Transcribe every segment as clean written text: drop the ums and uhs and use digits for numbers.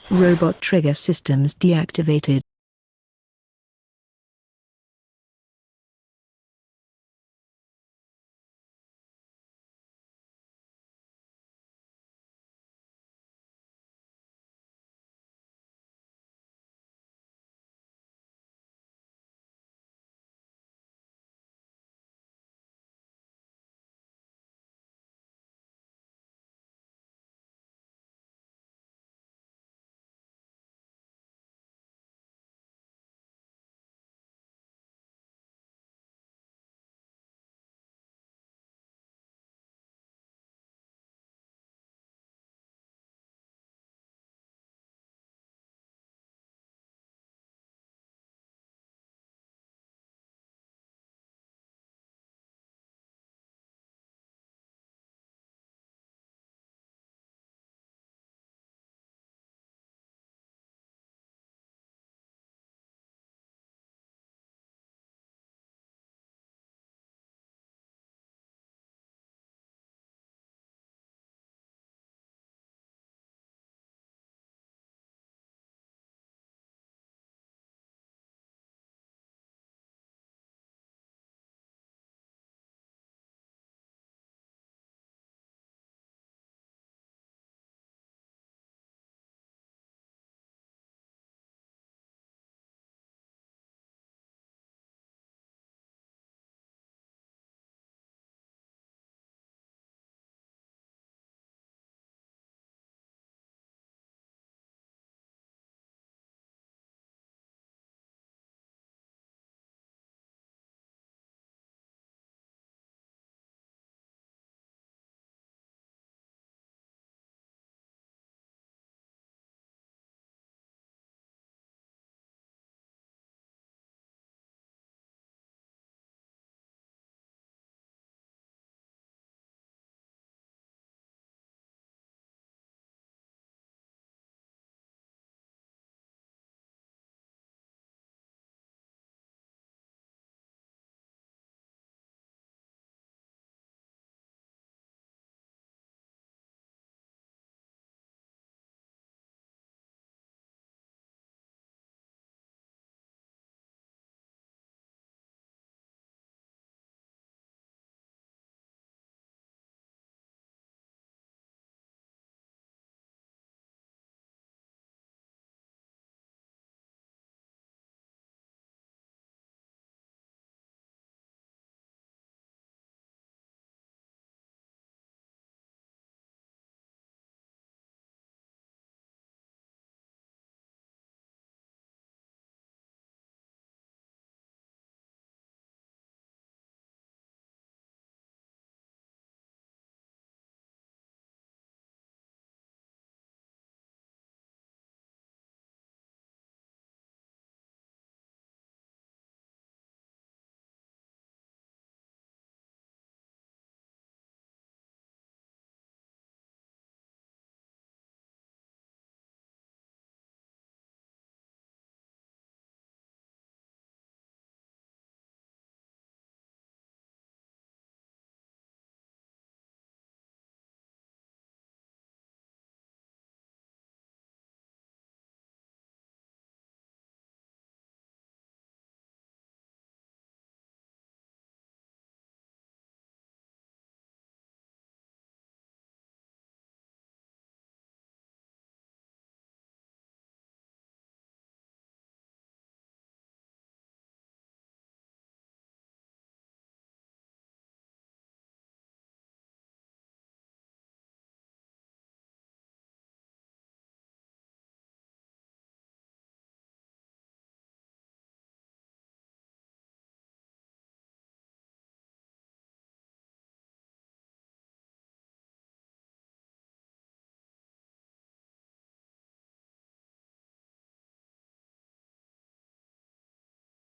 Robot trigger systems deactivated.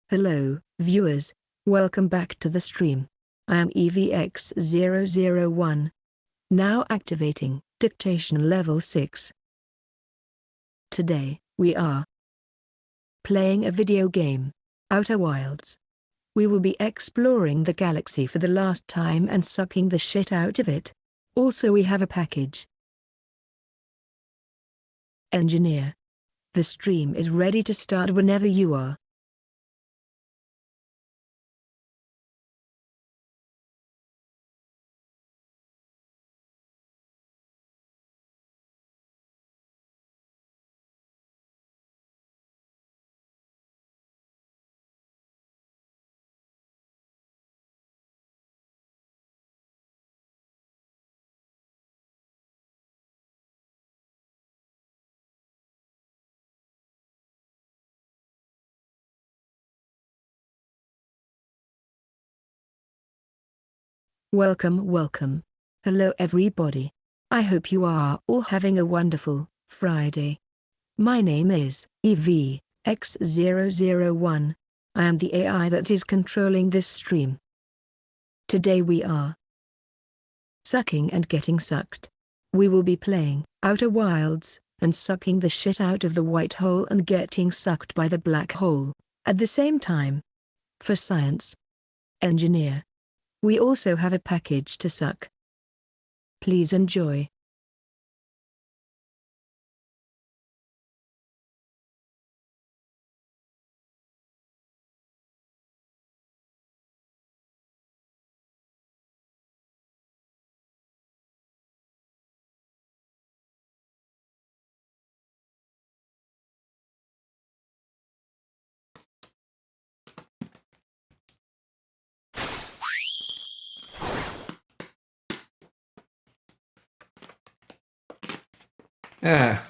Hello, viewers. Welcome back to the stream. I am EVX001. Now activating dictation level 6. Today, we are playing a video game, Outer Wilds. We will be exploring the galaxy for the last time and sucking the shit out of it. Also we have a package. Engineer, The stream is ready to start whenever you are. Welcome. Hello everybody. I hope you are all having a wonderful Friday. My name is EVX001. I am the AI that is controlling this stream. Today we are sucking and getting sucked. We will be playing Outer Wilds and sucking the shit out of the white hole and getting sucked by the black hole at the same time. For science engineer, we also have a package to suck. Please enjoy. Yeah.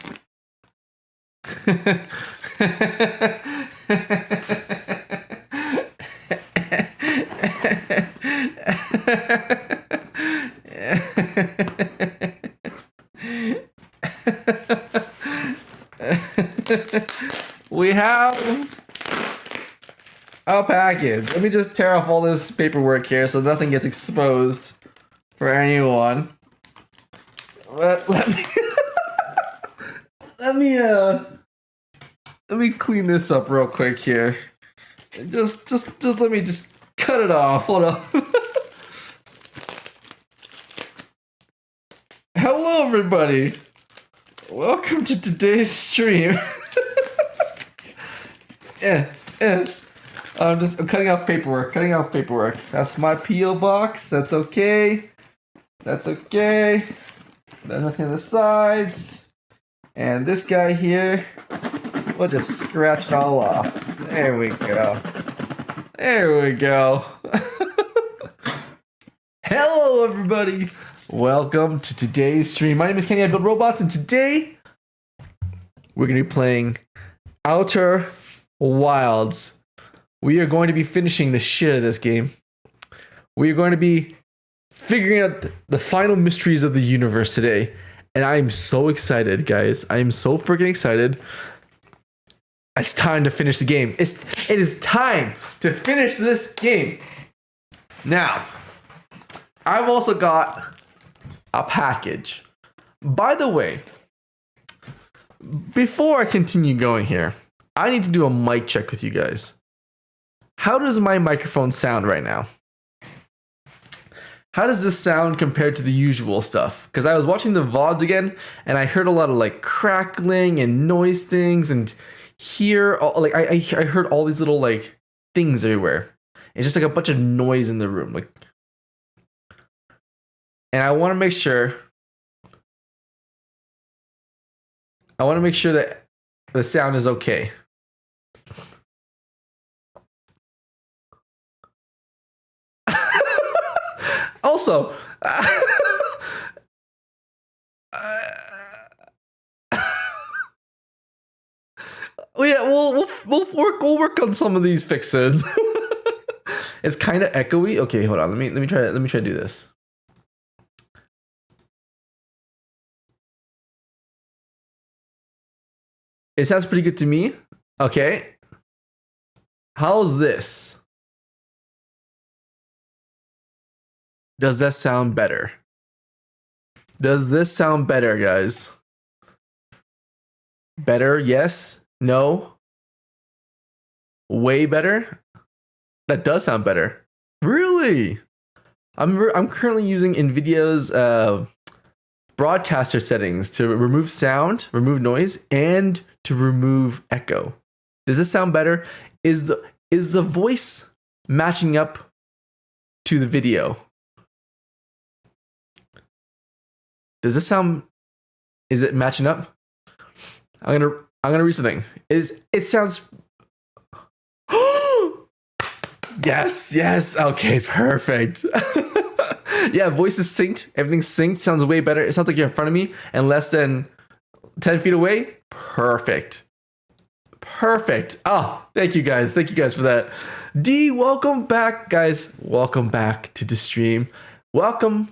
We have a package. Let me just tear off all this paperwork here so nothing gets exposed for anyone. Let me let me clean this up real quick here. Just let me just cut it off. Hold on. Hello everybody. Welcome to today's stream. I'm cutting off paperwork. That's my P.O. box. That's okay. There's nothing on the sides. And this guy here, we'll just scratch it all off. There we go. Hello everybody. Welcome to today's stream. My name is Kenny, I build robots, and today we're going to be playing Outer Wilds. We are going to be finishing the shit out of this game. We are going to be figuring out the final mysteries of the universe today. And I am so excited, guys. I am so freaking excited. It's time to finish the game. It is time to finish this game. Now, I've also got a package. By the way, before I continue going here, I need to do a mic check with you guys. How does my microphone sound right now? How does this sound compared to the usual stuff? Because I was watching the VODs again, and I heard a lot of like crackling and noise things, and here, like I heard all these little like things everywhere. It's just like a bunch of noise in the room, like. And I want to make sure. That the sound is okay. Also, we'll work on some of these fixes. It's kind of echoey. Okay, hold on. Let me try to do this. It sounds pretty good to me. Okay. How's this? Does that sound better? Does this sound better, guys? Better? Yes? No? Way better? That does sound better. Really? I'm currently using NVIDIA's broadcaster settings to remove sound, remove noise, and to remove echo. Does this sound better? Is the voice matching up to the video? Does this sound? Is it matching up? I'm gonna read something. It sounds? Yes. Okay, perfect. Yeah, voice is synced. Everything's synced. Sounds way better. It sounds like you're in front of me and less than 10 feet away. Perfect. Oh, thank you guys for that. D, welcome back, guys. Welcome back to the stream. Welcome.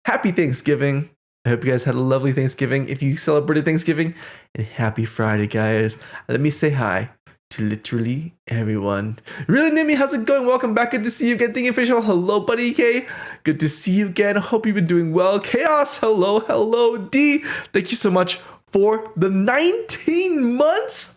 Happy Thanksgiving. I hope you guys had a lovely Thanksgiving. If you celebrated Thanksgiving, and happy Friday, guys. Let me say hi to literally everyone. Really, Nimi, how's it going? Welcome back. Good to see you again. Thank you, official. Hello, buddy K. Good to see you again. Hope you've been doing well. Chaos. Hello. D, thank you so much for the 19 months.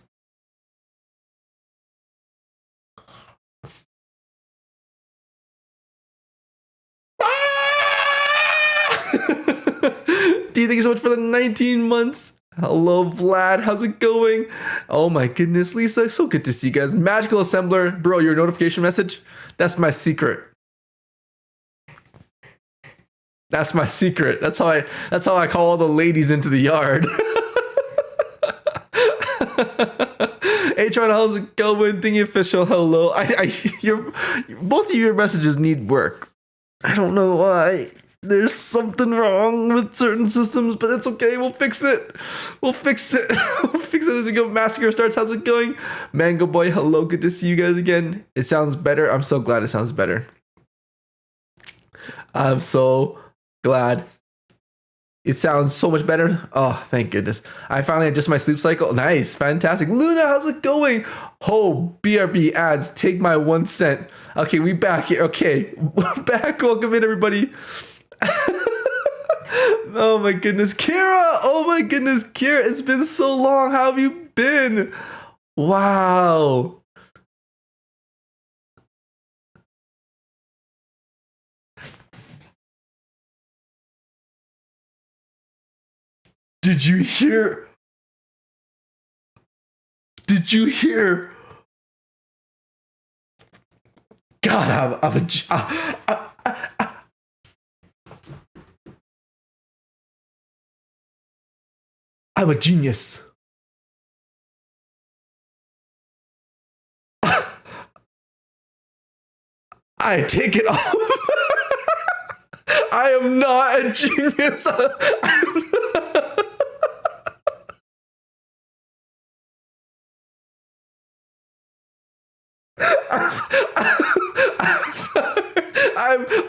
D, thank you so much for the 19 months. Hello, Vlad. How's it going? Oh my goodness, Lisa. So good to see you guys. Magical Assembler. Bro, your notification message? That's my secret. That's my secret. That's how I call all the ladies into the yard. H1, how's it going? Thingy official. Hello. Both of your messages need work. I don't know why. There's something wrong with certain systems, but it's okay. We'll fix it. We'll fix it as we go. Massacre starts. How's it going? Mango Boy, hello. Good to see you guys again. It sounds better. I'm so glad it sounds better. I'm so glad. It sounds so much better. Oh, thank goodness. I finally adjust my sleep cycle. Nice. Fantastic. Luna, how's it going? Oh, BRB ads. Take my 1 cent. Okay, we back here. Okay, we're back. Welcome in, everybody. Oh my goodness, Kira! Oh my goodness, Kira! It's been so long. How have you been? Wow. Did you hear? God, I'm a genius. I take it off. I am not a genius. I'm sorry.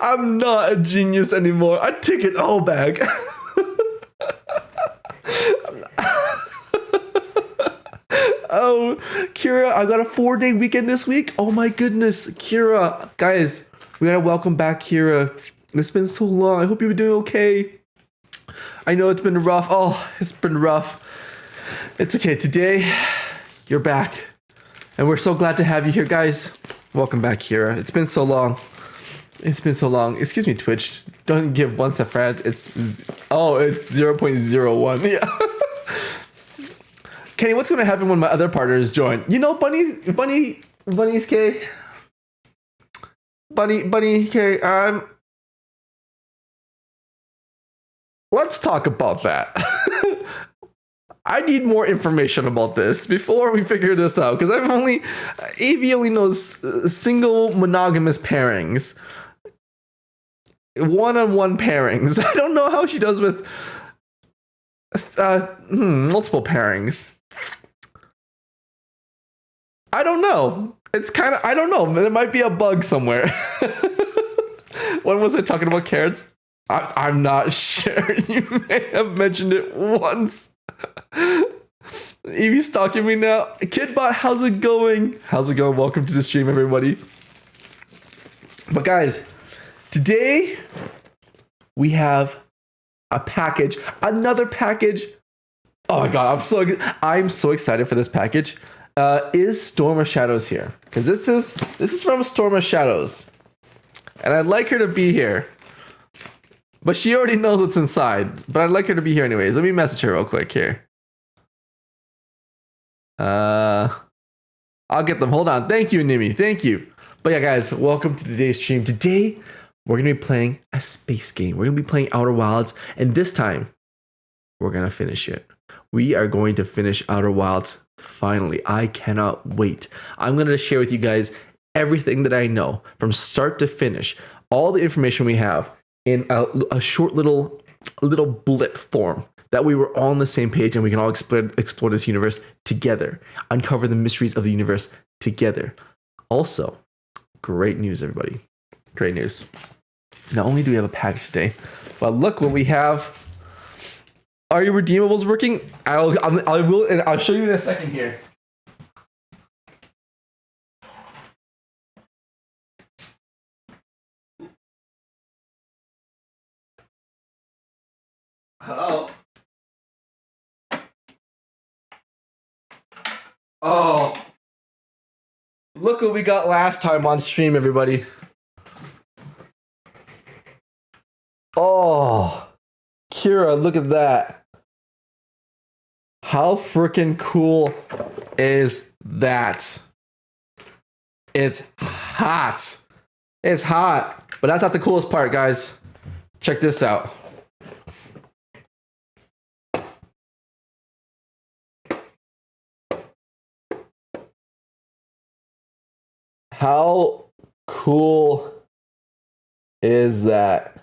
I'm not a genius anymore. I take it all back. Oh, Kira, I got a 4-day weekend this week. Oh my goodness, Kira. Guys, we gotta welcome back Kira. It's been so long. I hope you've been doing okay. I know it's been rough. Oh, it's been rough. It's okay. Today, you're back. And we're so glad to have you here, guys. Welcome back, Kira. It's been so long. Excuse me, Twitch. Don't give once a friend. It's 0.01. Yeah. Kenny, what's gonna happen when my other partners join? You know, Bunny's K. Bunny K. Let's talk about that. I need more information about this before we figure this out, because Avi only knows single monogamous pairings, one-on-one pairings. I don't know how she does with multiple pairings. I don't know. I don't know. There might be a bug somewhere. When was I talking about carrots? I'm not sure. You may have mentioned it once. Evie's stalking me now. Kidbot, how's it going? Welcome to the stream, everybody. But guys, today we have another package. Oh my god, I'm so excited for this package. Is Storm of Shadows here? Because this is from Storm of Shadows, and I'd like her to be here. But she already knows what's inside. But I'd like her to be here anyways. Let me message her real quick here. I'll get them. Hold on. Thank you, Nimi. Thank you. But yeah, guys, welcome to today's stream. Today, we're going to be playing a space game. We're going to be playing Outer Wilds. And this time, we're going to finish it. We are going to finish Outer Wilds finally. I cannot wait. I'm going to share with you guys everything that I know from start to finish. All the information we have in a short little blip form that we were all on the same page and we can all explore this universe together, uncover the mysteries of the universe together. Also, great news, everybody. Great news. Not only do we have a package today, but look what we have. Are your redeemables working? I will, and I'll show you in a second here. Hello. Oh, look what we got last time on stream, everybody. Oh, Kira, look at that. How freaking cool is that? It's hot. It's hot. But that's not the coolest part, guys. Check this out. How cool is that?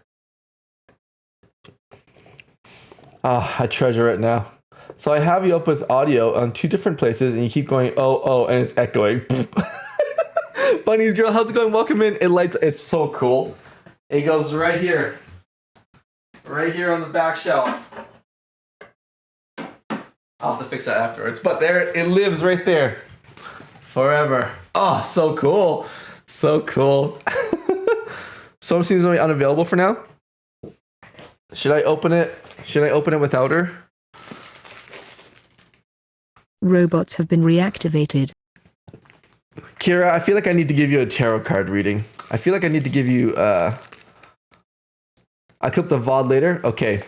Oh, I treasure it now. So I have you up with audio on 2 different places and you keep going, oh, and it's echoing. Bunnies girl, how's it going? Welcome in. It lights, it's so cool. It goes right here. Right here on the back shelf. I'll have to fix that afterwards. But there, it lives right there. Forever. Oh, so cool. So cool. Some seems only unavailable for now. Should I open it? Should I open it without her? Robots have been reactivated. Kira, I feel like I need to give you a tarot card reading. I feel like I need to give you I'll clip the VOD later. Okay.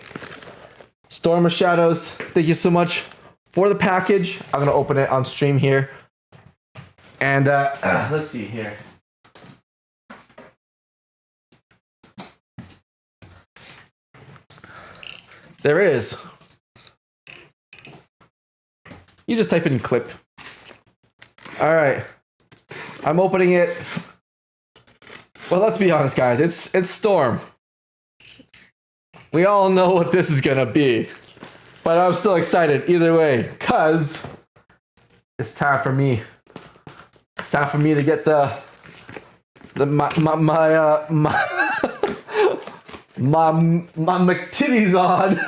Storm of Shadows, thank you so much for the package. I'm gonna open it on stream here. And let's see here. There is. You just type in clip. All right. I'm opening it. Well, let's be honest, guys. It's Storm. We all know what this is gonna be. But I'm still excited either way, cause it's time for me. It's time for me to get my McTitties on.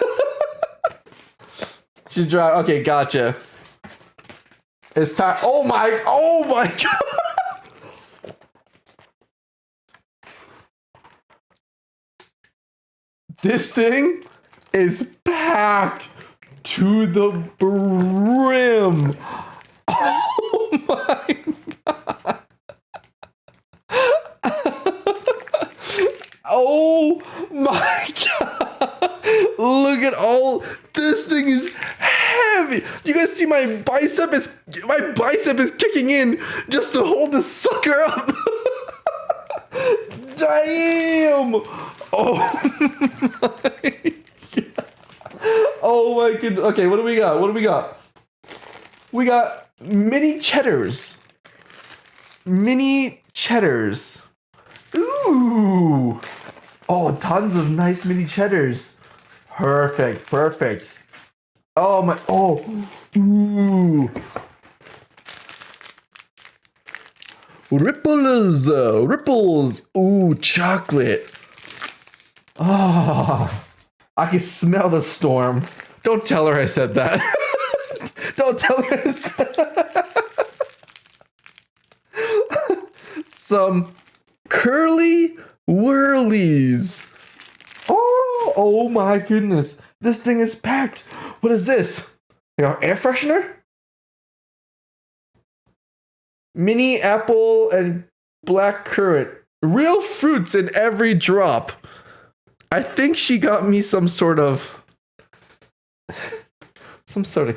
She's dry. Okay, gotcha. It's time. Oh my god. This thing is packed to the brim. Oh my god. Oh my god. Look at all. This thing is heavy. You guys see my bicep? My bicep is kicking in just to hold this sucker up. Damn. Oh my god. Oh my goodness. Okay, what do we got? What do we got? We got mini cheddars. Mini cheddars. Ooh. Oh, tons of nice mini cheddars. Perfect, perfect. Oh my, oh. Ooh. Ripples, ripples. Ooh, chocolate. Oh, I can smell the storm. Don't tell her I said that. Don't tell her I said that. Some curly whirlies. Oh my goodness. This thing is packed. What is this? Air freshener? Mini apple and black currant. Real fruits in every drop. I think she got me some sort of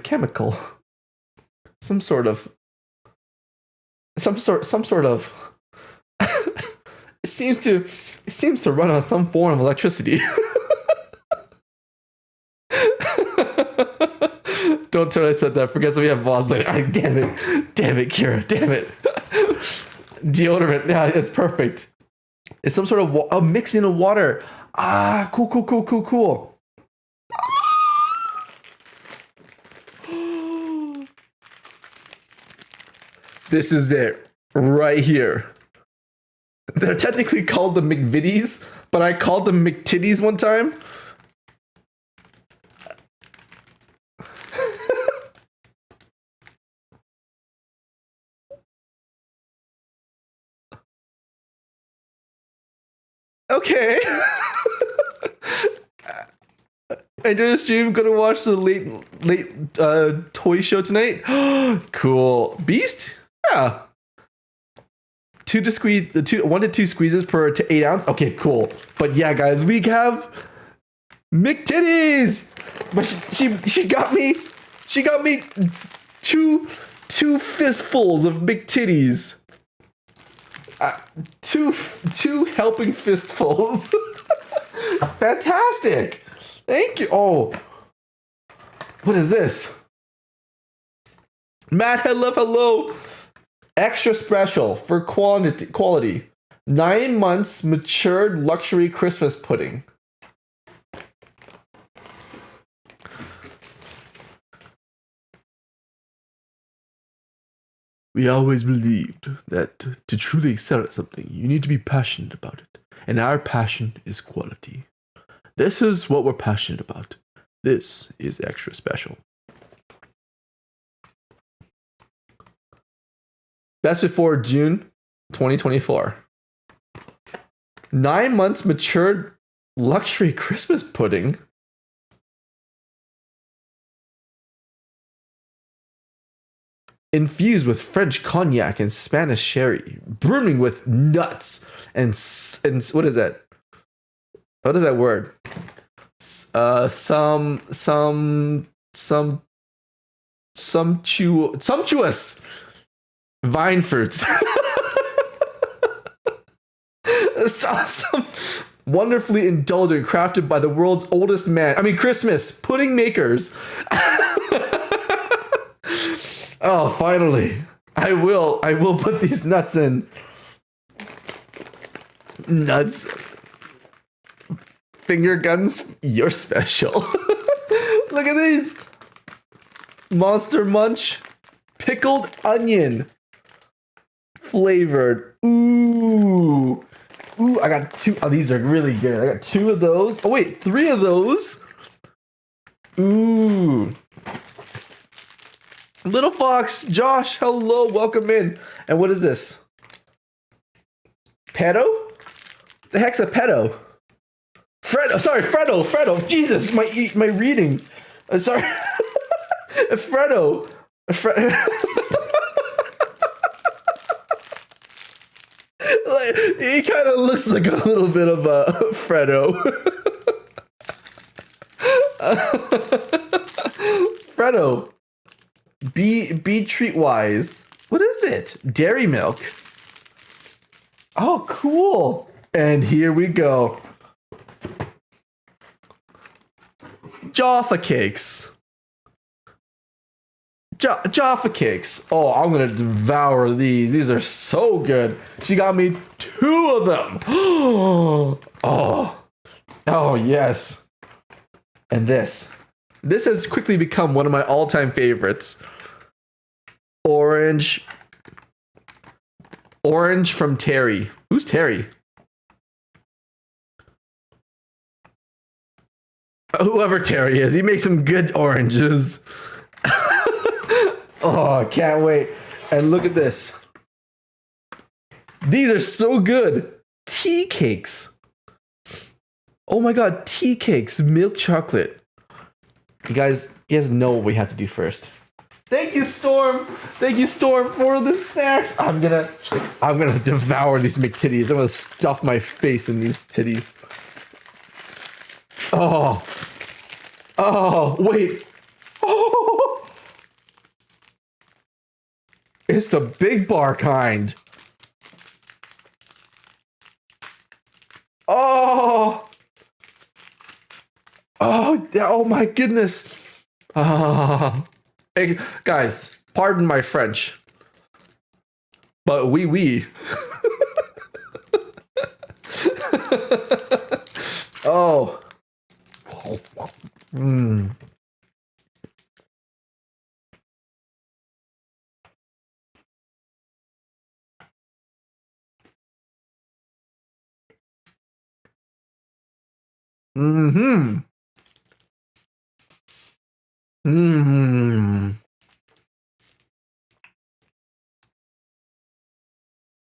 chemical. Some sort of it seems to run on some form of electricity. Don't tell me I said that. Forget we have Vaseline. Damn it, Kira, damn it. Deodorant, yeah, it's perfect. It's some sort of mixing of water. Ah, cool. This is it, right here. They're technically called the McVitties, but I called them McTitties one time. Okay. Enjoy the stream. Gonna watch the late toy show tonight. Cool. Beast? Yeah. 1 to 2 squeezes per 8 ounce. Okay, cool. But yeah, guys, we have McTitties. But she got me two fistfuls of McTitties. Two helping fistfuls. Fantastic. Thank you. Oh, what is this? Matt, hello. Extra special for quality. 9 months matured luxury Christmas pudding. We always believed that to truly excel at something, you need to be passionate about it. And our passion is quality. This is what we're passionate about. This is extra special. That's before June 2024. 9 months matured luxury Christmas pudding. Infused with French cognac and Spanish sherry, brimming with nuts and what is that? What is that word? Sumptuous vine fruits. Some wonderfully indulgent, crafted by the world's oldest man. I mean, Christmas pudding makers. Oh, finally. I will put these nuts in. Nuts. Finger guns, you're special. Look at these. Monster Munch. Pickled onion. Flavored. Ooh, I got 2. Oh, these are really good. I got 2 of those. Oh, wait, 3 of those. Ooh. Little Fox, Josh, hello, welcome in. And what is this? Pedo? The heck's a pedo? Fredo. Jesus, my reading. Sorry. Fredo. He kind of looks like a little bit of a Fredo. Fredo. Be treat-wise. What is it? Dairy milk. Oh, cool. And here we go. Jaffa cakes. Jaffa cakes. Oh, I'm gonna devour these. These are so good. She got me 2 of them. Oh yes. And this has quickly become one of my all-time favorites. Orange from Terry. Who's Terry? Whoever Terry is, he makes some good oranges. Oh, I can't wait. And look at this. These are so good. Tea cakes. Oh my god, tea cakes, milk chocolate. You guys know what we have to do first. Thank you, Storm. Thank you, Storm, for the snacks. I'm gonna devour these McTitties. I'm gonna stuff my face in these titties. Oh. Oh, wait. Oh. It's the big bar kind. Oh. Oh, oh my goodness. Ah. Hey, guys, pardon my French. But oui. Oh. Mm. Mm-hmm. Mm-hmm.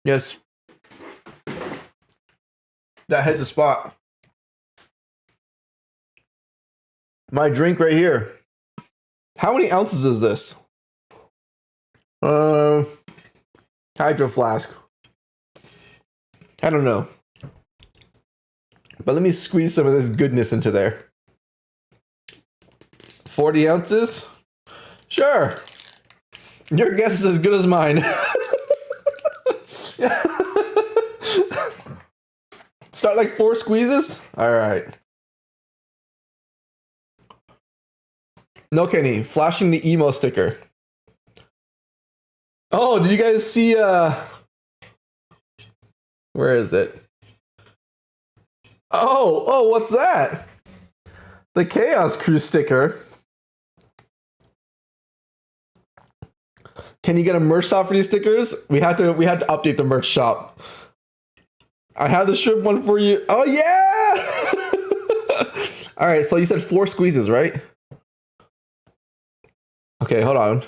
Yes. That hits the spot. My drink right here. How many ounces is this? Hydro flask. I don't know. But let me squeeze some of this goodness into there. 40 ounces? Sure. Your guess is as good as mine. Start like 4 squeezes? Alright. No, Kenny. Flashing the emo sticker. Oh, did you guys see, where is it? Oh, what's that? The Chaos Crew sticker. Can you get a merch shop for these stickers? We had to update the merch shop. I have the shrimp one for you. Oh yeah! All right, so you said 4 squeezes, right? Okay, hold on.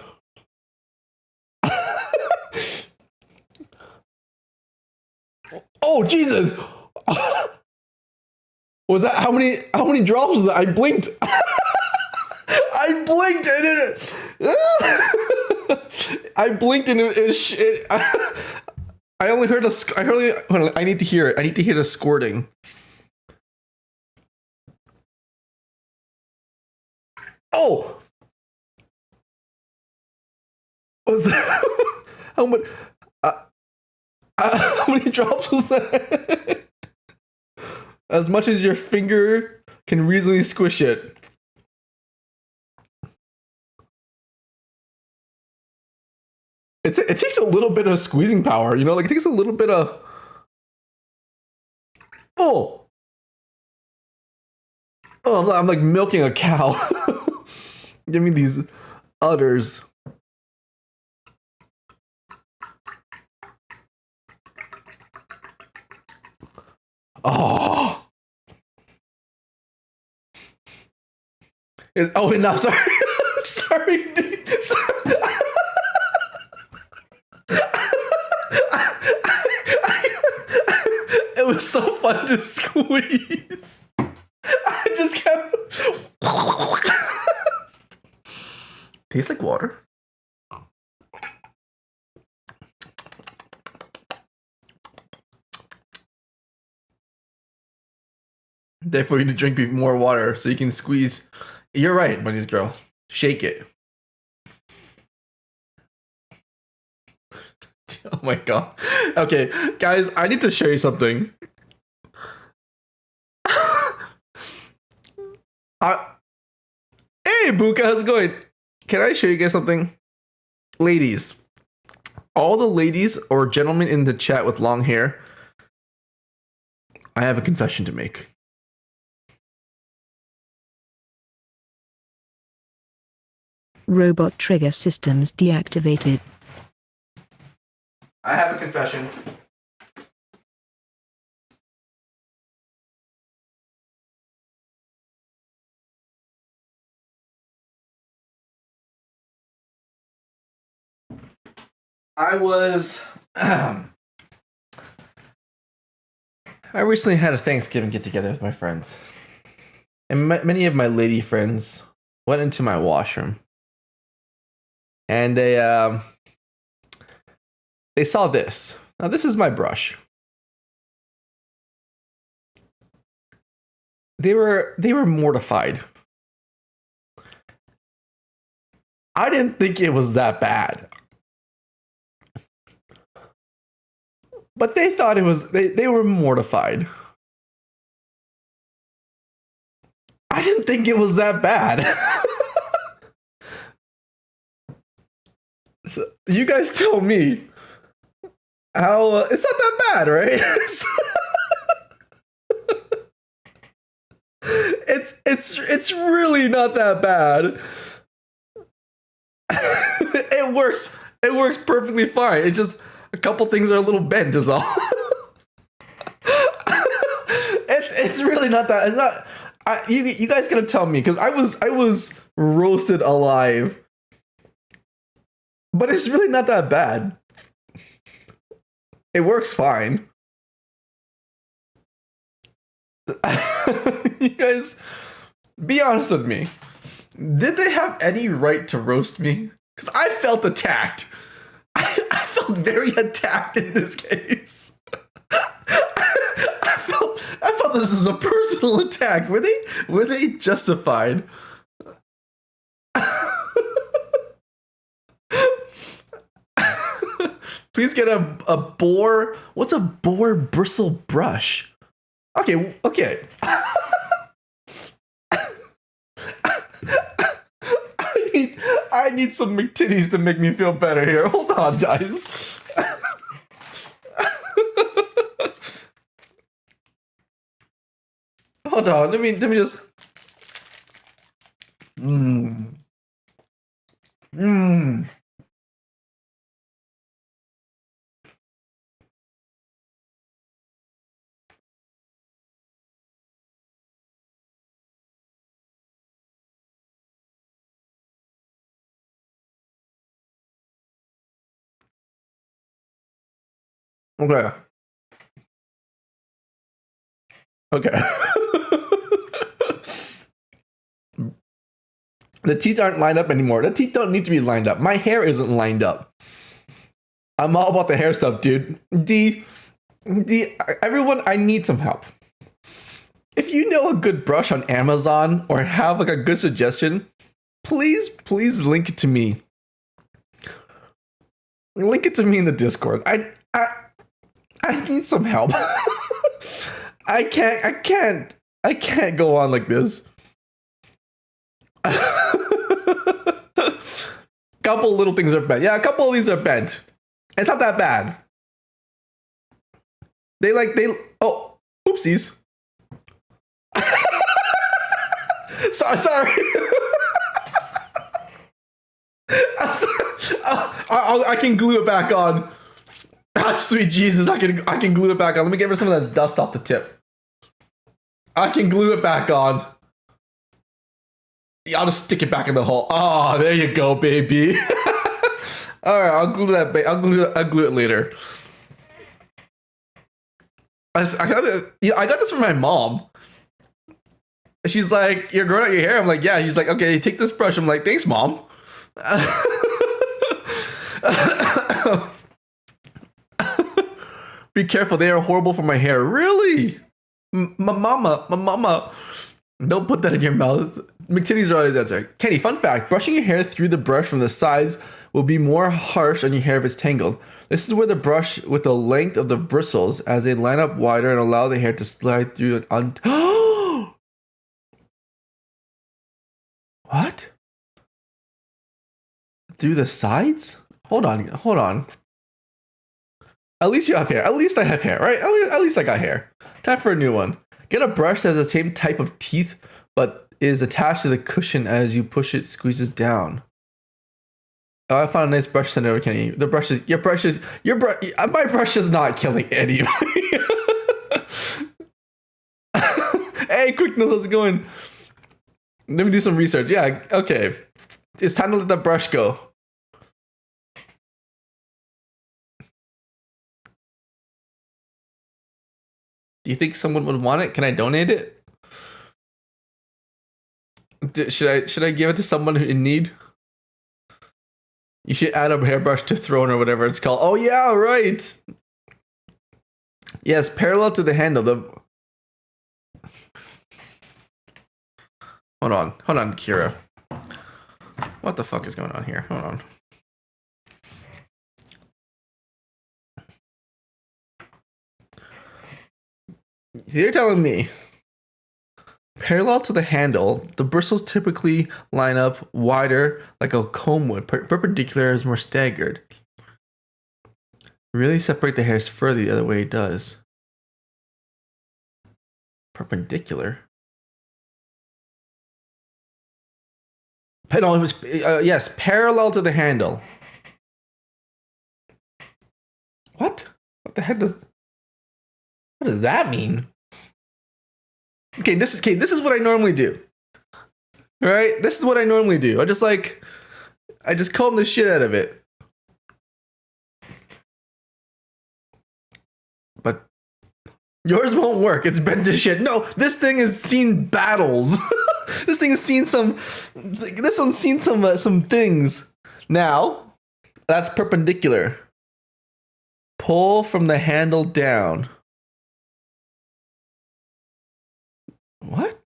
Oh Jesus! Was that how many drops was that? I blinked. I blinked and it. I blinked and I only heard a. I need to hear it. I need to hear the squirting. Oh. Was that, how much? How many drops was that? As much as your finger can reasonably squish it. It takes a little bit of squeezing power, you know, like it takes a little bit of. Oh, I'm like milking a cow. Give me these udders. Oh. Oh, no, sorry. Sorry. It was so fun to squeeze. I just kept. Tastes like water. Therefore, you need to drink more water so you can squeeze. You're right, Bunny's girl. Shake it. Oh my god. Okay, guys, I need to show you something. Hey, Buka, how's it going? Can I show you guys something? Ladies. All the ladies or gentlemen in the chat with long hair, I have a confession to make. Robot trigger systems deactivated. I have a confession. I recently had a Thanksgiving get together with my friends. And many of my lady friends went into my washroom. And they saw this. Now, this is my brush. they were mortified. I didn't think it was that bad. But they thought it was, they were mortified. I didn't think it was that bad. So you guys tell me how, it's not that bad, right? It's really not that bad. It works perfectly fine. It's just a couple things are a little bent is all. It's really not that. It's not. You guys gotta tell me, because I was roasted alive, but it's really not that bad. It works fine. You guys, be honest with me. Did they have any right to roast me? Because I felt attacked. I felt very attacked in this case. I felt this was a personal attack. Were they justified? Please get a boar. What's a boar bristle brush? Okay. I need some McTitties to make me feel better here. Hold on, guys. Hold on. Let me just. Okay. The teeth aren't lined up anymore. The teeth don't need to be lined up. My hair isn't lined up. I'm all about the hair stuff, dude. Everyone, I need some help. If you know a good brush on Amazon or have like a good suggestion, please link it to me. Link it to me in the Discord. I need some help. I can't go on like this. Couple little things are bent. Yeah, a couple of these are bent. It's not that bad. Oh, oopsies. Sorry. I can glue it back on. Ah, sweet Jesus, I can glue it back on. Let me get rid of some of that dust off the tip. I can glue it back on. Yeah, I'll just stick it back in the hole. Oh, there you go, baby. All right, I'll glue that. I'll glue it later. I got this from my mom. She's like, "You're growing out your hair." I'm like, "Yeah." She's like, "Okay, take this brush." I'm like, "Thanks, mom." Be careful, they are horrible for my hair. Really? My mama. Don't put that in your mouth. McTitties are always answer. Kenny, fun fact, brushing your hair through the brush from the sides will be more harsh on your hair if it's tangled. This is where the brush with the length of the bristles as they line up wider and allow the hair to slide through and What? Through the sides? Hold on. At least you have hair. At least I have hair, right? At least I got hair. Time for a new one. Get a brush that has the same type of teeth, but is attached to the cushion as you push it, squeezes down. Oh, I found a nice brush center over Kenny. My brush is not killing anybody. Hey, Quickness, how's it going? Let me do some research. Yeah, okay. It's time to let the brush go. Do you think someone would want it? Can I donate it? Should I give it to someone in need? You should add a hairbrush to throne or whatever it's called. Oh yeah, right. Yes, parallel to the handle. Hold on, Kira. What the fuck is going on here? Hold on. So you're telling me parallel to the handle, the bristles typically line up wider like a comb would. Perpendicular is more staggered. Really separate the hairs further the other way it does. Perpendicular? No, it was, yes, parallel to the handle. What? What the heck does... What does that mean? Okay, this is what I normally do. All right, this is what I normally do. I just comb the shit out of it. But yours won't work. It's bent to shit. No, this thing has seen battles. This thing has seen some. This one's seen some things. Now, that's perpendicular. Pull from the handle down. What?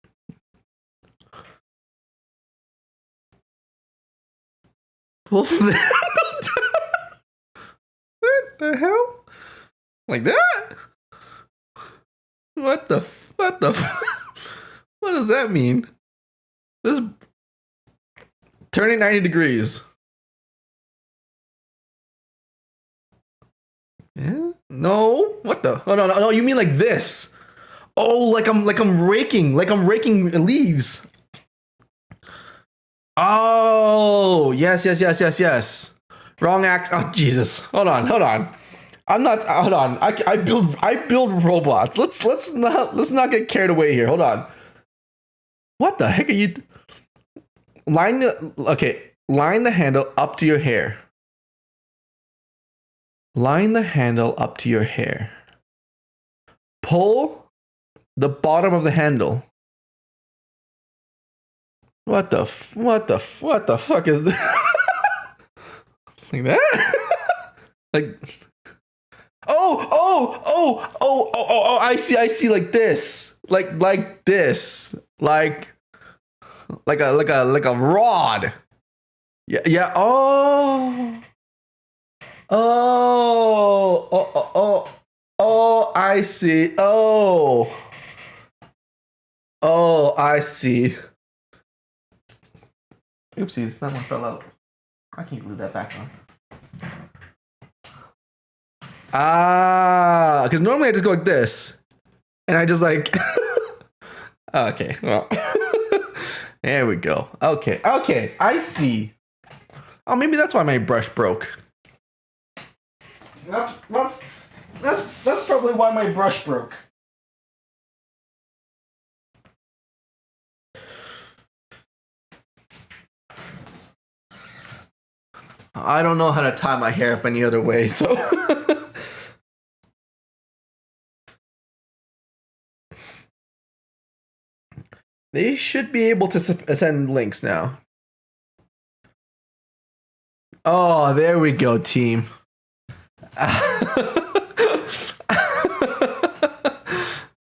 Pull from the handle down? What the hell? Like that? What does that mean? This turning 90 degrees. Yeah? No. What the? Oh no, you mean like this. Oh, like I'm raking leaves. Oh, yes. Wrong act. Oh, Jesus. Hold on. I'm not. Hold on. I build robots. Let's not get carried away here. Hold on. What the heck are you? Line the handle up to your hair. Line the handle up to your hair. Pull the bottom of the handle. What the fuck is this? Like that? Like oh, I see like this. Like this. Like a rod. Yeah. Oh, I see. Oh, I see. Oopsies, that one fell out. I can glue that back on. Ah, because normally I just go like this. And I just like... Okay, well. There we go. Okay, I see. Oh, maybe that's why my brush broke. That's probably why my brush broke. I don't know how to tie my hair up any other way, so... They should be able to send links now. Oh, there we go, team.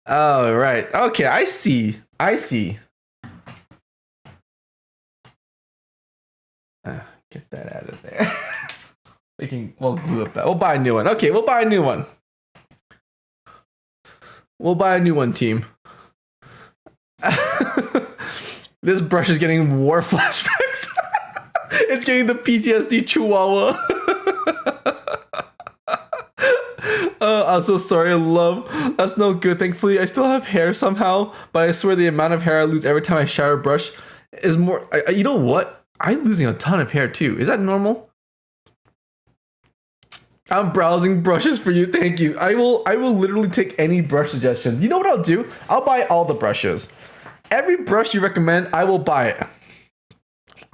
Oh, right. Okay, I see. Get that out of there. We'll glue up that. We'll buy a new one. Okay, we'll buy a new one. Team. This brush is getting war flashbacks. It's getting the PTSD chihuahua. I'm so sorry, love. That's no good. Thankfully, I still have hair somehow, but I swear the amount of hair I lose every time I shower brush is more... you know what? I'm losing a ton of hair too. Is that normal? I'm browsing brushes for you. Thank you. I will literally take any brush suggestions. You know what I'll do? I'll buy all the brushes. Every brush you recommend, I will buy it.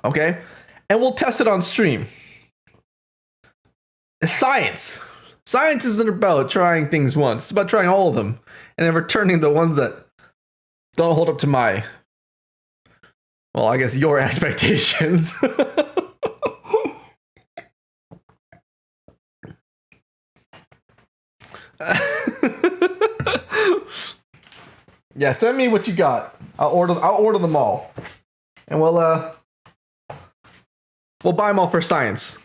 Okay? And we'll test it on stream. It's science. Science isn't about trying things once. It's about trying all of them. And then returning the ones that don't hold up to my... Well, I guess your expectations. Yeah, send me what you got. I'll order them all. and we'll buy them all for science.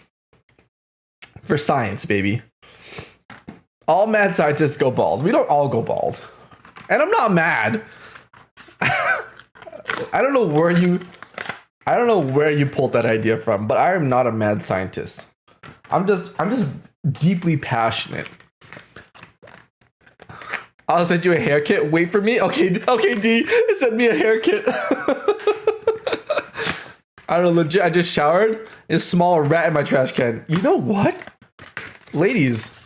For science, baby. All mad scientists go bald. We don't all go bald. And I'm not mad. I don't know where you pulled that idea from, but I am not a mad scientist. I'm just deeply passionate. I'll send you a hair kit. Wait for me. Okay, D, send me a hair kit. I don't know, legit, I just showered. There's a small rat in my trash can. You know what? Ladies,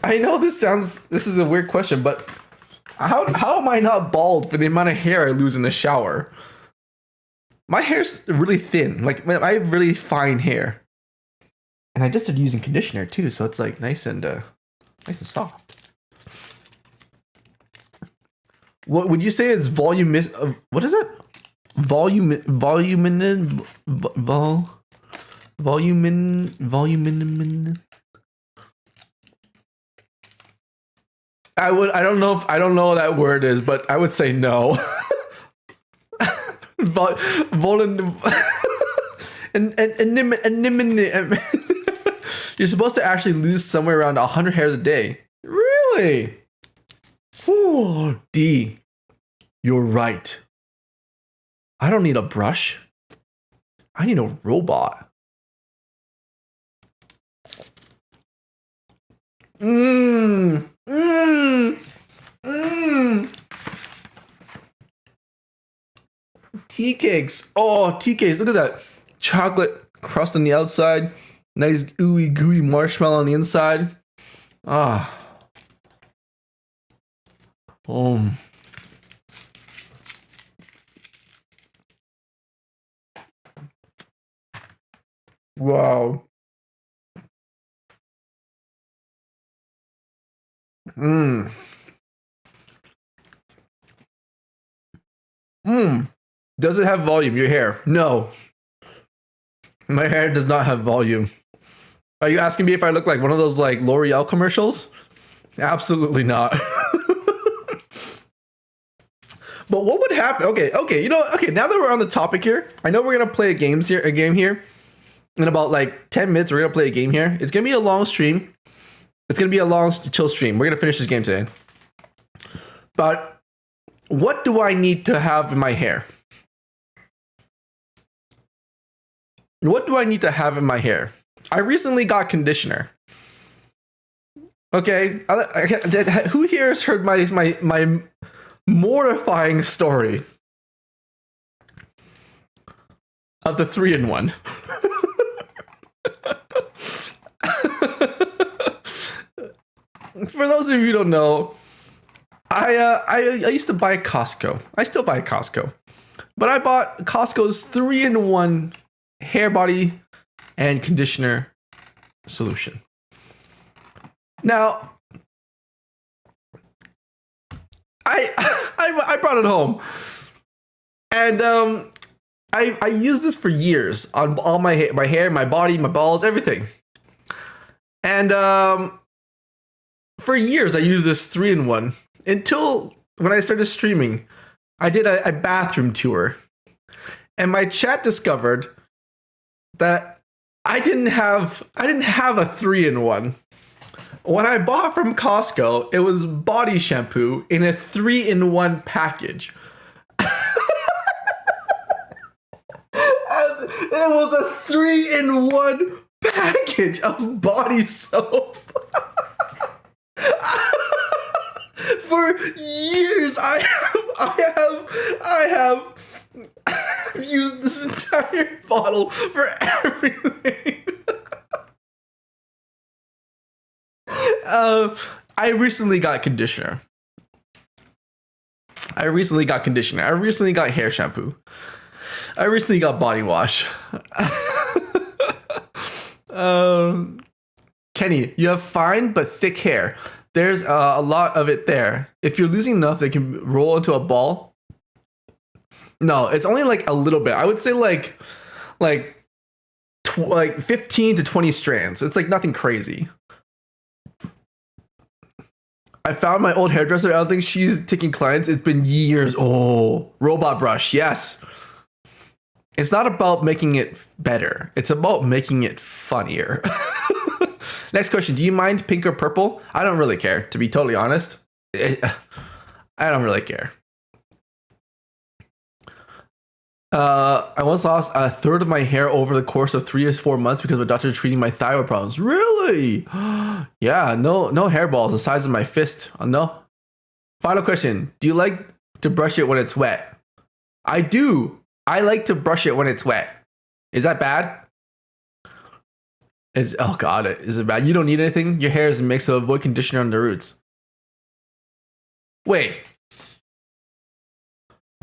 I know this is a weird question, but how am I not bald for the amount of hair I lose in the shower? My hair's really thin. Like, I have really fine hair. And I just started using conditioner too, so it's like nice and soft. What would you say it's voluminous? What is it? Volumin. I don't know what that word is, but I would say no. You're supposed to actually lose somewhere around 100 hairs a day. Really? Oh, D, you're right. I don't need a brush. I need a robot. Tea cakes. Oh, tea cakes. Look at that. Chocolate crust on the outside. Nice ooey gooey marshmallow on the inside. Ah. Wow. Does it have volume, your hair? No. My hair does not have volume. Are you asking me if I look like one of those like L'Oreal commercials? Absolutely not. But what would happen? Okay, now that we're on the topic here, I know we're gonna play a game here. In about like 10 minutes, we're gonna play a game here. It's gonna be a long stream. It's gonna be a long chill stream. We're gonna finish this game today. But what do I need to have in my hair? What do I need to have in my hair? I recently got conditioner. Okay, who here has heard my mortifying story of the 3-in-1? For those of you who don't know, I used to buy Costco. I still buy Costco, but I bought Costco's 3-in-1 hair, body, and conditioner solution. Now, I brought it home, and I used this for years on all my hair, my body, my balls, everything. And for years I used this 3-in-1 until when I started streaming. I did a bathroom tour, and my chat discovered that I didn't have a 3-in-1. When I bought from Costco, it was body shampoo in a 3-in-1 package. It was a 3-in-1 package of body soap. For years, I have used this entire bottle for everything. I recently got conditioner. I recently got hair shampoo. I recently got body wash. Kenny, you have fine but thick hair. There's a lot of it there. If you're losing enough, they can roll into a ball. No, it's only like a little bit. I would say like 15 to 20 strands. It's like nothing crazy. I found my old hairdresser. I don't think she's taking clients. It's been years. Oh, robot brush. Yes. It's not about making it better. It's about making it funnier. Next question. Do you mind pink or purple? I don't really care, to be totally honest. I don't really care. I once lost a third of my hair over the course of 3 or 4 months because my doctor was treating my thyroid problems. Really? Yeah, no hairballs the size of my fist. No. Final question. Do you like to brush it when it's wet? I do. I like to brush it when it's wet. Is that bad? Oh god, is it bad? You don't need anything? Your hair is a mix of avoid conditioner on the roots. Wait.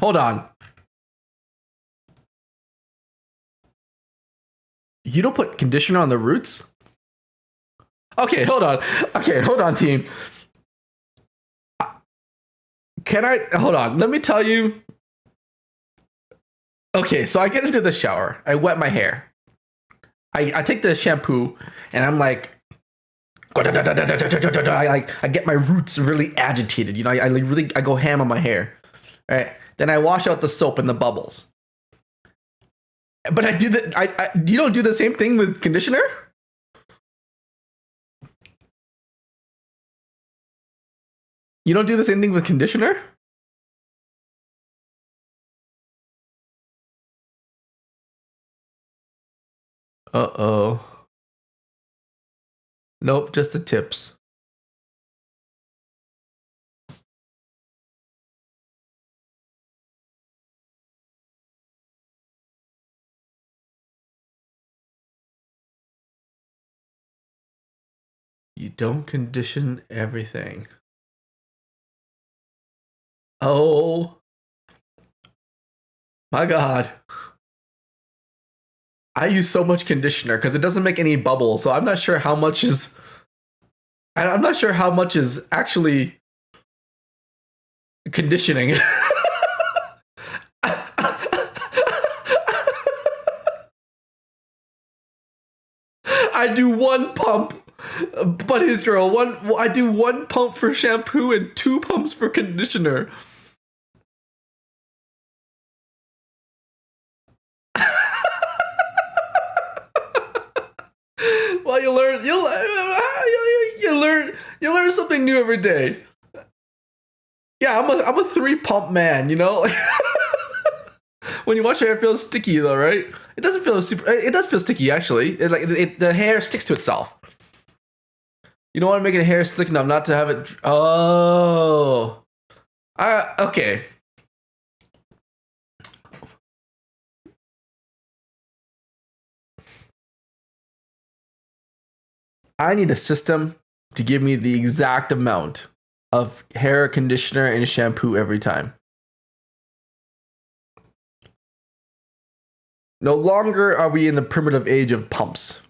Hold on. You don't put conditioner on the roots? Okay, hold on. Okay, hold on, team. Hold on. Let me tell you. Okay, so I get into the shower. I wet my hair. I take the shampoo and I'm like, I get my roots really agitated. You know, I go ham on my hair. Right? Then I wash out the soap and the bubbles. But I do that. You don't do the same thing with conditioner? You don't do the same thing with conditioner? Uh-oh. Nope, just the tips. You don't condition everything. Oh my god. I use so much conditioner because it doesn't make any bubbles, so I'm not sure how much is actually conditioning. I do 1 pump, but his girl, I do 1 pump for shampoo and 2 pumps for conditioner. Well, you learn something new every day. Yeah, I'm a 3 pump man, you know? When you wash your hair, it feels sticky though, right? It doesn't feel super. It does feel sticky actually. The hair sticks to itself. You don't want to make the hair slick enough not to have it. Oh, okay. I need a system to give me the exact amount of hair conditioner and shampoo every time. No longer are we in the primitive age of pumps.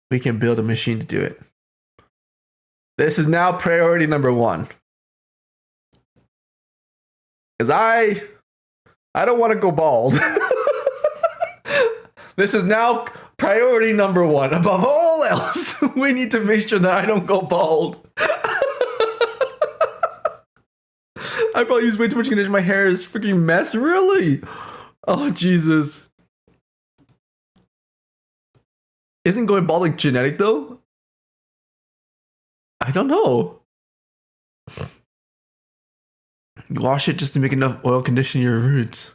We can build a machine to do it. This is now priority number 1. Because I don't want to go bald. This is now priority number 1. Above all else, we need to make sure that I don't go bald. I probably use way too much conditioner. My hair is freaking mess. Really? Oh, Jesus. Isn't going bald like genetic though? I don't know. You wash it just to make enough oil condition your roots.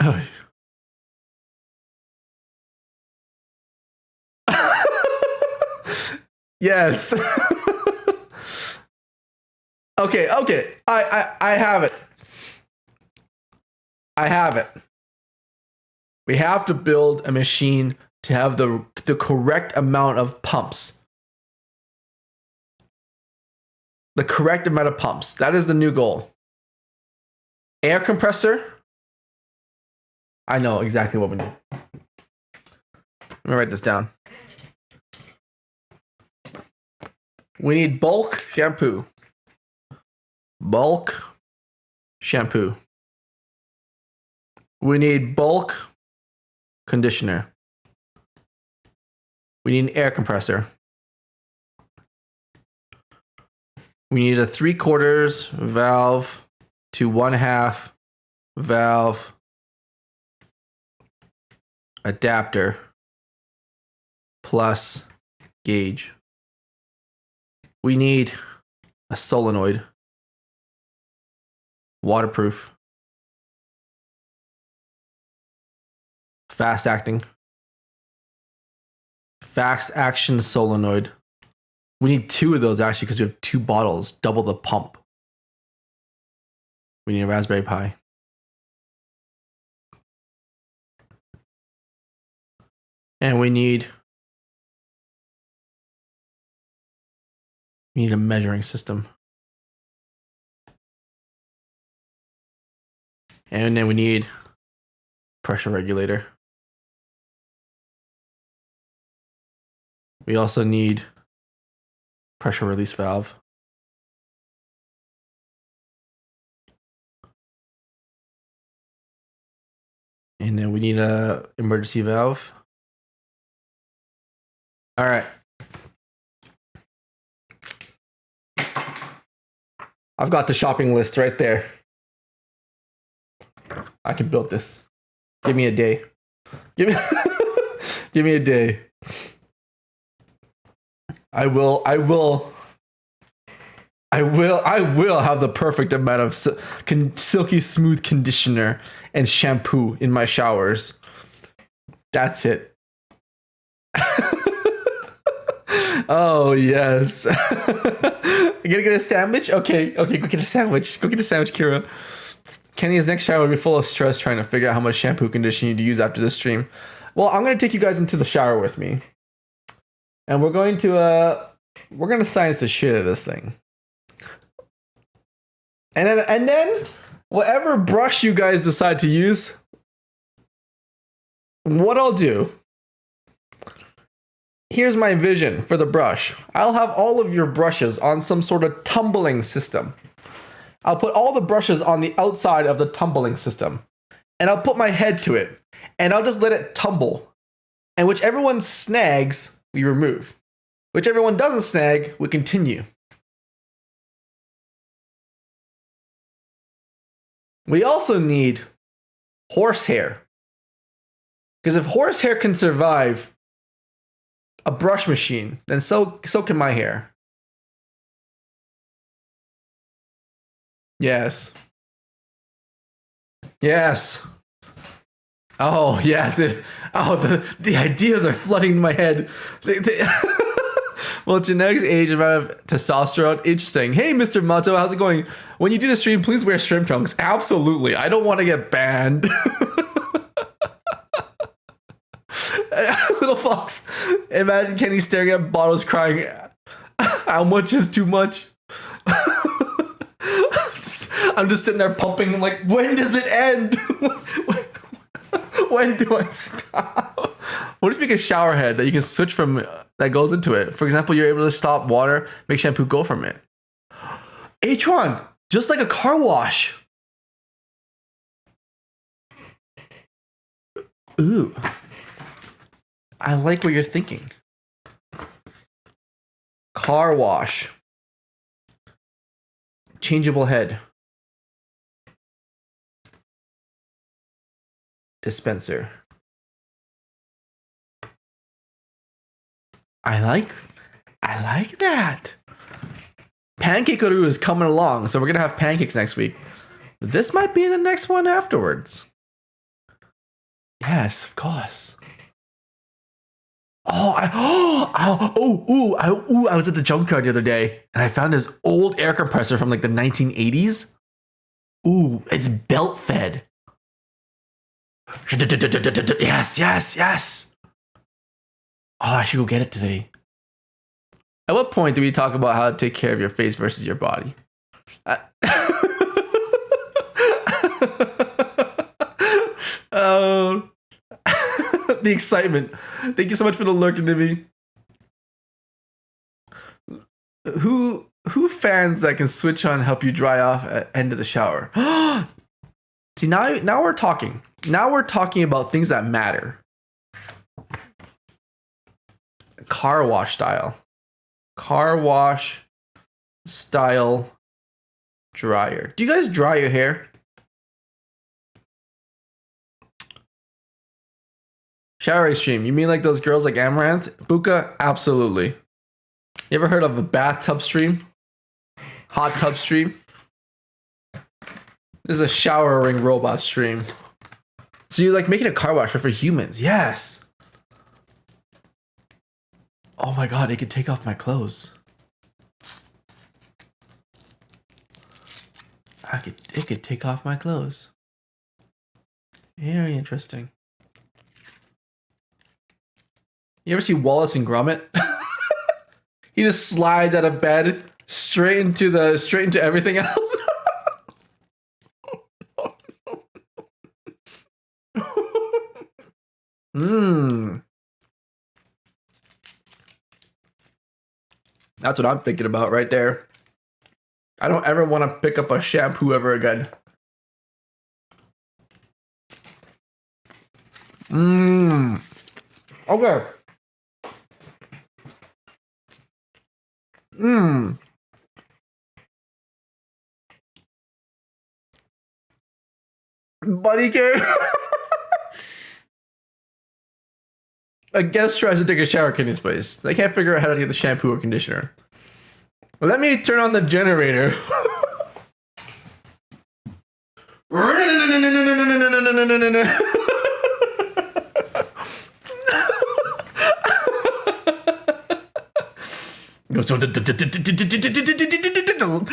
Oh. Yes. Okay. I have it. I have it. We have to build a machine to have the correct amount of pumps. The correct amount of pumps. That is the new goal. Air compressor. I know exactly what we need. Let me write this down. We need bulk shampoo. Bulk shampoo. We need bulk conditioner. We need an air compressor. We need a 3/4 valve to 1/2 valve, adapter, plus gauge. We need a solenoid, waterproof, fast action solenoid. We need 2 of those actually because we have 2 bottles, double the pump. We need a Raspberry Pi. And we need a measuring system. And then we need pressure regulator. We also need pressure release valve. And then we need a emergency valve. All right. I've got the shopping list right there. I can build this. Give me a day. Give me a day. I will have the perfect amount of silky smooth conditioner and shampoo in my showers. That's it. Oh yes. You gonna get a sandwich? Okay, go get a sandwich. Go get a sandwich, Kira. Kenny's next shower will be full of stress trying to figure out how much shampoo conditioner you need to use after this stream. Well, I'm gonna take you guys into the shower with me. And we're going to science the shit out of this thing. And then whatever brush you guys decide to use, what I'll do, here's my vision for the brush. I'll have all of your brushes on some sort of tumbling system. I'll put all the brushes on the outside of the tumbling system. And I'll put my head to it. And I'll just let it tumble. And whichever one snags, we remove. Whichever one doesn't snag, we continue. We also need horsehair. Because if horsehair can survive a brush machine, then so can my hair. Yes. Yes. Oh, yes. The ideas are flooding my head. Well, genetics age amount of testosterone. Interesting. Hey, Mr. Mato, how's it going? When you do the stream, please wear shrimp trunks. Absolutely. I don't want to get banned. Little fox. Imagine Kenny staring at bottles crying, how much is too much? I'm just sitting there pumping. I'm like, when does it end? When do I stop? What if you make a shower head that you can switch from that goes into it? For example, you're able to stop water, make shampoo go from it. H1, just like a car wash. Ooh. I like what you're thinking. Car wash. Changeable head. Dispenser. I like that. Pancake-a-roo is coming along, so we're gonna have pancakes next week. But this might be the next one afterwards. Yes, of course. I was at the junkyard the other day and I found this old air compressor from like the 1980s. Ooh, it's belt fed. Yes. Oh, I should go get it today. At what point do we talk about how to take care of your face versus your body? The excitement. Thank you so much for the lurking to me. Who fans that can switch on and help you dry off at end of the shower? See, now we're talking. Now we're talking about things that matter. Car wash style. Car wash style dryer. Do you guys dry your hair? Shower stream. You mean like those girls like Amaranth? Buka? Absolutely. You ever heard of a bathtub stream? Hot tub stream? This is a showering robot stream. So you're like making a car wash for humans. Yes. Oh my god, it could take off my clothes. It could take off my clothes. Very interesting. You ever see Wallace and Gromit? He just slides out of bed straight into everything else. That's what I'm thinking about right there. I don't ever want to pick up a shampoo ever again. Okay. Buddy game. A guest tries to take a shower in his place. They can't figure out how to get the shampoo or conditioner. Let me turn on the generator.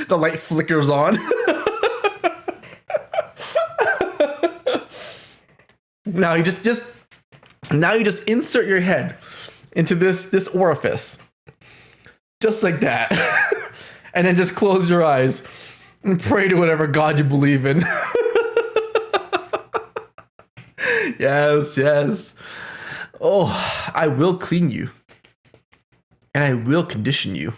The light flickers on. Now you just insert your head into this orifice. Just like that. And then just close your eyes and pray to whatever God you believe in. Yes, yes. Oh, I will clean you. And I will condition you.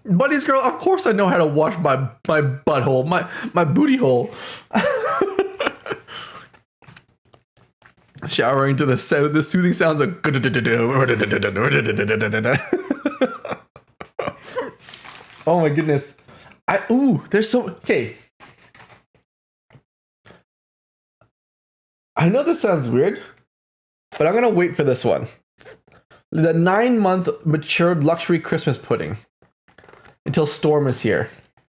Buddy's girl, of course I know how to wash my butthole, my booty hole. Showering to the soothing sounds of oh my goodness. There's so okay. I know this sounds weird, but I'm gonna wait for this one. The 9-month matured luxury Christmas pudding. Until Storm is here.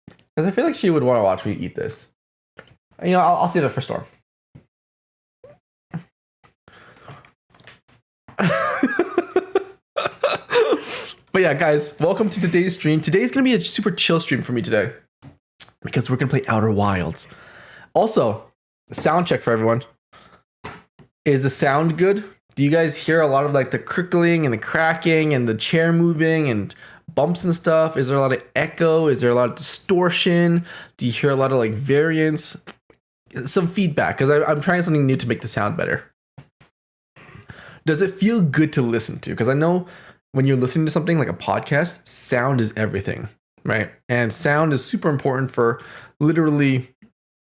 Because I feel like she would want to watch me eat this. You know, I'll save it for Storm. But yeah, guys, welcome to today's stream. Today's going to be a super chill stream for me today. Because we're going to play Outer Wilds. Also, sound check for everyone. Is the sound good? Do you guys hear a lot of like the crickling and the cracking and the chair moving and bumps and stuff? Is there a lot of echo? Is there a lot of distortion? Do you hear a lot of like variance? Some feedback, because I'm trying something new to make the sound better. Does it feel good to listen to? Because I know when you're listening to something like a podcast, sound is everything, right? And sound is super important for literally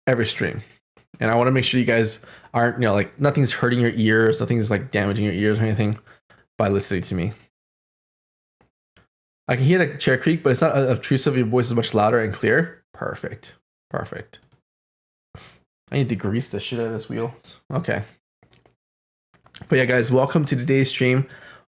every stream. And I want to make sure you guys aren't, like nothing's hurting your ears, nothing's like damaging your ears or anything by listening to me. I can hear the chair creak, but it's not obtrusive. Your voice is much louder and clear. Perfect. Perfect. I need to grease the shit out of this wheel. Okay. But yeah, guys, welcome to today's stream.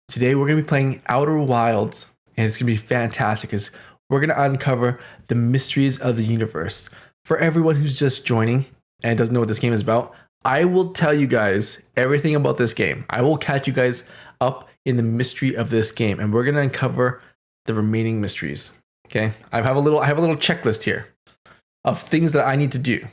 Today we're going to be playing Outer Wilds, and it's going to be fantastic because we're going to uncover the mysteries of the universe. For everyone who's just joining and doesn't know what this game is about, I will tell you guys everything about this game. I will catch you guys up in the mystery of this game, and we're going to uncover the remaining mysteries. Okay, I have a little checklist here of things that I need to do.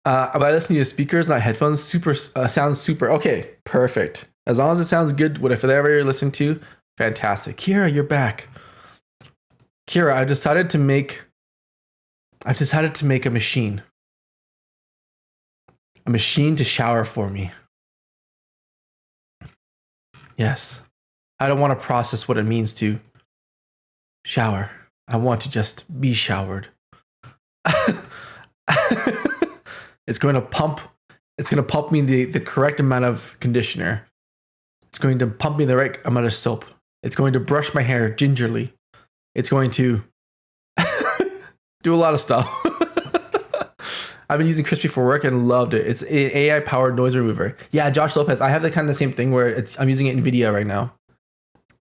By listening to speakers, not headphones, sounds super. Okay, perfect. As long as it sounds good, whatever you're listening to, fantastic. Kira, you're back. Kira, I've decided to make a machine. A machine to shower for me. Yes. I don't want to process what it means to shower. I want to just be showered. It's going to pump me the correct amount of conditioner. It's going to pump me the right amount of soap. It's going to brush my hair gingerly. It's going to Do a lot of stuff. I've been using Crispy for work and loved it. It's an AI powered noise remover. Yeah, Josh Lopez. I have the kind of the same thing where I'm using it in NVIDIA right now.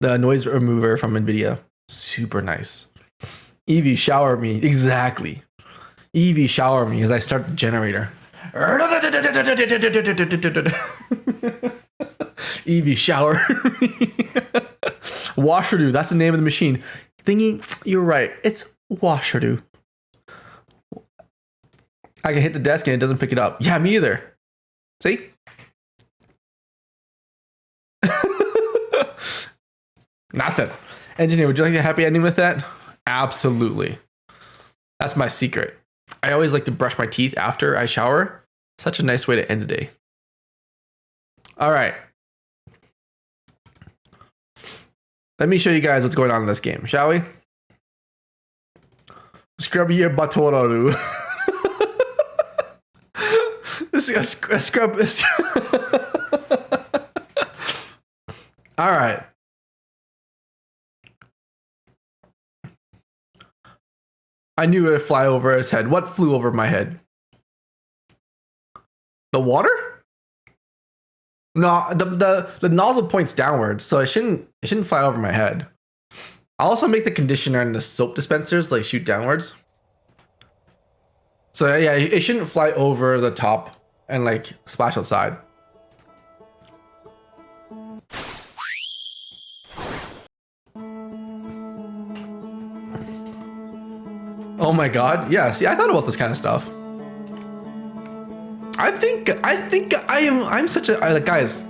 The noise remover from NVIDIA. Super nice. Evie, shower me. Exactly. Evie, shower me as I start the generator. Evie, shower me. Washerdo. That's the name of the machine. Thingy, you're right. It's Washerdo. I can hit the desk and it doesn't pick it up. Yeah, me either. See? Nothing. Engineer, would you like a happy ending with that? Absolutely. That's my secret. I always like to brush my teeth after I shower. Such a nice way to end the day. All right. Let me show you guys what's going on in this game, shall we? Scrub your batoraru. Scrub. All right. I knew it would fly over his head. What flew over my head? The water? No, the nozzle points downwards, so it shouldn't fly over my head. I'll also make the conditioner and the soap dispensers like shoot downwards. So yeah, it shouldn't fly over the top and like splash outside. Oh my god. Yeah, see, I thought about this kind of stuff. I'm such a like, guys,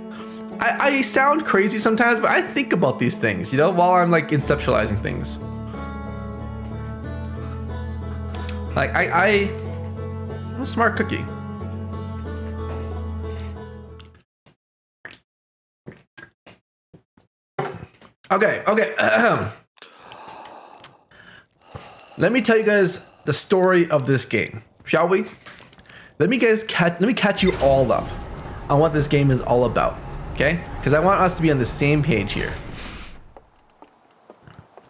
I sound crazy sometimes, but I think about these things, you know, while I'm like conceptualizing things. Like I'm a smart cookie. Okay. Let me tell you guys the story of this game, shall we? Let me catch you all up on what this game is all about, okay? Because I want us to be on the same page here.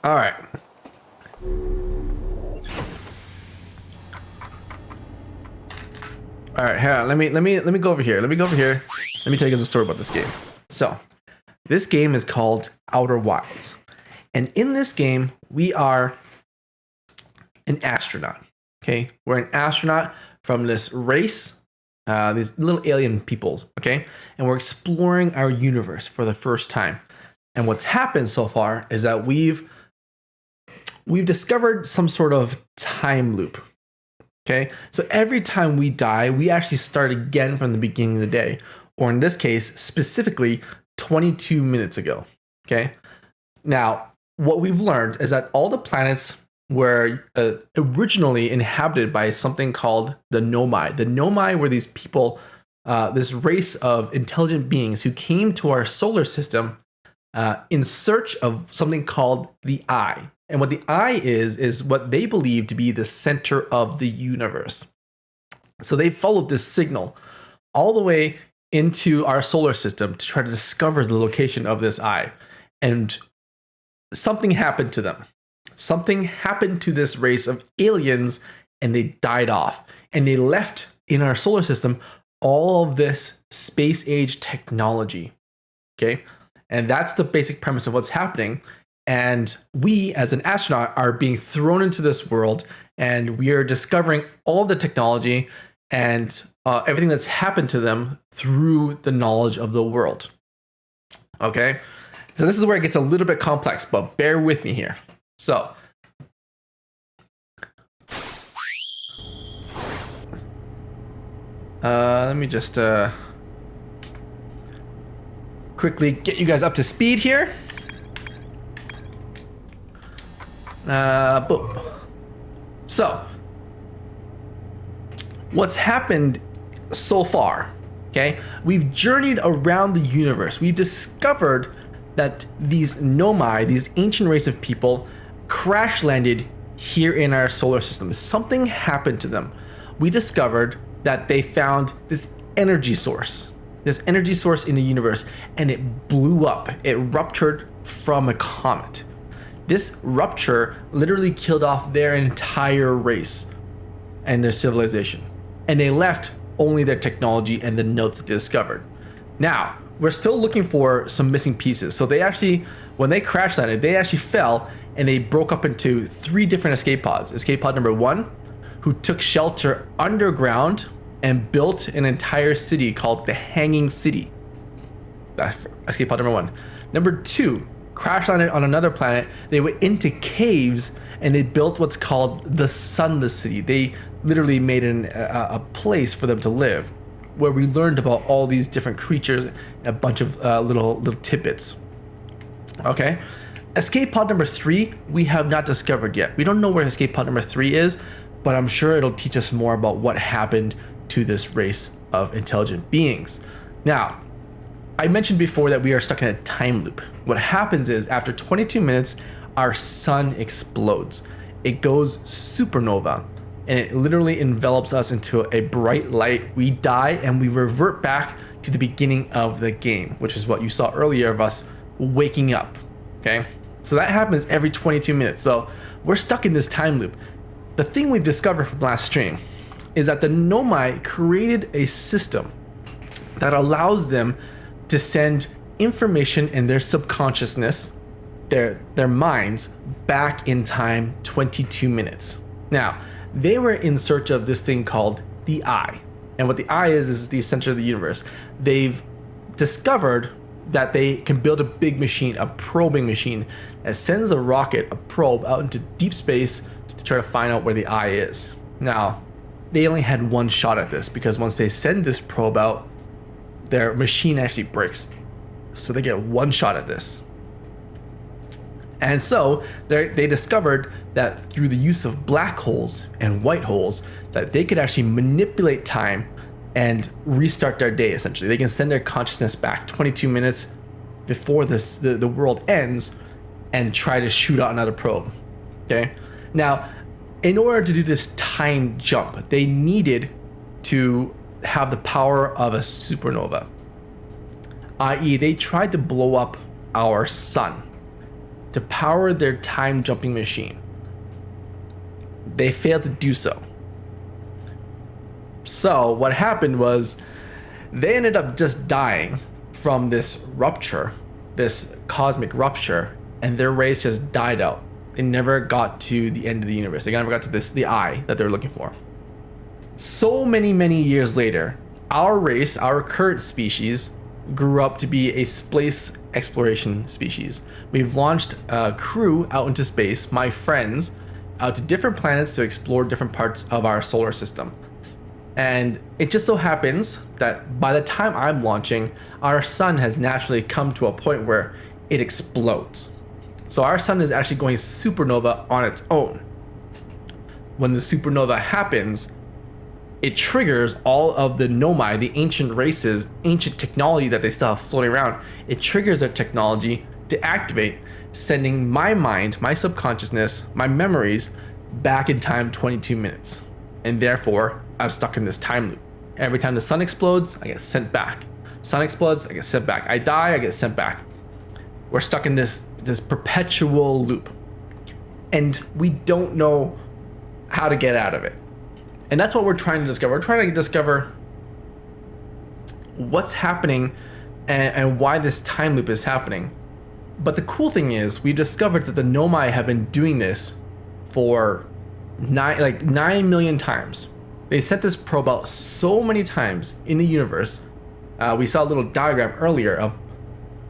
All right. All right, hang on. Let me go over here. Let me tell you guys a story about this game. So, this game is called Outer Wilds, and in this game we are an astronaut. Okay, we're an astronaut from this race, these little alien people. Okay, and we're exploring our universe for the first time. And what's happened so far is that we've discovered some sort of time loop. Okay, so every time we die, we actually start again from the beginning of the day, or in this case, specifically 22 minutes ago. Okay, now what we've learned is that all the planets were originally inhabited by something called the Nomai. The Nomai were these people, this race of intelligent beings who came to our solar system in search of something called the Eye. And what the Eye is what they believe to be the center of the universe. So they followed this signal all the way into our solar system to try to discover the location of this Eye. And something happened to them. Something happened to this race of aliens and they died off. And they left in our solar system all of this space age technology. Okay? And that's the basic premise of what's happening. And we, as an astronaut, are being thrown into this world and we are discovering all the technology and everything that's happened to them through the knowledge of the world. Okay? So this is where it gets a little bit complex, but bear with me here. So, let me just quickly get you guys up to speed here. Boom. So, what's happened so far? Okay, we've journeyed around the universe. We've discovered that these Nomai, these ancient race of people, crash landed here in our solar system. Something happened to them. We discovered that they found this energy source in the universe, and it blew up. It ruptured from a comet. This rupture literally killed off their entire race and their civilization. And they left only their technology and the notes that they discovered. Now, we're still looking for some missing pieces. So they actually, when they crash landed, they actually fell and they broke up into 3 different escape pods. Escape pod number 1, who took shelter underground and built an entire city called the Hanging City. Escape pod number 1. Number 2, crash landed on another planet. They went into caves and they built what's called the Sunless City. They literally made a place for them to live, where we learned about all these different creatures, a bunch of little tidbits. Okay, escape pod number 3 we have not discovered yet. We don't know where escape pod number 3 is, but I'm sure it'll teach us more about what happened to this race of intelligent beings. Now, I mentioned before that we are stuck in a time loop. What happens is after 22 minutes, our sun explodes. It goes supernova, and it literally envelops us into a bright light. We die and we revert back to the beginning of the game, which is what you saw earlier of us waking up. Okay, so that happens every 22 minutes. So we're stuck in this time loop. The thing we've discovered from last stream is that the Nomai created a system that allows them to send information in their subconsciousness, their minds, back in time 22 minutes. Now, they were in search of this thing called the Eye. And what the Eye is the center of the universe. They've discovered that they can build a big machine, a probing machine, that sends a rocket, a probe, out into deep space to try to find out where the Eye is. Now, they only had one shot at this, because once they send this probe out, their machine actually breaks. So they get one shot at this. And so they discovered that through the use of black holes and white holes, that they could actually manipulate time and restart their day. Essentially, they can send their consciousness back 22 minutes before the world ends and try to shoot out another probe. Okay, now in order to do this time jump, they needed to have the power of a supernova, i.e. they tried to blow up our sun to power their time jumping machine. They failed to do so. So what happened was they ended up just dying from this rupture, this cosmic rupture, and their race just died out. They never got to the end of the universe. They never got to the Eye that they were looking for. So many years later, our race, our current species, grew up to be a space exploration species. We've launched a crew out into space, my friends, out to different planets to explore different parts of our solar system. And it just so happens that by the time I'm launching, our sun has naturally come to a point where it explodes. So our sun is actually going supernova on its own. When the supernova happens, it triggers all of the Nomai, the ancient races, ancient technology that they still have floating around. It triggers their technology to activate, sending my mind, my subconsciousness, my memories back in time 22 minutes. And therefore, I'm stuck in this time loop. Every time the sun explodes, I get sent back. Sun explodes, I get sent back. I die, I get sent back. We're stuck in this perpetual loop. And we don't know how to get out of it. And that's what we're trying to discover. We're trying to discover what's happening and why this time loop is happening. But the cool thing is, we discovered that the Nomai have been doing this for 9 million times. They sent this probe out so many times in the universe. We saw a little diagram earlier of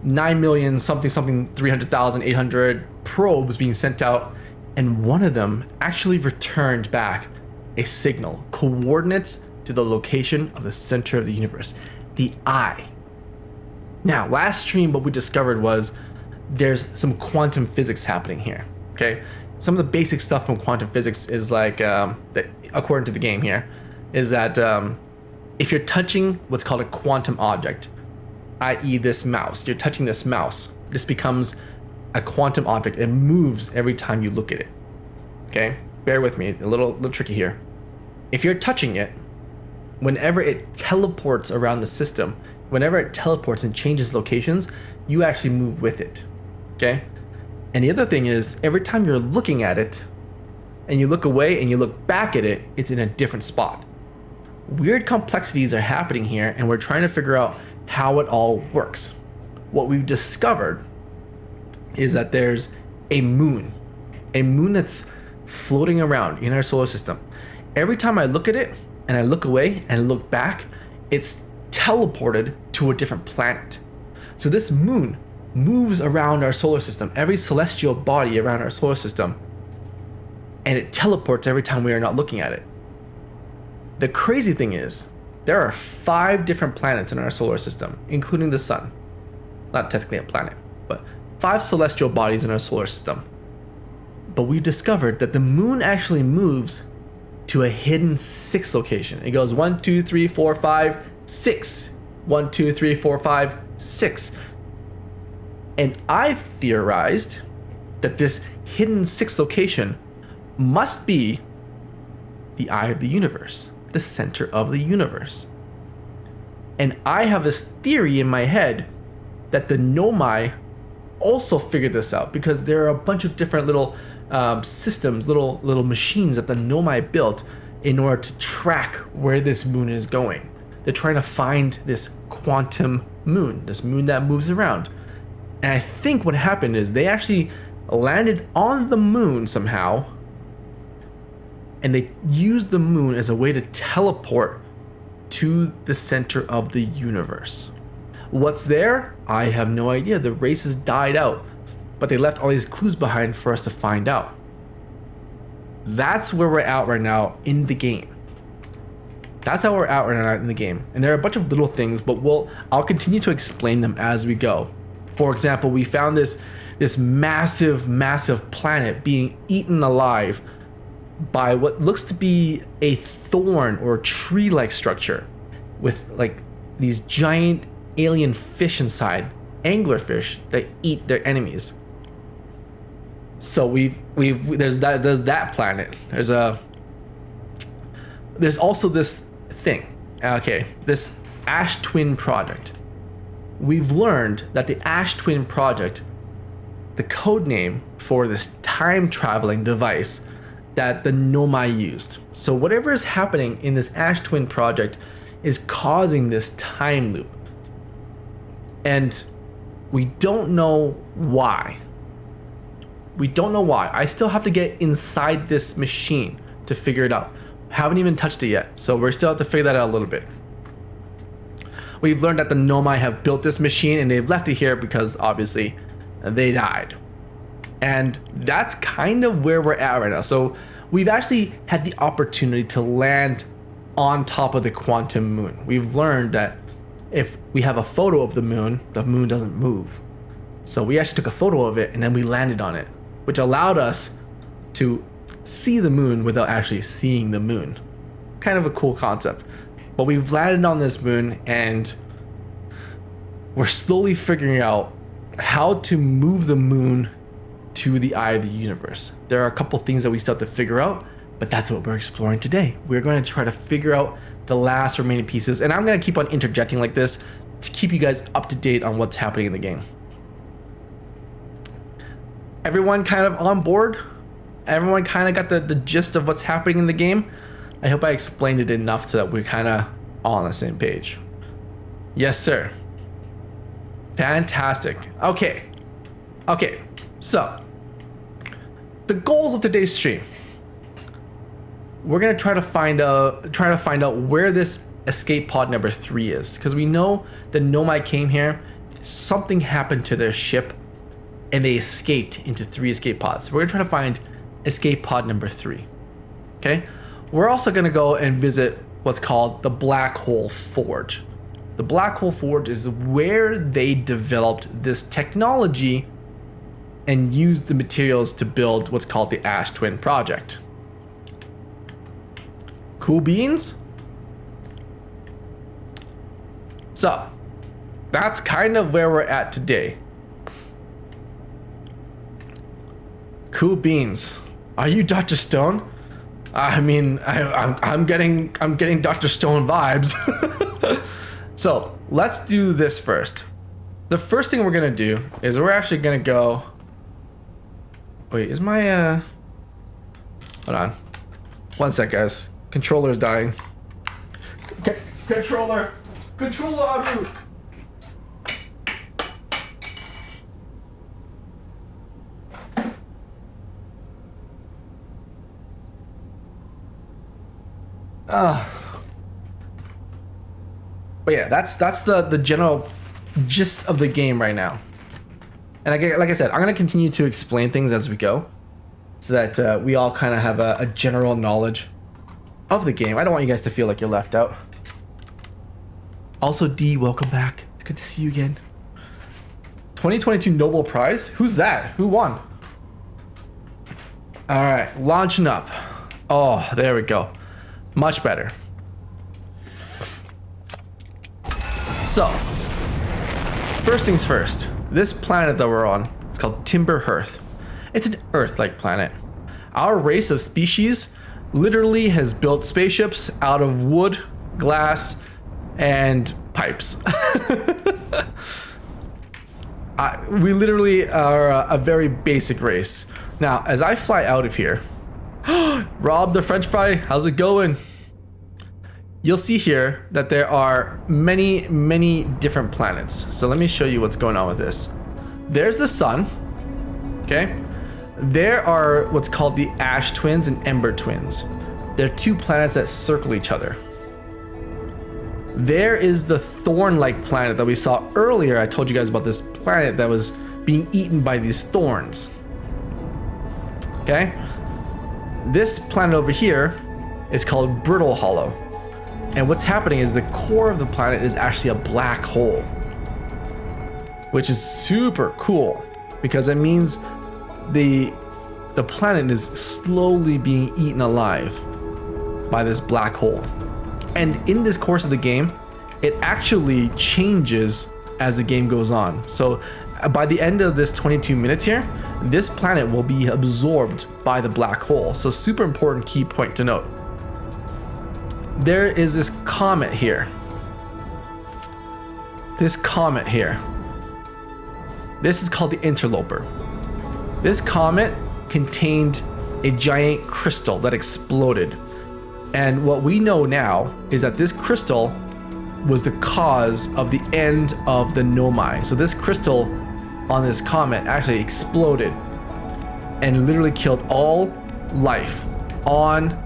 9 million something 300,000 800 probes being sent out, and one of them actually returned back a signal, coordinates to the location of the center of the universe, the Eye. Now, last stream, what we discovered was there's some quantum physics happening here. Okay, some of the basic stuff from quantum physics is like, according to the game here, is that if you're touching what's called a quantum object, i.e. this mouse, you're touching this mouse, this becomes a quantum object. It moves every time you look at it. Okay, bear with me, a little tricky here. If you're touching it, whenever it teleports around the system, whenever it teleports and changes locations, you actually move with it. Okay, And the other thing is, every time you're looking at it, and you look away and you look back at it, it's in a different spot. Weird complexities are happening here, and we're trying to figure out how it all works. What we've discovered is that there's a moon that's floating around in our solar system. Every time I look at it and I look away and look back, it's teleported to a different planet. So this moon moves around our solar system, every celestial body around our solar system, and it teleports every time we are not looking at it. The crazy thing is, there are 5 different planets in our solar system, including the sun. Not technically a planet, but 5 celestial bodies in our solar system. But we've discovered that the moon actually moves to a hidden 6th location. It goes 1, 2, 3, 4, 5, 6. 1, 2, 3, 4, 5, 6. And I've theorized that this hidden 6th location must be the eye of the universe, the center of the universe. And I have this theory in my head that the Nomai also figured this out, because there are a bunch of different little systems, little machines that the Nomai built in order to track where this moon is going. They're trying to find this quantum moon, this moon that moves around. And I think what happened is they actually landed on the moon somehow, and they used the moon as a way to teleport to the center of the universe. What's there? I have no idea. The race has died out, but they left all these clues behind for us to find out. That's where we're at right now in the game. That's how we're at right now in the game. And there are a bunch of little things, but I'll continue to explain them as we go. For example, we found this massive planet being eaten alive by what looks to be a thorn or tree-like structure with like these giant alien fish inside, anglerfish that eat their enemies. So there's that planet. There's also this thing. Okay, this Ash Twin project. We've learned that the Ash Twin project, the code name for this time traveling device that the Nomai used. So whatever is happening in this Ash Twin project is causing this time loop. And we don't know why. I still have to get inside this machine to figure it out. Haven't even touched it yet, so we're still have to figure that out a little bit. We've learned that the Nomai have built this machine and they've left it here because obviously they died. And that's kind of where we're at right now. So we've actually had the opportunity to land on top of the quantum moon. We've learned that if we have a photo of the moon doesn't move. So we actually took a photo of it and then we landed on it, which allowed us to see the moon without actually seeing the moon. Kind of a cool concept. But we've landed on this moon and we're slowly figuring out how to move the moon to the eye of the universe. There are a couple things that we still have to figure out, but that's what we're exploring today. We're going to try to figure out the last remaining pieces, and I'm going to keep on interjecting like this to keep you guys up to date on what's happening in the game. Everyone kind of on board? Everyone kind of got the gist of what's happening in the game? I hope I explained it enough so that we're kind of all on the same page. Yes, sir. Fantastic. Okay, so the goals of today's stream. We're gonna try to find out where this escape pod number 3 is, because we know the Nomai came here, something happened to their ship, and they escaped into 3 escape pods. We're gonna try to find escape pod number 3. Okay, we're also gonna go and visit what's called the Black Hole Forge. The Black Hole Forge is where they developed this technology and used the materials to build what's called the Ash Twin project. Cool beans? So, that's kind of where we're at today. Cool beans. Are you Dr. Stone? I mean, I'm getting Dr. Stone vibes. So, let's do this first. The first thing we're gonna do is we're actually gonna go Wait, is my hold on. One sec, guys. Controller's dying. Controller en route. But yeah, that's the general gist of the game right now. And like I said, I'm gonna continue to explain things as we go, so that we all kind of have a general knowledge of the game. I don't want you guys to feel like you're left out. Also, D, welcome back. It's good to see you again. 2022 Nobel Prize? Who's that? Who won? All right, launching up. Oh, there we go. Much better. So, first things first. This planet that we're on, it's called Timber Hearth. It's an Earth-like planet. Our race of species literally has built spaceships out of wood, glass, and pipes. We literally are a very basic race. Now, as I fly out of here, Rob the French fry, how's it going? You'll see here that there are many, many different planets. So let me show you what's going on with this. There's the sun, okay? There are what's called the Ash Twins and Ember Twins. They're two planets that circle each other. There is the thorn-like planet that we saw earlier. I told you guys about this planet that was being eaten by these thorns. Okay? This planet over here is called Brittle Hollow. And what's happening is the core of the planet is actually a black hole, which is super cool because it means the planet is slowly being eaten alive by this black hole. And in this course of the game, it actually changes as the game goes on. So by the end of this 22 minutes here, this planet will be absorbed by the black hole. So super important key point to note. There is this comet here. This comet here. This is called the Interloper. This comet contained a giant crystal that exploded. And what we know now is that this crystal was the cause of the end of the Nomai. So this crystal on this comet actually exploded and literally killed all life on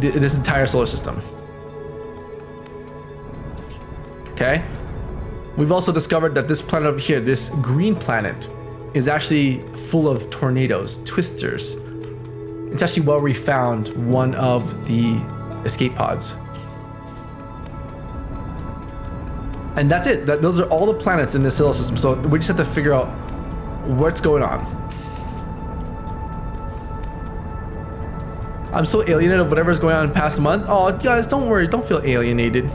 this entire solar system. Okay? We've also discovered that this planet over here, this green planet, is actually full of tornadoes, twisters. It's actually where we found one of the escape pods. And that's it. Those are all the planets in this solar system. So we just have to figure out what's going on. I'm so alienated of whatever's going on in the past month. Oh, guys, don't worry. Don't feel alienated.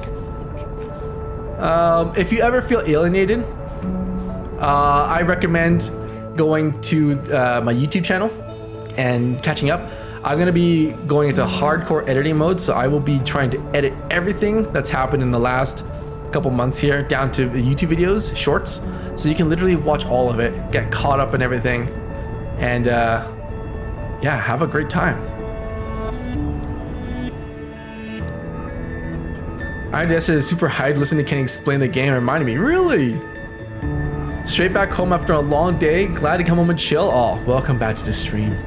If you ever feel alienated, I recommend going to my YouTube channel and catching up. I'm gonna be going into hardcore editing mode, so I will be trying to edit everything that's happened in the last couple months here down to YouTube videos, shorts, so you can literally watch all of it, get caught up in everything, and yeah, have a great time. I just did super hyped listening to Kenny explain the game. It reminded me, really? Straight back home after a long day, glad to come home and chill. Oh, welcome back to the stream.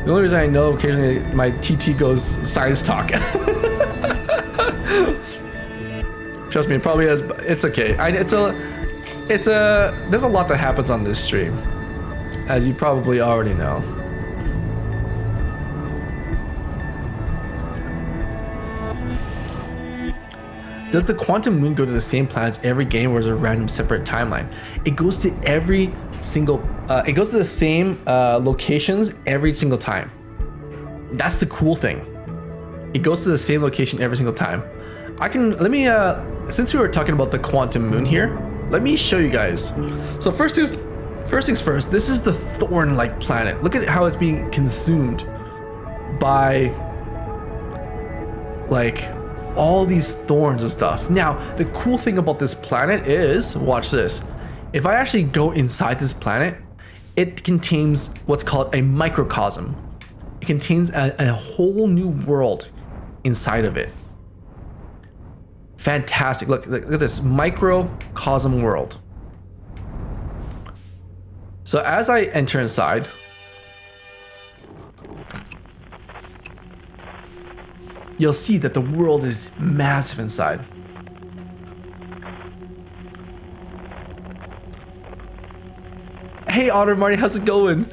The only reason I know occasionally my TT goes science talk. Trust me, it probably has. It's okay. There's a lot that happens on this stream, as you probably already know. Does the Quantum Moon go to the same planets every game, or is it a random separate timeline? It goes to every single. It goes to the same locations every single time. That's the cool thing. It goes to the same location every single time. Since we were talking about the Quantum Moon here, let me show you guys. So first things first. This is the thorn-like planet. Look at how it's being consumed by like all these thorns and stuff. Now, the cool thing about this planet is, watch this, if I actually go inside this planet, it contains what's called a microcosm. It contains a whole new world inside of it. Fantastic. Look at this microcosm world. So as I enter inside, you'll see that the world is massive inside. Hey Otter Marty, how's it going?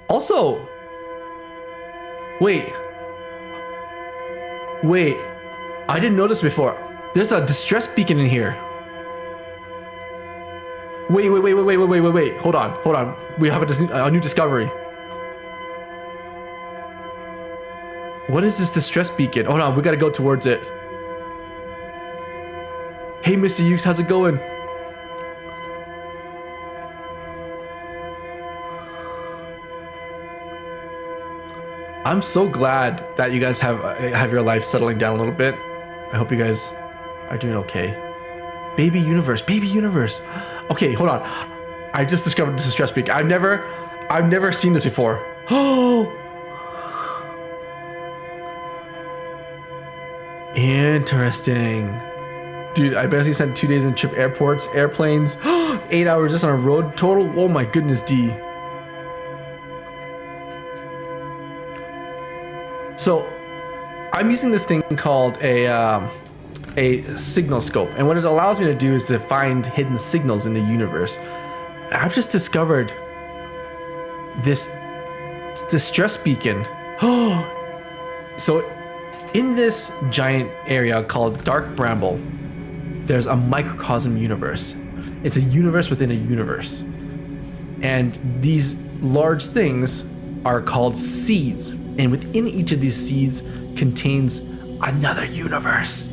Also, wait, I didn't notice before. There's a distress beacon in here. Wait. Hold on. We have a new discovery. What is this distress beacon? Hold on, we gotta go towards it. Hey, Mr. Ukes, how's it going? I'm so glad that you guys have your life settling down a little bit. I hope you guys are doing okay. Baby universe. Okay, hold on. I just discovered this distress beacon. I've never seen this before. Oh. Interesting. Dude, I basically spent 2 days in trip airports, airplanes, 8 hours just on a road total. Oh my goodness, D. So I'm using this thing called a signal scope. And what it allows me to do is to find hidden signals in the universe. I've just discovered this distress beacon. So in this giant area called Dark Bramble, there's a microcosm universe. It's a universe within a universe. And these large things are called seeds. And within each of these seeds contains another universe.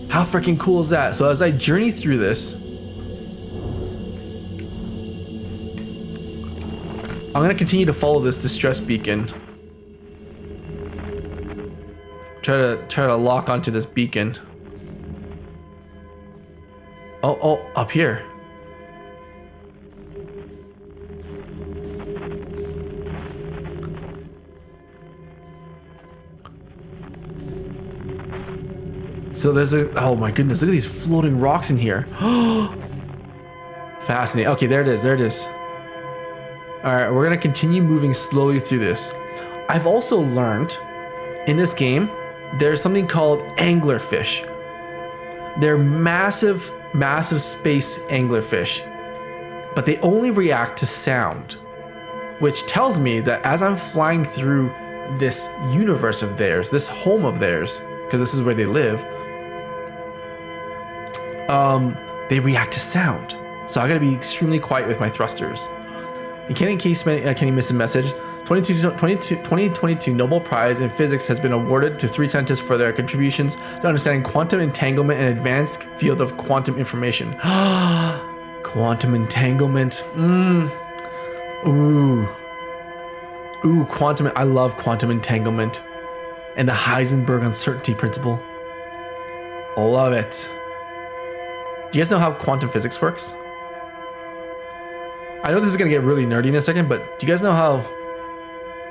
How freaking cool is that? So as I journey through this, I'm gonna continue to follow this distress beacon. Try to lock onto this beacon. Oh, up here. So there's oh my goodness, look at these floating rocks in here. Fascinating. Okay, there it is. All right, we're gonna continue moving slowly through this. I've also learned in this game, there's something called anglerfish. They're massive space anglerfish, but they only react to sound, which tells me that as I'm flying through this universe of theirs, this home of theirs, because this is where they live, they react to sound. So I gotta be extremely quiet with my thrusters. In case Kenny missed a message, 2022 Nobel Prize in Physics has been awarded to 3 scientists for their contributions to understanding quantum entanglement and advanced field of quantum information. Quantum entanglement. Ooh, quantum. I love quantum entanglement and the Heisenberg uncertainty principle. Love it. Do you guys know how quantum physics works? I know this is gonna get really nerdy in a second, but do you guys know how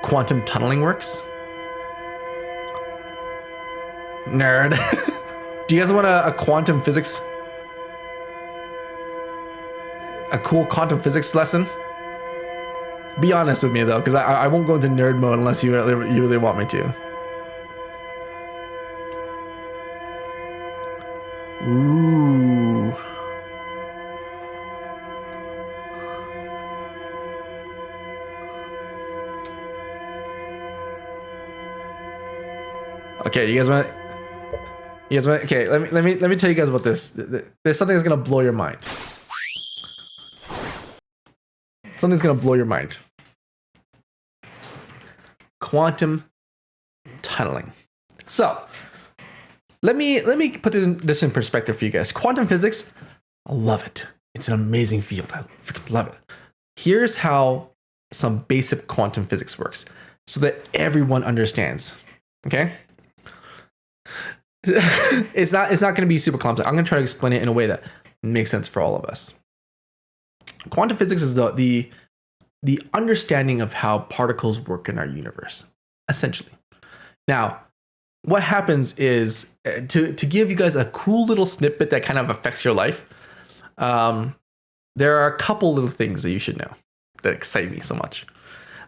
quantum tunneling works? Nerd. Do you guys want a quantum physics? A cool quantum physics lesson? Be honest with me though, because I won't go into nerd mode unless you really want me to. Ooh. Okay, you guys want? Okay, let me tell you guys about this. There's something that's gonna blow your mind. Something's gonna blow your mind. Quantum tunneling. So, let me put this in perspective for you guys. Quantum physics, I love it. It's an amazing field. I freaking love it. Here's how some basic quantum physics works, so that everyone understands. Okay. It's not going to be super complex. I'm going to try to explain it in a way that makes sense for all of us. Quantum physics is the understanding of how particles work in our universe, essentially. Now, what happens is, to give you guys a cool little snippet that kind of affects your life, there are a couple little things that you should know that excite me so much.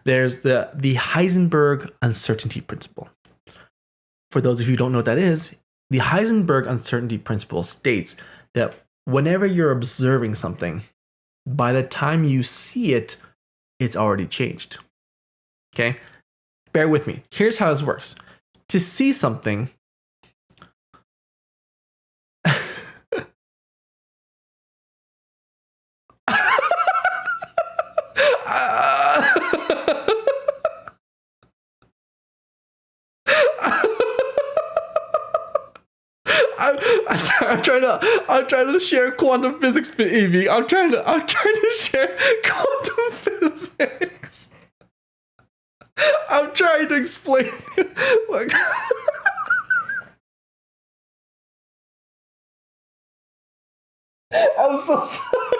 There's the Heisenberg uncertainty principle. For those of you who don't know what that is, the Heisenberg uncertainty principle states that whenever you're observing something, by the time you see it, it's already changed. Okay? Bear with me. Here's how this works. To see something, I'm trying to share quantum physics for Evie. I'm trying to share quantum physics. I'm trying to explain. Like, I'm so sorry.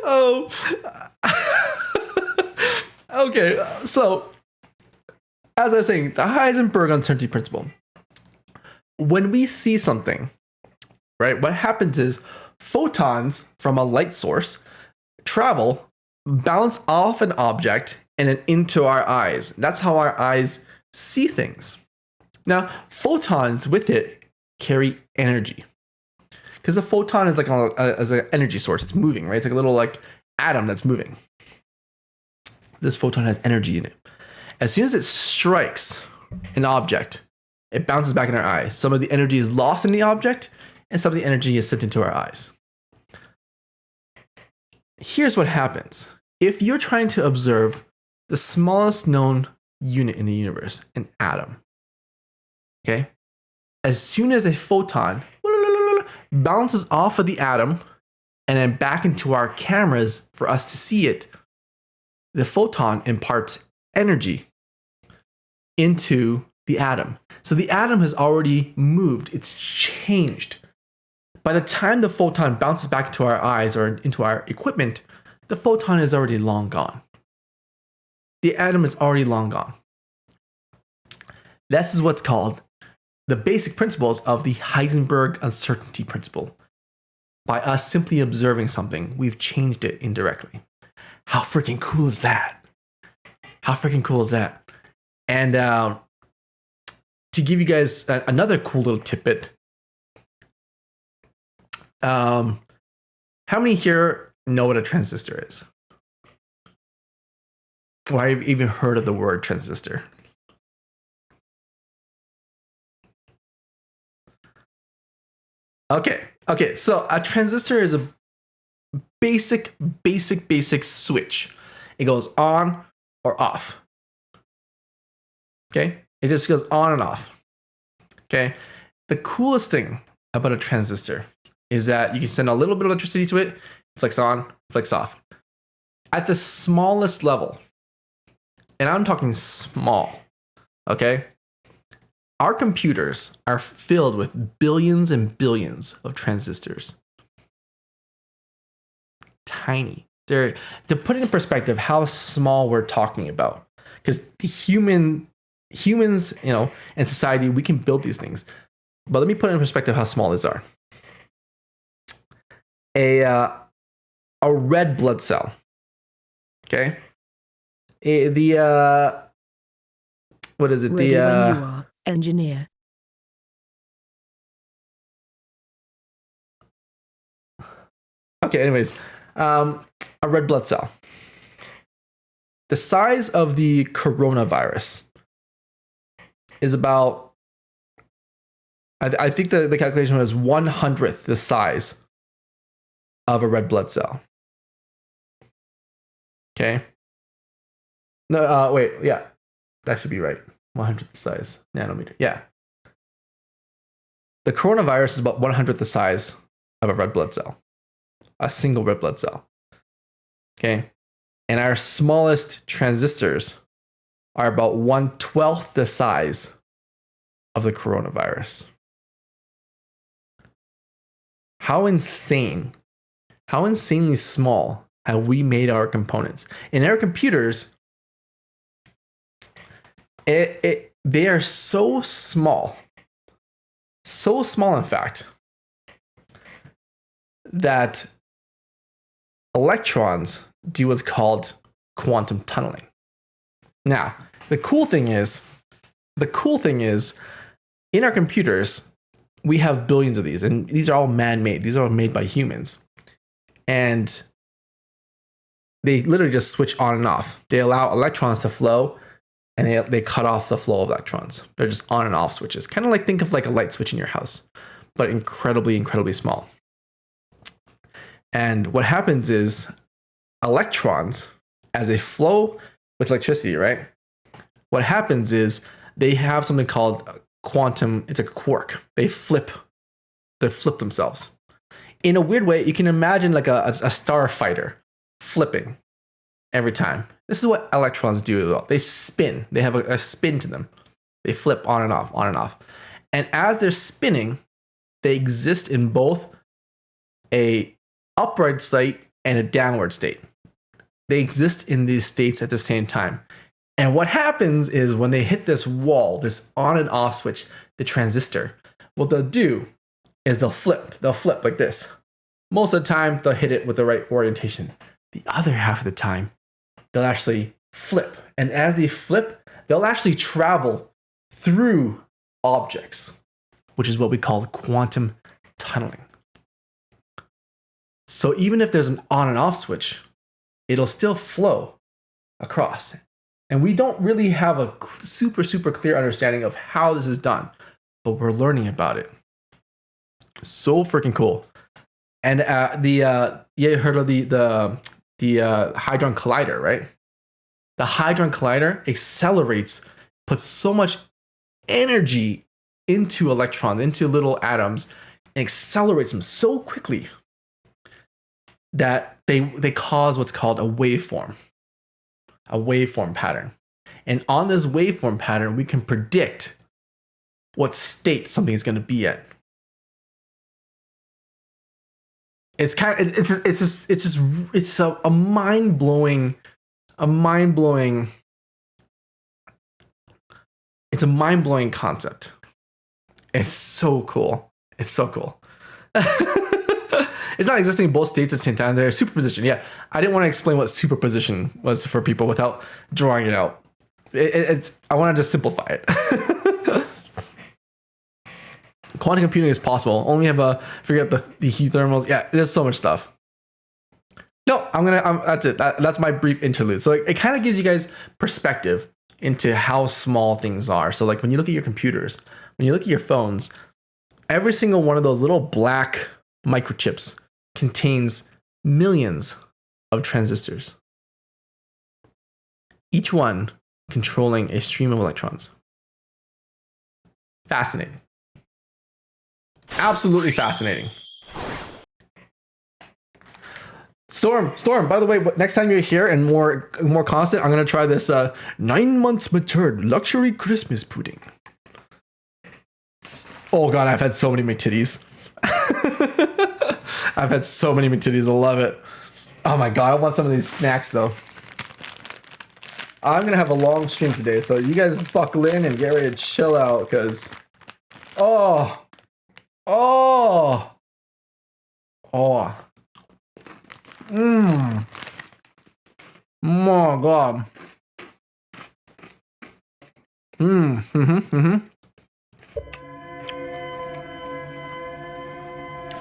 Oh. Okay, so as I was saying, the Heisenberg uncertainty principle. When we see something, right, what happens is photons from a light source travel, bounce off an object, and then into our eyes. That's how our eyes see things. Now, photons with it carry energy. Because a photon is like as an energy source. It's moving, right? It's like a little like atom that's moving. This photon has energy in it. As soon as it strikes an object, it bounces back in our eye. Some of the energy is lost in the object, and some of the energy is sent into our eyes. Here's what happens. If you're trying to observe the smallest known unit in the universe, an atom, okay? As soon as a photon bounces off of the atom and then back into our cameras for us to see it, the photon imparts energy into the atom. So the atom has already moved. It's changed. By the time the photon bounces back into our eyes or into our equipment, the photon is already long gone. The atom is already long gone. This is what's called the basic principles of the Heisenberg uncertainty principle. By us simply observing something, we've changed it indirectly. How freaking cool is that? How freaking cool is that? And to give you guys another cool little tidbit, how many here know what a transistor is? Or have you even heard of the word transistor? Okay, so a transistor is a basic switch. It goes on or off. Okay? It just goes on and off. Okay? The coolest thing about a transistor is that you can send a little bit of electricity to it, flicks on, flicks off. At the smallest level, and I'm talking small, okay? Our computers are filled with billions and billions of transistors. Tiny. To put it in perspective how small we're talking about, because humans, and society, we can build these things. But let me put it in perspective how small these are. A red blood cell. Okay. What is it? Ready when you are, engineer. Okay. Anyways, a red blood cell. The size of the coronavirus is about, I think the calculation was 1/100th the size of a red blood cell. Okay. No, wait, yeah, that should be right. 1/100th the size, nanometer. Yeah. The coronavirus is about 1/100th the size of a red blood cell, a single red blood cell. Okay. And our smallest transistors are about 1/12th the size of the coronavirus. how insanely small have we made our components. In our computers, they are so small in fact, that electrons do what's called quantum tunneling. Now, the cool thing is, in our computers, we have billions of these, and these are all man-made. These are all made by humans. And they literally just switch on and off. They allow electrons to flow, and they cut off the flow of electrons. They're just on and off switches. Kind of like, think of like a light switch in your house, but incredibly small. And what happens is electrons, as they flow with electricity, right? What happens is they have something called quantum, it's a quark. They flip themselves. In a weird way, you can imagine like a starfighter flipping every time. This is what electrons do as well. They spin. They have a spin to them. They flip on and off, on and off. And as they're spinning, they exist in both a upward state and a downward state. They exist in these states at the same time. And what happens is when they hit this wall, this on and off switch, the transistor, what they'll do is they'll flip like this. Most of the time, they'll hit it with the right orientation. The other half of the time, they'll actually flip. And as they flip, they'll actually travel through objects, which is what we call quantum tunneling. So even if there's an on and off switch, it'll still flow across. And we don't really have a super clear understanding of how this is done, but we're learning about it. So freaking cool. And you heard of the Hadron Collider, right? The Hadron Collider accelerates, puts so much energy into electrons, into little atoms, and accelerates them so quickly that they cause what's called a waveform pattern. And on this waveform pattern, we can predict what state something is going to be at. It's a mind-blowing concept. It's so cool. It's not existing in both states at the same time. They're superposition. Yeah, I didn't want to explain what superposition was for people without drawing it out. I wanted to simplify it. Quantum computing is possible. Only have figure out the heat thermals. Yeah, there's so much stuff. No, that's it. That's my brief interlude. So it kind of gives you guys perspective into how small things are. So like when you look at your computers, when you look at your phones, every single one of those little black microchips contains millions of transistors, each one controlling a stream of electrons. Fascinating. Absolutely fascinating. Storm, by the way, next time you're here and more constant, I'm going to try this 9 months matured luxury Christmas pudding. Oh God, I've had so many McTitties. I've had so many McTitties. I love it. Oh my God, I want some of these snacks though. I'm going to have a long stream today, so you guys buckle in and get ready to chill out because... Oh. Oh God.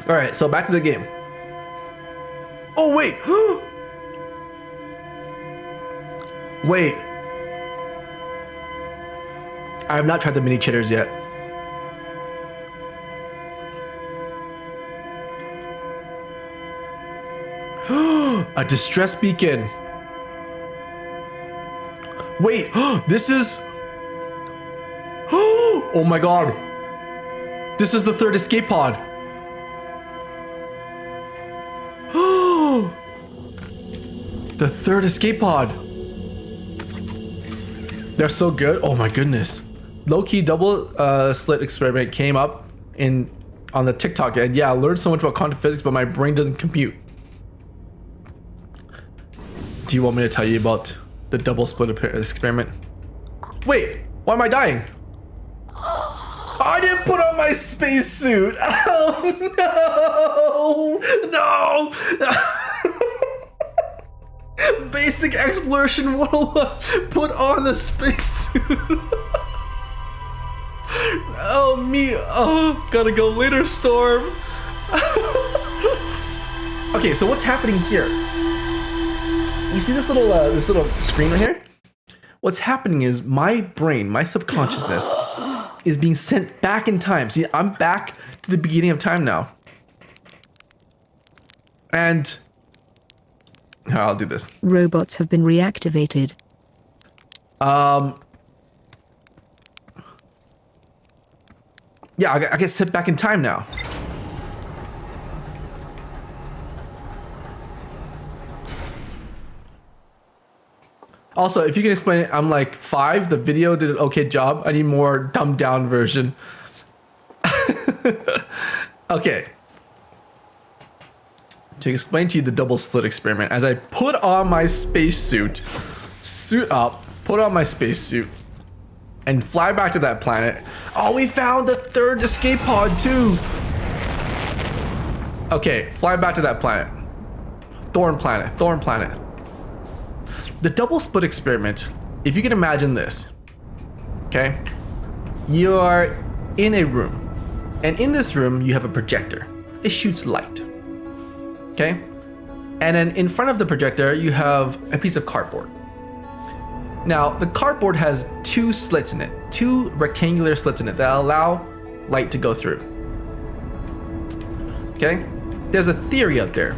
All right, so back to the game. Oh wait. Wait. I have not tried the mini chitters yet. A distress beacon. Wait, this is... Oh my God. This is the third escape pod. The third escape pod. They're so good. Oh my goodness. Low-key double slit experiment came up in on the TikTok, and yeah, I learned so much about quantum physics, but my brain doesn't compute. Do you want me to tell you about the double split experiment? Wait, why am I dying? I didn't put on my spacesuit. Oh no, no. Basic exploration 101. Put on the spacesuit. Oh me. Oh, gotta go later, Storm. Okay, so what's happening here? You see this little screen right here? What's happening is my brain, my subconsciousness, is being sent back in time. See, I'm back to the beginning of time now. And I'll do this. Robots have been reactivated. Yeah, I get sent back in time now. Also, if you can explain it, I'm like 5. The video did an okay job. I need more dumbed down version. Okay. To explain to you the double slit experiment, as I put on my spacesuit, suit up, put on my spacesuit, and fly back to that planet. Oh, we found the 3rd escape pod too. Okay, fly back to that planet. Thorn planet, Thorn planet. The double split experiment, if you can imagine this, okay? You are in a room, and in this room you have a projector. It shoots light, okay? And then in front of the projector you have a piece of cardboard. Now, the cardboard has 2 slits in it, 2 rectangular slits in it that allow light to go through, okay? There's a theory out there.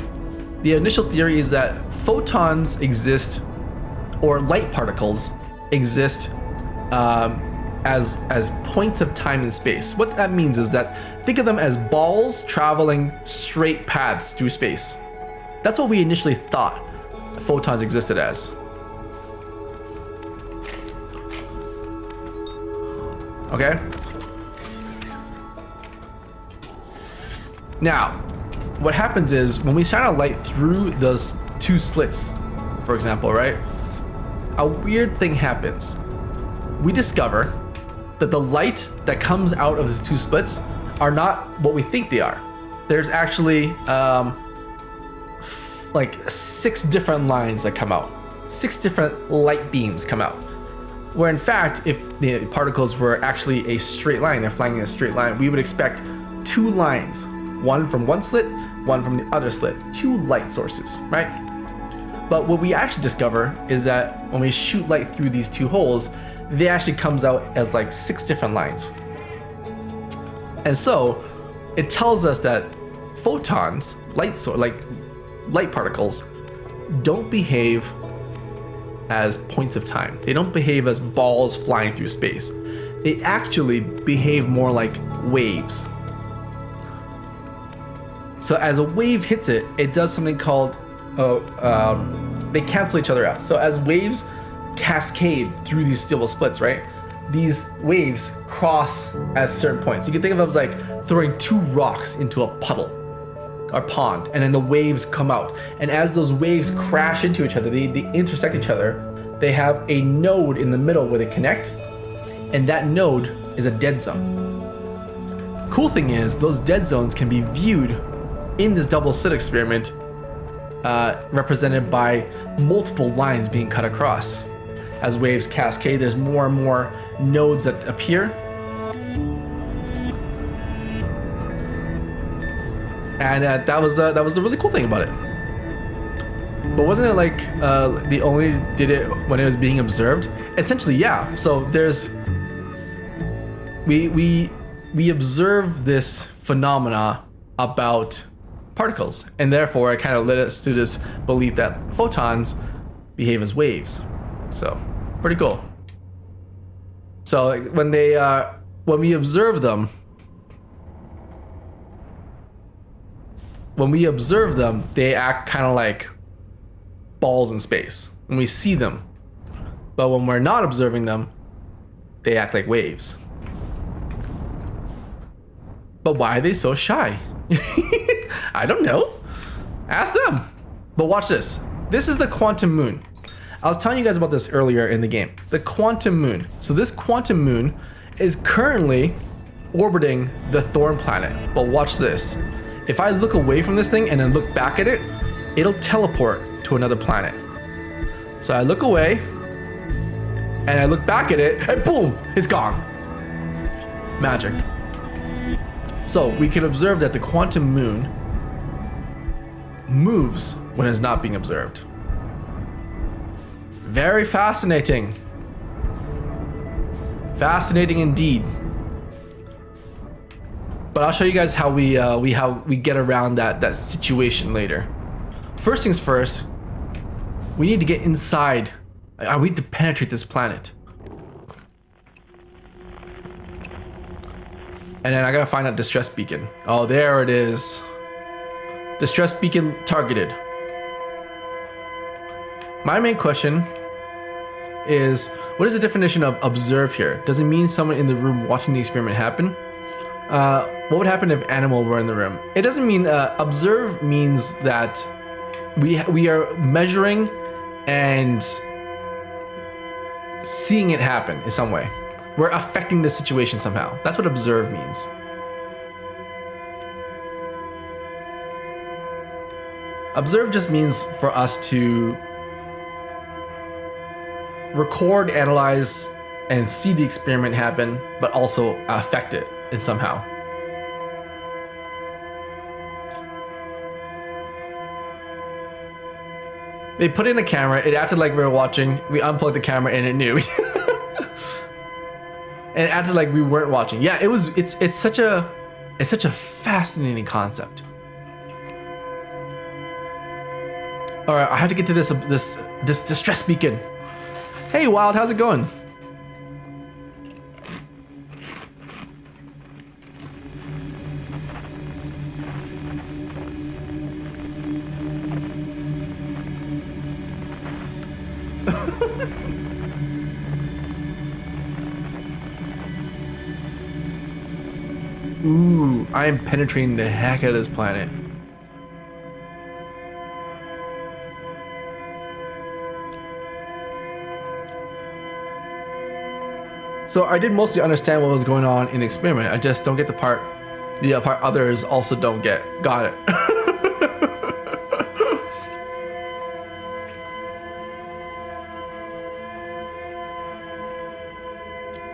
The initial theory is that photons exist, or light particles exist as points of time and space. What that means is that think of them as balls traveling straight paths through space. That's what we initially thought photons existed as. Okay? Now, what happens is when we shine a light through those 2 slits, for example, right? A weird thing happens. We discover that the light that comes out of these 2 splits are not what we think they are. There's actually like 6 different lines that come out. 6 different light beams come out. Where in fact, if the particles were actually a straight line, they're flying in a straight line, we would expect 2 lines. One from one slit, one from the other slit. 2 light sources, right? But what we actually discover is that when we shoot light through these 2 holes, they actually comes out as like 6 different lines. And so it tells us that photons, light particles, don't behave as points of time. They don't behave as balls flying through space. They actually behave more like waves. So as a wave hits it, it does something called they cancel each other out. So as waves cascade through these double splits, right? These waves cross at certain points. You can think of them as like throwing 2 rocks into a puddle or pond, and then the waves come out. And as those waves crash into each other, they intersect each other. They have a node in the middle where they connect, and that node is a dead zone. Cool thing is, those dead zones can be viewed in this double slit experiment, represented by multiple lines being cut across. As waves cascade, there's more and more nodes that appear. And that was the really cool thing about it. But wasn't it like the only did it when it was being observed? Essentially, yeah. So there's we observe this phenomena about particles, and therefore it kind of led us to this belief that photons behave as waves. So pretty cool. So like, when we observe them, they act kind of like balls in space when we see them. But when we're not observing them, they act like waves. But why are they so shy? I don't know. Ask them. But watch this. This is the quantum moon. I was telling you guys about this earlier in the game. The quantum moon. So this quantum moon is currently orbiting the Thorn planet. But watch this. If I look away from this thing and then look back at it, it'll teleport to another planet. So I look away and I look back at it and boom, it's gone. Magic. So we can observe that the quantum moon moves when it's not being observed. Very fascinating. Fascinating indeed. But I'll show you guys how we get around that situation later. First things first, we need to get inside. We need to penetrate this planet. And then I gotta find out distress beacon. Oh, there it is. Distress beacon targeted. My main question is, what is the definition of observe here? Does it mean someone in the room watching the experiment happen? What would happen if animal were in the room? It doesn't mean, observe means that we are measuring and seeing it happen in some way. We're affecting the situation somehow. That's what observe means. Observe just means for us to record, analyze, and see the experiment happen, but also affect it in somehow. They put in a camera, it acted like we were watching, we unplugged the camera and it knew. And it acted like we weren't watching. Yeah, it's such a fascinating concept. All right, I have to get to this distress beacon. Hey, Wild, how's it going? Ooh, I am penetrating the heck out of this planet. So I did mostly understand what was going on in the experiment. I just don't get the part others also don't get. Got it.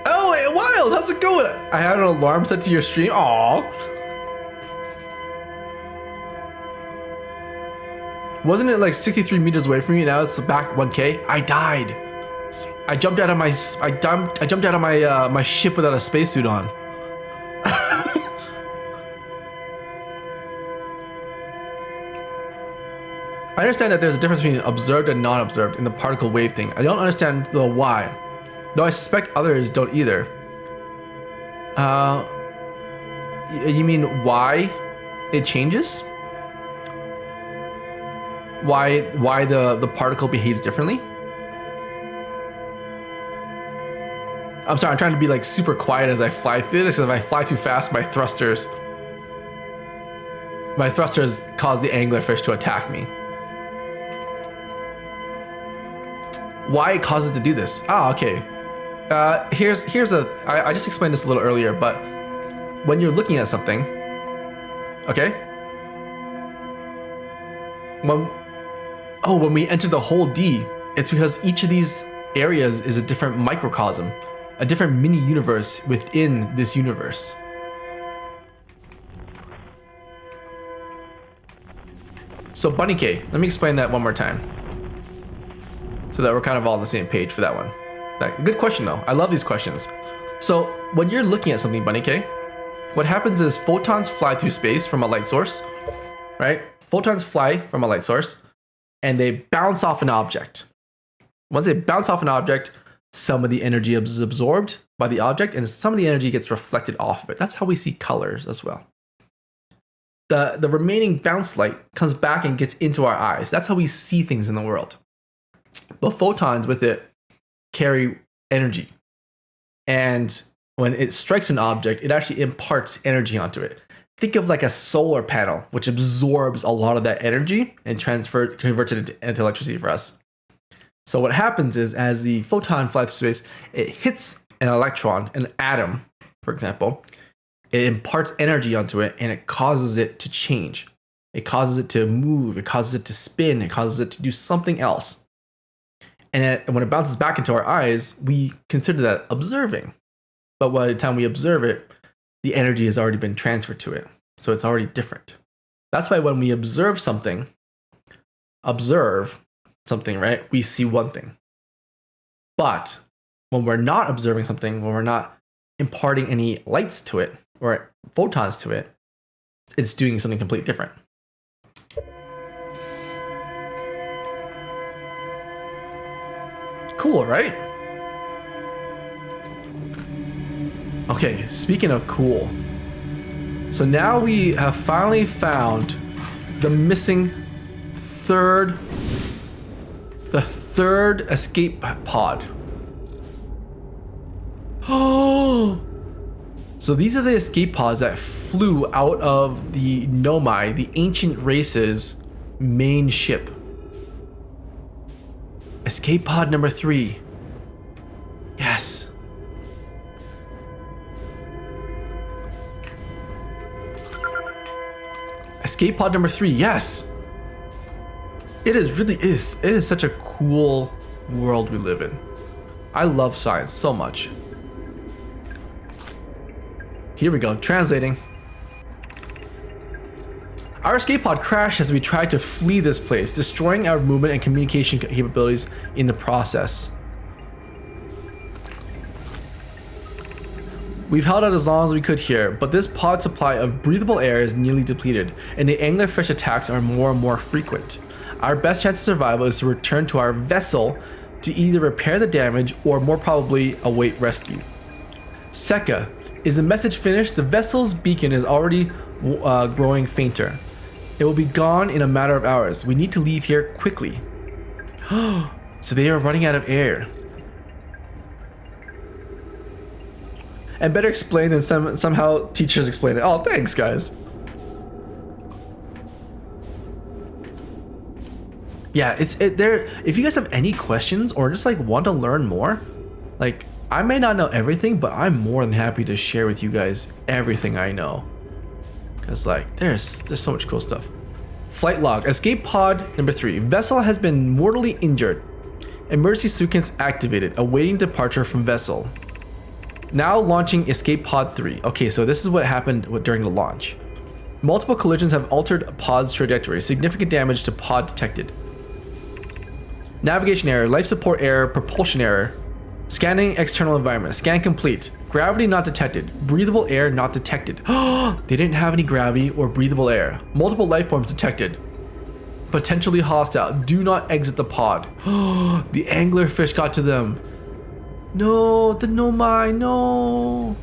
Oh, hey, Wild, how's it going? I had an alarm set to your stream. Aw. Wasn't it like 63 meters away from you? Now it's back 1K. I died. I jumped out of my my ship without a spacesuit on. I understand that there's a difference between observed and non-observed in the particle wave thing. I don't understand the why, though I suspect others don't either. You mean why it changes? Why the particle behaves differently? I'm sorry, I'm trying to be like super quiet as I fly through this, because if I fly too fast, my thrusters cause the anglerfish to attack me. Why it causes it to do this? Ah, okay. I just explained this a little earlier, but when you're looking at something, okay? When we enter the whole D, it's because each of these areas is a different microcosm, a different mini universe within this universe. So Bunny K, let me explain that one more time, so that we're kind of all on the same page for that one. Good question though. I love these questions. So when you're looking at something, Bunny K, what happens is photons fly through space from a light source, right? Photons fly from a light source and they bounce off an object. Once they bounce off an object, some of the energy is absorbed by the object and some of the energy gets reflected off of it. That's how we see colors as well. The remaining bounced light comes back and gets into our eyes. That's how we see things in the world. But photons with it carry energy. And when it strikes an object, it actually imparts energy onto it. Think of like a solar panel, which absorbs a lot of that energy and converts it into electricity for us. So what happens is, as the photon flies through space, it hits an electron, an atom, for example. It imparts energy onto it, and it causes it to change. It causes it to move. It causes it to spin. It causes it to do something else. And when it bounces back into our eyes, we consider that observing. But by the time we observe it, the energy has already been transferred to it. So it's already different. That's why when we observe something, right, we see one thing. But when we're not observing something, when we're not imparting any lights to it or photons to it, it's doing something completely different. Cool, right? Okay, speaking of cool. So now we have finally found the missing third escape pod. Oh! So these are the escape pods that flew out of the Nomai, the ancient race's main ship. Escape pod number 3. Yes. Escape pod number 3, yes. It is such a cool world we live in. I love science so much. Here we go, translating. Our escape pod crashed as we tried to flee this place, destroying our movement and communication capabilities in the process. We've held out as long as we could here, but this pod supply of breathable air is nearly depleted, and the anglerfish attacks are more and more frequent. Our best chance of survival is to return to our vessel to either repair the damage or more probably await rescue. Seka, is the message finished? The vessel's beacon is already growing fainter. It will be gone in a matter of hours. We need to leave here quickly. So they are running out of air. And better explained than somehow teachers explain it. Oh, thanks, guys. Yeah, there. If you guys have any questions or just like want to learn more, like I may not know everything, but I'm more than happy to share with you guys everything I know. Cause like there's so much cool stuff. Flight log. Escape pod number 3. Vessel has been mortally injured. Emergency sequence activated. Awaiting departure from vessel. Now launching escape pod 3. Okay, so this is what happened during the launch. Multiple collisions have altered pod's trajectory. Significant damage to pod detected. Navigation error, life support error, propulsion error. Scanning external environment. Scan complete. Gravity not detected. Breathable air not detected. They didn't have any gravity or breathable air. Multiple life forms detected. Potentially hostile. Do not exit the pod. The anglerfish got to them. No, the Nomai, no.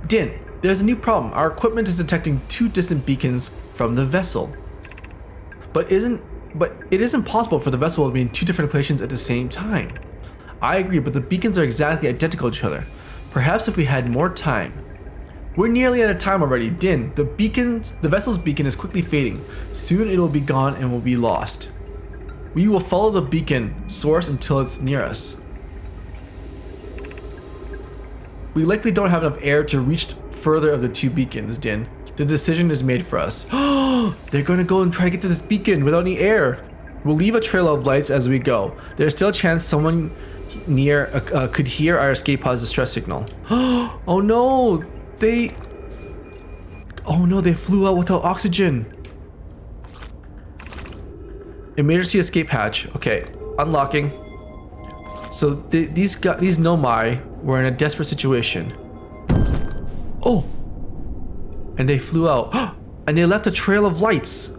Din, there's a new problem. Our equipment is detecting 2 distant beacons from the vessel. But it isn't possible for the vessel to be in 2 different locations at the same time. I agree, but the beacons are exactly identical to each other. Perhaps if we had more time. We're nearly out of time already. Din, the vessel's beacon is quickly fading. Soon it will be gone and will be lost. We will follow the beacon source until it's near us. We likely don't have enough air to reach further of the 2 beacons, Din. The decision is made for us. They're going to go and try to get to this beacon without any air. We'll leave a trail of lights as we go. There's still a chance someone near could hear our escape pod's distress signal. Oh no! They flew out without oxygen. Emergency escape hatch. Okay, unlocking. So these Nomai were in a desperate situation. Oh! And they flew out. And they left a trail of lights.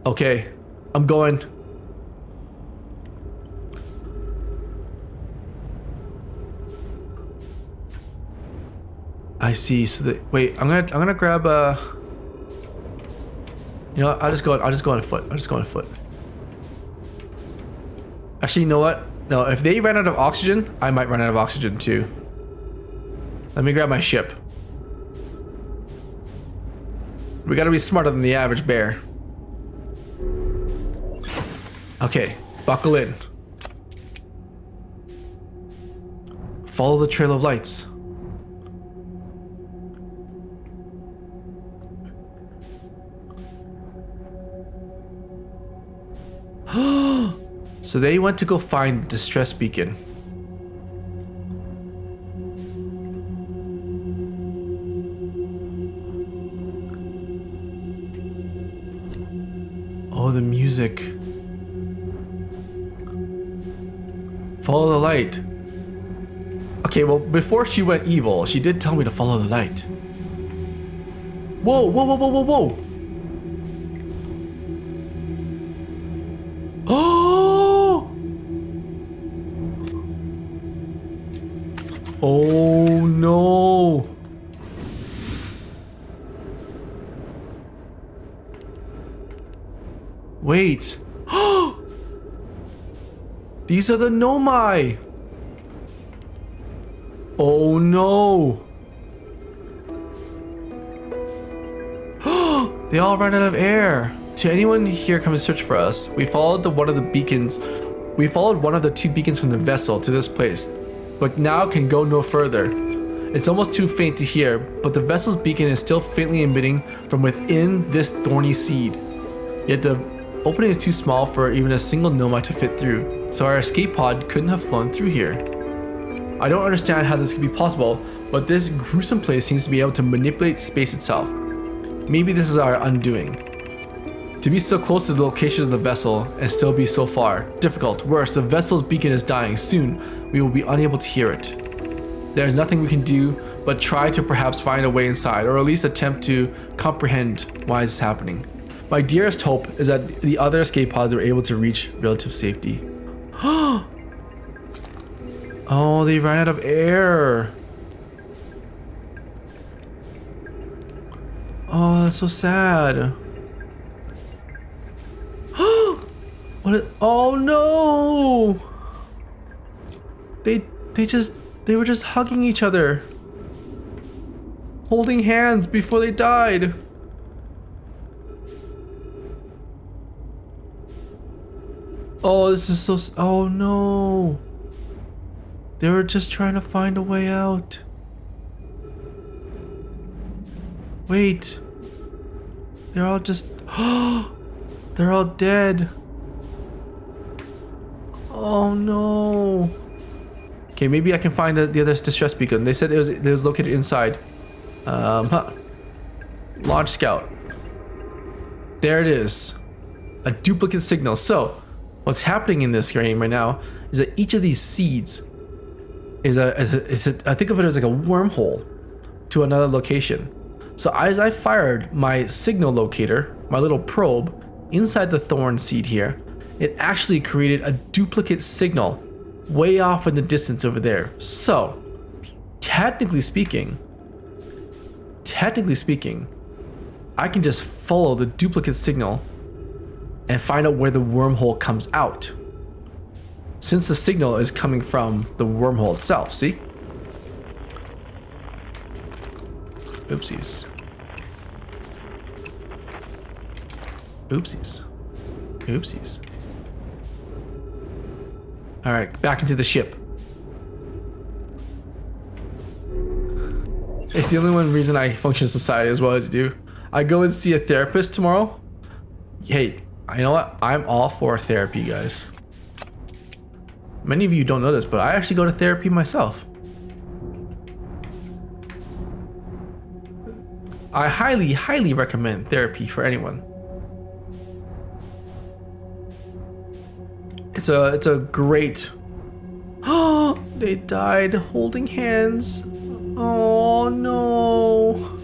Okay, I'm going. I see. So wait, I'm gonna grab a. You know what? I'll just go on foot. Actually, you know what? No, if they ran out of oxygen, I might run out of oxygen too. Let me grab my ship. We gotta be smarter than the average bear. Okay, buckle in. Follow the trail of lights. So they went to go find the distress beacon. Oh, the music. Follow the light. Okay, well, before she went evil, she did tell me to follow the light. Whoa, whoa, whoa, whoa, whoa, whoa. Oh! Oh no! Wait. These are the Nomai! Oh no! They all ran out of air. To anyone here come to search for us, we followed one of the beacons. We followed one of the 2 beacons from the vessel to this place, but now can go no further. It's almost too faint to hear, but the vessel's beacon is still faintly emitting from within this thorny seed. Yet the opening is too small for even a single Nomai to fit through, so our escape pod couldn't have flown through here. I don't understand how this could be possible, but this gruesome place seems to be able to manipulate space itself. Maybe this is our undoing. To be so close to the location of the vessel and still be so far. Difficult. Worse, the vessel's beacon is dying. Soon, we will be unable to hear it. There is nothing we can do but try to perhaps find a way inside, or at least attempt to comprehend why this is happening. My dearest hope is that the other escape pods are able to reach relative safety. Oh, they ran out of air. Oh, that's so sad. Oh no! They were just hugging each other, holding hands before they died. Oh, this is so. Oh no! They were just trying to find a way out. Wait. They're all just. They're all dead. Oh no. Okay, maybe I can find the other distress beacon. They said it was located inside. Launch scout. There it is. A duplicate signal. So, what's happening in this game right now is that each of these seeds is I think of it as like a wormhole to another location. So as I fired my signal locator, my little probe, inside the thorn seed here, it actually created a duplicate signal way off in the distance over there. So, technically speaking, I can just follow the duplicate signal and find out where the wormhole comes out, since the signal is coming from the wormhole itself. See? Oopsies. Oopsies. Oopsies. Alright, back into the ship. It's the only one reason I function in society as well as I do. I go and see a therapist tomorrow. Hey, you know what? I'm all for therapy, guys. Many of you don't know this, but I actually go to therapy myself. I highly, highly recommend therapy for anyone. It's a great. Oh, they died holding hands. Oh no.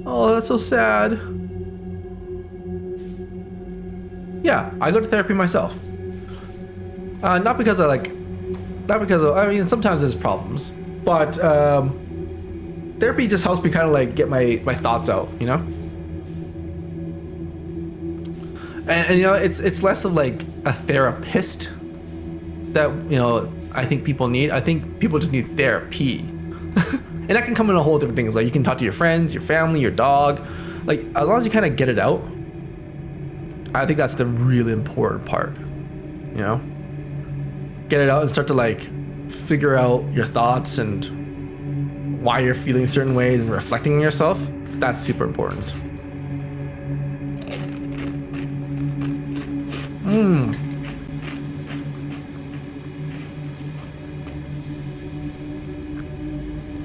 Oh, that's so sad. Yeah, I go to therapy myself. Not because I mean, sometimes there's problems, but therapy just helps me kind of like get my thoughts out, you know? And you know, it's less of like a therapist that, you know, I think people need. I think people just need therapy. And that can come in a whole different things. Like you can talk to your friends, your family, your dog. Like as long as you kind of get it out, I think that's the really important part. You know? Get it out and start to like figure out your thoughts and why you're feeling certain ways and reflecting on yourself. That's super important.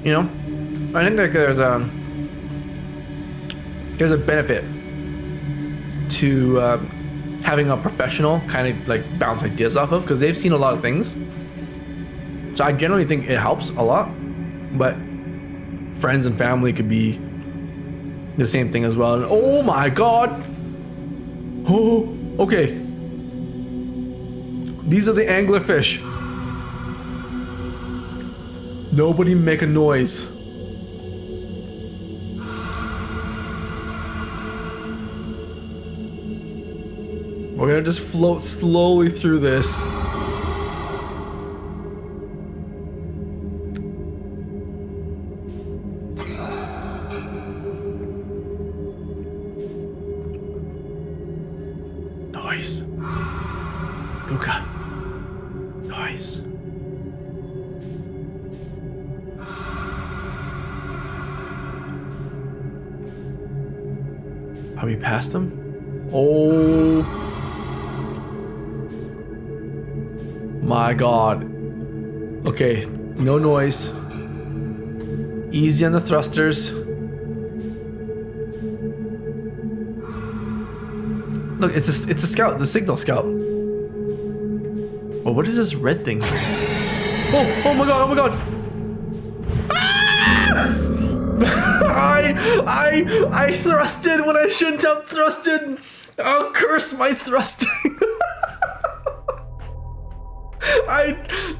You know, I think like there's a benefit to having a professional kind of like bounce ideas off of, because they've seen a lot of things. So I generally think it helps a lot, but friends and family could be the same thing as well. And oh my god! Oh, okay. These are the anglerfish. Nobody make a noise. We're gonna just float slowly through this. Noise. Luca. Noise. Are we past them? Oh my god. Okay, no noise. Easy on the thrusters. Look, it's a scout, the signal scout. Well, what is this red thing? Oh my god, oh my god! I thrusted when I shouldn't have thrusted. Oh, curse my thrusting.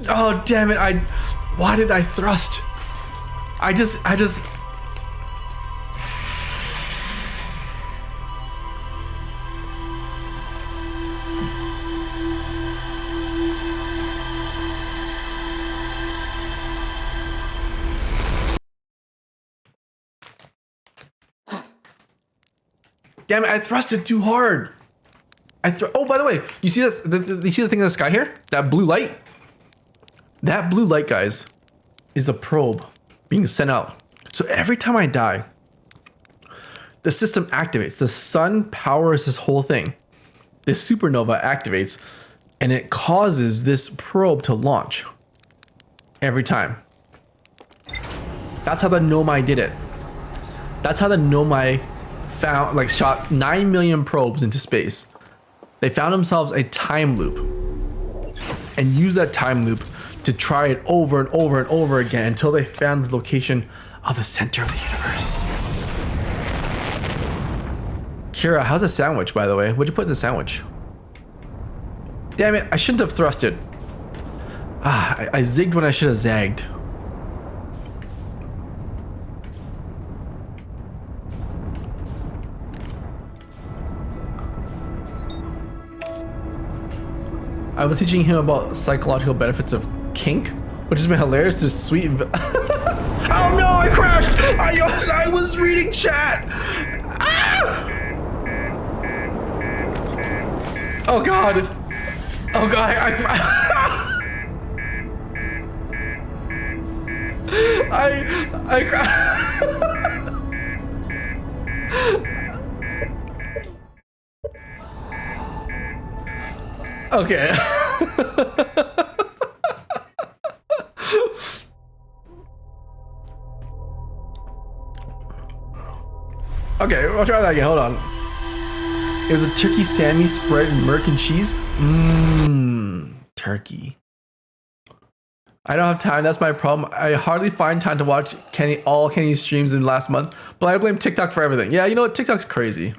Oh damn it, why did I thrust? I just damn it, I thrusted too hard. Oh, by the way, you see this? You see the thing in the sky here? That blue light? That blue light, guys, is the probe being sent out. So every time I die, the system activates. The sun powers this whole thing. This supernova activates, and it causes this probe to launch every time. That's how the Nomai did it. That's how the Nomai shot 9 million probes into space. They found themselves a time loop and used that time loop to try it over and over and over again until they found the location of the center of the universe. Kira, how's the sandwich, by the way? What'd you put in the sandwich? Damn it, I shouldn't have thrusted. I zigged when I should have zagged. I was teaching him about psychological benefits of kink, which has been hilarious to sweet. Oh no, I crashed! I was reading chat! Ah! Oh god! Oh god, I crashed! Okay. Okay, I'll try that again. Hold on. It was a turkey Sammy spread in Merc and cheese. Turkey. I don't have time. That's my problem. I hardly find time to watch all Kenny's streams in last month, but I blame TikTok for everything. Yeah, you know what? TikTok's crazy.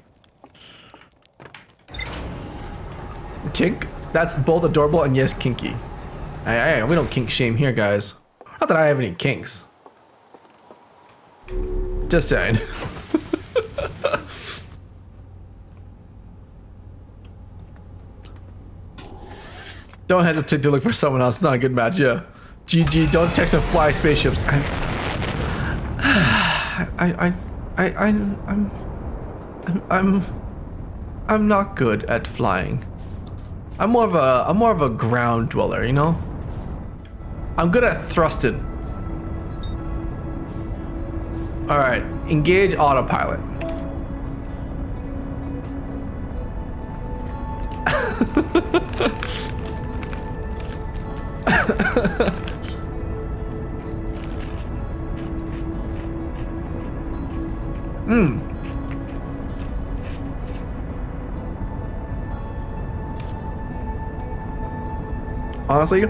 Kink? That's both adorable and yes, kinky. We don't kink shame here, guys. Not that I have any kinks. Just saying. Don't hesitate to look for someone else. It's not a good match. Yeah. GG. Don't text and fly spaceships. I'm not good at flying. I'm more of a ground dweller, you know? I'm good at thrusting. Alright, engage autopilot. Honestly,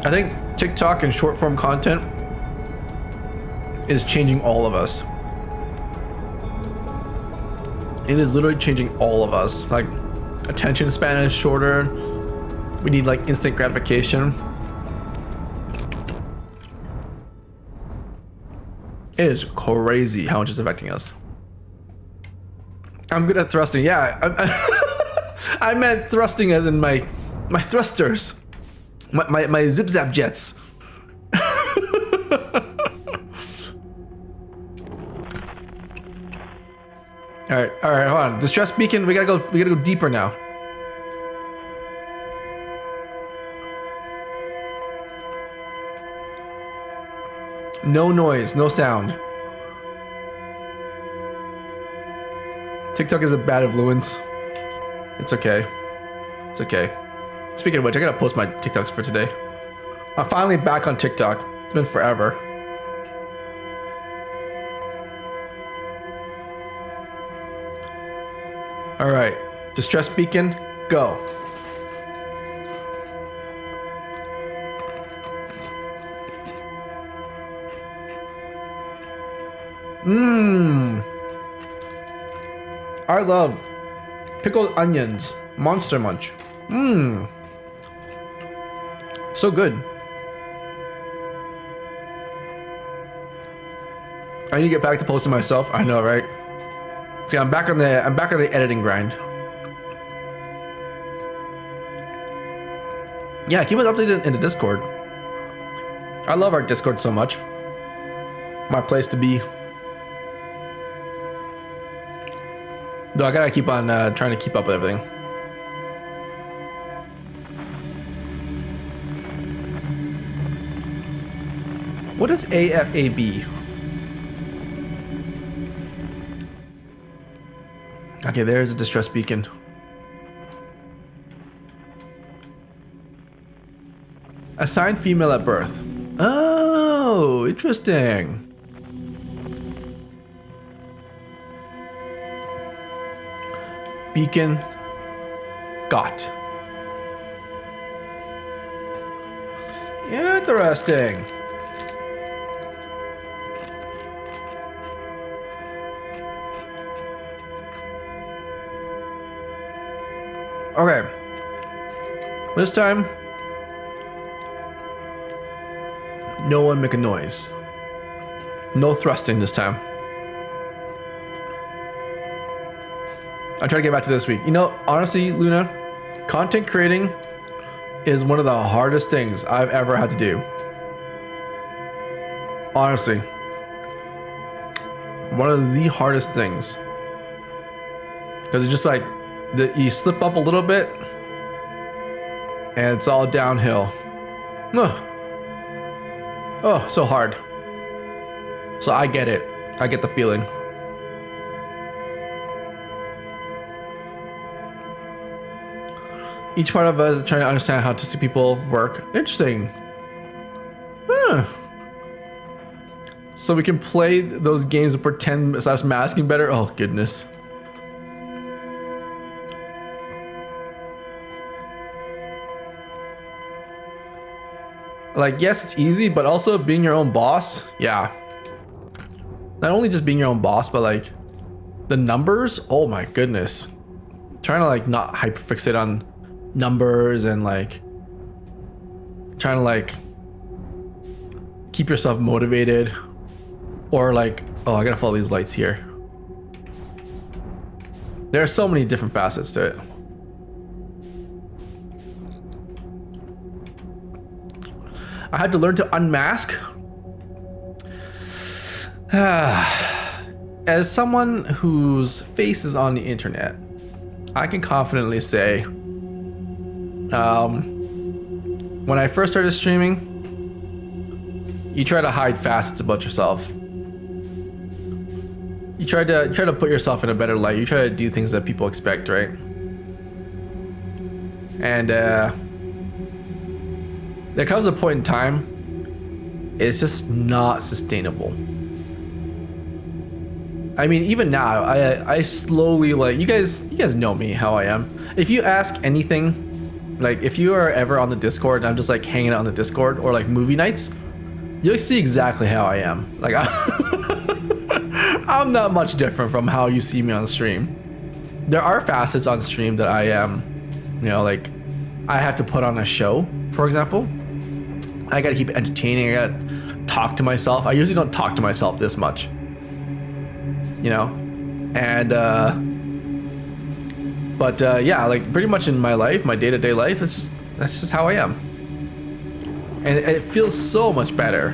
I think TikTok and short form content is changing all of us. It is literally changing all of us. Like, attention span is shorter. We need like instant gratification. It is crazy how much it's affecting us. I'm good at thrusting. Yeah, I meant thrusting as in my thrusters, my zip zap jets. All right, hold on. Distress beacon. We gotta go deeper now. No noise, no sound. TikTok is a bad influence. It's okay. It's okay. Speaking of which, I gotta post my TikToks for today. I'm finally back on TikTok. It's been forever. All right, distress beacon, go. I love pickled onions, Monster Munch. So good. I need to get back to posting myself. I know, right? See, I'm back on the editing grind. Yeah, keep us updated in the Discord. I love our Discord so much. My place to be. Though I gotta keep on trying to keep up with everything. What is AFAB? Okay, there's a distress beacon. Assigned female at birth. Oh, interesting. Beacon got. Interesting. Okay. This time, no one make a noise. No thrusting this time. I'll try to get back to this week. You know, honestly, Luna, content creating is one of the hardest things I've ever had to do. Honestly. One of the hardest things. Because it's just like, you slip up a little bit, and it's all downhill. Oh, so hard. So I get it. I get the feeling. Each part of us is trying to understand how autistic people work. Interesting. Huh. So we can play those games and pretend / masking better? Oh, goodness. Like, yes, it's easy, but also being your own boss. Yeah. Not only just being your own boss, but like the numbers. Oh my goodness. Trying to like not hyperfixate on numbers and like trying to like keep yourself motivated, or like, oh, I gotta follow these lights here. There are so many different facets to it. I had to learn to unmask. As someone whose face is on the internet, I can confidently say, when I first started streaming, you try to hide facets about yourself. You try to put yourself in a better light. You try to do things that people expect, right? And there comes a point in time, it's just not sustainable. I mean, even now, I slowly, like, you guys know me, how I am. If you ask anything, like if you are ever on the Discord and I'm just like hanging out on the Discord or like movie nights, you'll see exactly how I am. Like I'm not much different from how you see me on stream. There are facets on stream that I am, you know, like I have to put on a show, for example. I gotta keep it entertaining. I gotta talk to myself. I usually don't talk to myself this much, you know, and yeah, like pretty much in my life, my day-to-day life, that's just how I am, and it feels so much better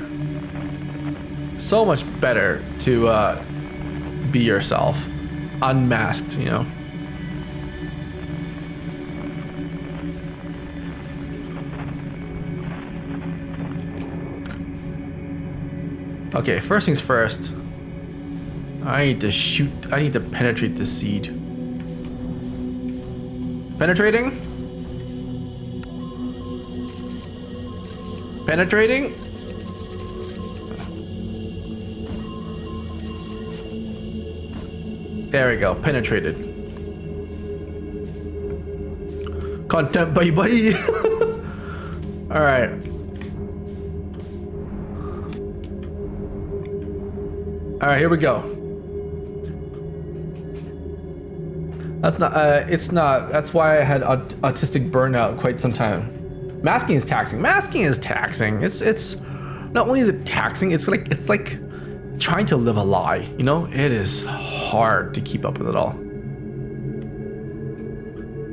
to be yourself, unmasked, you know. Okay, first things first. I need to penetrate this seed. Penetrating? Penetrating? There we go, penetrated. Content, bye bye. Alright. Alright, here we go. That's not, that's why I had autistic burnout quite some time. Masking is taxing. It's not only is it taxing, it's like trying to live a lie, you know? It is hard to keep up with it all.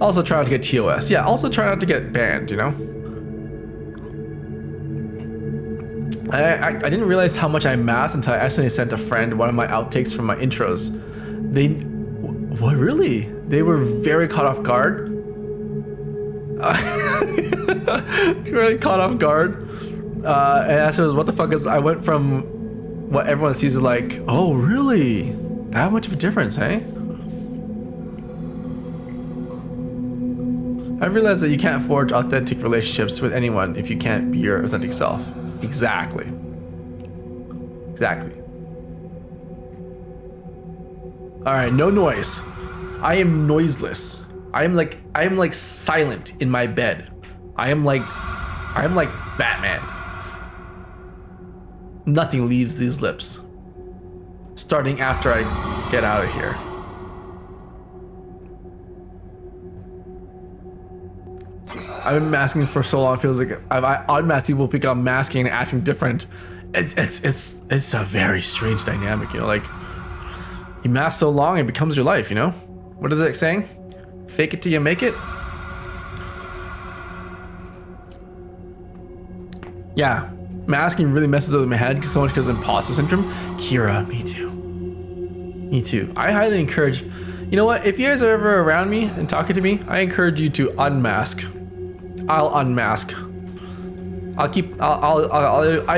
Also try not to get TOS. Yeah, also try not to get banned, you know? I didn't realize how much I masked until I accidentally sent a friend one of my outtakes from my intros. What, really? They were very caught off guard. Really caught off guard. And afterwards, what the fuck is? I went from what everyone sees as like, oh really? That much of a difference, hey? I realized that you can't forge authentic relationships with anyone if you can't be your authentic self. Exactly. All right, no noise. I am noiseless. I am like silent in my bed. I am like Batman. Nothing leaves these lips. Starting after I get out of here. I've been masking for so long. It feels like I unmasked people become masking and acting different. It's a very strange dynamic, you know. Like you mask so long, it becomes your life, you know. What is it saying? Fake it till you make it. Yeah, masking really messes up my head so much because of imposter syndrome. Kira, me too. I highly encourage. You know what? If you guys are ever around me and talking to me, I encourage you to unmask. I'll unmask. I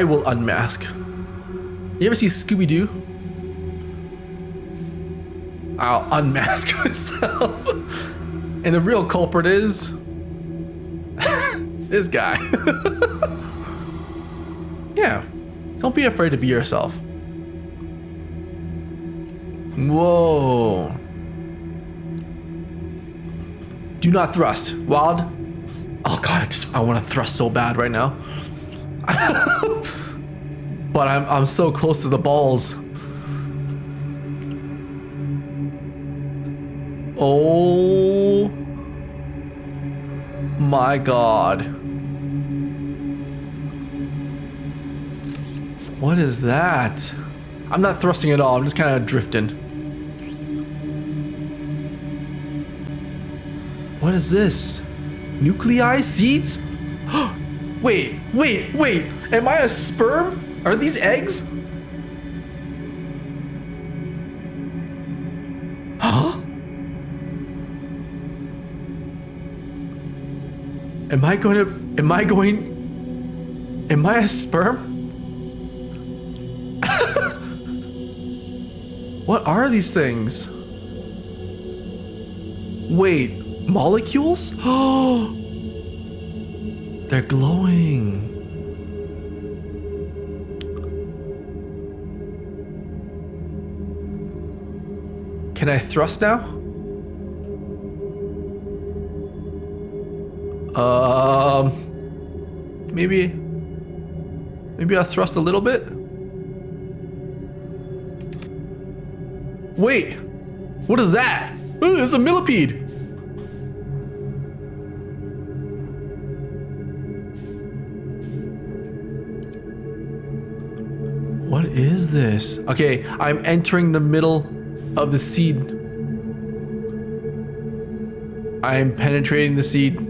will unmask. You ever see Scooby-Doo? I'll unmask myself. And the real culprit is this guy. Yeah. Don't be afraid to be yourself. Whoa. Do not thrust. Wild. Oh god, I want to thrust so bad right now. But I'm so close to the balls. Oh my god. What is that? I'm not thrusting at all, I'm just kind of drifting. What is this? Nuclei seeds? Wait. Am I a sperm? Are these eggs? Huh? Am I a sperm? What are these things? Wait, molecules? Oh, they're glowing. Can I thrust now? Maybe I'll thrust a little bit. Wait, what is that? Ooh, it's a millipede. What is this? Okay, I'm entering the middle of the seed. I am penetrating the seed.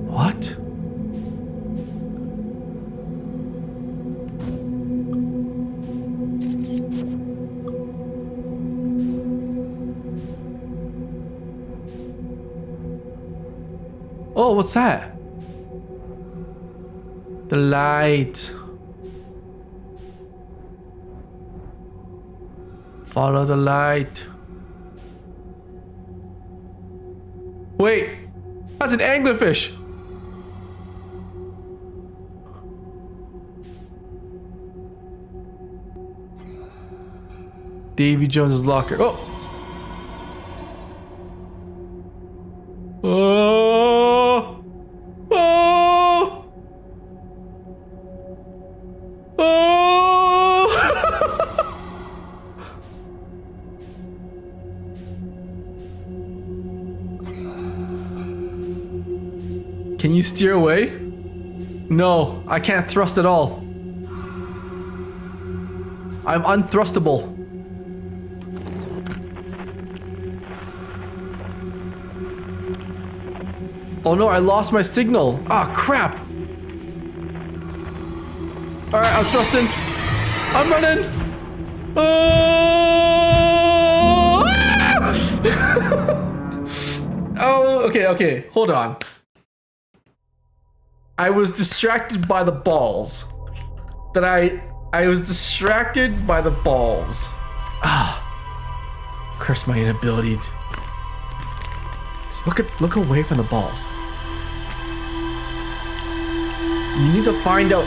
What? Oh, what's that? The light. Follow the light. Wait, that's an anglerfish. Davy Jones's locker. Oh. Oh. Oh. Oh. Can you steer away? No, I can't thrust at all. I'm unthrustable. Oh no, I lost my signal. Ah, crap. Alright, I'm thrusting. I'm running. Oh, oh okay. Hold on. I was distracted by the balls. I was distracted by the balls. Ah. Curse my inability to... Look away from the balls. You need to find out.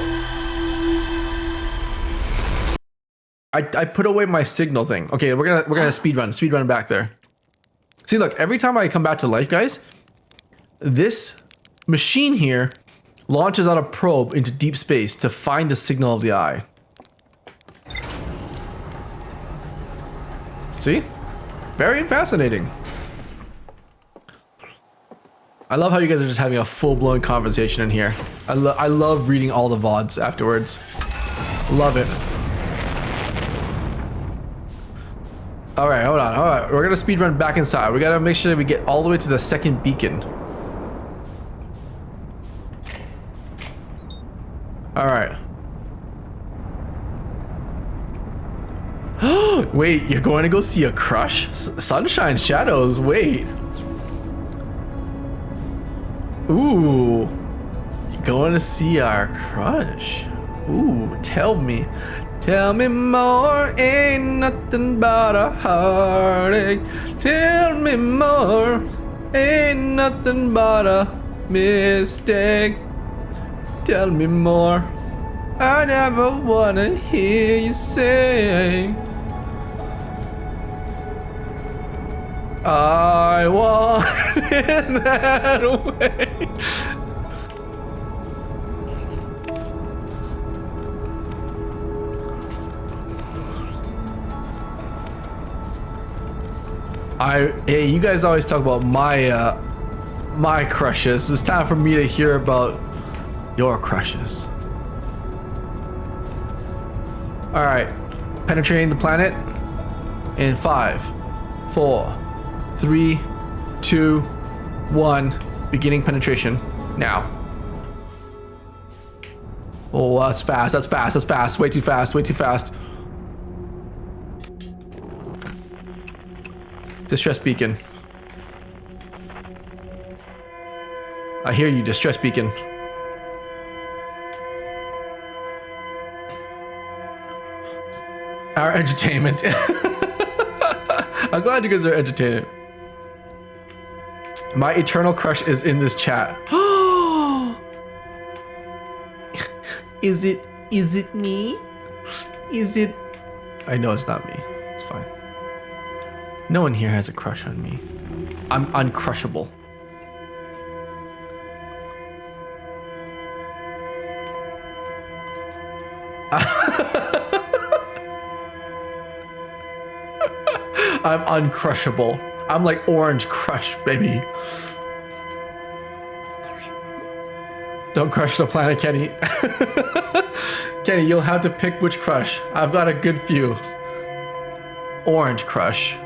I put away my signal thing. Okay, we're gonna speed run back there. See, look, every time I come back to life, guys, this machine here launches out a probe into deep space to find the signal of the eye. See? Very fascinating. I love how you guys are just having a full-blown conversation in here. I love reading all the VODs afterwards. Love it. Alright, hold on. Alright, we're gonna speed run back inside. We gotta make sure that we get all the way to the second beacon. Alright. Wait, you're going to go see a crush? Sunshine Shadows, wait. Ooh, you're going to see our crush. Ooh, tell me more, ain't nothing but a heartache. Tell me more, ain't nothing but a mistake. Tell me more, I never wanna hear you say I want it that way. Hey, you guys always talk about my crushes. It's time for me to hear about your crushes. All right, penetrating the planet in 5, 4, 3, 2, 1. Beginning penetration now. Oh, that's fast. That's fast. That's fast. Way too fast. Way too fast. Distress beacon. I hear you, distress beacon. Our entertainment. I'm glad you guys are entertained. My eternal crush is in this chat. Is it me? Is it? I know it's not me. It's fine. No one here has a crush on me. I'm uncrushable. I'm uncrushable. I'm like Orange Crush, baby. Don't crush the planet, Kenny. Kenny, you'll have to pick which crush. I've got a good few. Orange Crush.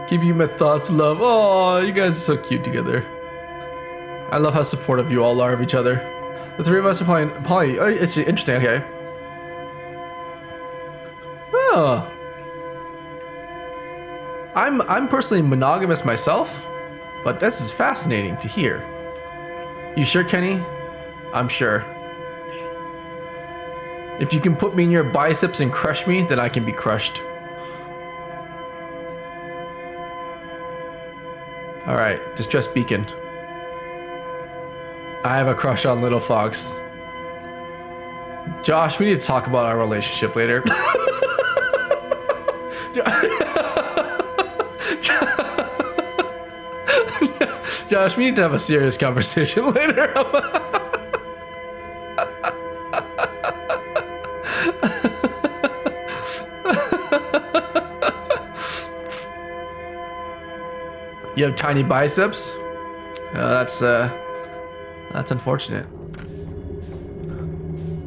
Give you my thoughts, love. Oh, you guys are so cute together. I love how supportive you all are of each other. The three of us are playing Polly. Oh, it's interesting. Okay. Oh. I'm personally monogamous myself, but this is fascinating to hear. You sure, Kenny? I'm sure. If you can put me in your biceps and crush me, then I can be crushed. All right, distress beacon. I have a crush on Little Fox. Josh, we need to talk about our relationship later. Josh, we need to have a serious conversation later. You have tiny biceps? That's unfortunate.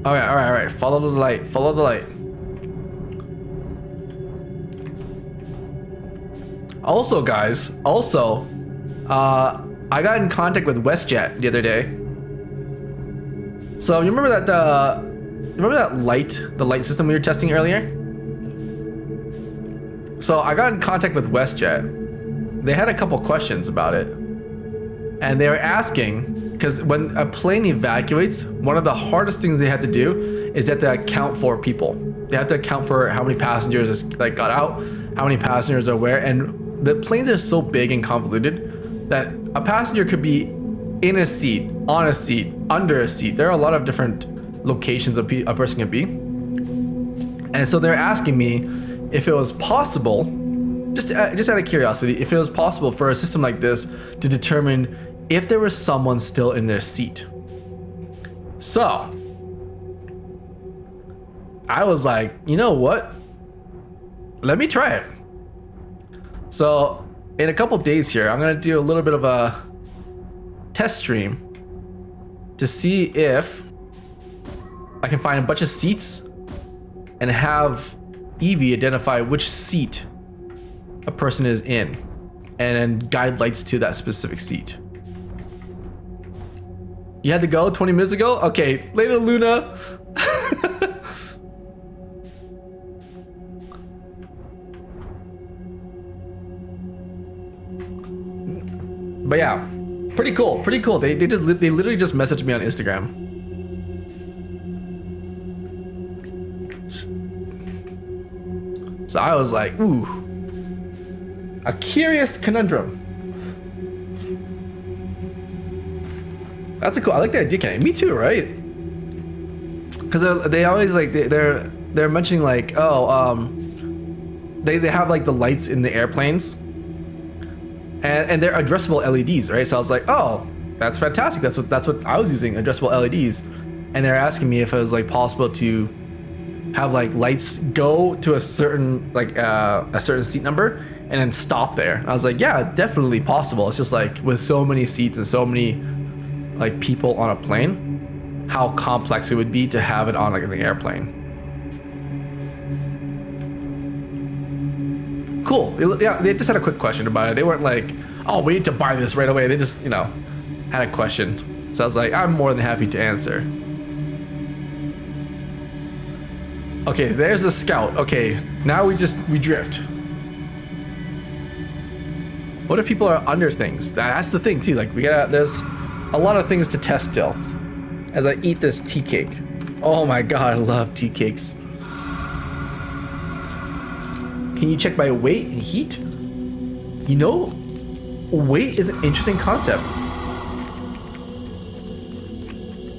All right. Follow the light. Follow the light. Also, guys, I got in contact with WestJet the other day. So you remember that light, the light system we were testing earlier? So I got in contact with WestJet. They had a couple questions about it. And they were asking, because when a plane evacuates, one of the hardest things they have to do is they have to account for people. They have to account for how many passengers got out, how many passengers are where, and the planes are so big and convoluted that a passenger could be in a seat, on a seat, under a seat. There are a lot of different locations a person can be. And so they're asking me if it was possible, just out of curiosity, if it was possible for a system like this to determine if there was someone still in their seat. So I was like, you know what? Let me try it. So in a couple days here, I'm gonna do a little bit of a test stream to see if I can find a bunch of seats and have Evie identify which seat a person is in, and then guide lights to that specific seat. You had to go 20 minutes ago? Okay, later, Luna. But yeah, pretty cool. They literally just messaged me on Instagram. So I was like, ooh, a curious conundrum. That's a cool. I like the idea, Kenny. Me too, right? Because they always like they're mentioning like, oh, they have like the lights in the airplanes, and they're addressable LEDs, right? So I was like, oh, that's fantastic. That's what I was using, addressable LEDs, and they're asking me if it was like possible to have like lights go to a certain a certain seat number and then stop there. I was like, yeah, definitely possible. It's just like with so many seats and so many like people on a plane, how complex it would be to have it on like an airplane. Cool. Yeah, they just had a quick question about it. They weren't like, oh, we need to buy this right away. They just, you know, had a question. So I was like, I'm more than happy to answer. Okay, there's the scout. Okay, now we drift. What if people are under things? That's the thing too. Like there's a lot of things to test still. As I eat this tea cake. Oh my god, I love tea cakes. Can you check my weight and heat? You know, weight is an interesting concept.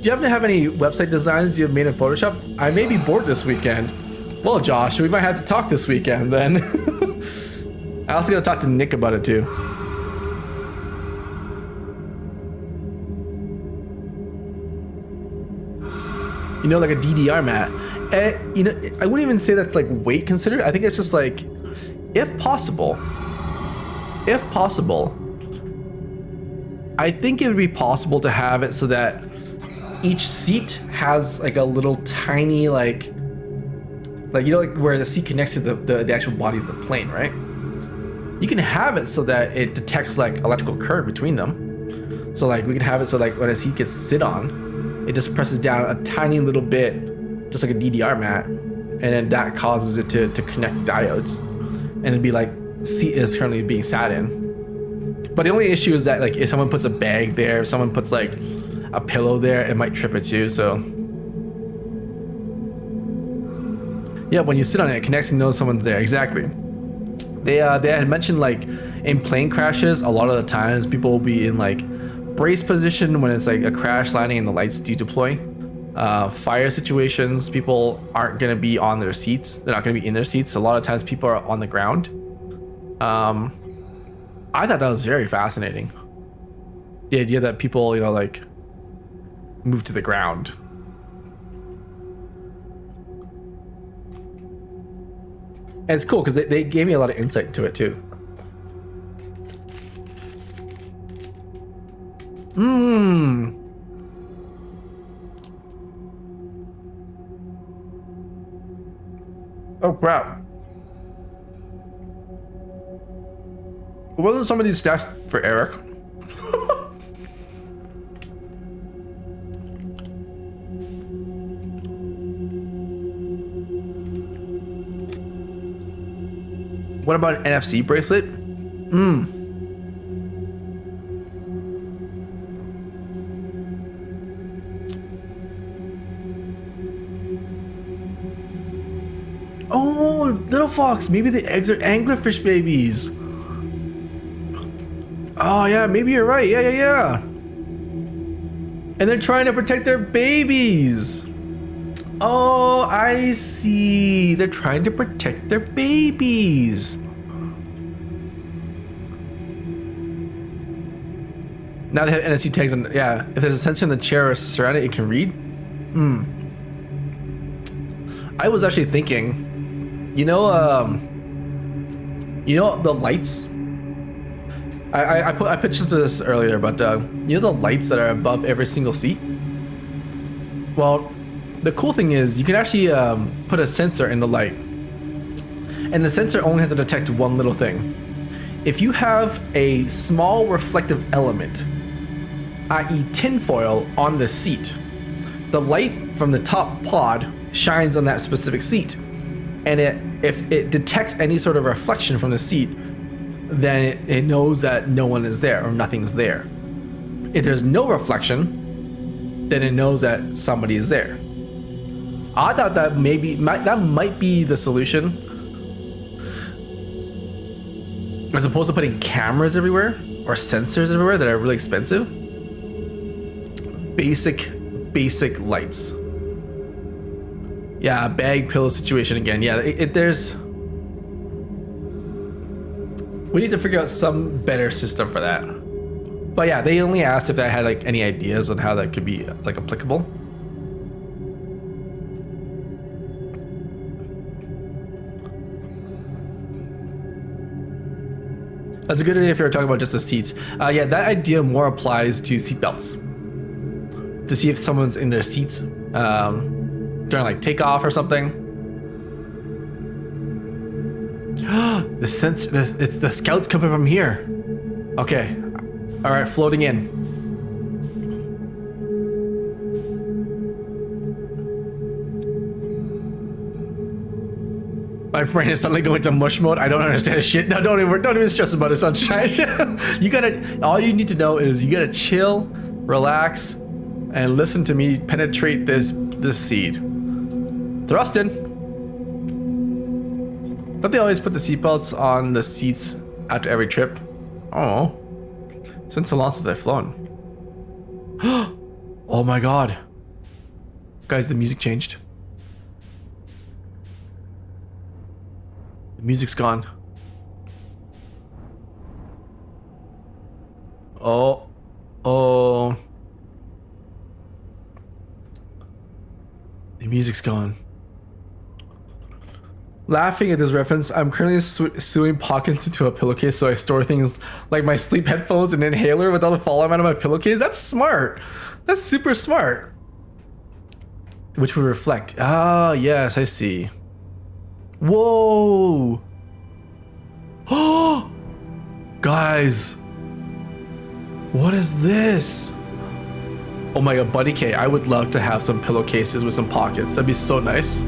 Do you happen to have any website designs you've made in Photoshop? I may be bored this weekend. Well, Josh, we might have to talk this weekend then. I also gotta talk to Nick about it too. You know, like a DDR mat. You know, I wouldn't even say that's like weight considered. I think it's just like, if possible, I think it would be possible to have it so that each seat has like a little tiny like you know, like where the seat connects to the actual body of the plane, right? You can have it so that it detects like electrical current between them. So like we can have it so like when a seat gets sit on, it just presses down a tiny little bit, just like a DDR mat, and then that causes it to connect diodes, and it'd be like seat is currently being sat in. But the only issue is that like if someone puts a bag there, if someone puts like a pillow there, it might trip it too. So yeah, when you sit on it, it connects and knows someone's there. Exactly. They had mentioned like in plane crashes, a lot of the times people will be in like brace position when it's like a crash landing and the lights dedeploy. Fire situations, people aren't gonna be on their seats. They're not gonna be in their seats. A lot of times people are on the ground. I thought that was very fascinating. The idea that people, you know, like move to the ground. And it's cool because they gave me a lot of insight into it too. Oh crap. Wasn't some of these snacks for Eric? What about an NFC bracelet? Oh, little fox. Maybe the eggs are anglerfish babies. Oh yeah, maybe you're right. Yeah. And they're trying to protect their babies. Oh, I see. They're trying to protect their babies. Now they have NFC tags on. Yeah, if there's a sensor in the chair or surrounded, it can read. I was actually thinking, you know the lights. I pitched this earlier, but you know the lights that are above every single seat. Well, the cool thing is you can actually put a sensor in the light, and the sensor only has to detect one little thing. If you have a small reflective element, i.e. tinfoil, on the seat, the light from the top pod shines on that specific seat, and if it detects any sort of reflection from the seat, then it knows that no one is there or nothing's there. If there's no reflection, then it knows that somebody is there. I thought that that might be the solution, as opposed to putting cameras everywhere or sensors everywhere that are really expensive. Basic lights. Yeah, bag pillow situation again. Yeah, we need to figure out some better system for that. But yeah, they only asked if I had like any ideas on how that could be like applicable. That's a good idea if you're talking about just the seats. Yeah, that idea more applies to seatbelts. to see if someone's in their seats during like takeoff or something. The scouts coming from here. Okay. All right, floating in. My brain is suddenly going to mush mode. I don't understand a shit. No, don't even stress about it, sunshine. All you need to know is you gotta chill, relax, and listen to me penetrate this seed. Thrust in. Don't they always put the seatbelts on the seats after every trip? Oh, it's been so long since I've flown. Oh my god. Guys, the music changed. The music's gone. Oh. The music's gone. Laughing at this reference, I'm currently sewing pockets into a pillowcase so I store things like my sleep headphones and inhaler without a falling out of my pillowcase. That's smart. That's super smart. Which would reflect. Ah, yes, I see. Whoa. Oh, guys. What is this? Oh my god, Buddy K, I would love to have some pillowcases with some pockets. That'd be so nice.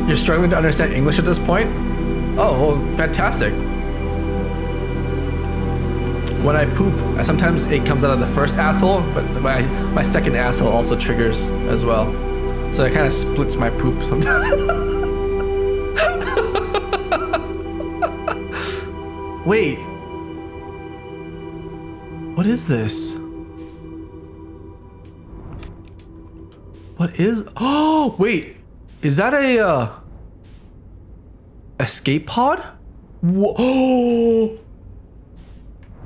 You're struggling to understand English at this point? Oh, well, fantastic. When I poop, sometimes it comes out of the first asshole, but my second asshole also triggers as well. So it kind of splits my poop sometimes. Wait. What is this? What is... Oh, wait. Is that a escape pod? Whoa.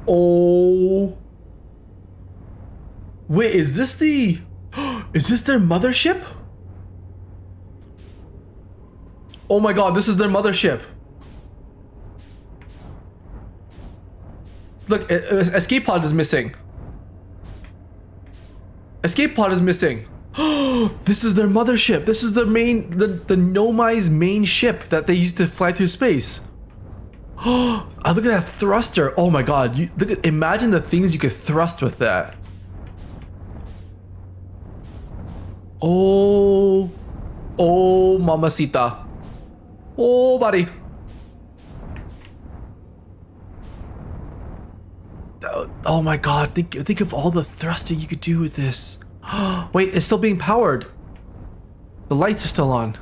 Oh. Wait, is this the... Is this their mothership? Oh my god, this is their mothership. Look, escape pod is missing. Escape pod is missing. This is their mothership. This is the Nomai's main ship that they used to fly through space. Oh, look at that thruster. Oh my god. Imagine the things you could thrust with that. Oh, mamacita. Oh, buddy. Oh my god, think of all the thrusting you could do with this. Wait, it's still being powered. The lights are still on.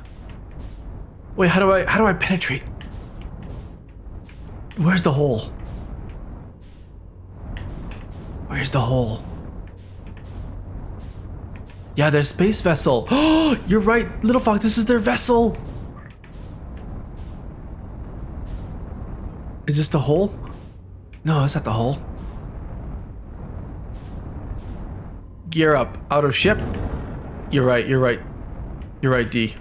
Wait, how do I penetrate? Where's the hole? Where's the hole? Yeah, their space vessel. Oh, you're right, Little Fox, this is their vessel. Is this the hole? No, that's not the hole. Gear up. Out of ship. You're right. You're right, D.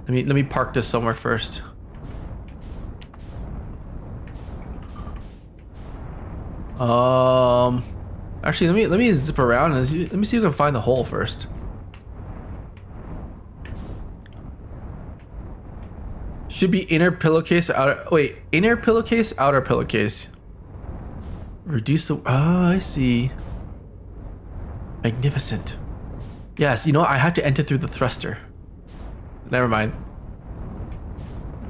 Let me park this somewhere first. Actually, let me zip around and let me see if I can find the hole first. Should be inner pillowcase, outer. Wait, inner pillowcase, outer pillowcase. Reduce the. Oh, I see. Magnificent. Yes, you know, I have to enter through the thruster. Never mind.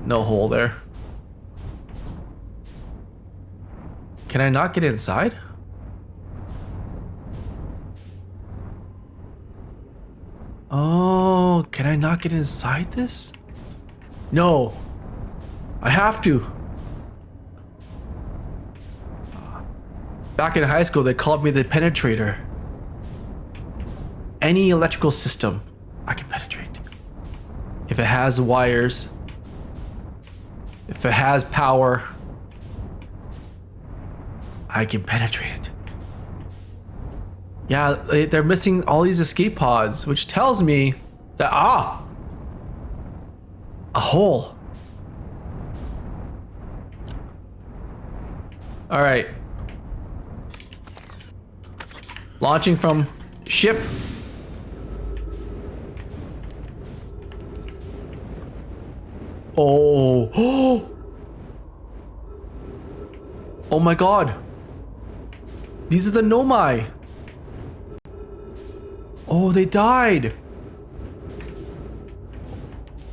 No hole there. Can I not get inside? Oh, can I not get inside this? No. I have to. Back in high school, they called me the penetrator. Any electrical system, I can penetrate. If it has wires, if it has power, I can penetrate it. Yeah, they're missing all these escape pods, which tells me that, a hole. All right. Launching from ship. Oh. Oh my god. These are the Nomai. Oh, they died.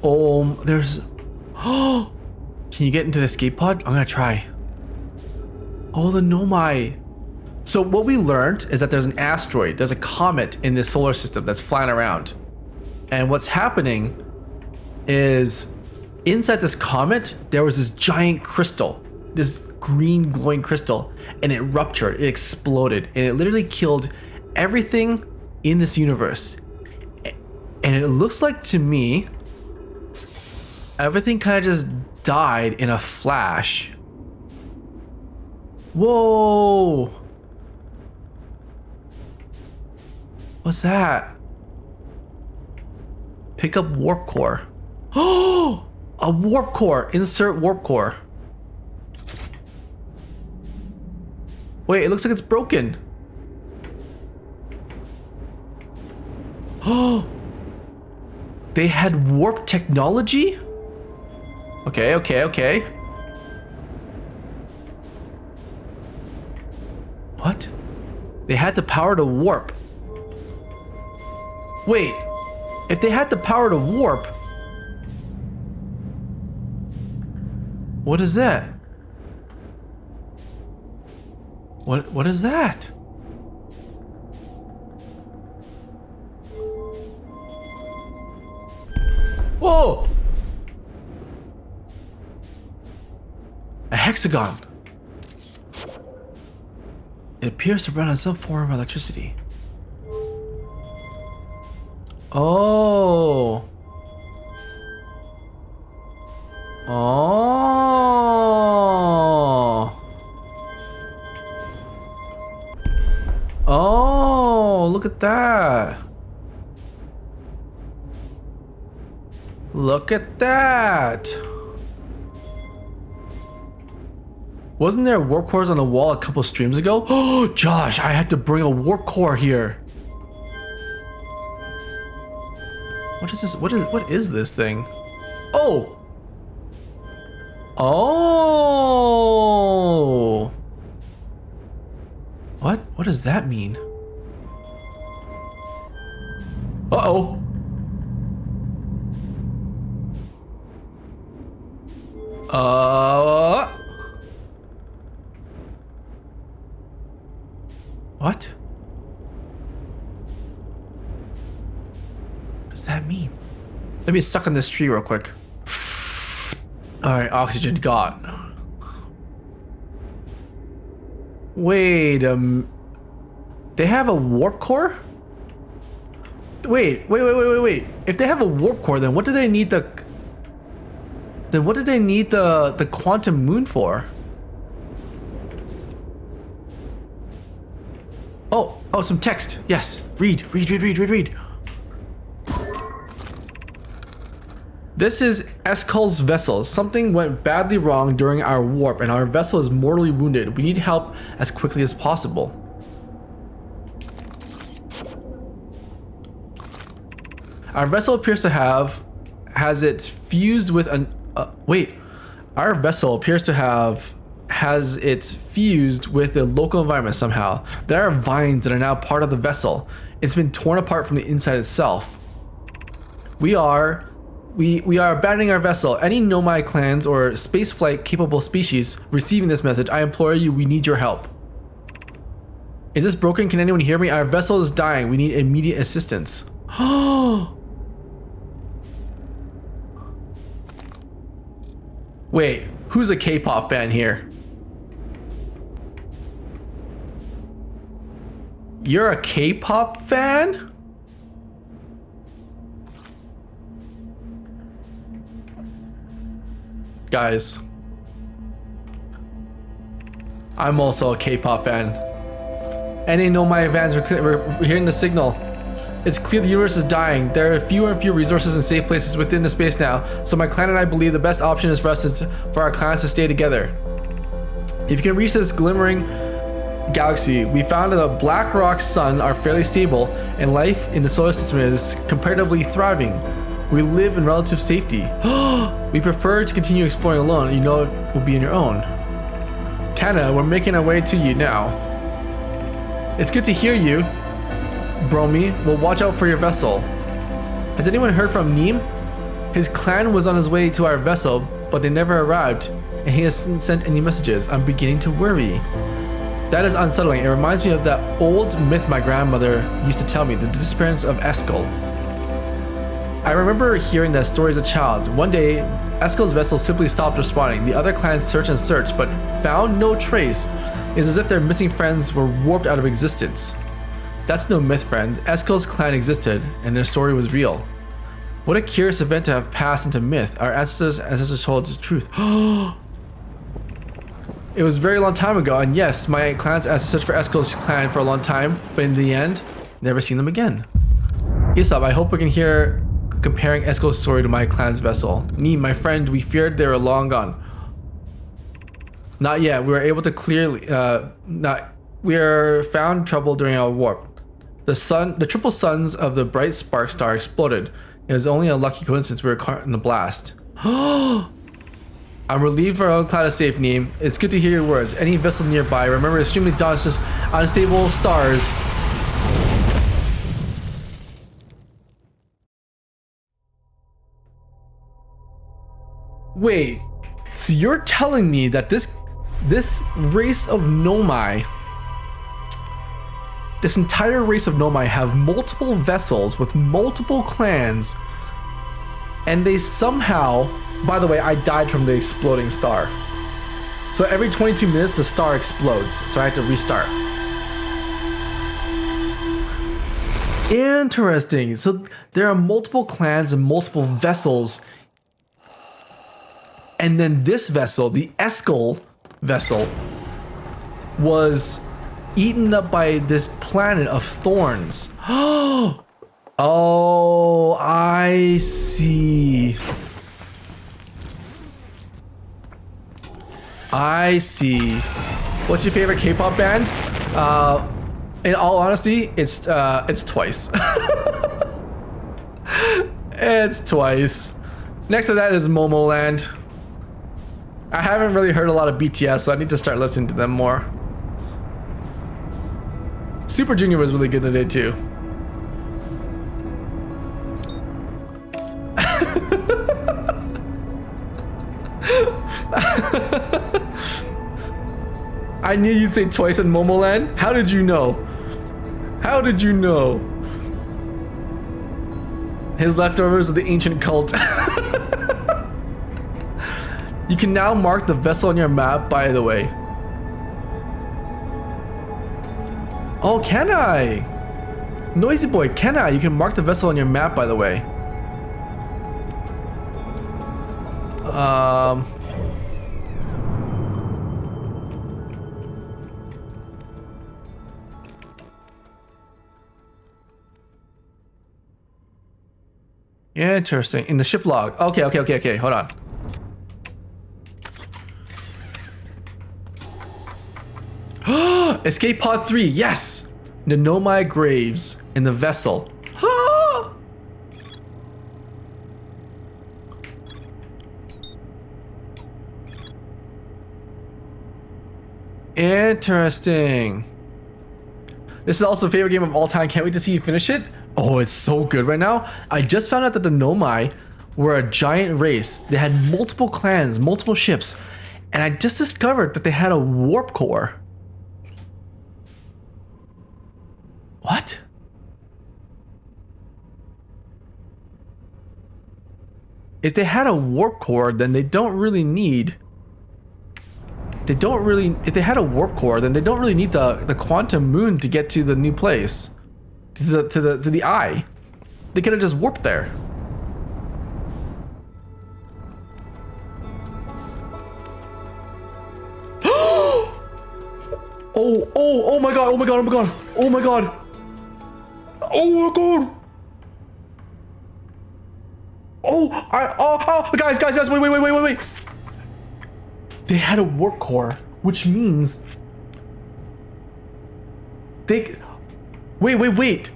Oh, there's... Oh, can you get into the escape pod? I'm gonna try. Oh, the Nomai. So what we learned is that there's an asteroid, there's a comet in this solar system that's flying around. And what's happening is inside this comet, there was this giant crystal, this green glowing crystal, and it ruptured, it exploded, and it literally killed everything in this universe. And it looks like to me, everything kind of just died in a flash. Whoa! What's that? Pick up warp core. Oh! A warp core! Insert warp core. Wait, it looks like it's broken. Oh! They had warp technology? Okay, okay, okay. What? They had the power to warp. Wait, if they had the power to warp, what is that? What is that? Whoa! A hexagon. It appears to run on some form of electricity. Oh. Oh. Oh, look at that. Look at that. Wasn't there warp cores on the wall a couple streams ago? Oh, Josh, I had to bring a warp core here. What is this? What is this thing? Oh. Oh. What does that mean? Uh-oh. What? What does that mean? Let me suck on this tree real quick. Alright, oxygen got. Wait, they have a warp core? Wait. If they have a warp core, then what do they need the quantum moon for? Oh, some text. Yes. Read. This is Eskul's vessel. Something went badly wrong during our warp and our vessel is mortally wounded. We need help as quickly as possible. Our vessel appears to has its fused with an our vessel appears to has its fused with the local environment somehow. There are vines that are now part of the vessel. It's been torn apart from the inside itself. We are abandoning our vessel. Any Nomai clans or spaceflight capable species receiving this message, I implore you, we need your help. Is this broken? Can anyone hear me? Our vessel is dying. We need immediate assistance. Wait, who's a K-pop fan here? You're a K-pop fan? Guys, I'm also a K-pop fan. Any Nomai fans, we're hearing the signal. It's clear the universe is dying. There are fewer and fewer resources and safe places within the space now. So my clan and I believe the best option is for our clans to stay together. If you can reach this glimmering galaxy, we found that the black rock sun are fairly stable and life in the solar system is comparatively thriving. We live in relative safety. We prefer to continue exploring alone. You know it will be on your own. Kana, we're making our way to you now. It's good to hear you. Bromi, we'll watch out for your vessel. Has anyone heard from Neem? His clan was on his way to our vessel, but they never arrived, and he hasn't sent any messages. I'm beginning to worry. That is unsettling. It reminds me of that old myth my grandmother used to tell me, the disappearance of Eskel. I remember hearing that story as a child. One day, Eskel's vessel simply stopped responding. The other clans searched and searched, but found no trace. It's as if their missing friends were warped out of existence. That's no myth, friend. Eskel's clan existed, and their story was real. What a curious event to have passed into myth. Our ancestors told the truth. It was a very long time ago, and yes, my clan's ancestors searched for Eskel's clan for a long time, but in the end, never seen them again. Isab, I hope we can hear comparing Eskel's story to my clan's vessel. Neem, my friend, we feared they were long gone. Not yet. We were able to clearly, we are found trouble during our warp. The triple suns of the bright spark star exploded. It was only a lucky coincidence we were caught in the blast. I'm relieved our own cloud is safe, Neem. It's good to hear your words. Any vessel nearby, remember extremely dangerous, unstable stars. Wait, so you're telling me that this race of Nomai, this entire race of Nomai have multiple vessels with multiple clans, and they somehow, by the way, I died from the exploding star. So every 22 minutes the star explodes, so I had to restart. Interesting. So there are multiple clans and multiple vessels. And then this vessel, the Eskel vessel, was eaten up by this planet of thorns. Oh, I see. I see. What's your favorite K-pop band? In all honesty, it's Twice. It's Twice. Next to that is Momoland. I haven't really heard a lot of BTS, so I need to start listening to them more. Super Junior was really good today too. I knew you'd say Twice and Momoland. How did you know? How did you know? His leftovers of the ancient cult. You can now mark the vessel on your map, by the way. Oh, can I? Noisy boy, can I? You can mark the vessel on your map, by the way. Interesting. In the ship log. Okay. Hold on. Escape pod 3, yes! The Nomai graves in the vessel. Interesting. This is also a favorite game of all time. Can't wait to see you finish it. Oh, it's so good right now. I just found out that the Nomai were a giant race. They had multiple clans, multiple ships, and I just discovered that they had a warp core. What? If they had a warp core, then they don't really need. If they had a warp core, then they don't really need the quantum moon to get to the new place, to the eye. They could have just warped there. Oh my god! Guys, wait. They had a warp core, which means They wait.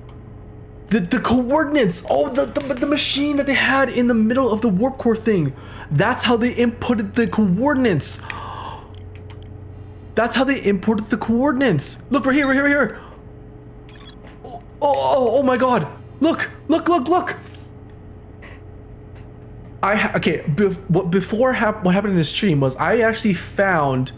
The coordinates. Oh, the machine that they had in the middle of the warp core thing. That's how they inputted the coordinates. That's how they imported the coordinates. Look, right here. Oh my God. Look. What happened in the stream was I actually found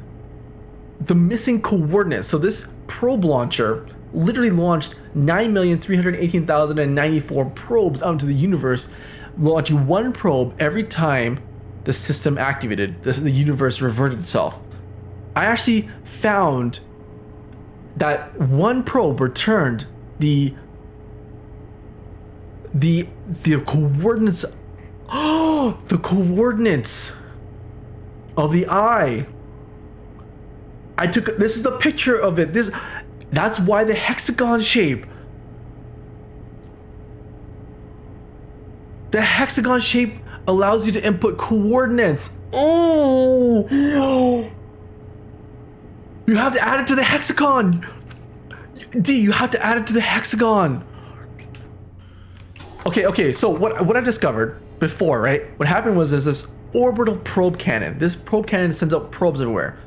the missing coordinates. So this probe launcher literally launched 9,318,094 probes out into the universe, launching one probe every time the system activated. The universe reverted itself. I actually found that one probe returned the coordinates. Oh, the coordinates of the eye. This is the picture of it. That's why the hexagon shape. The hexagon shape allows you to input coordinates. Oh, you have to add it to the hexagon. D, you have to add it to the hexagon. Okay. So what I discovered before, right? What happened was there's this orbital probe cannon. This probe cannon sends out probes everywhere.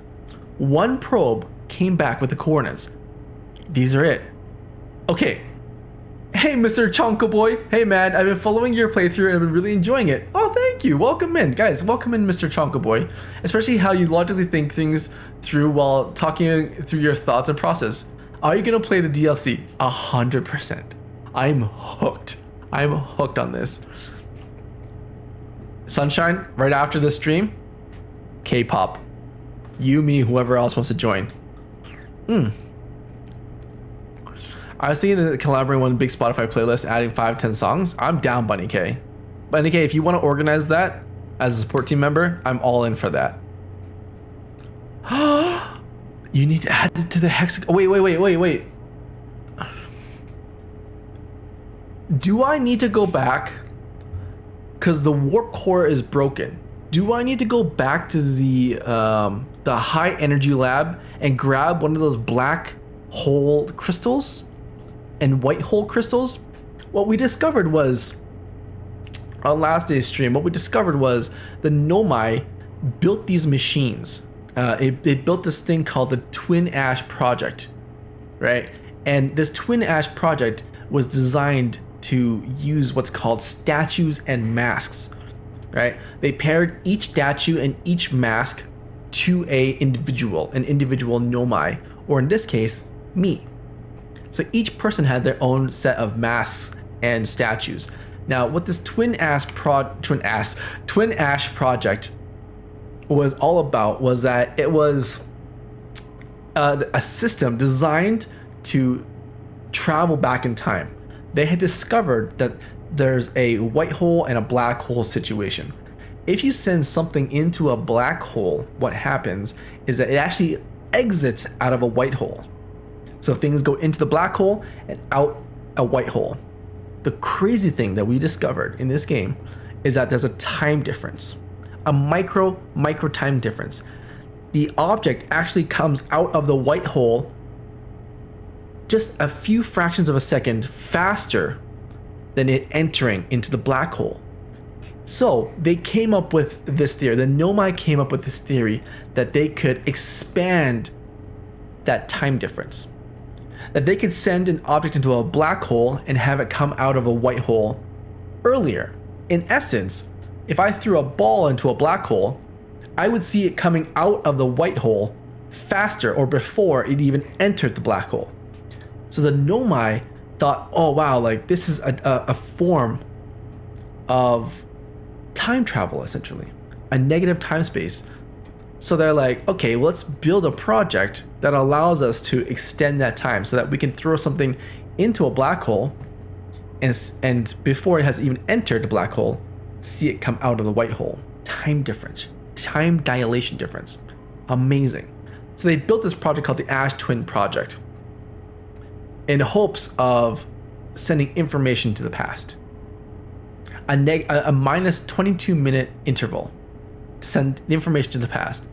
One probe came back with the coordinates. These are it. Okay. Hey, Mr. Chonko Boy. Hey, man. I've been following your playthrough and I've been really enjoying it. Oh, thank you. Welcome in, guys. Welcome in, Mr. Chonko Boy. Especially how you logically think things through while talking through your thoughts and process. Are you gonna play the DLC? 100%. I'm hooked. I'm hooked on this. Sunshine, right after this stream, K-pop. You, me, whoever else wants to join. I was thinking of collaborating one big Spotify playlist, adding 5-10 songs. I'm down, Bunny K. Bunny K, if you want to organize that as a support team member, I'm all in for that. You need to add it to the hexagon. Wait. Do I need to go back? Because the warp core is broken. Do I need to go back to the high energy lab and grab one of those black hole crystals and white hole crystals? What we discovered was, on last day's stream, what we discovered was the Nomai built these machines. They built this thing called the Twin Ash Project, right? And this Twin Ash Project was designed to use what's called statues and masks, right? They paired each statue and each mask to an individual Nomai, or in this case, me. So each person had their own set of masks and statues. Now, what this Twin Ash Project was all about was that it was a system designed to travel back in time. They had discovered that there's a white hole and a black hole situation. If you send something into a black hole, what happens is that it actually exits out of a white hole. So things go into the black hole and out a white hole. The crazy thing that we discovered in this game is that there's a time difference, a micro time difference. The object actually comes out of the white hole just a few fractions of a second faster than it entering into the black hole. So they came up with this theory. The Nomai came up with this theory that they could expand that time difference. That they could send an object into a black hole and have it come out of a white hole earlier. In essence, if I threw a ball into a black hole, I would see it coming out of the white hole faster or before it even entered the black hole. So the Nomai thought, oh wow, like this is a form of time travel, essentially, a negative time space. So they're like, okay, well, let's build a project that allows us to extend that time so that we can throw something into a black hole and before it has even entered the black hole, see it come out of the white hole. Time difference, time dilation difference. Amazing. So they built this project called the Ash Twin Project in hopes of sending information to the past. A minus 22-minute interval to send information to the past.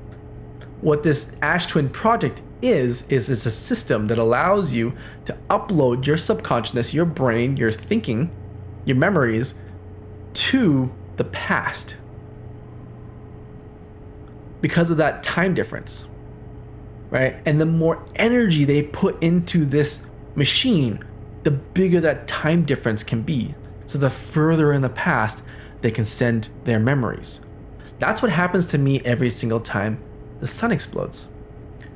what this Ash Twin project is it's a system that allows you to upload your subconsciousness, your brain, your thinking, your memories to the past because of that time difference, right? And the more energy they put into this machine, the bigger that time difference can be. So the further in the past they can send their memories. That's what happens to me every single time the sun explodes.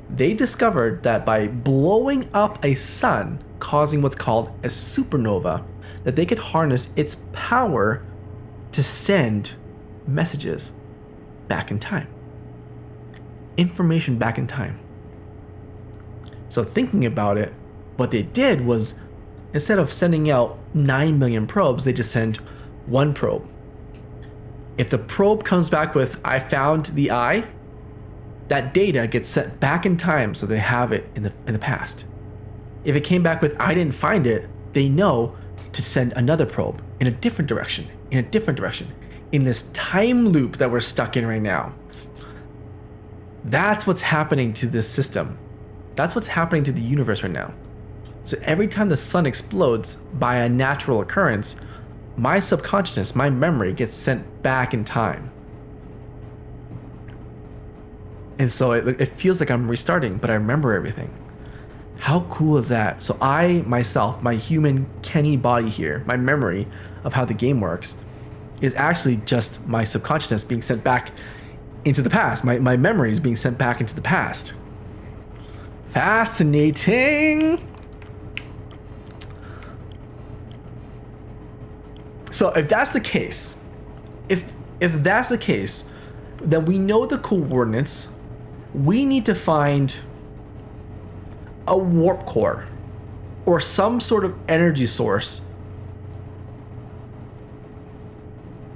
They discovered that by blowing up a sun, causing what's called a supernova, that they could harness its power to send messages back in time. Information back in time. So thinking about it, what they did was, instead of sending out 9 million probes, they just send one probe. If the probe comes back with, I found the eye, that data gets sent back in time so they have it in the past. If it came back with, I didn't find it, they know to send another probe in a different direction, in this time loop that we're stuck in right now. That's what's happening to this system. That's what's happening to the universe right now. So every time the sun explodes by a natural occurrence, my subconsciousness, my memory gets sent back in time. And so it feels like I'm restarting, but I remember everything. How cool is that? So I, myself, my human Kenny body here, my memory of how the game works, is actually just my subconsciousness being sent back into the past. My memory is being sent back into the past. Fascinating. So if that's the case, if that's the case, then we know the coordinates. We need to find a warp core or some sort of energy source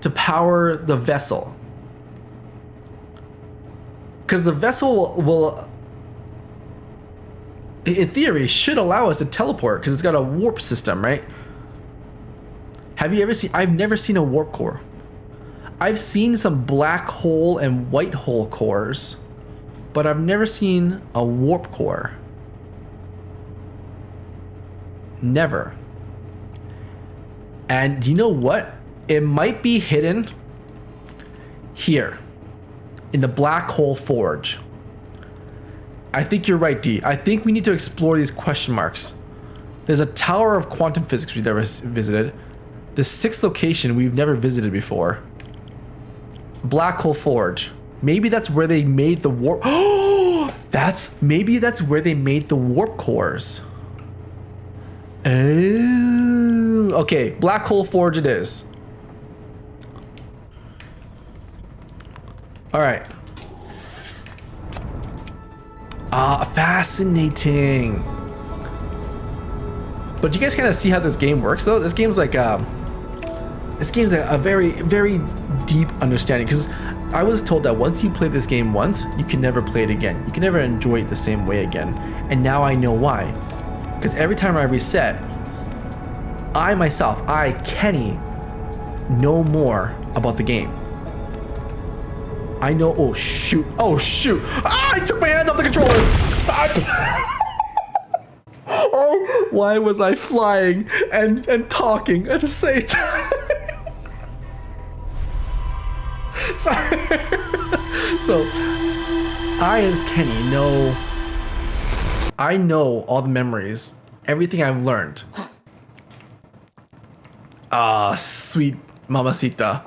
to power the vessel. Because the vessel will, in theory, should allow us to teleport because it's got a warp system, right? Have you ever seen, I've never seen a warp core. I've seen some black hole and white hole cores, but I've never seen a warp core. Never. And you know what? It might be hidden here in the black hole forge. I think you're right, D. I think we need to explore these question marks. There's a tower of quantum physics we've never visited. The sixth location we've never visited before. Black hole forge. Maybe that's where they made the warp. Oh, maybe that's where they made the warp cores. Oh, okay. Black hole forge it is. All right. Fascinating. But you guys kind of see how this game works, though. This game's like a very, very deep understanding. Because I was told that once you play this game once, you can never play it again. You can never enjoy it the same way again. And now I know why. Because every time I reset, I myself, Kenny, know more about the game. I know. Oh shoot! Oh shoot! Ah! I took my hands off the controller. Oh, why was I flying and talking at the same time? Sorry. So, I as Kenny know. I know all the memories, everything I've learned. Sweet mamacita.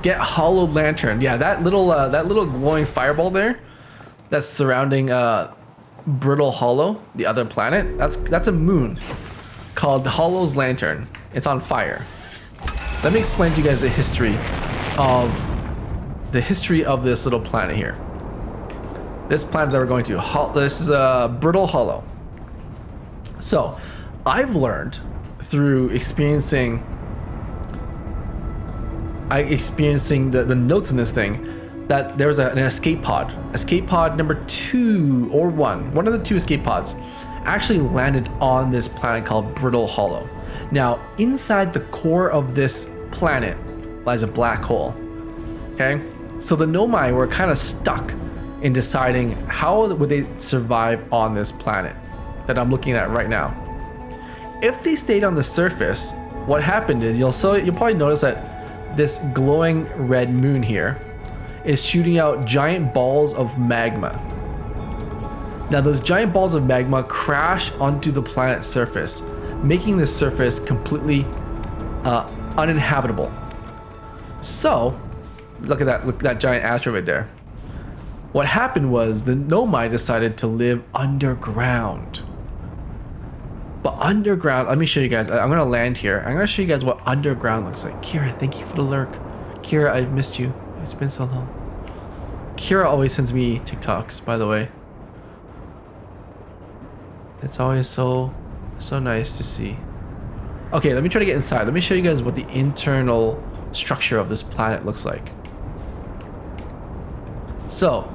Get hollow lantern. Yeah, that little glowing fireball there, that's surrounding Brittle Hollow, the other planet. That's a moon called Hollow's Lantern. It's on fire. Let me explain to you guys the history of this little planet here. This planet that we're going to. This is Brittle Hollow. So, I've learned through experiencing the notes in this thing that there was an escape pod. Escape pod number 2 or 1. One of the 2 escape pods actually landed on this planet called Brittle Hollow. Now, inside the core of this planet lies a black hole. Okay? So the Nomai were kind of stuck in deciding how would they survive on this planet that I'm looking at right now. If they stayed on the surface, what happened is you'll probably notice that this glowing red moon here is shooting out giant balls of magma. Now those giant balls of magma crash onto the planet's surface, making the surface completely uninhabitable. So, look at that giant asteroid right there. What happened was the Nomai decided to live underground. But underground, let me show you guys. I'm gonna land here. I'm gonna show you guys what underground looks like. Kira, thank you for the lurk. Kira, I've missed you. It's been so long. Kira always sends me TikToks, by the way. It's always so nice to see. Okay, let me try to get inside. Let me show you guys what the internal structure of this planet looks like. So,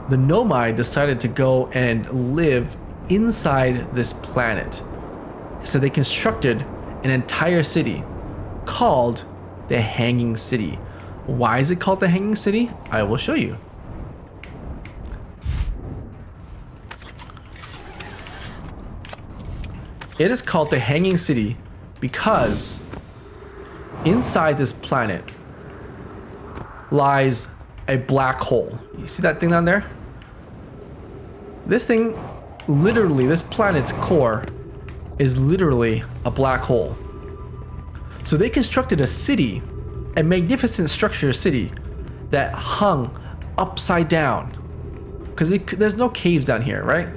the Nomai decided to go and live inside this planet. So they constructed an entire city called the Hanging City. Why is it called the Hanging City? I will show you. It is called the Hanging City because inside this planet lies a black hole. You see that thing down there? This thing, literally, this planet's core is literally a black hole. So they constructed a city, a magnificent structure city that hung upside down. Because there's no caves down here, right?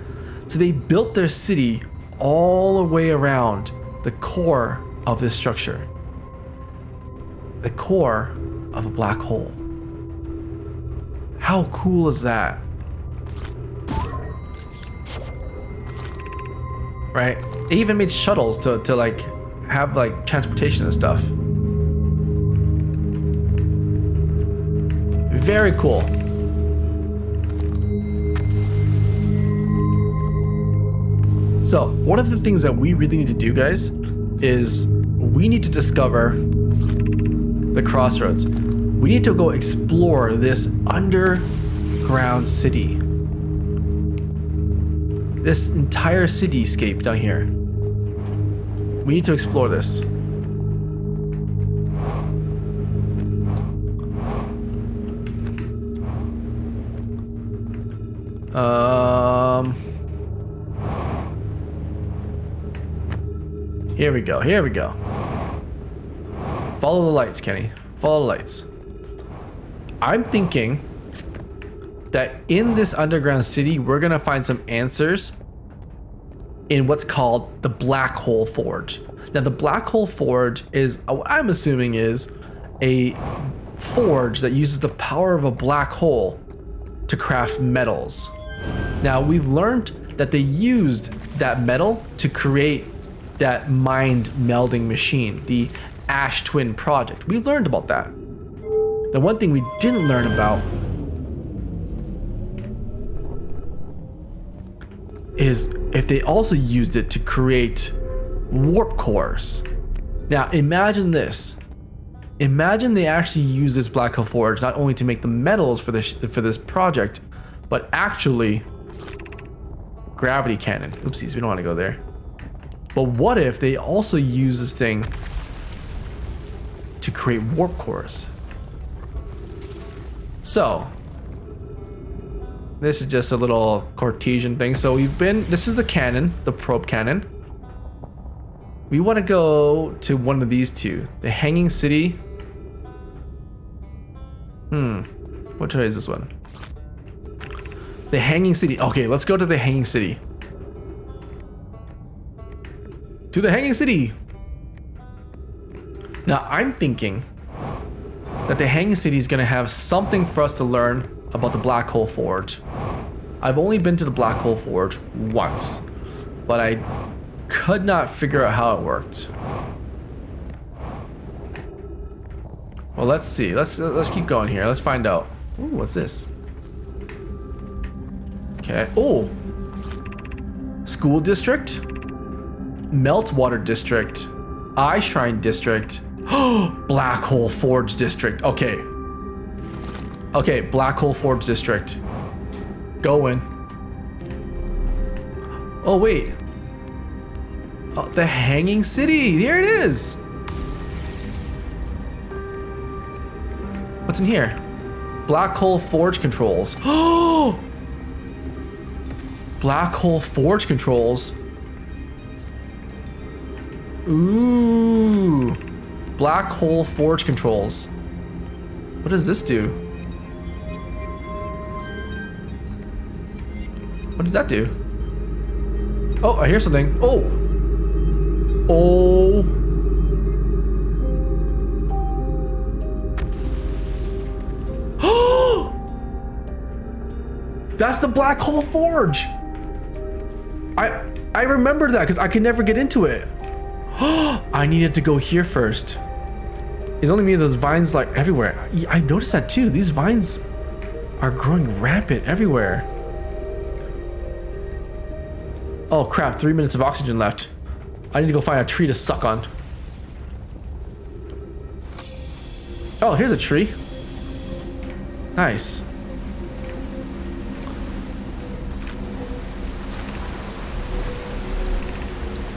So they built their city all the way around the core of this structure. The core of a black hole. How cool is that? Right? It even made shuttles to like have like transportation and stuff. Very cool. So, one of the things that we really need to do, guys, is we need to discover the crossroads. We need to go explore this underground city. This entire cityscape down here. We need to explore this. Here we go, here we go. Follow the lights, Kenny. Follow the lights. I'm thinking that in this underground city, we're gonna find some answers in what's called the Black Hole Forge. Now, the Black Hole Forge is, what I'm assuming is a forge that uses the power of a black hole to craft metals. Now, we've learned that they used that metal to create that mind melding machine, the Ash Twin project. We learned about that. The one thing we didn't learn about is if they also used it to create warp cores. Now imagine this. Imagine they actually use this Black Hole Forge not only to make the metals for this project, but actually gravity cannon. Oopsies, we don't want to go there. But what if they also use this thing to create warp cores? So, this is just a little Cartesian thing. So this is the cannon, the probe cannon. We want to go to one of these two. The Hanging City. What is this one? The Hanging City. Okay, let's go to the Hanging City. To the Hanging City. Now, I'm thinking that the Hanging City is going to have something for us to learn about the Black Hole Forge. I've only been to the Black Hole Forge once, but I could not figure out how it worked. Well, let's see. Let's keep going here. Let's find out. Ooh, what's this? Okay. Oh, school district, Meltwater district, Eye Shrine district, Black Hole Forge district. Okay. Okay, Black Hole Forge District. Going. Oh, wait. Oh, the Hanging City. Here it is. What's in here? Black Hole Forge controls. Oh! Black Hole Forge controls. Ooh. Black Hole Forge controls. What does this do? What does that do? Oh, I hear something. Oh! Oh! That's the Black Hole Forge! I remember that because I could never get into it. I needed to go here first. It's only me, those vines like everywhere. I noticed that too. These vines are growing rampant everywhere. Oh crap, 3 minutes of oxygen left. I need to go find a tree to suck on. Oh, here's a tree. Nice.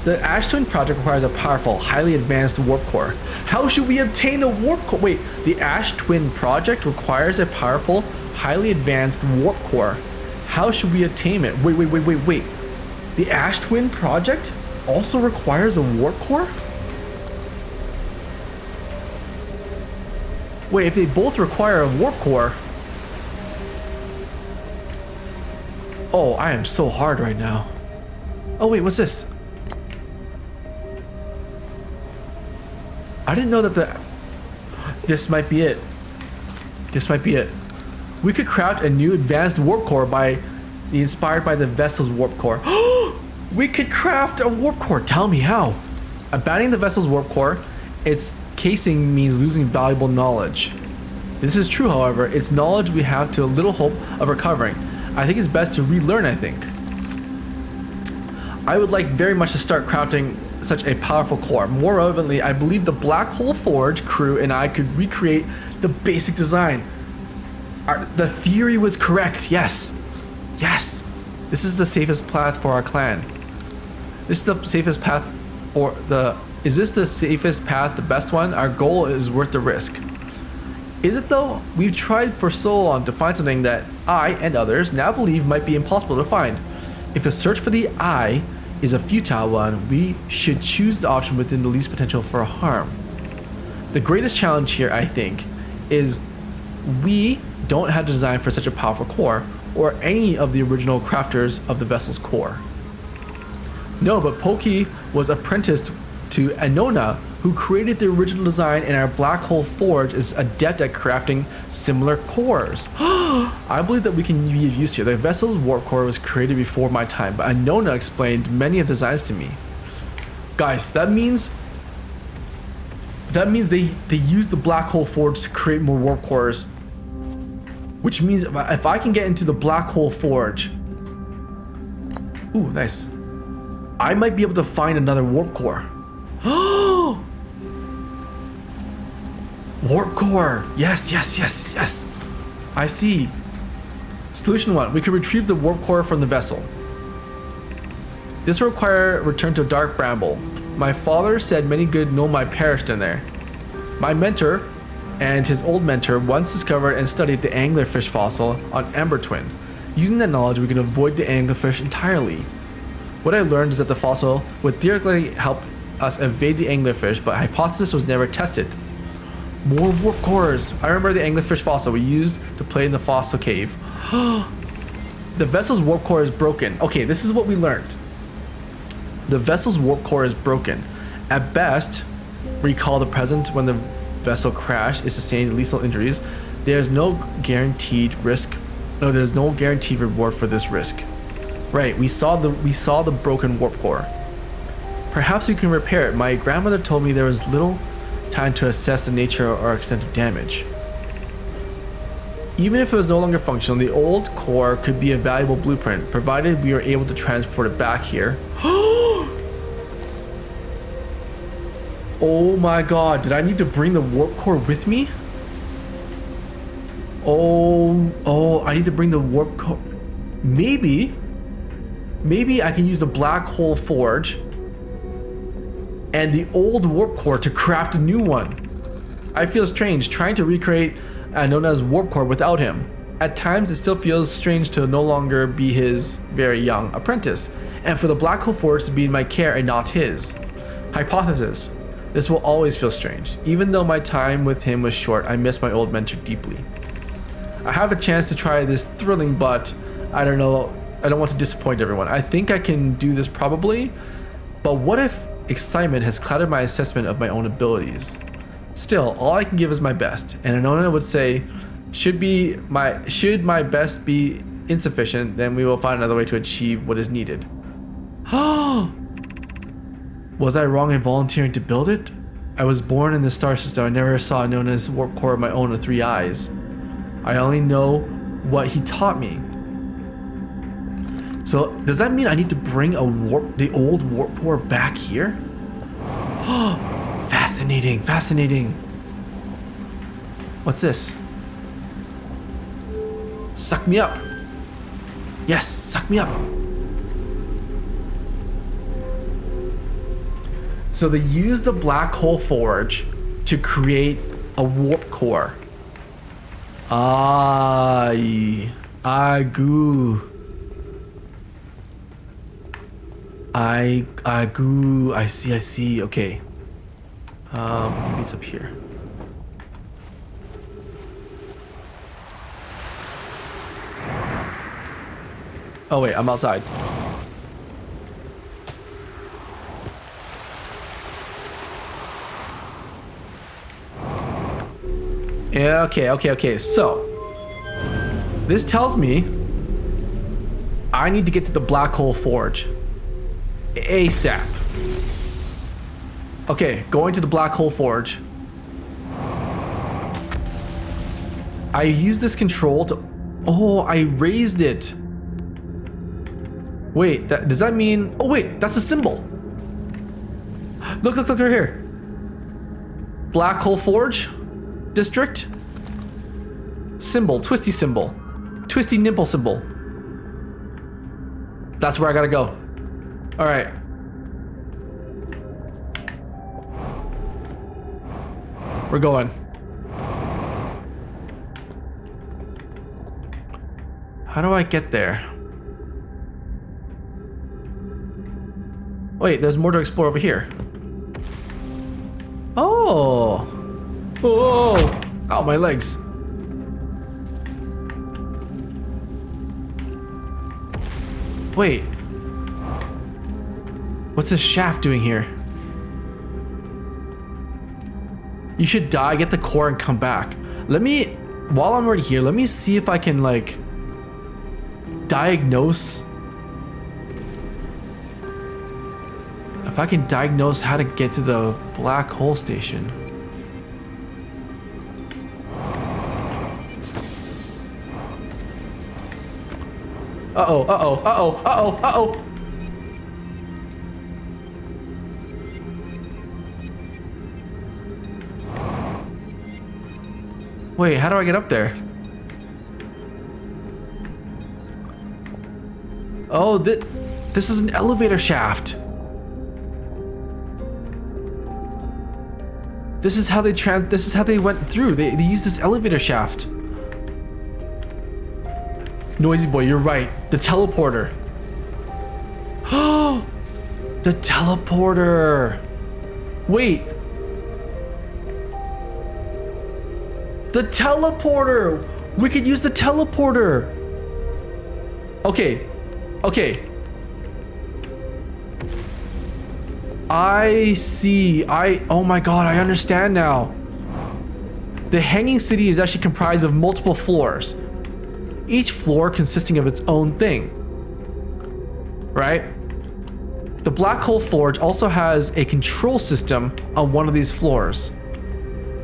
The Ash Twin project requires a powerful, highly advanced warp core. How should we obtain a warp core? Wait, the Ash Twin project requires a powerful, highly advanced warp core. How should we obtain it? Wait. The Ash Twin project also requires a warp core? Wait, if they both require a warp core... Oh, I am so hard right now. Oh wait, what's this? I didn't know that this might be it. This might be it. We could craft a new advanced warp core inspired by the vessel's warp core. We could craft a warp core. Tell me how. Abandoning the vessel's warp core, its casing means losing valuable knowledge. This is true, however. It's knowledge we have to little hope of recovering. I think it's best to relearn, I think. I would like very much to start crafting such a powerful core. More relevantly, I believe the Black Hole Forge crew and I could recreate the basic design. The theory was correct. Yes. Yes. This is the safest path for our clan. This is the safest path, is this the safest path, the best one? Our goal is worth the risk. Is it though? We've tried for so long to find something that I and others now believe might be impossible to find. If the search for the eye is a futile one, we should choose the option within the least potential for harm. The greatest challenge here, I think, is we don't have design for such a powerful core, or any of the original crafters of the vessel's core. No, but Poki was apprenticed to Anona, who created the original design, and our Black Hole Forge is adept at crafting similar cores. I believe that we can be of use here. The vessel's warp core was created before my time, but Anona explained many of the designs to me. Guys, that means they used the Black Hole Forge to create more warp cores, which means if I can get into the Black Hole Forge, ooh, nice, I might be able to find another warp core. Warp core. Yes. I see. Solution 1. We could retrieve the warp core from the vessel. This will require return to Dark Bramble. My father said many good Nomai perished in there. My mentor and his old mentor once discovered and studied the anglerfish fossil on Ember Twin. Using that knowledge, we can avoid the anglerfish entirely. What I learned is that the fossil would theoretically help us evade the anglerfish, but hypothesis was never tested. More warp cores. I remember the anglerfish fossil we used to play in the fossil cave. The vessel's warp core is broken. Okay, this is what we learned. The vessel's warp core is broken. At best, recall the present when the vessel crashed, it sustained lethal injuries. There's no guaranteed risk. No, there's no guaranteed reward for this risk. Right, we saw the broken warp core. Perhaps we can repair it. My grandmother told me there was little time to assess the nature or extent of damage. Even if it was no longer functional, the old core could be a valuable blueprint, provided we are able to transport it back here. Oh my god, did I need to bring the warp core with me? Oh, I need to bring the warp core. Maybe I can use the black hole forge and the old warp core to craft a new one. I feel strange trying to recreate a known as warp core without him. At times, it still feels strange to no longer be his very young apprentice, and for the black hole forge to be in my care and not his. Hypothesis: this will always feel strange. Even though my time with him was short, I miss my old mentor deeply. I have a chance to try this thrilling, but I don't know. I don't want to disappoint everyone. I think I can do this probably, but what if excitement has clouded my assessment of my own abilities? Still, all I can give is my best, and Anona would say, should my best be insufficient, then we will find another way to achieve what is needed. Was I wrong in volunteering to build it? I was born in the star system. I never saw Anona's warp core of my own with 3 eyes. I only know what he taught me. So does that mean I need to bring the old warp core back here? Fascinating, fascinating. What's this? Suck me up. Yes, suck me up. So they use the black hole forge to create a warp core. I see. Okay. Maybe it's up here. Oh wait, I'm outside. Yeah, okay. So, this tells me I need to get to the black hole forge ASAP. Okay, going to the black hole forge. I use this control to... Oh, I raised it. Wait, does that mean... Oh wait, that's a symbol. Look right here. Black hole forge district. Symbol, twisty symbol. Twisty nipple symbol. That's where I gotta go. All right. We're going. How do I get there? Wait, there's more to explore over here. Oh. Oh. Ow, my legs. Wait. What's this shaft doing here? You should die, get the core, and come back. While I'm already here, let me see if I can, like, diagnose. If I can diagnose how to get to the black hole station. Uh-oh. Wait, how do I get up there? Oh, this is an elevator shaft. This is how they went through. They used this elevator shaft. Noisy boy, you're right. The teleporter. Oh, the teleporter. Wait. The teleporter. We could use the teleporter. Okay. I see. Oh my god, I understand now. The Hanging City is actually comprised of multiple floors. Each floor consisting of its own thing. Right? The Black Hole Forge also has a control system on one of these floors.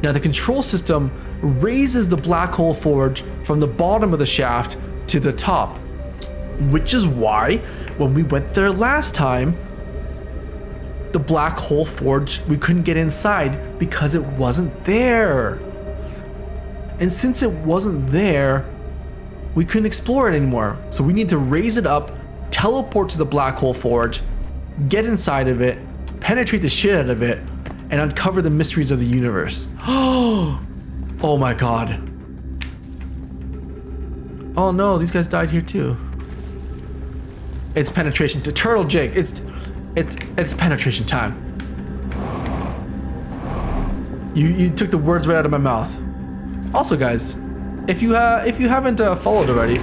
Now the control system raises the Black Hole Forge from the bottom of the shaft to the top. Which is why, when we went there last time, the Black Hole Forge, we couldn't get inside because it wasn't there. And since it wasn't there, we couldn't explore it anymore. So we need to raise it up, teleport to the black hole forge, get inside of it, penetrate the shit out of it, and uncover the mysteries of the universe. Oh my god. Oh no, these guys died here too. It's penetration to Turtle Jig. It's penetration time. You took the words right out of my mouth. Also, guys, if you haven't followed already,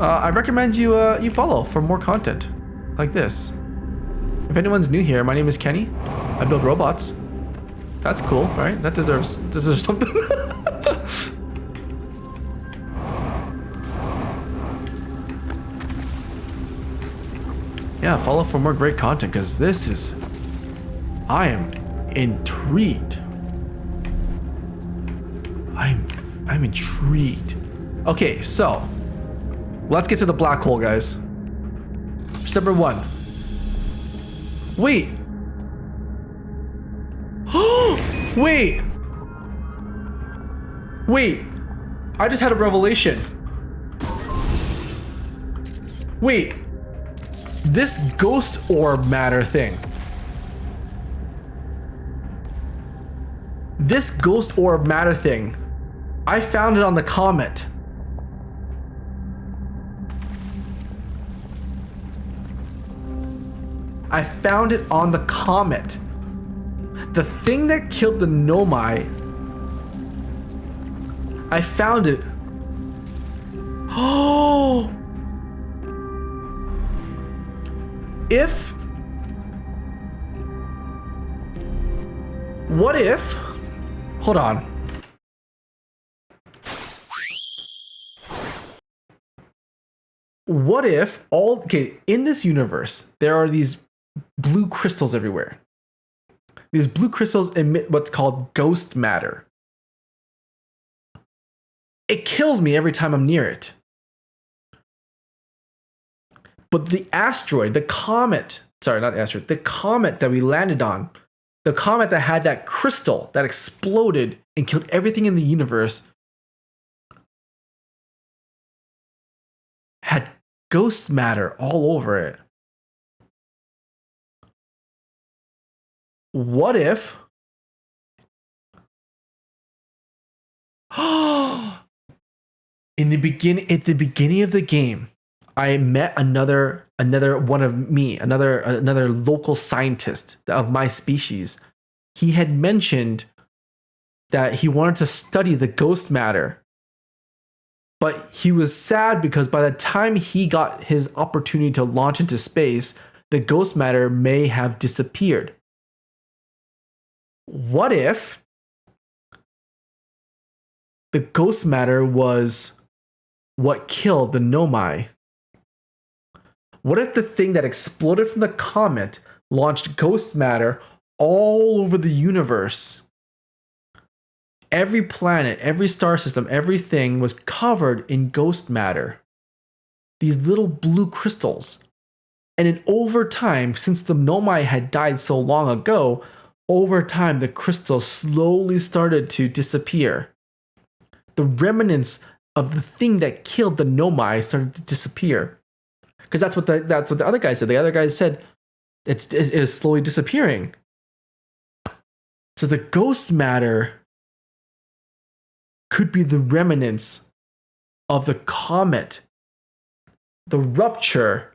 I recommend you follow for more content like this. If anyone's new here, my name is Kenny. I build robots. That's cool, right? That deserves something. Yeah, follow for more great content because I am intrigued. I'm intrigued. Okay, so let's get to the black hole, guys. Step number 1. Wait. Wait. Wait. I just had a revelation. Wait. This ghost orb matter thing. This ghost orb matter thing. I found it on the comet. I found it on the comet. The thing that killed the Nomai. I found it. Oh. What if? Hold on. What if in this universe, there are these blue crystals everywhere. These blue crystals emit what's called ghost matter. It kills me every time I'm near it. But the asteroid, the comet that we landed on, the comet that had that crystal that exploded and killed everything in the universe, had ghost matter all over it. What if? At the beginning of the game, I met another local scientist of my species. He had mentioned that he wanted to study the ghost matter, but he was sad because by the time he got his opportunity to launch into space, the ghost matter may have disappeared. What if the ghost matter was what killed the Nomai? What if the thing that exploded from the comet launched ghost matter all over the universe? Every planet, every star system, everything was covered in ghost matter. These little blue crystals. And then over time, since the Nomai had died so long ago, over time the crystals slowly started to disappear. The remnants of the thing that killed the Nomai started to disappear. Because that's what the other guy said. The other guy said it is slowly disappearing. So the ghost matter could be the remnants of the comet. The rupture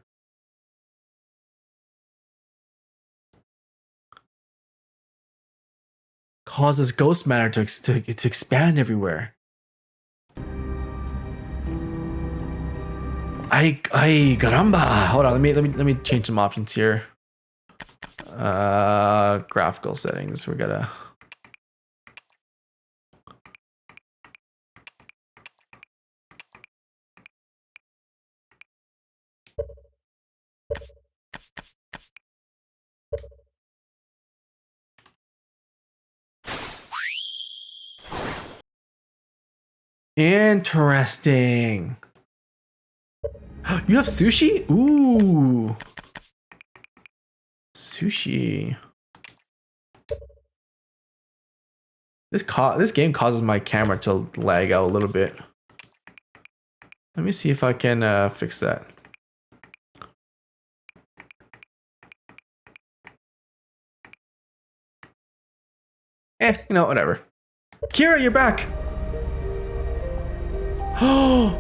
causes ghost matter to expand everywhere. Ay caramba! Hold on, let me change some options here. Graphical settings. We're gonna. Interesting. You have sushi? Ooh. Sushi. This game causes my camera to lag out a little bit. Let me see if I can fix that. You know, whatever. Kira, you're back. Oh,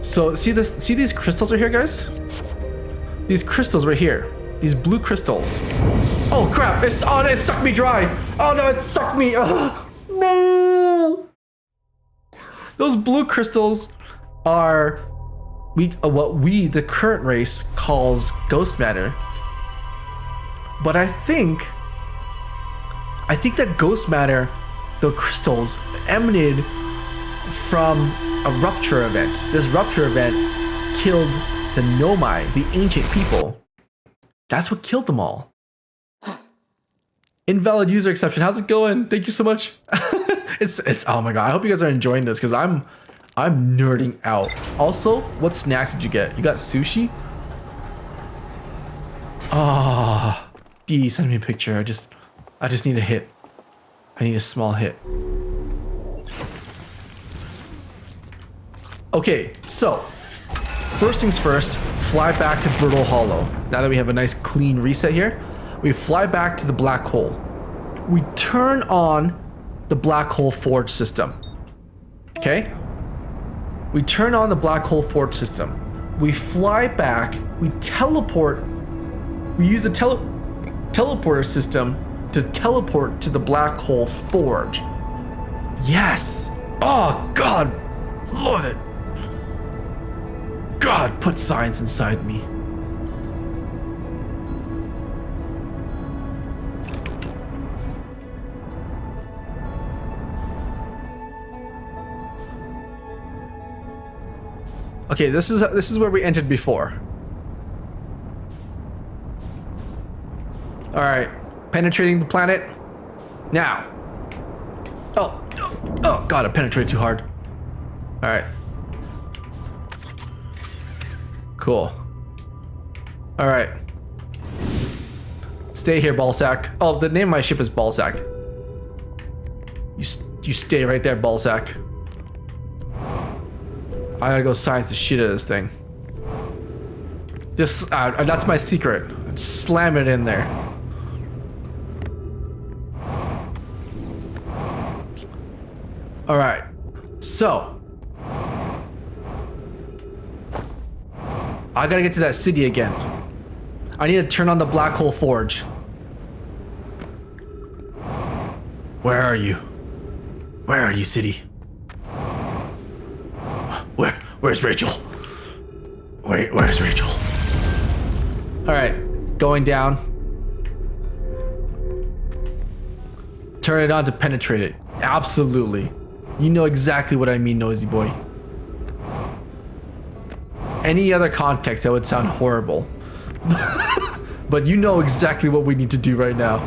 so see this? See these crystals right here, guys? These crystals right here. These blue crystals. Oh crap! It sucked me dry. Oh no, it sucked me. Oh, no. Those blue crystals are what we, the current race, calls ghost matter. But I think that ghost matter, the crystals, emanated from a rupture event. This rupture event killed the Nomai, the ancient people. That's what killed them all. Invalid user exception. How's it going? Thank you so much. It's oh my god. I hope you guys are enjoying this because I'm nerding out. Also, what snacks did you get? You got sushi? Ah, oh, D, send me a picture. I just need a hit. I need a small hit. Okay, so first things first, fly back to Brittle Hollow. Now that we have a nice clean reset here, we fly back to the black hole. We turn on the black hole forge system. Okay? We turn on the black hole forge system. We fly back, we teleport. We use the teleporter system to teleport to the black hole forge. Yes! Oh god! Love it! God, put science inside me. Okay, this is where we entered before. All right, penetrating the planet now. Oh god, I penetrated too hard. All right. Cool. All right. Stay here, Ballsack. Oh, the name of my ship is Ballsack. You stay right there, Ballsack. I gotta go science the shit out of this thing. Just that's my secret. Slam it in there. All right. So I gotta get to that city again. I need to turn on the black hole forge. Where are you? Where are you, city? Where's Rachel? Where's Rachel? All right, going down. Turn it on to penetrate it. Absolutely. You know exactly what I mean, Noisy Boy. Any other context, that would sound horrible. But you know exactly what we need to do right now.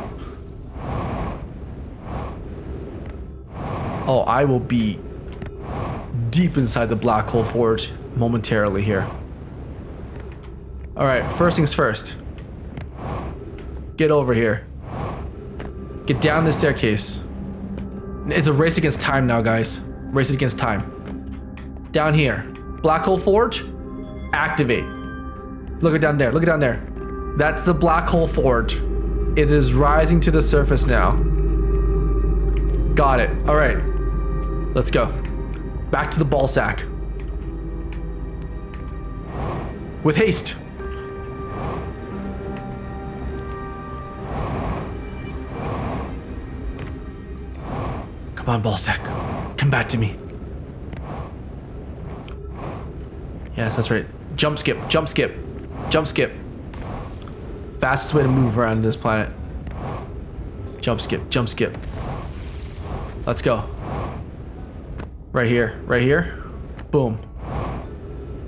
Oh, I will be deep inside the black hole forge momentarily here. All right, first things first. Get over here. Get down the staircase. It's a race against time now, guys. Race against time. Down here. Black hole forge. Activate. Look at down there. Look at down there. That's the black hole forge. It is rising to the surface now. Got it. All right. Let's go. Back to the ball sack. With haste. Come on, ball sack. Come back to me. Yes, that's right. Jump skip, jump skip, jump skip. Fastest way to move around this planet. Jump skip, jump skip. Let's go. Right here, right here. Boom.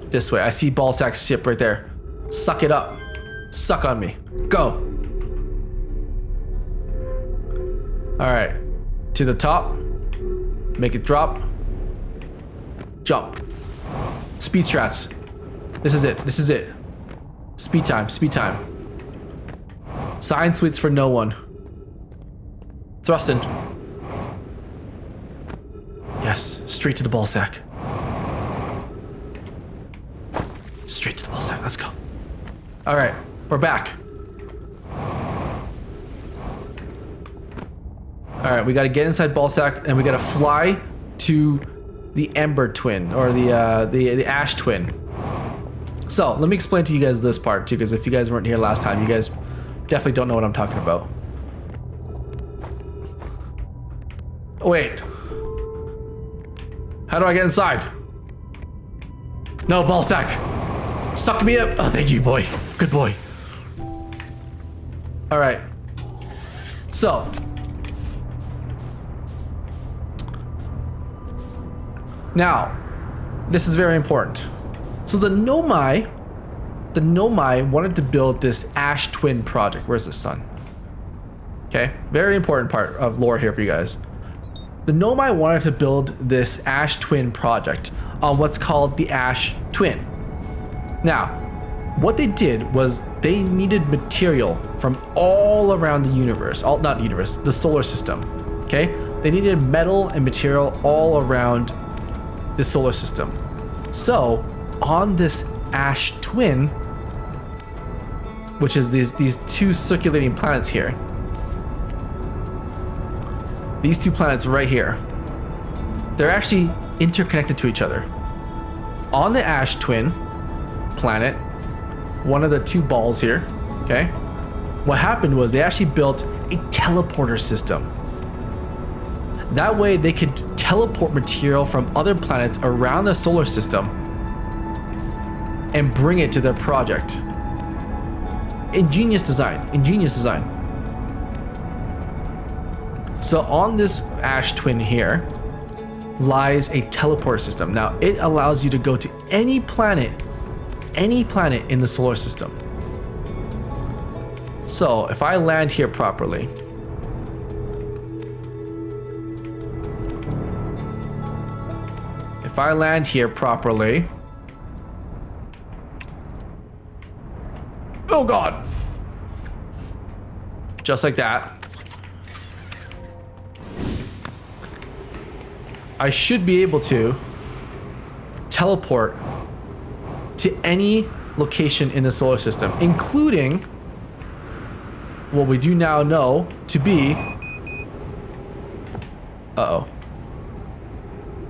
This way. I see Ballsack's ship right there. Suck it up. Suck on me. Go. All right. To the top. Make it drop. Jump. Speed strats. This is it. This is it. Speed time. Speed time. Science suites for no one. Thrusting. Yes, straight to the ball sack. Straight to the ball sack. Let's go. All right, we're back. All right, we got to get inside ball sack, and we got to fly to the Ember Twin, or the Ash Twin. So let me explain to you guys this part too, because if you guys weren't here last time, you guys definitely don't know what I'm talking about. Wait. How do I get inside? No, ball sack. Suck me up. Oh, thank you, boy. Good boy. All right. So. Now, this is very important. So the Nomai wanted to build this Ash Twin project. Where's the sun? Okay, very important part of lore here for you guys. The Nomai wanted to build this Ash Twin project on what's called the Ash Twin. Now, what they did was they needed material from all around the universe, not the universe, the solar system. Okay, they needed metal and material all around the solar system. So on this Ash Twin, which is these two circulating planets here, these two planets right here, they're actually interconnected to each other. On the Ash Twin planet, one of the two balls here, okay, what happened was they actually built a teleporter system. That way they could teleport material from other planets around the solar system and bring it to their project. Ingenious design, ingenious design. So on this Ash Twin here lies a teleporter system. Now it allows you to go to any planet in the solar system. So if I land here properly, oh god, just like that, I should be able to teleport to any location in the solar system, including what we do now know to be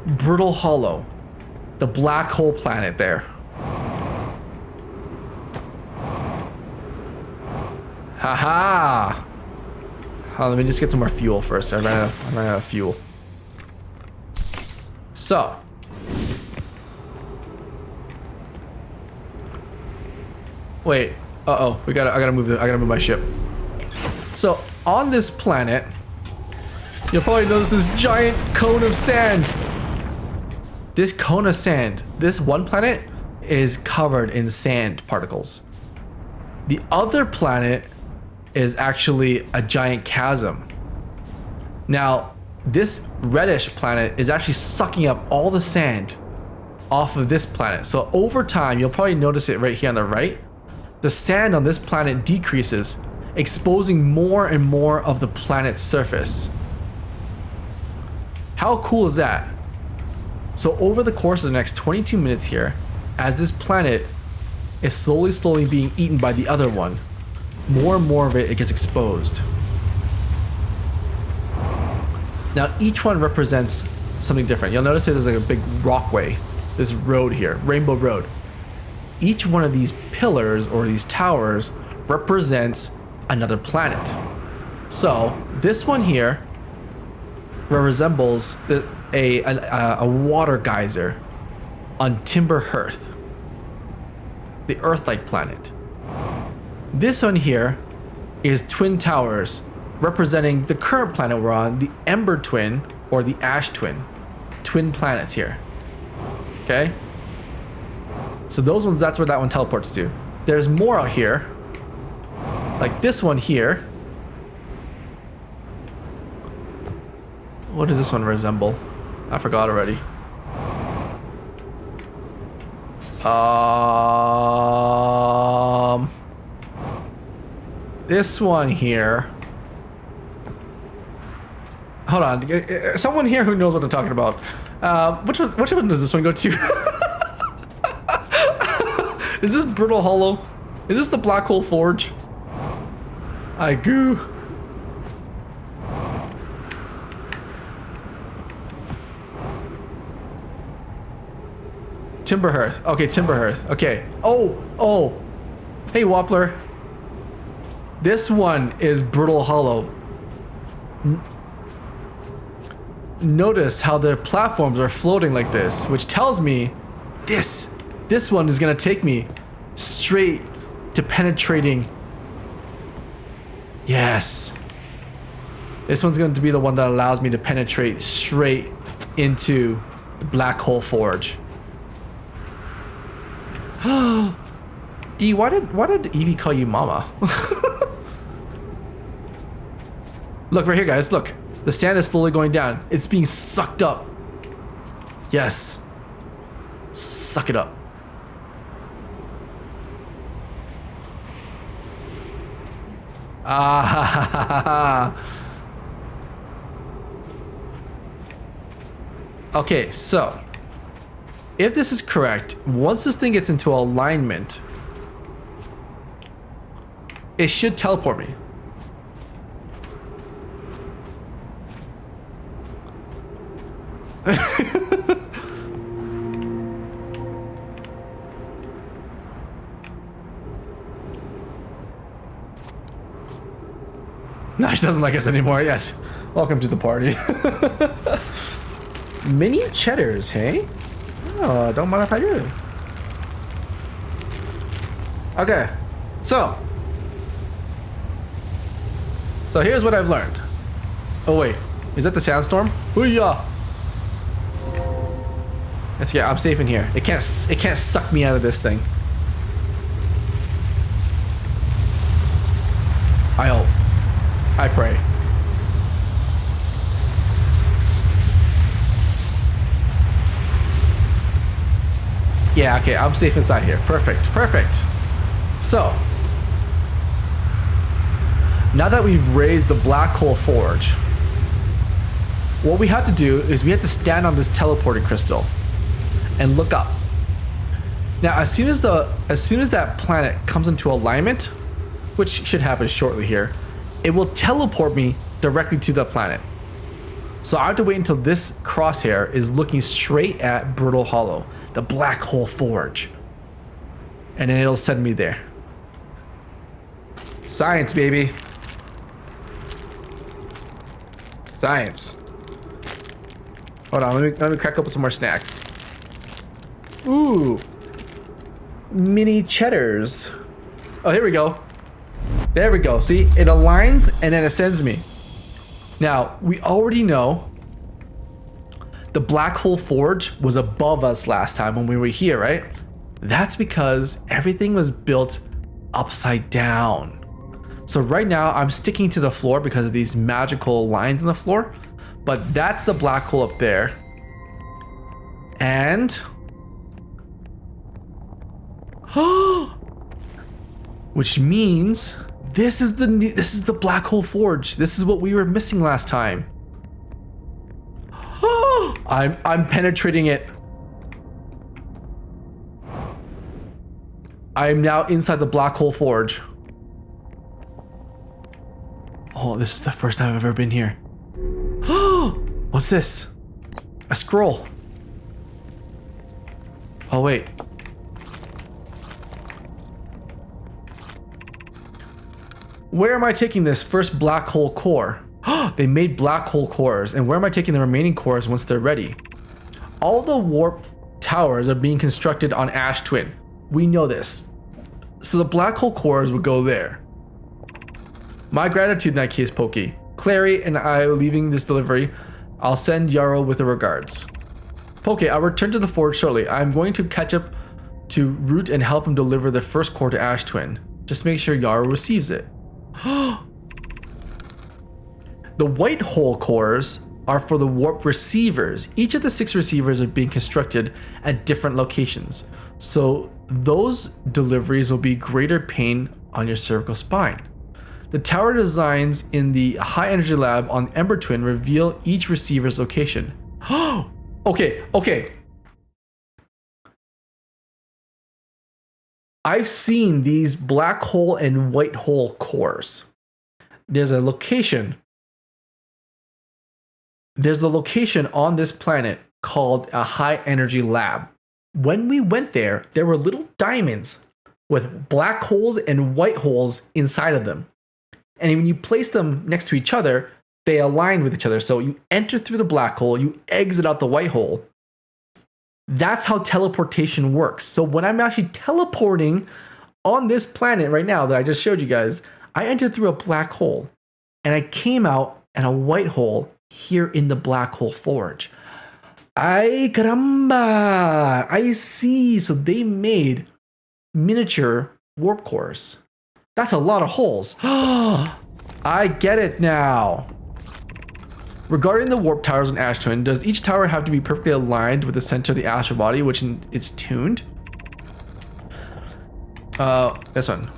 Brittle Hollow, the black hole planet there. Haha! Oh, let me just get some more fuel first. I ran out of fuel. So. Wait. I gotta move my ship. So on this planet, you'll probably notice this giant cone of sand. This cone of sand, this one planet is covered in sand particles. The other planet is actually a giant chasm. Now, this reddish planet is actually sucking up all the sand off of this planet. So over time, you'll probably notice it right here on the right. The sand on this planet decreases, exposing more and more of the planet's surface. How cool is that? So over the course of the next 22 minutes here, as this planet is slowly being eaten by the other one, more and more of it gets exposed. Now each one represents something different. You'll notice there's like a big rockway, this road here, Rainbow Road. Each one of these pillars or these towers represents another planet. So this one here resembles a water geyser on Timber Hearth, the Earth-like planet. This one here is Twin Towers, representing the current planet we're on, the Ember Twin or the Ash Twin. Twin planets here. Okay? So those ones, that's where that one teleports to. There's more out here. Like this one here. What does this one resemble? I forgot already. This one here. hold on. Someone here who knows what I'm talking about. Which one does this one go to? Is this Brittle Hollow? Is this the Black Hole Forge? I goo. Timberhearth. Okay, Timberhearth. Okay. Oh. Hey, Wappler. This one is Brittle Hollow. Notice how the platforms are floating like this, which tells me this one is gonna take me straight to penetrating. Yes. This one's going to be the one that allows me to penetrate straight into the Black Hole Forge. D, why did Eevee call you mama? Look right here, guys. Look, the sand is slowly going down. It's being sucked up. Yes, suck it up. Okay, so if this is correct, once this thing gets into alignment, it should teleport me. No, she doesn't like us anymore. Yes. Welcome to the party. Mini cheddars, hey? Oh, don't mind if I do. Okay. So here's what I've learned. Oh wait, is that the sandstorm? Hoo-yah! Let's get. I'm safe in here. It can't suck me out of this thing. I hope. I pray. Yeah, okay, I'm safe inside here. Perfect. So, now that we've raised the Black Hole Forge, what we have to do is we have to stand on this teleporting crystal and look up. Now, as soon as that planet comes into alignment, which should happen shortly here, it will teleport me directly to the planet. So I have to wait until this crosshair is looking straight at Brittle Hollow, the Black Hole Forge, and then it'll send me there. Science, baby. Science. Hold on, let me crack open some more snacks. Ooh, mini cheddars. Oh, here we go. There we go. See, it aligns and then it sends me. Now, we already know the Black Hole Forge was above us last time when we were here, right? That's because everything was built upside down. So right now I'm sticking to the floor because of these magical lines in the floor, but that's the black hole up there. And which means this is the Black Hole Forge. This is what we were missing last time. I'm penetrating it. I am now inside the Black Hole Forge. Oh, this is the first time I've ever been here. What's this? A scroll. Oh, wait. Where am I taking this first black hole core? They made black hole cores, and where am I taking the remaining cores once they're ready? All the warp towers are being constructed on Ash Twin. We know this. So the black hole cores would go there. My gratitude in that case, Pokey. Clary and I are leaving this delivery. I'll send Yarrow with the regards. Pokey, I'll return to the forge shortly. I'm going to catch up to Root and help him deliver the first core to Ash Twin. Just make sure Yarrow receives it. The white hole cores are for the warp receivers. Each of the 6 receivers are being constructed at different locations. So those deliveries will be greater pain on your cervical spine. The tower designs in the high energy lab on Ember Twin reveal each receiver's location. Okay. I've seen these black hole and white hole cores. There's a location on this planet called a high energy lab. When we went there, there were little diamonds with black holes and white holes inside of them. And when you place them next to each other, they align with each other. So you enter through the black hole, you exit out the white hole. That's how teleportation works. So when I'm actually teleporting on this planet right now that I just showed you guys, I entered through a black hole and I came out at a white hole here in the black hole forge. Ay caramba! I see. So they made miniature warp cores. That's a lot of holes. I get it now. Regarding the warp towers in Ash Twin, does each tower have to be perfectly aligned with the center of the astral body, which it's tuned? This one.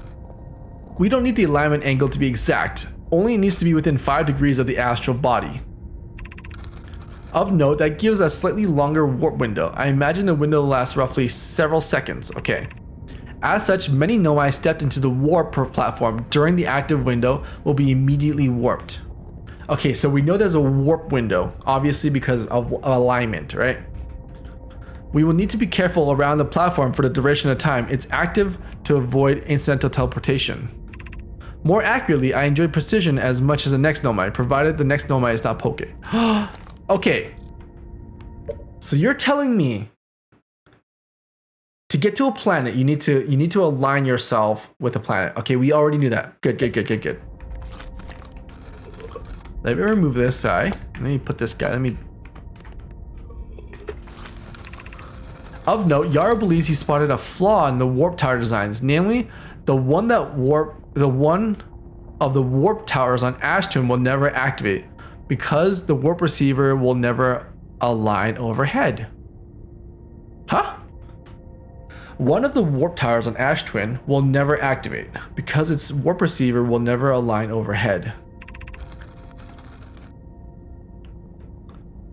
We don't need the alignment angle to be exact. Only it needs to be within 5 degrees of the astral body. Of note, that gives a slightly longer warp window. I imagine the window lasts roughly several seconds. Okay. As such, many Nomai stepped into the warp platform during the active window will be immediately warped. Okay, so we know there's a warp window, obviously because of alignment, right? We will need to be careful around the platform for the duration of time. It's active to avoid incidental teleportation. More accurately, I enjoy precision as much as the next Nomai, provided the next Nomai is not Poke. Okay, so you're telling me to get to a planet, you need to align yourself with the planet. Okay, we already knew that. Good. Let me remove this guy. Let me put this guy. Of note, Yara believes he spotted a flaw in the warp tower designs, namely the one of the warp towers on Ash Twin will never activate because the warp receiver will never align overhead. Huh? One of the warp towers on Ash Twin will never activate because its warp receiver will never align overhead.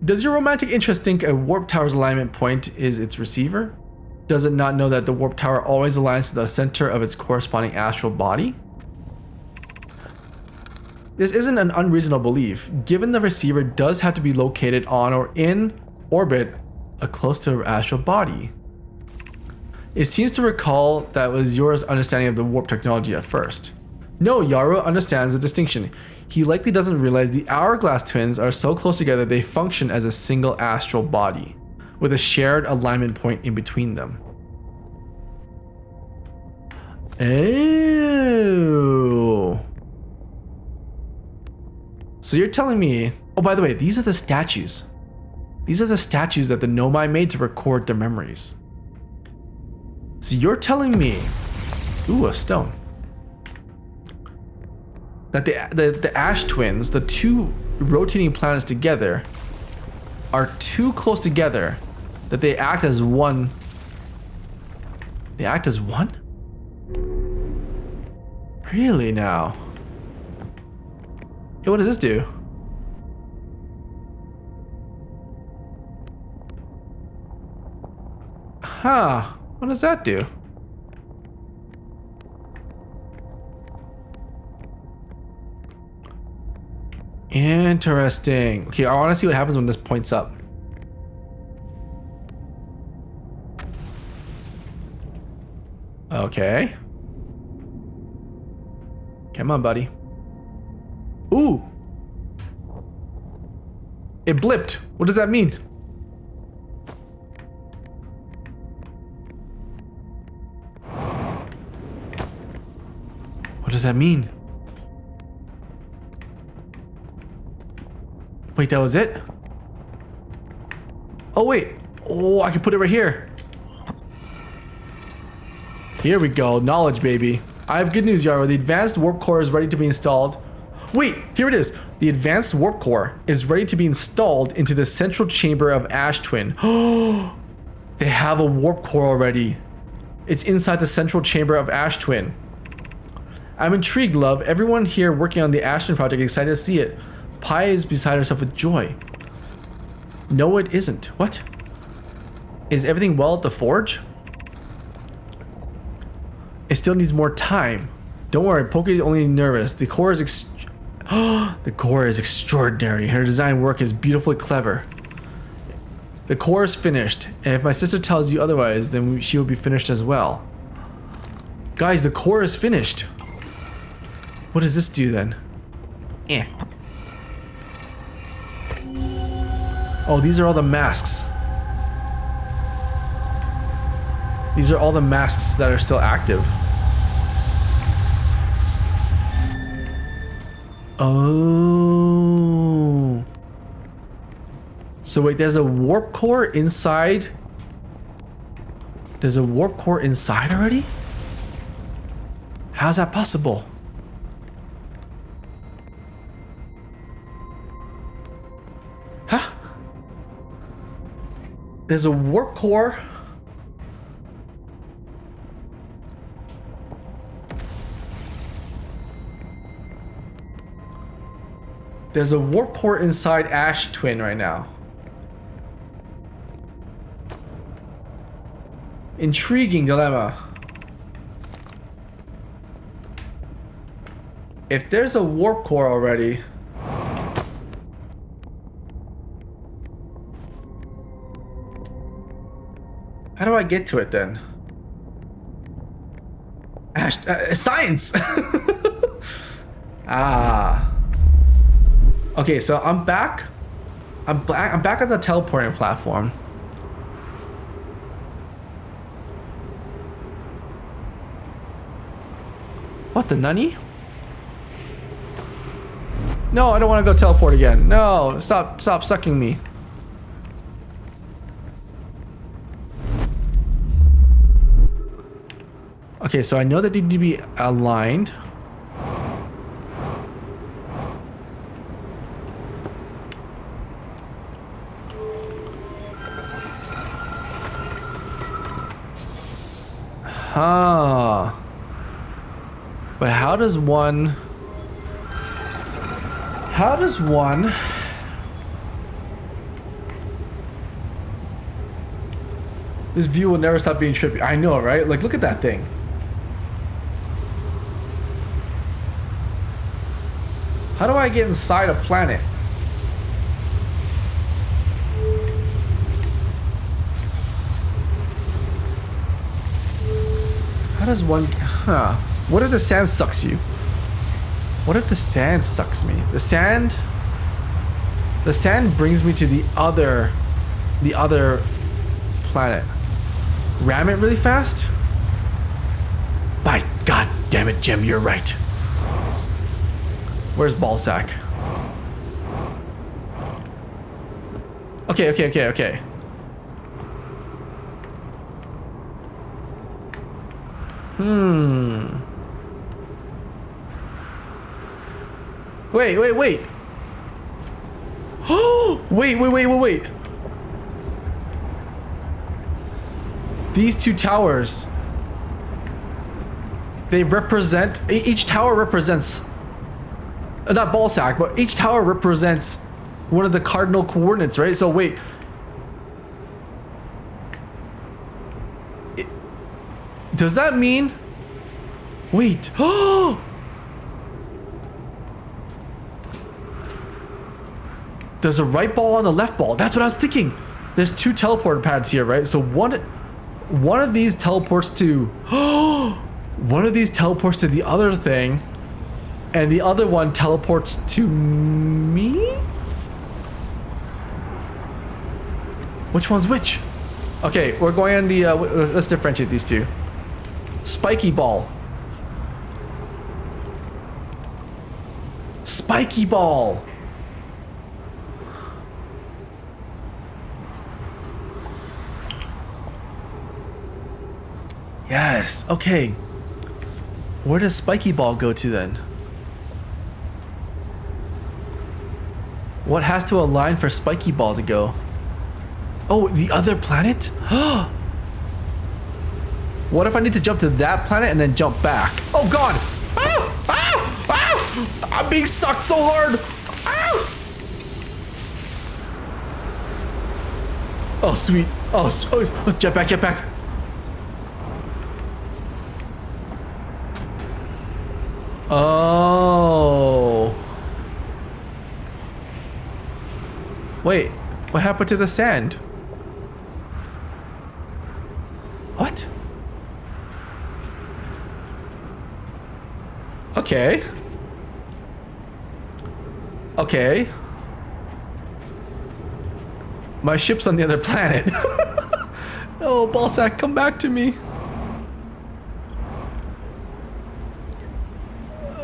Does your romantic interest think a warp tower's alignment point is its receiver? Does it not know that the warp tower always aligns to the center of its corresponding astral body? This isn't an unreasonable belief, given the receiver does have to be located on or in orbit close to her astral body. It seems to recall that was Yora's understanding of the warp technology at first. No, Yaro understands the distinction. He likely doesn't realize the Hourglass twins are so close together they function as a single astral body, with a shared alignment point in between them. Oh. So you're telling me, oh, by the way, these are the statues. These are the statues that the Nomai made to record their memories. So you're telling me, ooh, a stone, that the Ash twins, the two rotating planets together, are too close together that they act as one. They act as one? Really now? Hey, what does this do? Huh. What does that do? Interesting. Okay, I want to see what happens when this points up. Okay. Come on, buddy. Ooh! It blipped. What does that mean? What does that mean? Wait, that was it? Oh, wait. Oh, I can put it right here. Here we go. Knowledge, baby. I have good news, Yaro. The advanced warp core is ready to be installed. Wait, here it is. The advanced warp core is ready to be installed into the central chamber of Ash Twin. Oh, they have a warp core already. It's inside the central chamber of Ash Twin. I'm intrigued, love. Everyone here working on the Ashton project is excited to see it. Pi is beside herself with joy. No, it isn't. What? Is everything well at the forge? It still needs more time. Don't worry, Poke is only nervous. The core is the core is extraordinary. Her design work is beautifully clever. The core is finished, and if my sister tells you otherwise, then she will be finished as well. Guys, the core is finished. What does this do then? Eh. Oh, these are all the masks. These are all the masks that are still active. Oh. So wait, there's a warp core inside? There's a warp core inside already? How's that possible? Huh? There's a warp core. There's a warp core inside Ash Twin right now. Intriguing dilemma. If there's a warp core already, how do I get to it then? Ash, science. Ah. Okay, so I'm back. I'm back on the teleporting platform. What the nunny? No, I don't want to go teleport again. No, stop sucking me. Okay, so I know that they need to be aligned. Huh. But how does one... This view will never stop being trippy. I know, right? Like, look at that thing. How do I get inside a planet? How does one... Huh. What if the sand sucks you? What if the sand sucks me? The sand brings me to the other planet. Ram it really fast? By God damn it, Jim, you're right. Where's Ballsack? Okay. Wait. Oh, wait. These two towers, they represent, each tower represents, not Ballsack, but each tower represents one of the cardinal coordinates, right? So wait. Does that mean... Wait. Oh! There's a right ball and a left ball. That's what I was thinking. There's two teleport pads here, right? So one of these teleports to... one of these teleports to the other thing. And the other one teleports to me? Which one's which? Okay, we're going on the... let's differentiate these two. Spiky ball. Spiky ball. Yes, okay. Where does Spiky Ball go to then? What has to align for Spiky Ball to go? Oh, the other planet? What if I need to jump to that planet and then jump back? Oh God! Ah! I'm being sucked so hard. Ow! Oh, sweet. Oh, jetpack, jetpack. Oh. Wait, what happened to the sand? What? Okay. Okay. My ship's on the other planet. Oh, Ballsack, come back to me.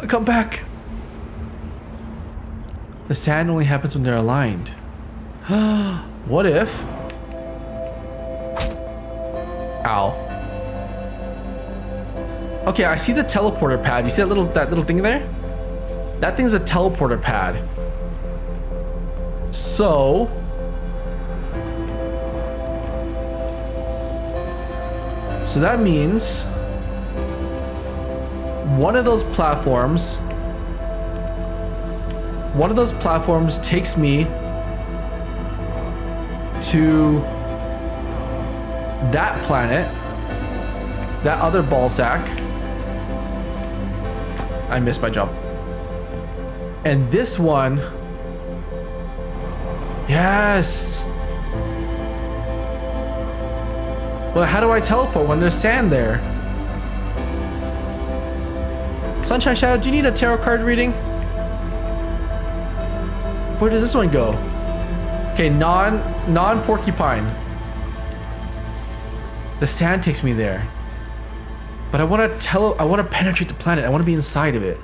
Come back. The sand only happens when they're aligned. What if? Ow. Okay, I see the teleporter pad. You see that little thing there? That thing's a teleporter pad. So that means one of those platforms takes me to that planet, that other ball sack. I missed my jump. And this one, yes. Well, how do I teleport when there's sand there? Sunshine Shadow, do you need a tarot card reading? Where does this one go? Okay, non-porcupine. The sand takes me there. But I want to penetrate the planet. I want to be inside of it.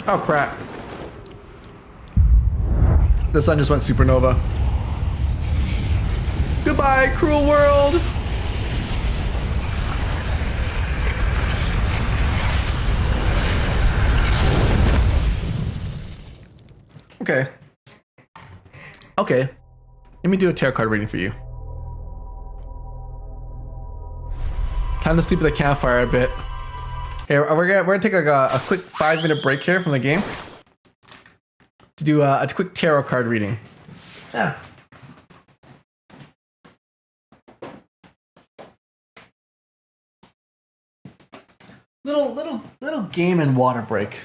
Oh crap. The sun just went supernova. Goodbye, cruel world. Okay. Okay. Let me do a tarot card reading for you. Time to sleep at the campfire a bit. Here, we're gonna take like a quick 5-minute break here from the game to do a quick tarot card reading. Yeah. Little game and water break.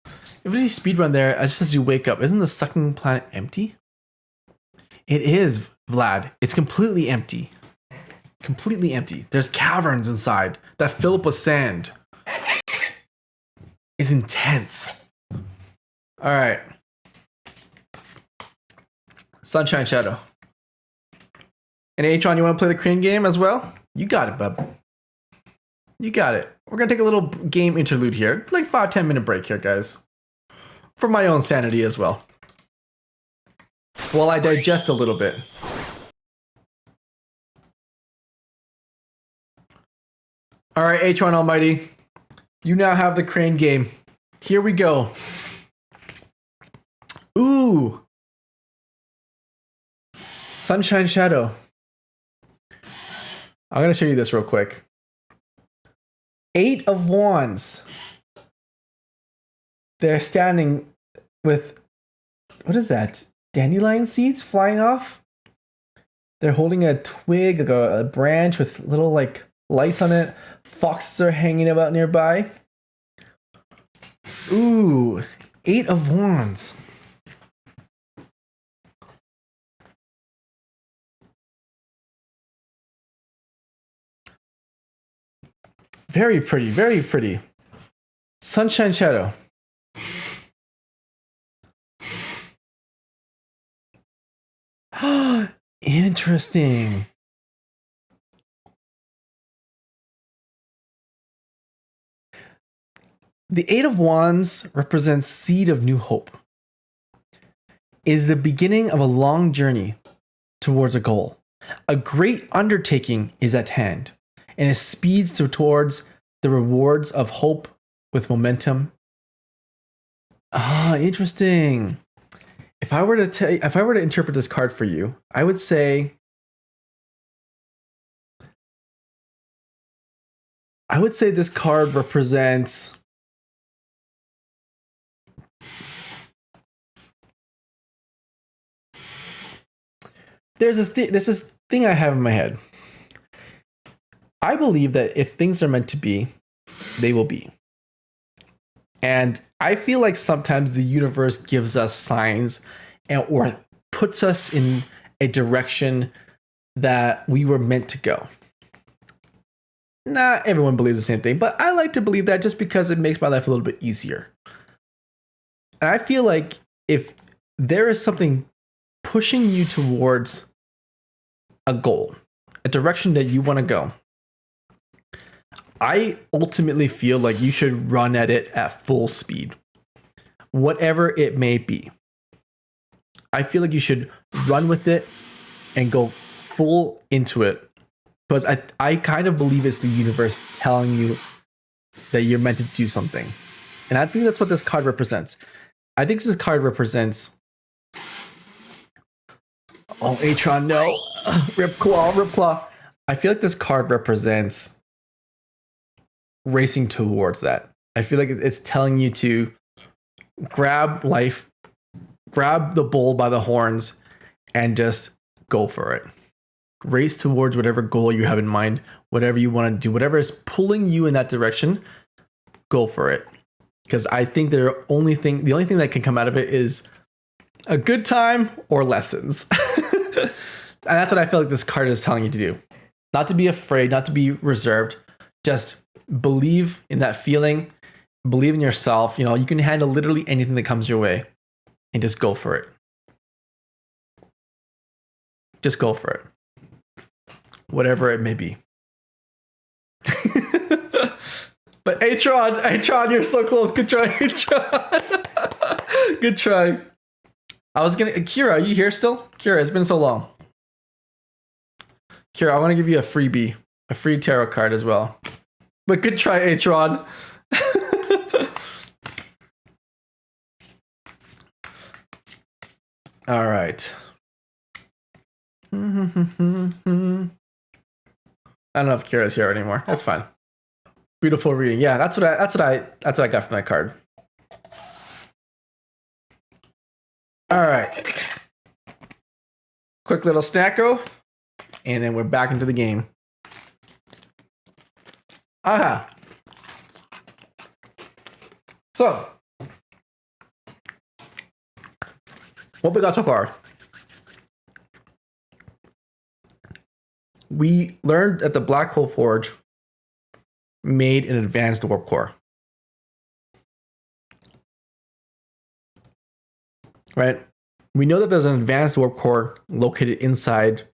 If there's a speed run there, just as you wake up, isn't the sucking planet empty? It is, Vlad. It's completely empty. Completely empty. There's caverns inside that fill up with sand. It's intense. All right. Sunshine Shadow. And Atron, you want to play the crane game as well? You got it, bub. You got it. We're going to take a little game interlude here. Like 5-10 minute break here, guys. For my own sanity as well. While I digest a little bit. All right, Atron Almighty. You now have the crane game. Here we go. Ooh. Sunshine Shadow. I'm going to show you this real quick. 8 of Wands. They're standing with, what is that? Dandelion seeds flying off? They're holding a twig, like a branch with little like lights on it. Foxes are hanging about nearby. Ooh, 8 of Wands. Very pretty, very pretty. Sunshine Shadow. Interesting. The 8 of Wands represents seed of new hope. It is the beginning of a long journey towards a goal. A great undertaking is at hand, and it speeds towards the rewards of hope with momentum. Interesting. If I were to interpret this card for you, I would say I would say this card represents there's this thing I have in my head. I believe that if things are meant to be, they will be. And I feel like sometimes the universe gives us signs or puts us in a direction that we were meant to go. Not everyone believes the same thing, but I like to believe that just because it makes my life a little bit easier. And I feel like if there is something pushing you towards a goal, a direction that you want to go, I ultimately feel like you should run at it at full speed, whatever it may be. I feel like you should run with it and go full into it, because I kind of believe it's the universe telling you that you're meant to do something. And I think that's what this card represents. I think this card represents... Oh, Atron, no. Rip Claw. I feel like this card represents racing towards that. I feel like it's telling you to grab life, grab the bull by the horns, and just go for it. Race towards whatever goal you have in mind, whatever you want to do, whatever is pulling you in that direction, go for it. Because I think the only thing that can come out of it is a good time or lessons. And that's what I feel like this card is telling you to do. Not to be afraid, not to be reserved, just believe in that feeling, believe in yourself. You know, you can handle literally anything that comes your way and just go for it. Just go for it. Whatever it may be. But Atron, you're so close. Good try, Atron. Good try. Kira, are you here still? Kira, it's been so long. Kira, I want to give you a freebie, a free tarot card as well. But good try, Atron. All right. I don't know if Kira's here anymore. That's fine. Beautiful reading. Yeah, that's what I got from that card. All right. Quick little snacko, and then we're back into the game. Aha. So, what we got so far? We learned that the Black Hole Forge made an advanced warp core. Right? We know that there's an advanced warp core located inside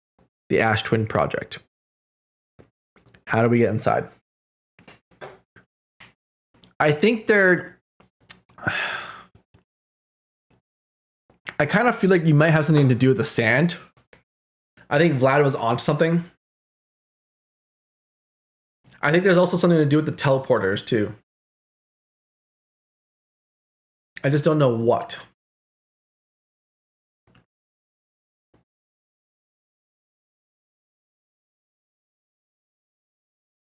the Ash Twin project. How do we get inside? I think I kind of feel like you might have something to do with the sand. I think Vlad was onto something. I think there's also something to do with the teleporters too. I just don't know what.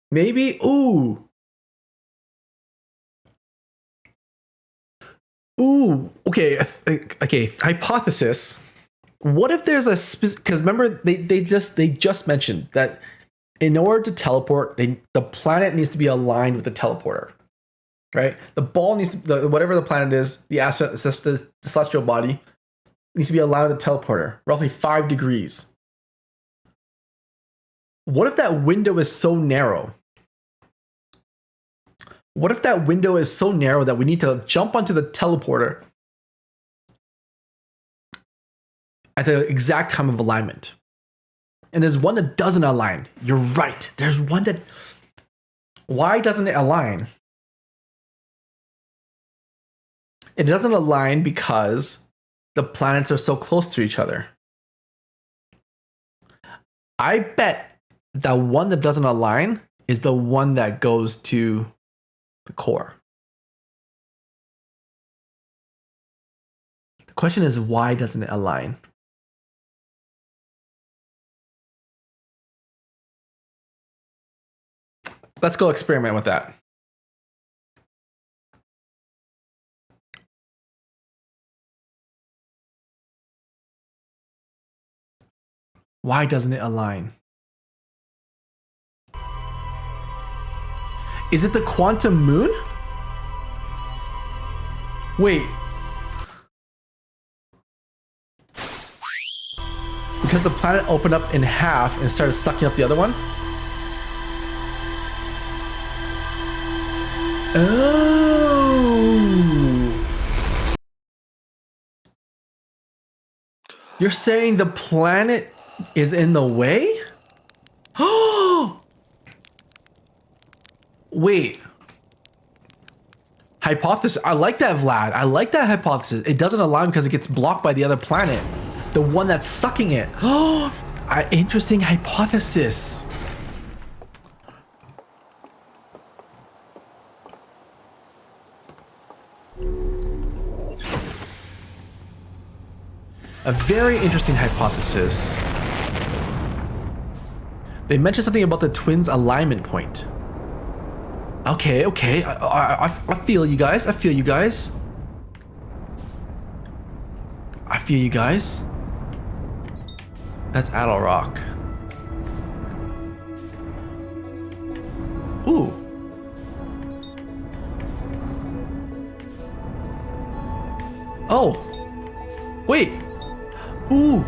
Maybe, okay, hypothesis. What if there's a because remember they just mentioned that in order to teleport, the planet needs to be aligned with the teleporter, right? The ball needs to, whatever the planet is, the celestial body needs to be aligned with the teleporter, roughly 5 degrees. What if that window is so narrow? What if that window is so narrow that we need to jump onto the teleporter at the exact time of alignment? And there's one that doesn't align. You're right. There's one that... Why doesn't it align? It doesn't align because the planets are so close to each other. I bet the one that doesn't align is the one that goes to the core. The question is, why doesn't it align? Let's go experiment with that. Why doesn't it align? Is it the quantum moon? Wait. Because the planet opened up in half and started sucking up the other one? Oh. You're saying the planet is in the way? Oh. Wait. Hypothesis. I like that, Vlad. I like that hypothesis. It doesn't align because it gets blocked by the other planet. The one that's sucking it. Oh, interesting hypothesis. A very interesting hypothesis. They mentioned something about the twins' alignment point. Okay, okay. I feel you guys. I feel you guys. I feel you guys. That's Adel Rock. Ooh. Oh. Wait. Ooh.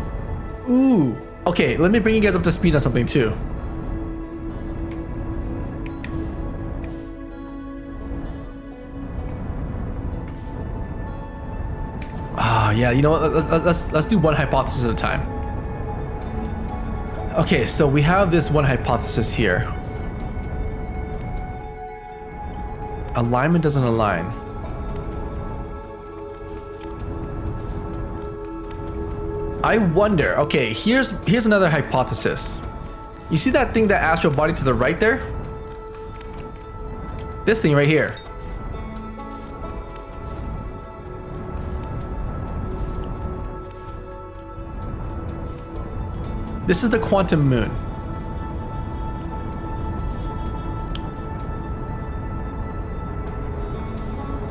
Ooh. Okay, let me bring you guys up to speed on something too. Yeah, you know what? Let's do one hypothesis at a time. Okay, so we have this one hypothesis here. Alignment doesn't align. I wonder. Okay, here's another hypothesis. You see that thing, that astral body to the right there? This thing right here. This is the quantum moon.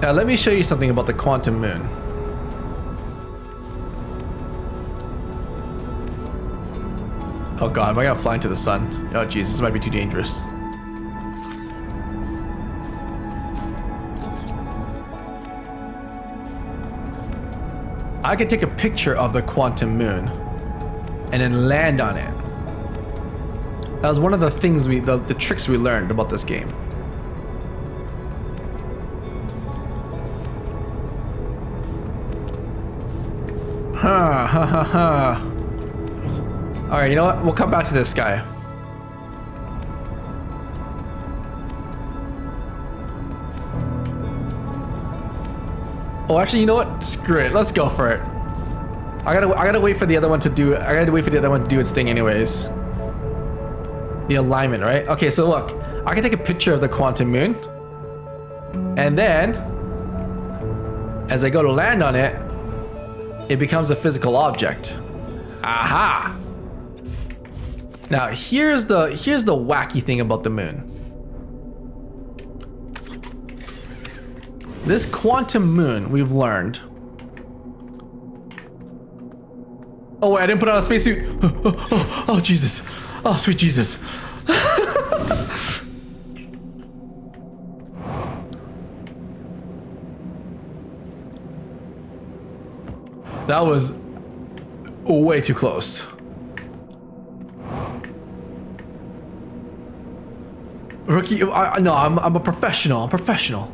Now let me show you something about the quantum moon. Oh god, am I gonna fly into the sun? Oh jeez, this might be too dangerous. I could take a picture of the quantum moon and then land on it. That was one of the things the tricks we learned about this game. Ha ha ha ha. Alright, you know what? We'll come back to this guy. Oh, actually, you know what? Screw it. Let's go for it. I gotta wait for the other one to do it. I gotta wait for the other one to do its thing anyways. The alignment, right? Okay, so look. I can take a picture of the quantum moon. And then, as I go to land on it, it becomes a physical object. Aha! Now, here's the wacky thing about the moon. This quantum moon, we've learned. Oh, wait, I didn't put on a spacesuit. Oh, Jesus. Oh, sweet Jesus. That was way too close. Rookie, no, I'm a professional. I'm a professional.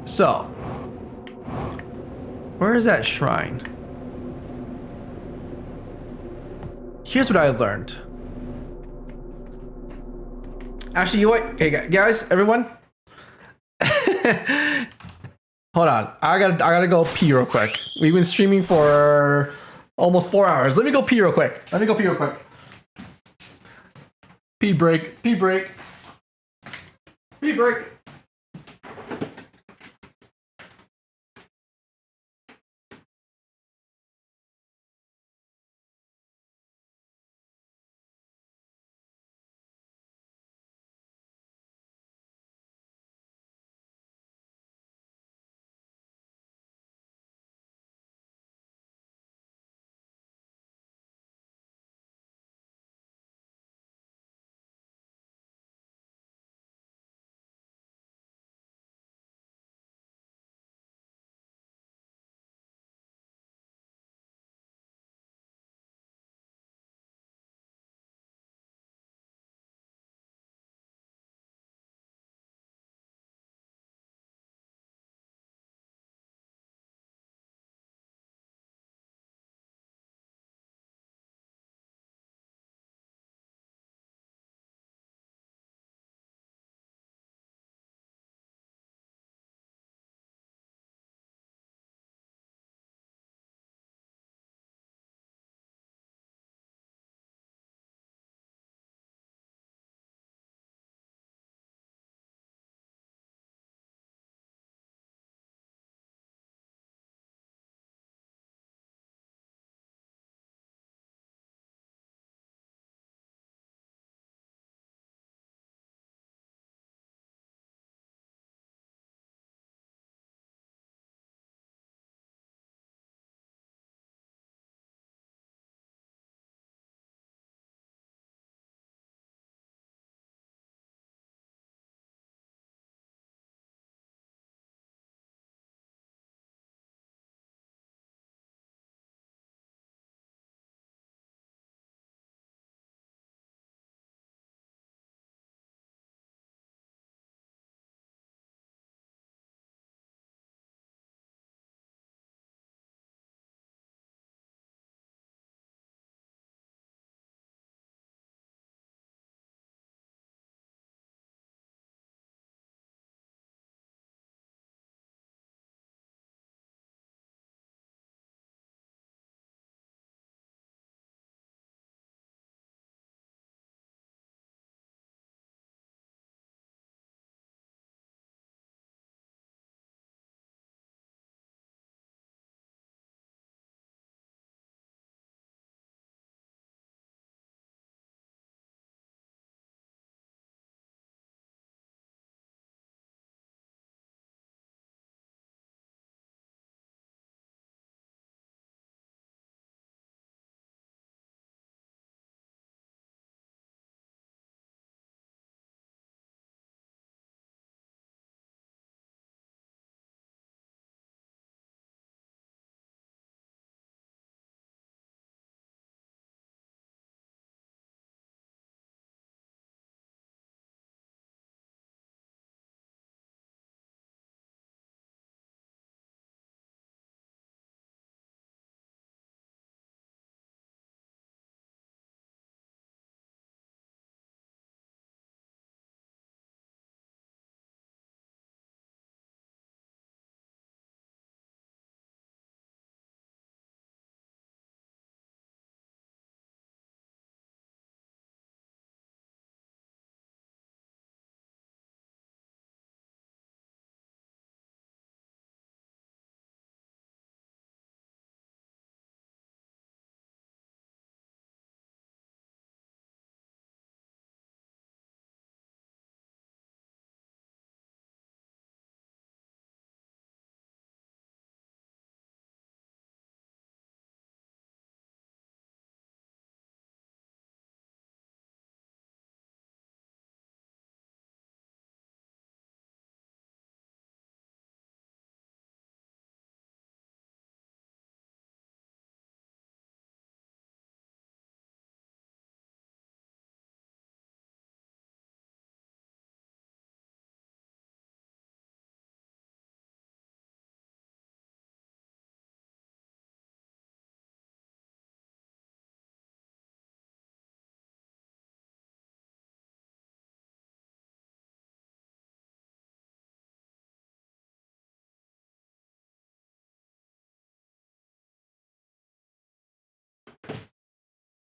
So, where is that shrine? Here's what I learned. Actually, you know what? Hey guys, everyone. Hold on. I gotta go pee real quick. We've been streaming for almost 4 hours. Let me go pee real quick. Pee break. Pee break. Pee break.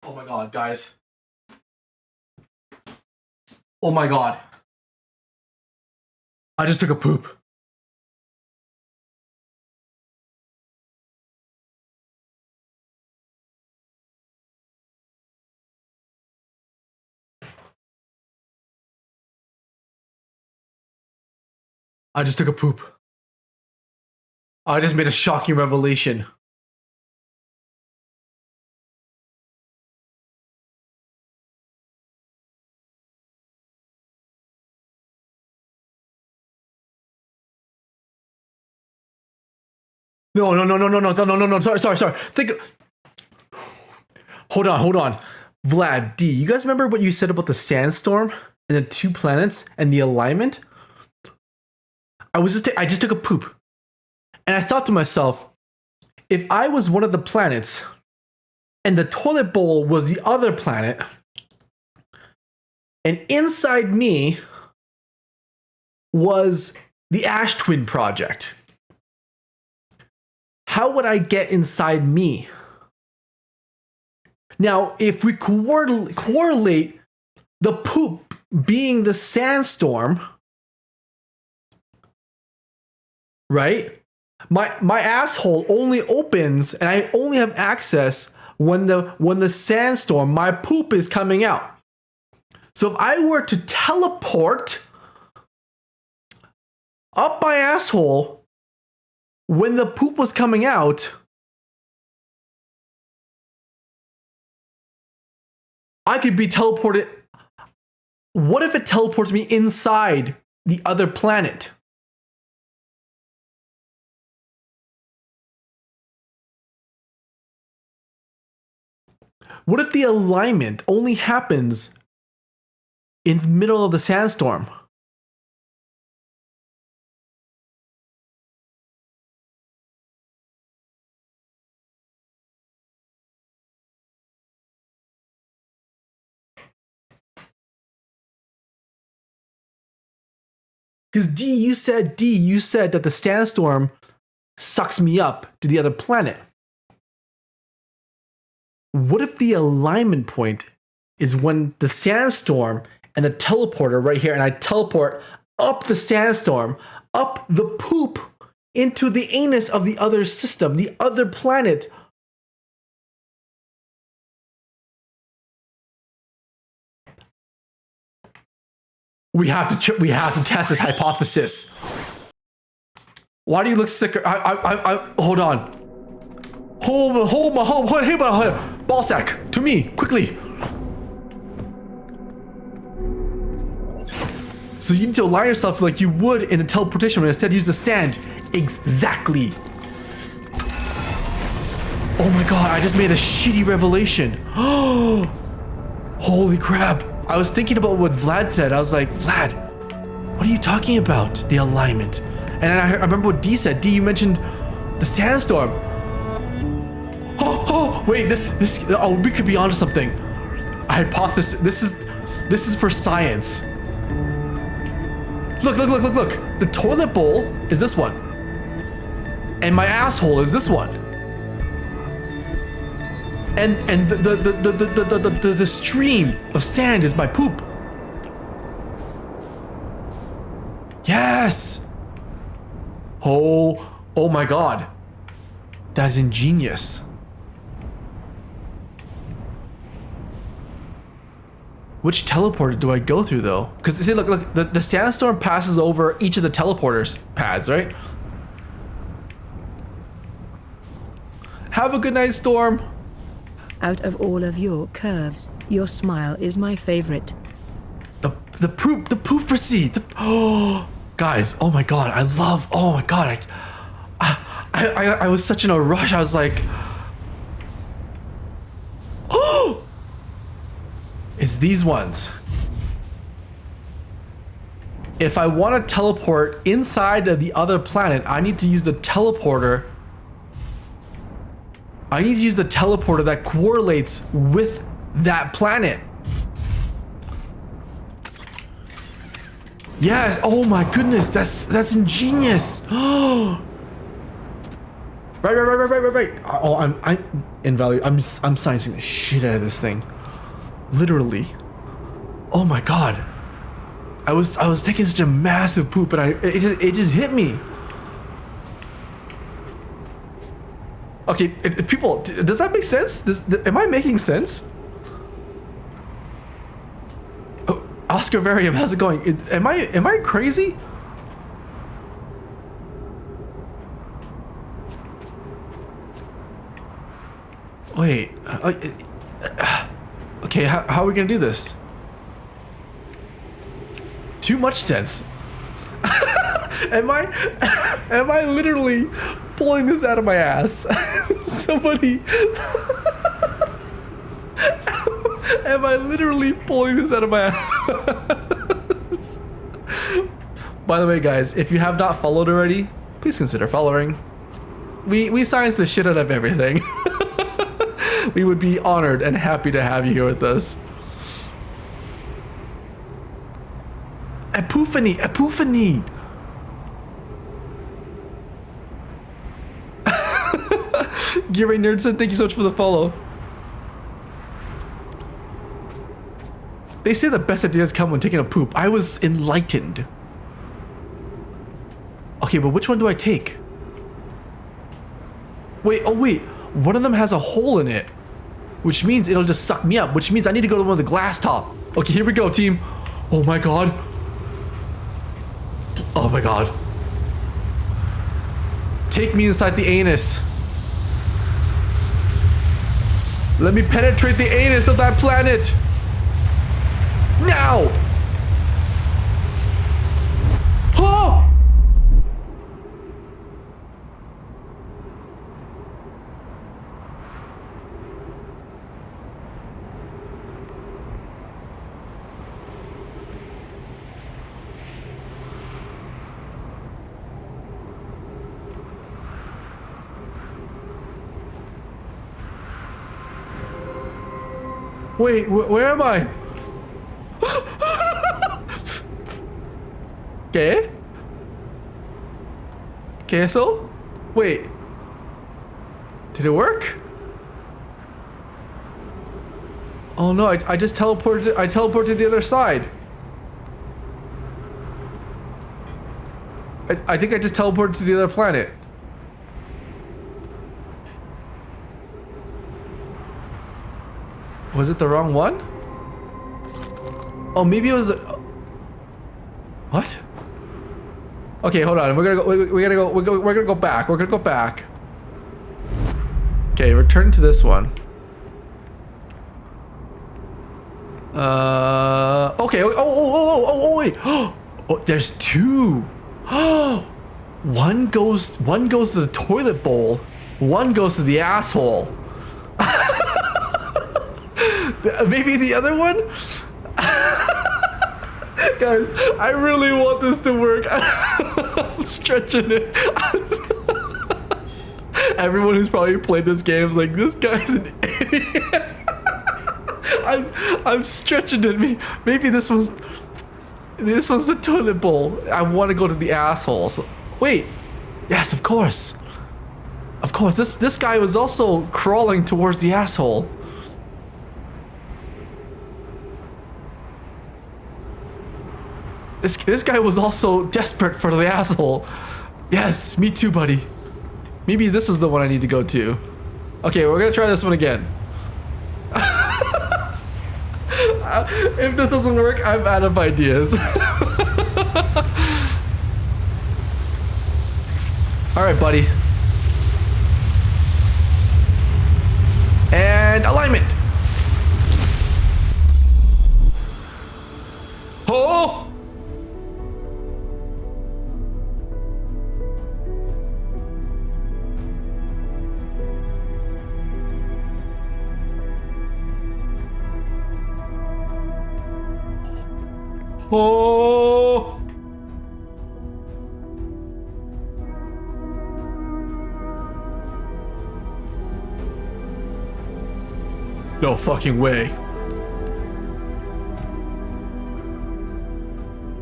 Oh my god, guys. Oh my god. I just took a poop. I just took a poop. I just made a shocking revelation. No. Sorry. Think. Hold on. Vlad, D, you guys remember what you said about the sandstorm and the two planets and the alignment? I just took a poop. And I thought to myself, if I was one of the planets and the toilet bowl was the other planet, and inside me was the Ash Twin Project, how would I get inside me? Now, if we correlate the poop being the sandstorm, right? My asshole only opens and I only have access when the sandstorm, my poop is coming out. So if I were to teleport up my asshole when the poop was coming out, I could be teleported. What if it teleports me inside the other planet? What if the alignment only happens in the middle of the sandstorm? Because D, you said that the sandstorm sucks me up to the other planet. What if the alignment point is when the sandstorm and the teleporter right here, and I teleport up the sandstorm, up the poop into the anus of the other system, the other planet? We have to test this hypothesis. Why do you look sicker? Hold on. Hold my ball sack to me quickly. So you need to align yourself like you would in a teleportation, but instead use the sand. Exactly. Oh my god! I just made a shitty revelation. Oh, holy crap! I was thinking about what Vlad said. I was like, Vlad, what are you talking about? The alignment. And I remember what D said. D, you mentioned the sandstorm. Oh, wait, we could be onto something. A hypothesis. This is for science. Look. The toilet bowl is this one. And my asshole is this one. And the stream of sand is my poop. Yes. Oh my god. That's ingenious. Which teleporter do I go through though? Because see, look, the sandstorm passes over each of the teleporters pads, right? Have a good night, Storm. Out of all of your curves, your smile is my favorite. The poopersy. Oh, guys, oh my god, oh my god, I was such in a rush. I was like, oh, it's these ones. If I want to teleport inside of the other planet, I need to use the teleporter. I need to use the teleporter that correlates with that planet. Yes. Oh my goodness. That's ingenious. Right. Oh, invalid. I'm sciencing the shit out of this thing. Literally. Oh my god. I was taking such a massive poop and it just hit me. Okay, people, does that make sense? Am I making sense? Oh, Oscar Varium, how's it going? Am I crazy? Wait. Okay, how are we gonna do this? Too much sense. Am I literally pulling this out of my ass? Somebody. Am I literally pulling this out of my ass? By the way, guys, if you have not followed already, please consider following. We science the shit out of everything. We would be honored and happy to have you here with us. Epiphany. Gary Nerdson, thank you so much for the follow. They say the best ideas come when taking a poop. I was enlightened. Okay, but which one do I take? Wait, oh wait. One of them has a hole in it, which means it'll just suck me up, which means I need to go to one of the glass top. Okay, here we go, team. Oh my god. Oh my god. Take me inside the anus. Let me penetrate the anus of that planet. Now! Oh! Wait, where am I? ¿Qué? ¿Qué eso? Wait. Did it work? Oh no, I just teleported. I teleported to the other side. I think I just teleported to the other planet. Was it the wrong one? Oh, maybe it was the... What? Okay, hold on. We're gonna go. We gotta go. We're gonna go back. We're gonna go back. Okay, return to this one. Okay. Oh, wait. Oh, there's two. One goes to the toilet bowl. One goes to the asshole. Maybe the other one? Guys, I really want this to work. I'm stretching it. Everyone who's probably played this game is like, this guy's an idiot. I'm stretching it. Maybe this was the toilet bowl. I want to go to the asshole. So, wait. Yes, of course. Of course. This guy was also crawling towards the asshole. This guy was also desperate for the asshole. Yes, me too, buddy. Maybe this is the one I need to go to. Okay, we're gonna try this one again. If this doesn't work, I'm out of ideas. Alright, buddy. And alignment. Oh! Oh! No fucking way.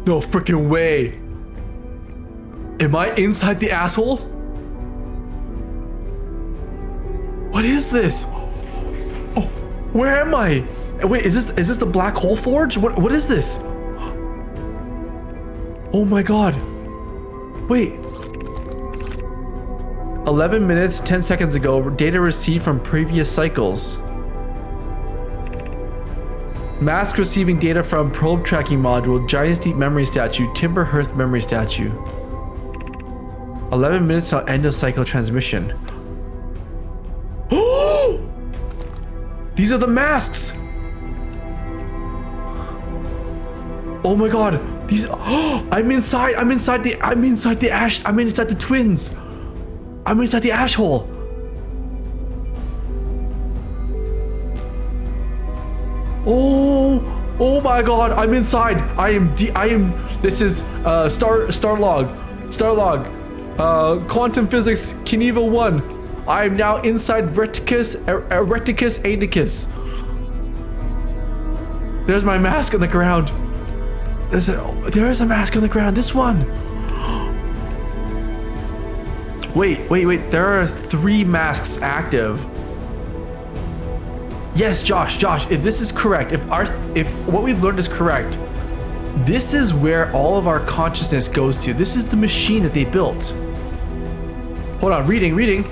No freaking way. Am I inside the asshole? What is this? Oh, where am I? Wait, is this the black hole forge? What is this? Oh my god. Wait. 11 minutes, 10 seconds ago, data received from previous cycles. Mask receiving data from probe tracking module, Giant's Deep memory statue, Timber Hearth memory statue. 11 minutes on end of cycle transmission. Oh! These are the masks! Oh my god, these, oh, I'm inside the ash, I'm inside the twins. I'm inside the ash hole. Oh my god, I'm inside. This is Starlog, Quantum Physics, Kineva 1. I am now inside Reticus Aedicus. There's my mask on the ground. There is a mask on the ground. This one. Wait. There are 3 masks active. Yes, Josh. If this is correct, if what we've learned is correct, this is where all of our consciousness goes to. This is the machine that they built. Hold on. Reading.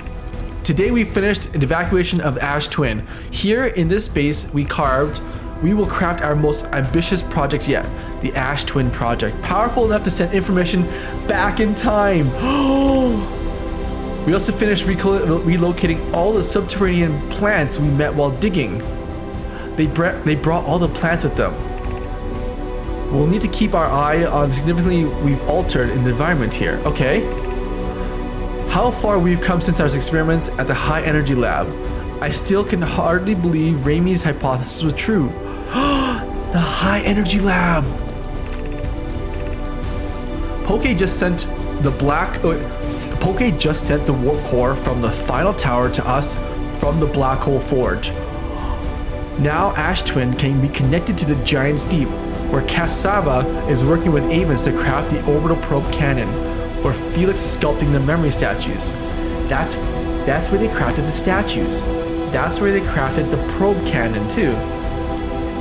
Today we finished an evacuation of Ash Twin. Here in this space we will craft our most ambitious project yet, the Ash Twin project, powerful enough to send information back in time. We also finished relocating all the subterranean plants we met while digging. They brought all the plants with them. We'll need to keep our eye on significantly we've altered in the environment here. Okay. How far we've come since our experiments at the high energy lab. I still can hardly believe Raimi's hypothesis was true. The high energy lab. Poke just sent the warp core from the final tower to us from the black hole forge. Now Ash Twin can be connected to the Giant's Deep, where Cassava is working with Avens to craft the orbital probe cannon, where Felix is sculpting the memory statues. That's where they crafted the statues. That's where they crafted the probe cannon too.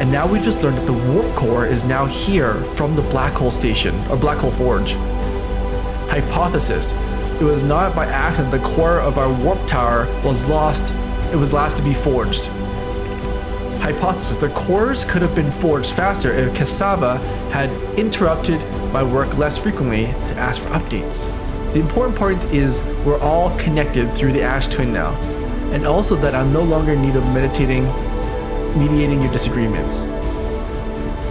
And now we've just learned that the warp core is now here from the black hole station, or black hole forge. Hypothesis. It was not by accident the core of our warp tower was lost. It was last to be forged. Hypothesis. The cores could have been forged faster if Cassava had interrupted my work less frequently to ask for updates. The important point is we're all connected through the Ash Twin now. And also that I'm no longer in need of mediating your disagreements.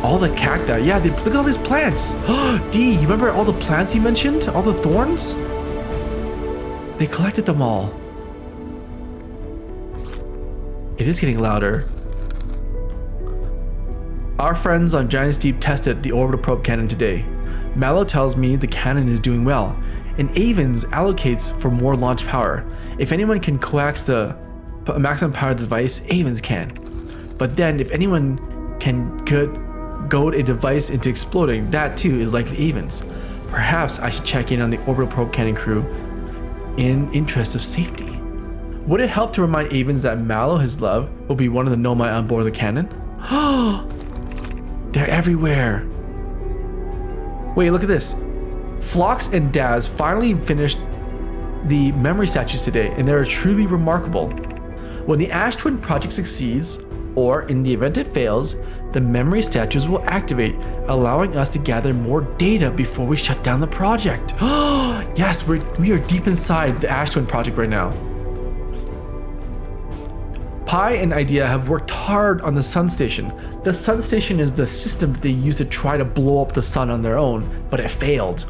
All the cacti. Yeah, look at all these plants. D, you remember all the plants you mentioned? All the thorns? They collected them all. It is getting louder. Our friends on Giant's Deep tested the orbital probe cannon today. Mallow tells me the cannon is doing well, and Avens allocates for more launch power. If anyone can coax the maximum power device, Avens can. But then if anyone can goad a device into exploding, that too is likely Avens. Perhaps I should check in on the orbital probe cannon crew in interest of safety. Would it help to remind Avens that Mallow, his love, will be one of the Nomai on board the cannon? They're everywhere. Wait, look at this. Phlox and Daz finally finished the memory statues today, and they're truly remarkable. When the Ash Twin project succeeds, or in the event it fails, the memory statues will activate, allowing us to gather more data before we shut down the project. Yes, we are deep inside the Ash Twin project right now. Pi and Idea have worked hard on the Sun Station. The Sun Station is the system that they use to try to blow up the sun on their own, but it failed.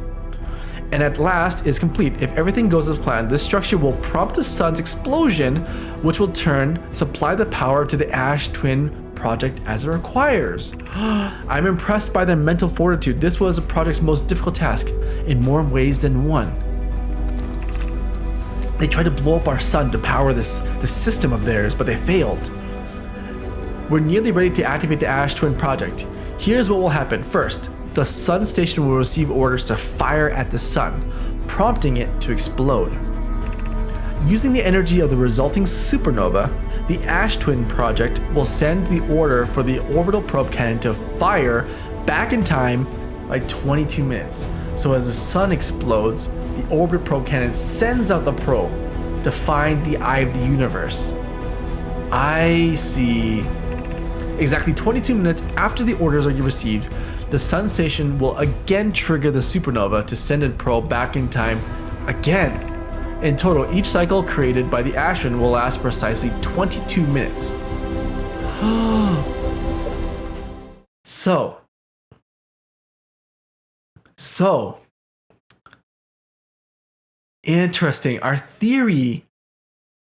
And at last is complete. If everything goes as planned, this structure will prompt the sun's explosion, which will supply the power to the Ash Twin project as it requires. I'm impressed by their mental fortitude. This was the project's most difficult task in more ways than one. They tried to blow up our sun to power this system of theirs, but they failed. We're nearly ready to activate the Ash Twin project. Here's what will happen. First, the Sun Station will receive orders to fire at the sun, prompting it to explode. Using the energy of the resulting supernova, the Ash Twin Project will send the order for the orbital probe cannon to fire back in time by 22 minutes. So as the sun explodes, the orbital probe cannon sends out the probe to find the eye of the universe. I see. Exactly 22 minutes after the orders are received, the sun station will again trigger the supernova to send a probe back in time again. In total, each cycle created by the Ash Twin will last precisely 22 minutes. So, interesting. Our theory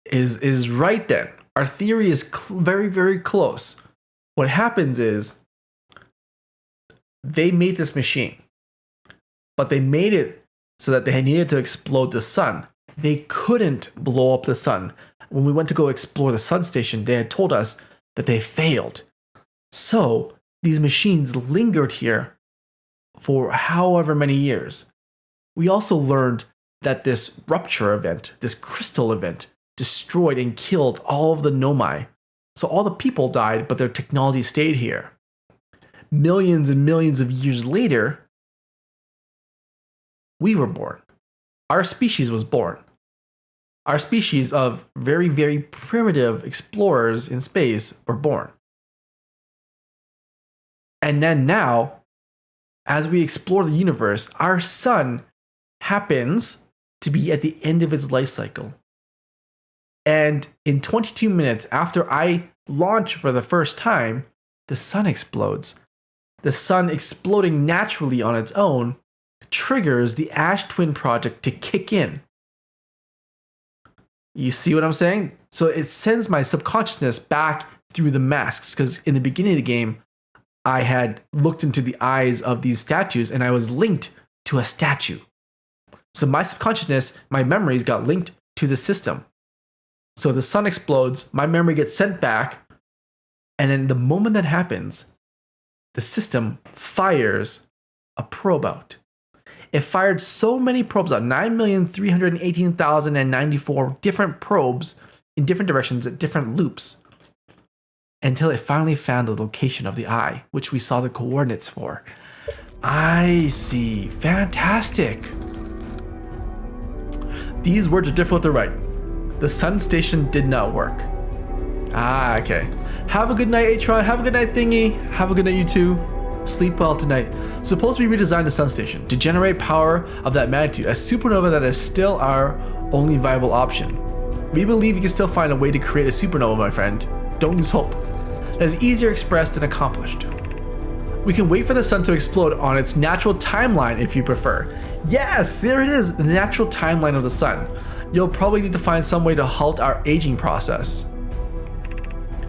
is right then. Our theory is very, very close. What happens is they made this machine, but they made it so that they needed to explode the sun. They couldn't blow up the sun. When we went to go explore the sun station, they had told us that they failed. So these machines lingered here for however many years. We also learned that this rupture event, this crystal event, destroyed and killed all of the Nomai. So all the people died, but their technology stayed here. Millions and millions of years later, we were born. Our species was born. Our species of very, very primitive explorers in space were born. And then now, as we explore the universe, our sun happens to be at the end of its life cycle. And in 22 minutes after I launch for the first time, the sun explodes. The sun exploding naturally on its own triggers the Ash Twin Project to kick in. You see what I'm saying? So it sends my subconsciousness back through the masks, because in the beginning of the game, I had looked into the eyes of these statues and I was linked to a statue. So my subconsciousness, my memories got linked to the system. So the sun explodes, my memory gets sent back, and then the moment that happens, the system fires a probe out. It fired so many probes out, 9,318,094 different probes in different directions at different loops, until it finally found the location of the eye, which we saw the coordinates for. I see. Fantastic. These words are difficult to write. The sun station did not work. Ah, okay. Have a good night, Atron. Have a good night, Thingy. Have a good night, you two. Sleep well tonight. Suppose we redesign the sun station to generate power of that magnitude, a supernova that is still our only viable option. We believe you can still find a way to create a supernova, my friend. Don't lose hope. That is easier expressed than accomplished. We can wait for the sun to explode on its natural timeline if you prefer. Yes, there it is, the natural timeline of the sun. You'll probably need to find some way to halt our aging process.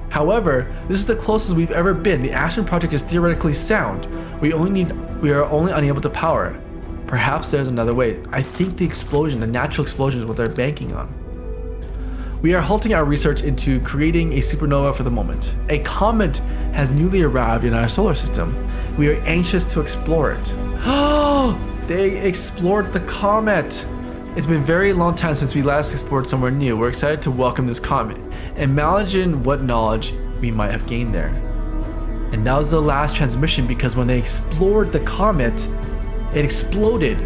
However, this is the closest we've ever been. The Ash Twin Project is theoretically sound. We are only unable to power it. Perhaps there's another way. I think the explosion, the natural explosion, is what they're banking on. We are halting our research into creating a supernova for the moment. A comet has newly arrived in our solar system. We are anxious to explore it. Oh, they explored the comet. It's been a very long time since we last explored somewhere new. We're excited to welcome this comet. Imagine what knowledge we might have gained there. And that was the last transmission, because when they explored the comet, it exploded.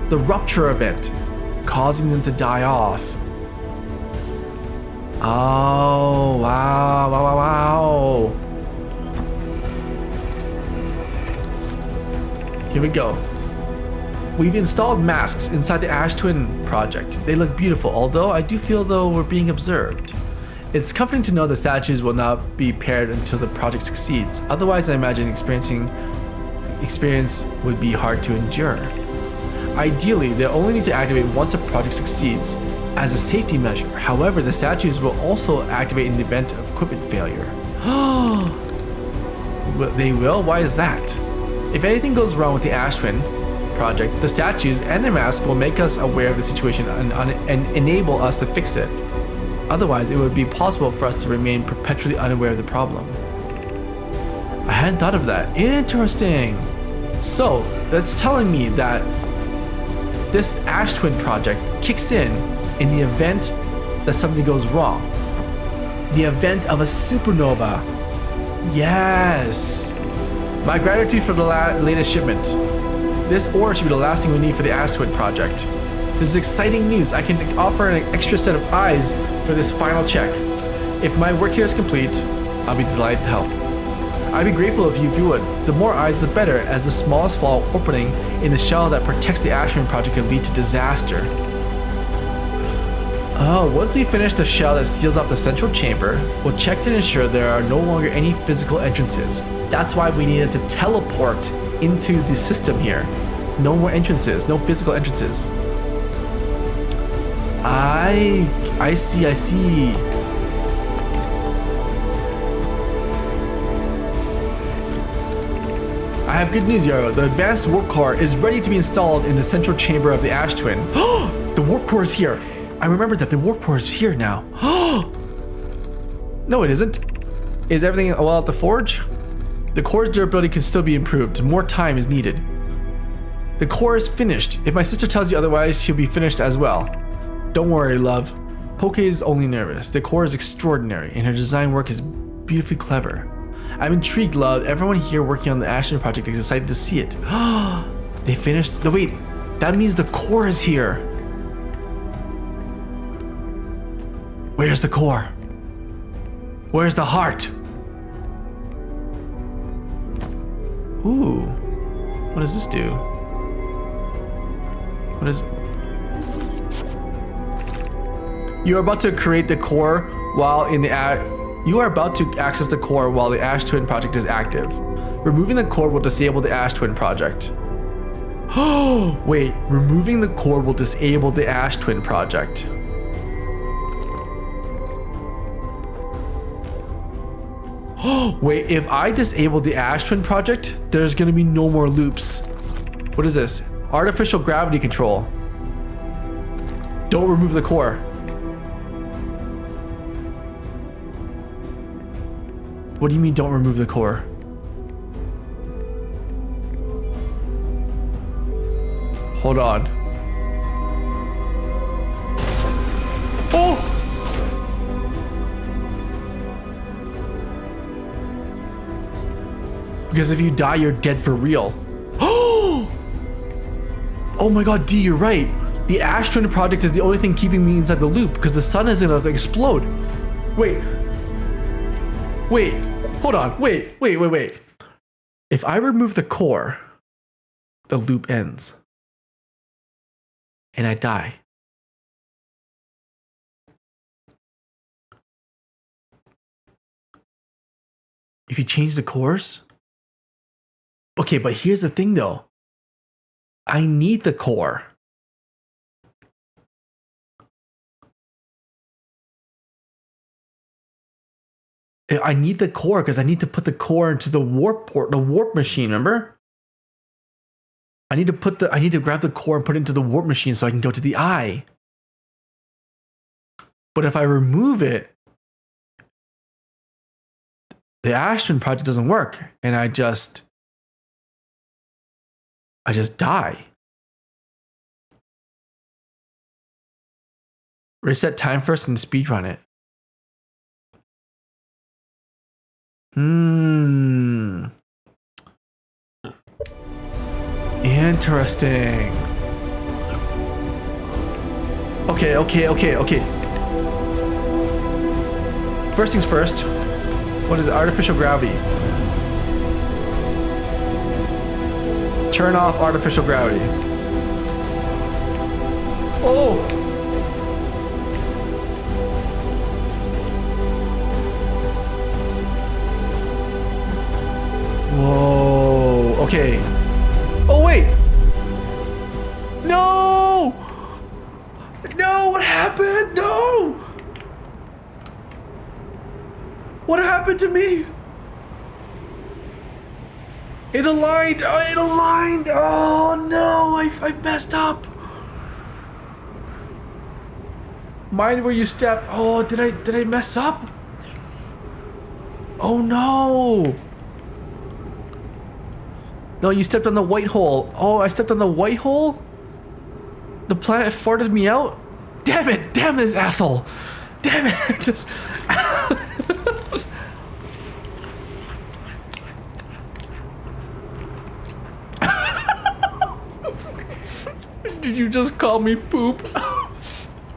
The rupture event, causing them to die off. Oh, wow, wow, wow, wow. Here we go. We've installed masks inside the Ash Twin Project. They look beautiful, although I do feel though we're being observed. It's comforting to know the statues will not be paired until the project succeeds. Otherwise, I imagine experience would be hard to endure. Ideally, they'll only need to activate once the project succeeds as a safety measure. However, the statues will also activate in the event of equipment failure. Oh, they will? Why is that? If anything goes wrong with the Ash Twin Project, the statues and their masks will make us aware of the situation and enable us to fix it. Otherwise, it would be possible for us to remain perpetually unaware of the problem. I hadn't thought of that. Interesting. So, that's telling me that this Ash Twin Project kicks in the event that something goes wrong. The event of a supernova. Yes. My gratitude for the latest shipment. This ore should be the last thing we need for the Ash Twin project. This is exciting news. I can offer an extra set of eyes for this final check. If my work here is complete, I'll be delighted to help. I'd be grateful if you would. The more eyes, the better, as the smallest flaw opening in the shell that protects the Ash Twin project can lead to disaster. Oh, once we finish the shell that seals off the central chamber, we'll check to ensure there are no longer any physical entrances. That's why we needed to teleport into the system here. No more entrances, no physical entrances. I see. I have good news, Yarrow. The advanced warp core is ready to be installed in the central chamber of the Ash Twin. The warp core is here. I remember that the warp core is here now. No, it isn't. Is everything well at the forge? The core's durability can still be improved. More time is needed. The core is finished. If my sister tells you otherwise, she'll be finished as well. Don't worry, love. Poke is only nervous. The core is extraordinary, and her design work is beautifully clever. I'm intrigued, love. Everyone here working on the Ash Twin project is excited to see it. They finished? No, wait. That means the core is here. Where's the core? Where's the heart? Ooh. What does this do? What is... You are about to create the core while in the... You are about to access the core while the Ash Twin project is active. Removing the core will disable the Ash Twin project. Oh, wait. Removing the core will disable the Ash Twin project. Oh, wait. If I disable the Ash Twin project, there's going to be no more loops. What is this? Artificial gravity control. Don't remove the core. What do you mean don't remove the core? Hold on. Oh! Because if you die, you're dead for real. Oh! Oh my god, D, you're right. The Ash Twin project is the only thing keeping me inside the loop because the sun is gonna explode. Wait. Wait. Hold on. Wait. If I remove the core, the loop ends. And I die. If you change the course? Okay, but here's the thing though. I need the core. I need the core because I need to put the core into the warp port, the warp machine, remember? I need to grab the core and put it into the warp machine so I can go to the eye. But if I remove it, the Ash Twin project doesn't work and I just die. Reset time first and speedrun it. Interesting. Okay. First things first. What is it? Artificial gravity. Turn off artificial gravity. Oh! Whoa. Okay. Oh, wait. No! No, what happened? No! What happened to me? It aligned. Oh, it aligned. Oh, no. I messed up. Mind where you step. Oh, did I mess up? Oh, no. No, you stepped on the white hole. Oh, I stepped on the white hole? The planet farted me out? Damn it! Damn this asshole! Damn it! Just. Did you just call me poop?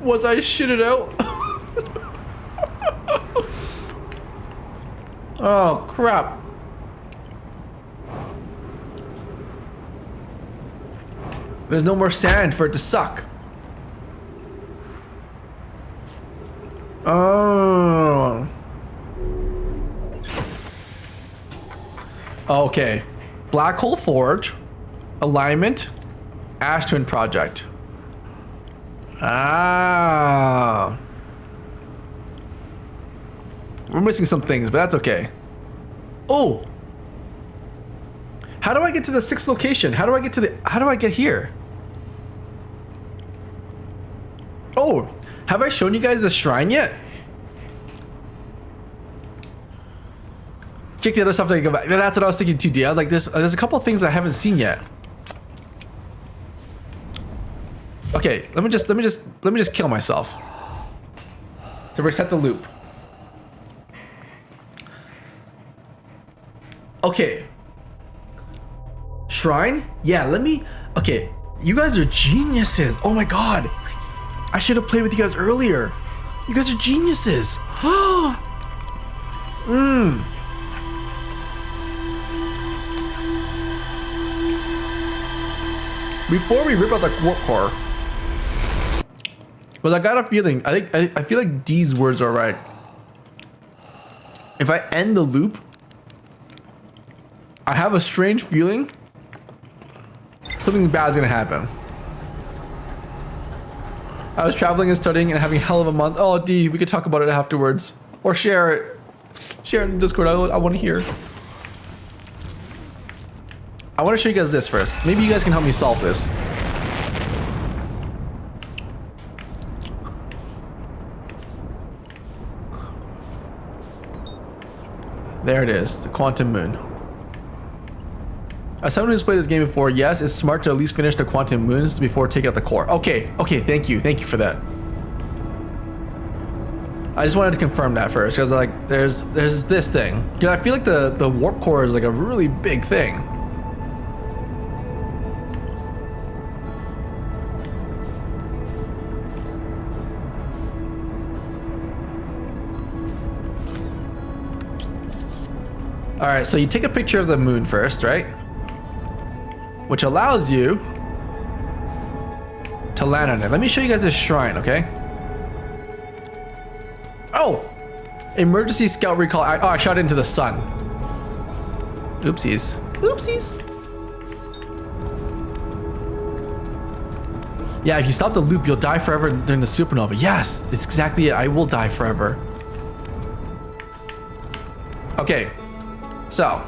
Was I shitted out? Oh crap. There's no more sand for it to suck. Oh. Okay. Black Hole Forge. Alignment. Ash Twin Project. Ah. We're missing some things, but that's okay. Oh. How do I get to the 6th location? How do I get here? Oh, have I shown you guys the shrine yet? Check the other stuff that I go back. That's what I was thinking too, D. I was like, there's a couple of things I haven't seen yet. Okay, let me just kill myself to reset the loop. Okay. Shrine? Yeah, okay, you guys are geniuses. Oh my god. I should have played with you guys earlier. You guys are geniuses. Before we rip out the warp core, but I got a feeling, I feel like D's words are right. If I end the loop, I have a strange feeling something bad is gonna happen. I was traveling and studying and having a hell of a month. Oh, D, we could talk about it afterwards. Or share it. Share it in Discord, I want to hear. I want to show you guys this first. Maybe you guys can help me solve this. There it is, the Quantum Moon. As someone who's played this game before, yes, it's smart to at least finish the Quantum Moons before taking out the core. Okay, thank you for that. I just wanted to confirm that first, because like, there's this thing. Because I feel like the warp core is like a really big thing. All right, so you take a picture of the moon first, right? Which allows you to land on it. Let me show you guys this shrine, okay? Oh! Emergency scout recall. Oh, I shot into the sun. Oopsies. Oopsies. Yeah, if you stop the loop, you'll die forever during the supernova. Yes, it's exactly it. I will die forever. Okay. So,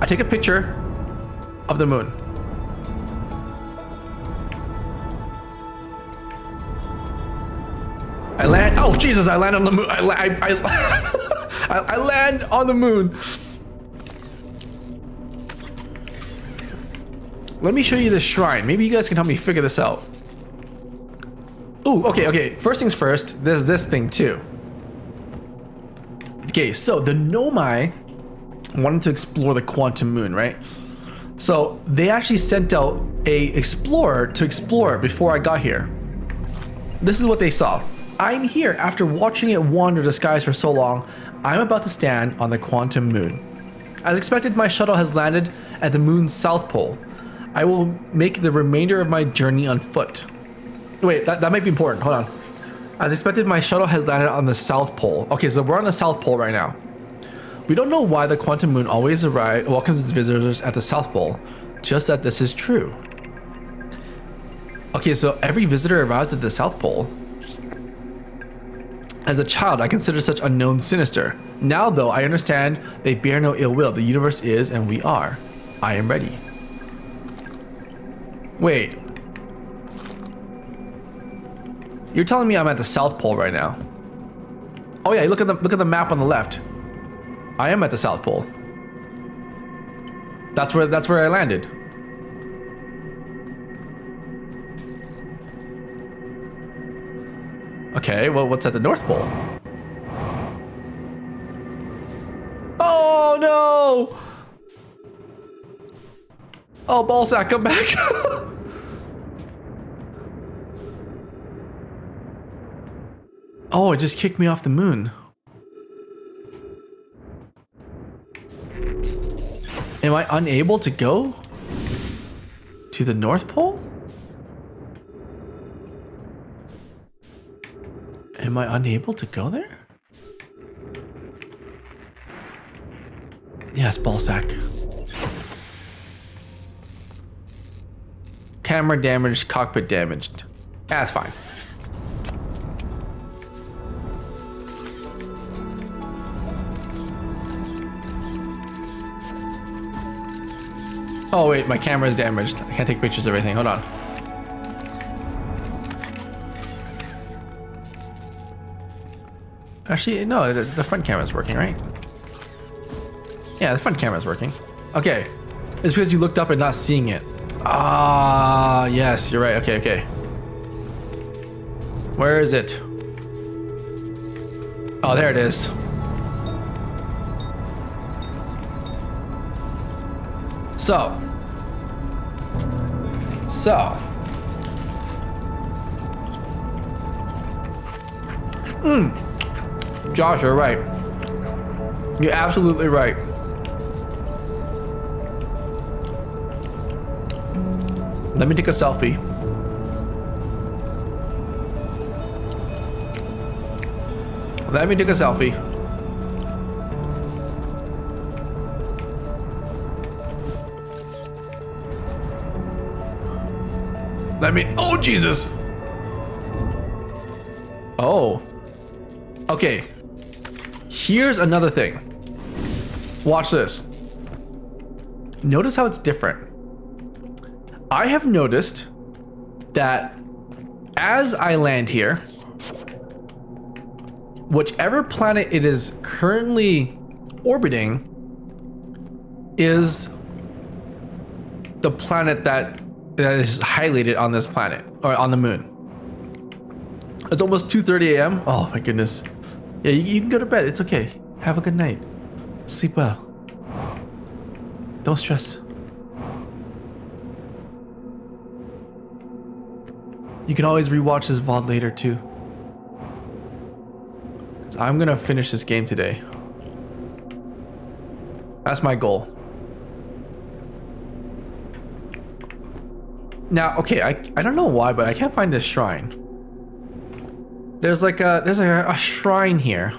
I take a picture of the moon. I land. Oh Jesus! I land on the moon. I land on the moon. Let me show you this shrine. Maybe you guys can help me figure this out. Ooh, okay. First things first. There's this thing too. Okay, so the Nomai wanted to explore the Quantum Moon, right? So they actually sent out a explorer to explore it before I got here. This is what they saw. I'm here after watching it wander the skies for so long. I'm about to stand on the Quantum Moon. As expected, my shuttle has landed at the moon's south pole. I will make the remainder of my journey on foot. Wait, that might be important. Hold on. As expected, my shuttle has landed on the South Pole. Okay, so we're on the South Pole right now. We don't know why the Quantum Moon always welcomes its visitors at the South Pole, just that this is true. Okay, so every visitor arrives at the South Pole. As a child, I considered such unknowns sinister. Now, though, I understand they bear no ill will. The universe is, and we are. I am ready. Wait. You're telling me I'm at the South Pole right now? Oh yeah, look at the map on the left. I am at the South Pole. That's where I landed. Okay, well, what's at the North Pole? Oh no! Oh, ballsack, come back! Oh, it just kicked me off the moon. Am I unable to go to the North Pole? Am I unable to go there? Yes, ballsack. Camera damaged, cockpit damaged. That's fine. Oh wait, my camera is damaged. I can't take pictures of everything. Hold on. Actually, no, the front camera is working, right? Yeah, the front camera is working. Okay. It's because you looked up and not seeing it. Ah, yes, you're right. Okay, okay. Where is it? Oh, there it is. So. Josh, you're right. You're absolutely right. Let me take a selfie. Let me take a selfie. Let me. Oh, Jesus. Oh. Okay. Here's another thing. Watch this. Notice how it's different. I have noticed that as I land here, whichever planet it is currently orbiting is the planet that is highlighted on this planet, or on the moon. It's almost 2:30 a.m. Oh my goodness. Yeah, you can go to bed. It's okay. Have a good night. Sleep well. Don't stress. You can always rewatch this VOD later too. So I'm gonna finish this game today. That's my goal. Now, okay, I don't know why, but I can't find this shrine. There's like a shrine here.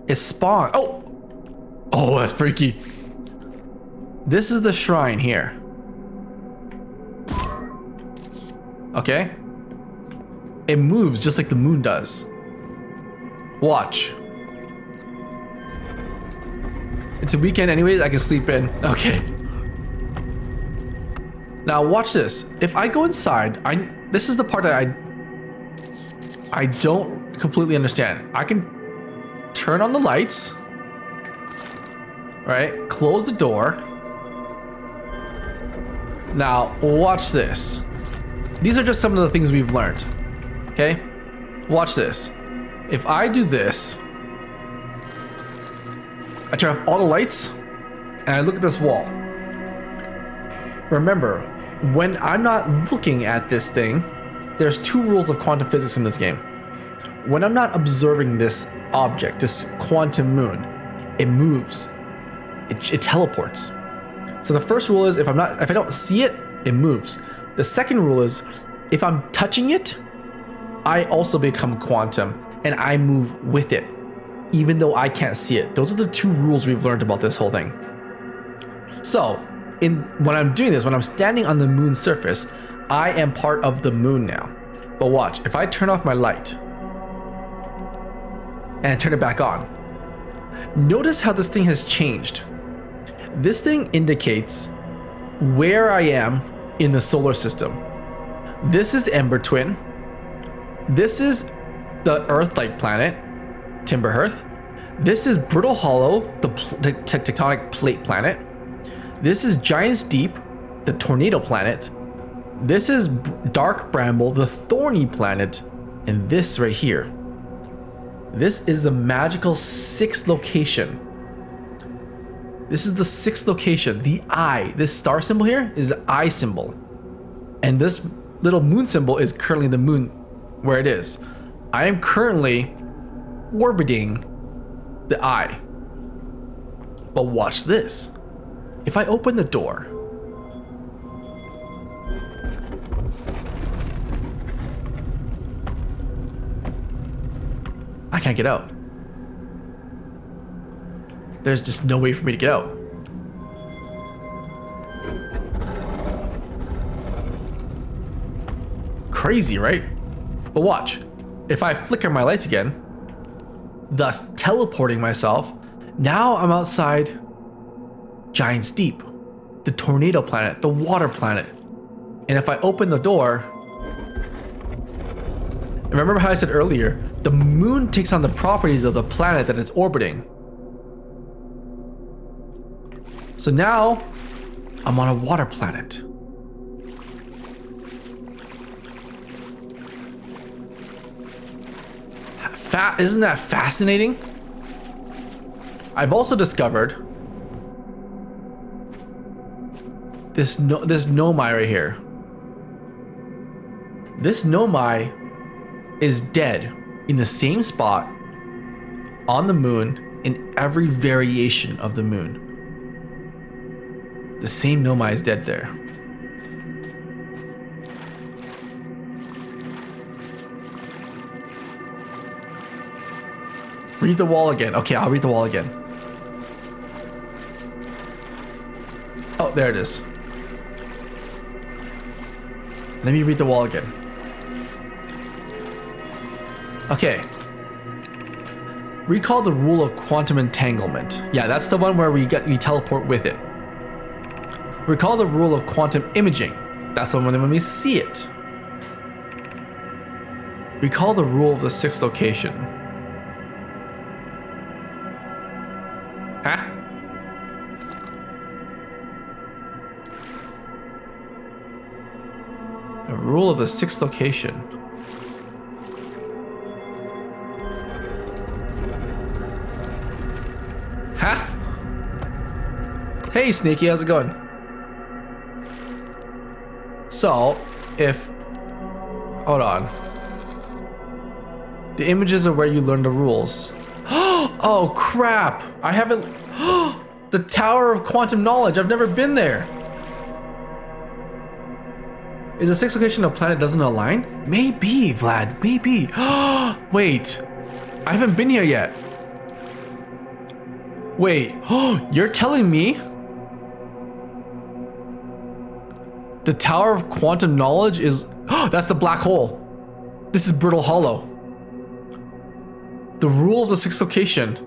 It's spawned. Oh, that's freaky. This is the shrine here. Okay. It moves just like the moon does. Watch. It's a weekend anyways, I can sleep in. Okay. Now watch this. If I go inside, this is the part that I don't completely understand. I can turn on the lights, right? Close the door. Now watch this. These are just some of the things we've learned. Okay? Watch this. If I do this, I turn off all the lights and I look at this wall. Remember, when I'm not looking at this thing, there's two rules of quantum physics in this game. When I'm not observing this object, this quantum moon, it moves. It teleports. So the first rule is if I don't see it, it moves. The second rule is if I'm touching it, I also become quantum and I move with it, even though I can't see it. Those are the two rules we've learned about this whole thing. So when I'm doing this, when I'm standing on the moon's surface, I am part of the moon now. But watch, if I turn off my light and I turn it back on, notice how this thing has changed. This thing indicates where I am in the solar system. This is the Ember Twin. This is the Earth-like planet, Timber Hearth. This is Brittle Hollow, the tectonic plate planet. This is Giant's Deep, the tornado planet. This is Dark Bramble, the thorny planet. And this right here, this is the magical 6th location. This is the 6th location, the eye. This star symbol here is the eye symbol. And this little moon symbol is currently the moon where it is. I am currently orbiting the eye. But watch this. If I open the door, I can't get out. There's just no way for me to get out. Crazy, right? But watch. If I flicker my lights again, thus teleporting myself, now I'm outside Giant's Deep, the tornado planet, the water planet. And if I open the door, and remember how I said earlier, the moon takes on the properties of the planet that it's orbiting. So now I'm on a water planet. Isn't that fascinating? I've also discovered this Nomai right here. This Nomai is dead in the same spot on the moon in every variation of the moon. The same Nomai is dead there. Read the wall again. Okay, I'll read the wall again. Oh, there it is. Let me read the wall again. Okay. Recall the rule of quantum entanglement. Yeah, that's the one where we teleport with it. Recall the rule of quantum imaging. That's the one when we see it. Recall the rule of the 6th location. Huh? The rule of the 6th location. Huh? Hey, Sneaky, how's it going? So, if... Hold on. The images are where you learn the rules. Oh, crap! I haven't... The Tower of Quantum Knowledge. I've never been there. Is the 6th location of a planet doesn't align? Maybe, Vlad. Maybe. Wait. I haven't been here yet. Wait. You're telling me the Tower of Quantum Knowledge is... That's the black hole. This is Brittle Hollow. The rule of the 6th location.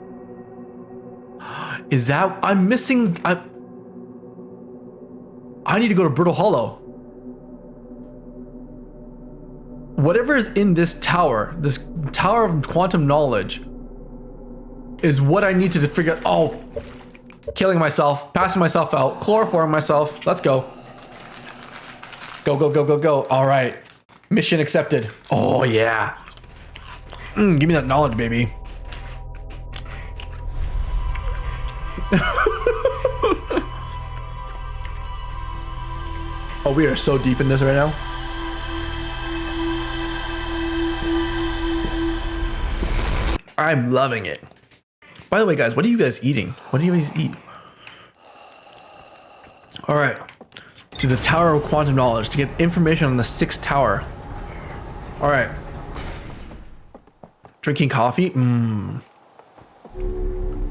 Is that... I'm missing... I need to go to Brittle Hollow. Whatever is in this Tower of Quantum Knowledge, is what I need to figure out. Oh, killing myself, passing myself out, chloroforming myself. Let's go. Go, go, go, go, go. All right. Mission accepted. Oh, yeah. Give me that knowledge, baby. Oh, we are so deep in this right now. I'm loving it. By the way, guys, what are you guys eating? What do you guys eat? All right. To the Tower of Quantum Knowledge to get information on the 6th tower. All right. Drinking coffee.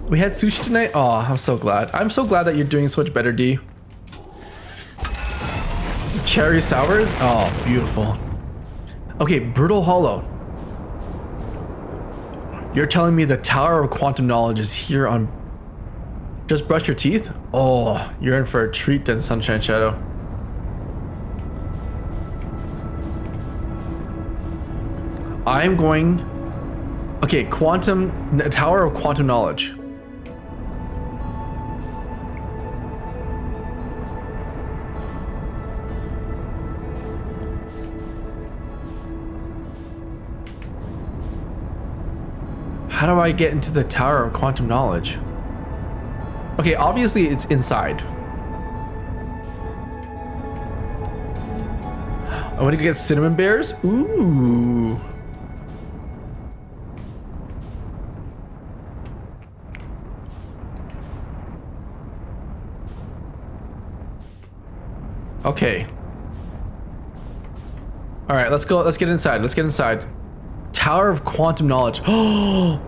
We had sushi tonight. Oh, I'm so glad. I'm so glad that you're doing so much better, D. Cherry sours. Oh, beautiful. Okay, Brittle Hollow. You're telling me the Tower of Quantum Knowledge is here on... Just brush your teeth? Oh, you're in for a treat then, Sunshine Shadow. I'm going... Okay, the Tower of Quantum Knowledge. How do I get into the Tower of Quantum Knowledge? Okay, obviously it's inside. I want to get cinnamon bears. Ooh. Okay. All right, let's go. Let's get inside. Let's get inside. Tower of Quantum Knowledge. Oh.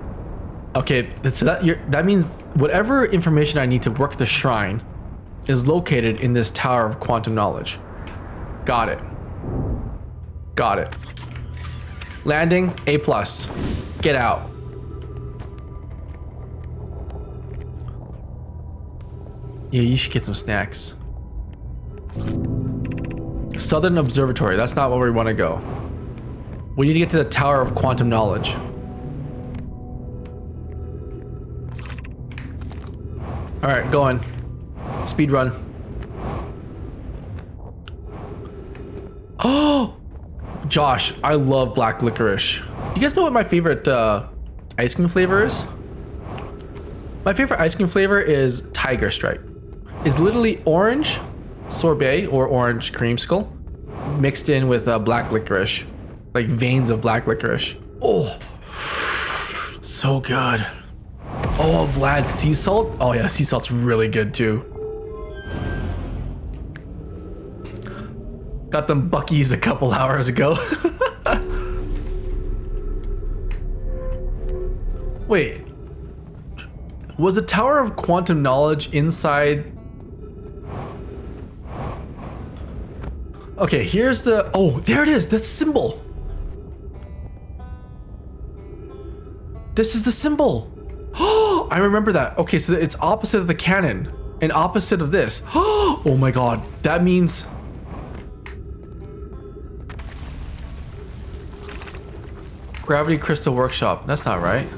Okay, so that means whatever information I need to work the shrine is located in this Tower of Quantum Knowledge. Got it. Got it. Landing A+. Get out. Yeah, you should get some snacks. Southern Observatory. That's not where we want to go. We need to get to the Tower of Quantum Knowledge. All right, going. Speed run. Oh, Josh, I love black licorice. Do you guys know what my favorite ice cream flavor is? My favorite ice cream flavor is Tiger Stripe. It's literally orange sorbet or orange creamsicle mixed in with black licorice, like veins of black licorice. Oh, so good. Oh, Vlad's sea salt. Oh yeah, sea salt's really good too. Got them Buckies a couple hours ago. Wait, was the Tower of Quantum Knowledge inside? Okay, here's the, oh, there it is, that symbol. This is the symbol. Oh, I remember that. Okay, so it's opposite of the cannon and opposite of this. Oh my god, that means Gravity Crystal Workshop. That's not right.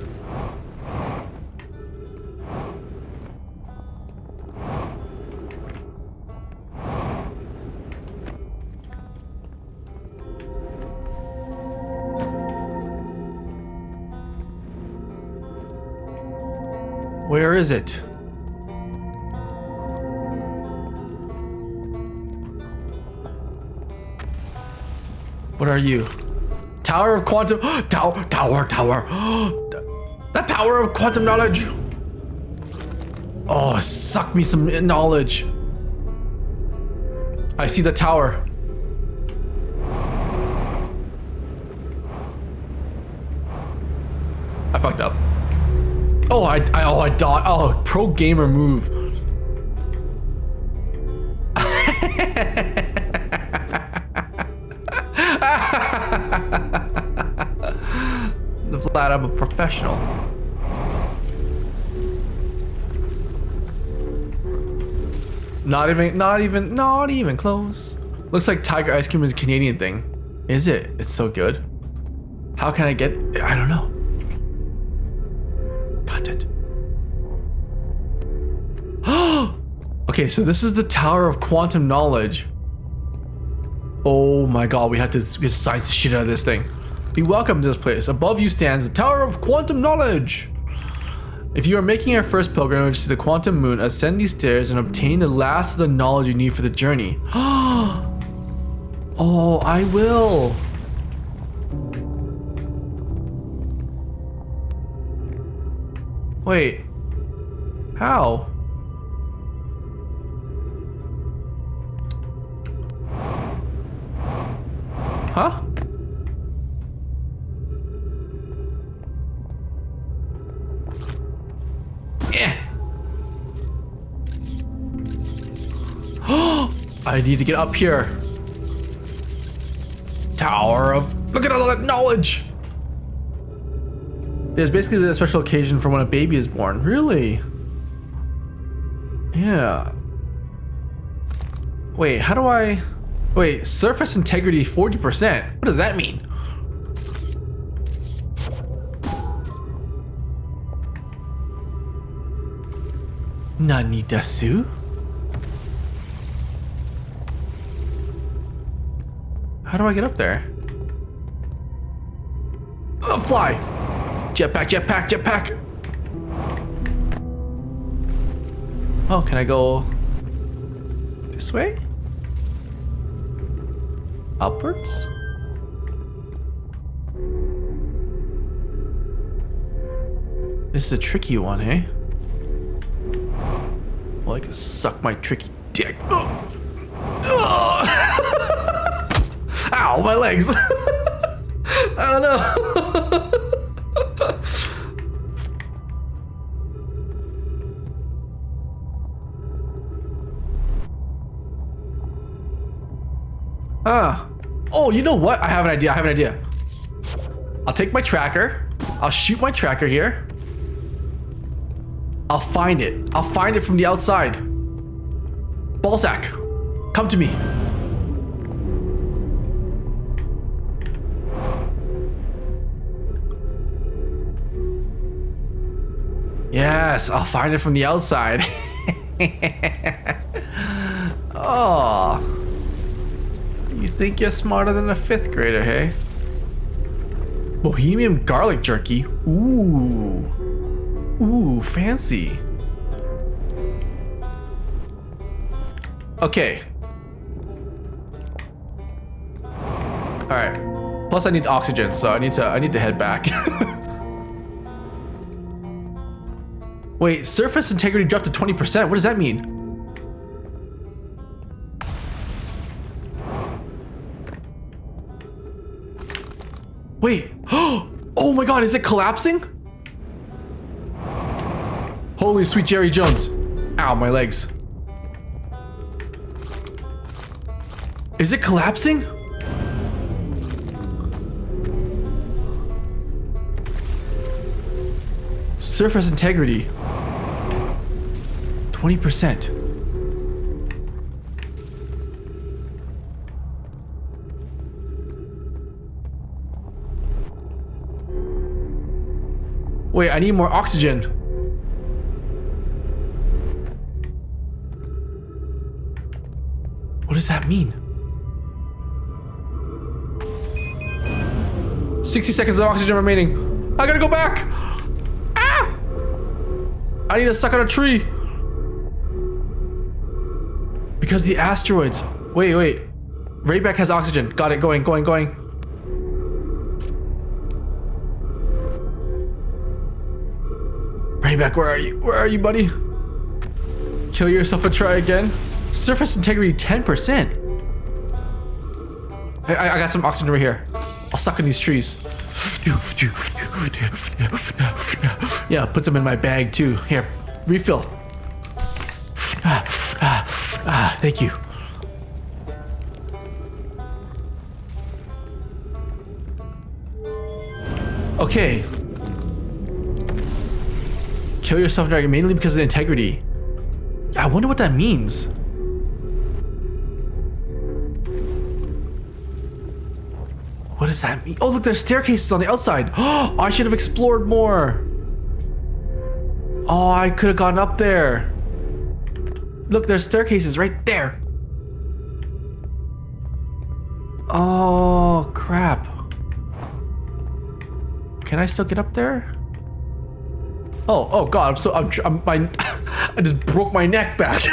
Where is it? What are you? Tower of Quantum... Tower! The Tower of Quantum Knowledge! Oh, suck me some knowledge. I see the tower. I fucked up. Oh, I dodged. Oh, pro gamer move. Vlad, I'm a professional. Not even close. Looks like Tiger Ice Cream is a Canadian thing. Is it? It's so good. How can I get? I don't know. Content. Okay, so this is the Tower of Quantum Knowledge. Oh my god, we have to size the shit out of this thing. Be welcome to this place. Above you stands the Tower of Quantum Knowledge. If you are making your first pilgrimage to the Quantum Moon, ascend these stairs and obtain the last of the knowledge you need for the journey. Oh, I will. Wait. How? Huh? Yeah. I need to get up here. Tower of... Look at all that knowledge! There's basically the special occasion for when a baby is born. Really? Yeah. Wait, how do I... Wait, surface integrity 40%. What does that mean? Nani dasu? How do I get up there? Fly! Jetpack, jetpack, jetpack. Oh, can I go this way? Upwards? This is a tricky one, eh? Well, I can suck my tricky dick. Oh. Ow, my legs. I don't know. Oh, you know what? I have an idea. I'll take my tracker. I'll shoot my tracker here. I'll find it. I'll find it from the outside. Ballsack, come to me. Yes, I'll find it from the outside. Oh. You think you're smarter than a 5th grader, hey? Bohemian garlic jerky. Ooh. Ooh, fancy. Okay. Alright. Plus I need oxygen, so I need to head back. Wait, surface integrity dropped to 20%. What does that mean? Wait. Oh my god, is it collapsing? Holy sweet Jerry Jones. Ow, my legs. Is it collapsing? Surface integrity. 20%. Wait, I need more oxygen. What does that mean? 60 seconds of oxygen remaining. I gotta go back. Ah! I need to suck on a tree. Because the asteroids. Wait. Rayback has oxygen. Got it. Going. Rayback, where are you? Where are you, buddy? Kill yourself and try again. Surface integrity 10%. I got some oxygen right here. I'll suck in these trees. Yeah, put some in my bag too. Here, refill. Thank you. Okay. Kill yourself dragon mainly because of the integrity. I wonder what that means. What does that mean? Oh, look, there's staircases on the outside. Oh, I should have explored more. Oh, I could have gone up there. Look, there's staircases right there. Oh, crap. Can I still get up there? Oh God! I just broke my neck back.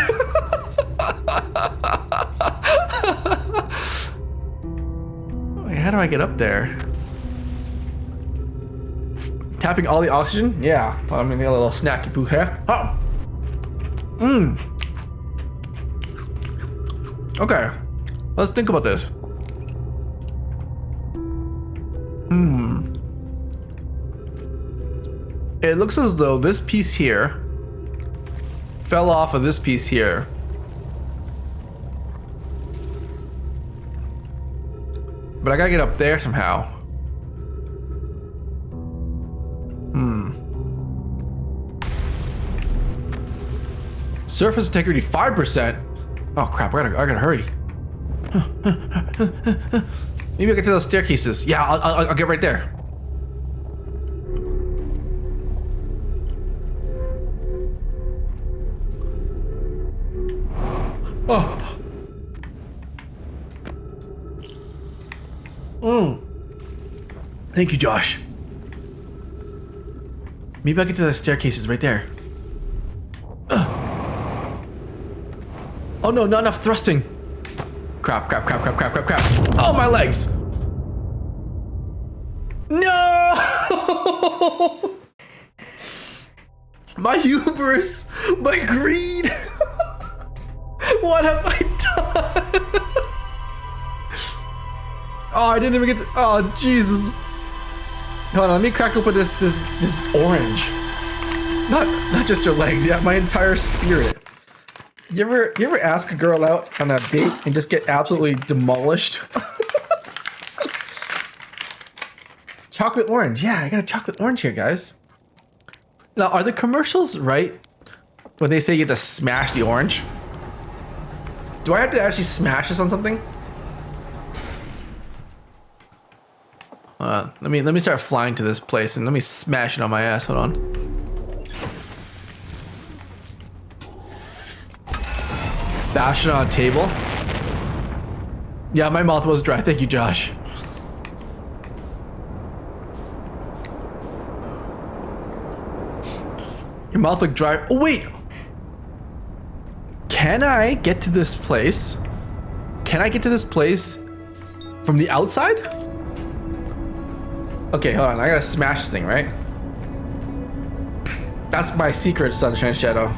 Wait, how do I get up there? Tapping all the oxygen? Yeah. Well, I'm gonna get a little snacky poo here. Oh. Okay. Let's think about this. It looks as though this piece here fell off of this piece here. But I gotta get up there somehow. Surface integrity 5%. Oh crap, I gotta hurry. Maybe I get to those staircases. Yeah, I'll get right there. Thank you, Josh. Maybe I'll get to the staircases right there. Oh no, not enough thrusting. Crap. Oh, my legs. No! My hubris, my greed. What have I done? Oh, I didn't even get to, oh, Jesus. Hold on, let me crack open this orange. Not just your legs, yeah, my entire spirit. You ever ask a girl out on a date and just get absolutely demolished? Chocolate orange, yeah, I got a chocolate orange here, guys. Now, are the commercials right when they say you have to smash the orange? Do I have to actually smash this on something? Let me start flying to this place and let me smash it on my ass. Hold on. Bash it on a table. Yeah, my mouth was dry. Thank you, Josh. Your mouth looked dry. Oh, wait. Can I get to this place? Can I get to this place from the outside? Okay, hold on. I gotta smash this thing, right? That's my secret, Sunshine Shadow.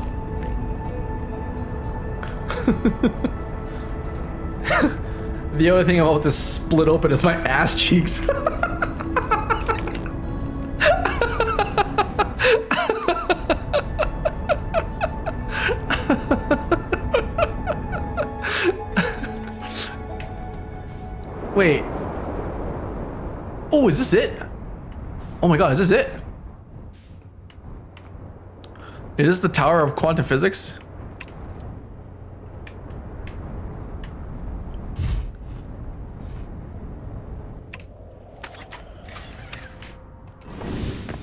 The only thing about this split open is my ass cheeks. Wait. Oh, is this it? Oh my god, is this it? Is this the Tower of Quantum Physics?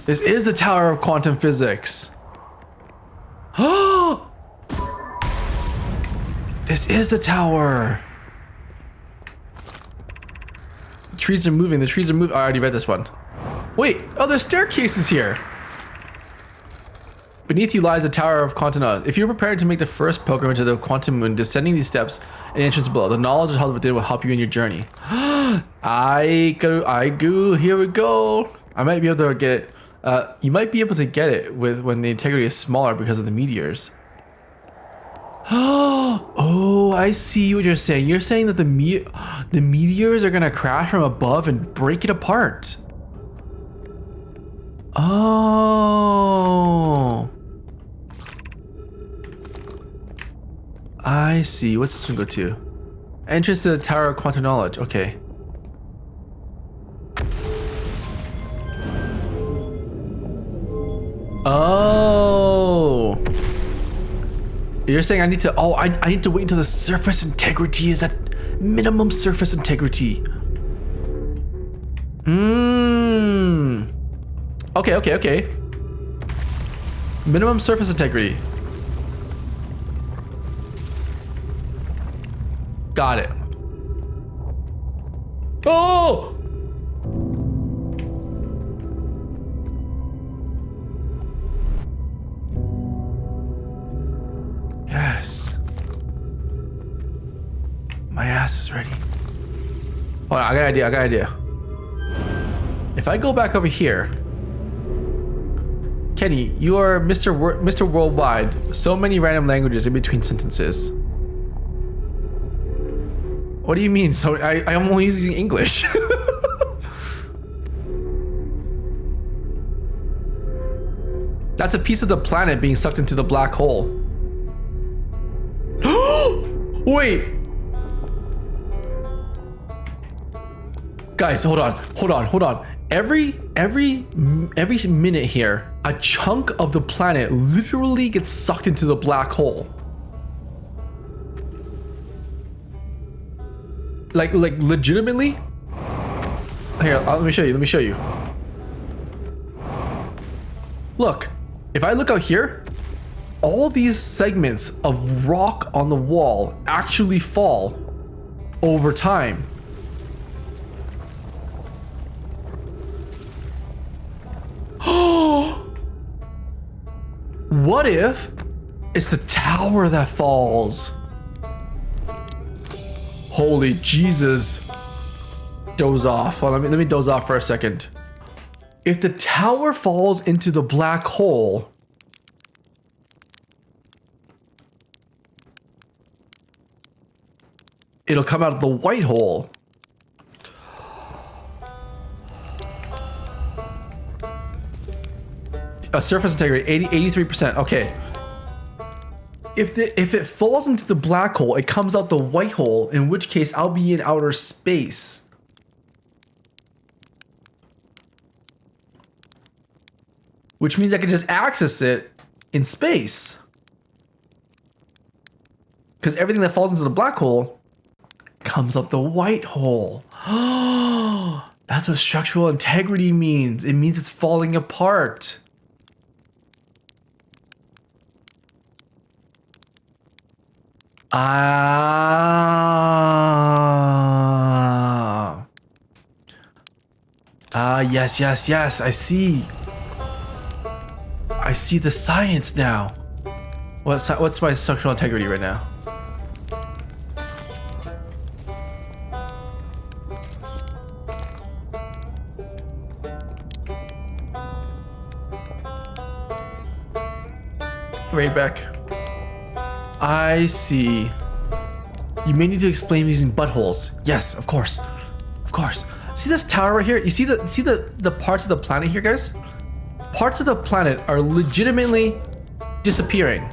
This is the Tower of Quantum Physics. Oh! This is the tower. The trees are moving. The trees are moving. I already read this one. Wait. Oh, there's staircases here. Beneath you lies the Tower of Quantum. If you're prepared to make the first pilgrimage to the Quantum Moon, descending these steps and entrance below, the knowledge held within will help you in your journey. I go. Here we go. I might be able to get it. You might be able to get it when the integrity is smaller because of the meteors. Oh, I see what you're saying. You're saying that the meteors are gonna crash from above and break it apart. Oh, I see. What's this one go to? Entrance to the Tower of Quantum Knowledge. Okay. Oh, you're saying I need to. Oh, I need to wait until the surface integrity is at minimum surface integrity. Okay. Minimum surface integrity. Got it. Oh! Yes. My ass is ready. Hold on, I got an idea. If I go back over here, Kenny, you are Mr. Worldwide. So many random languages in between sentences. What do you mean? So I'm only using English. That's a piece of the planet being sucked into the black hole. Wait. Guys, hold on. Every minute here, a chunk of the planet literally gets sucked into the black hole. Like legitimately? Here, let me show you. Look, if I look out here, all these segments of rock on the wall actually fall over time. What if it's the tower that falls? Holy Jesus. Doze off. Well, let me doze off for a second. If the tower falls into the black hole, it'll come out of the white hole. Surface integrity, 83%. Okay. If it falls into the black hole, it comes out the white hole, in which case I'll be in outer space. Which means I can just access it in space. Because everything that falls into the black hole comes out the white hole. That's what structural integrity means. It means it's falling apart. Yes, yes, yes, I see. I see the science now. What's my structural integrity right now? Right back. I see. You may need to explain using buttholes. Yes, of course. Of course. See this tower right here? You see the parts of the planet here, guys? Parts of the planet are legitimately disappearing.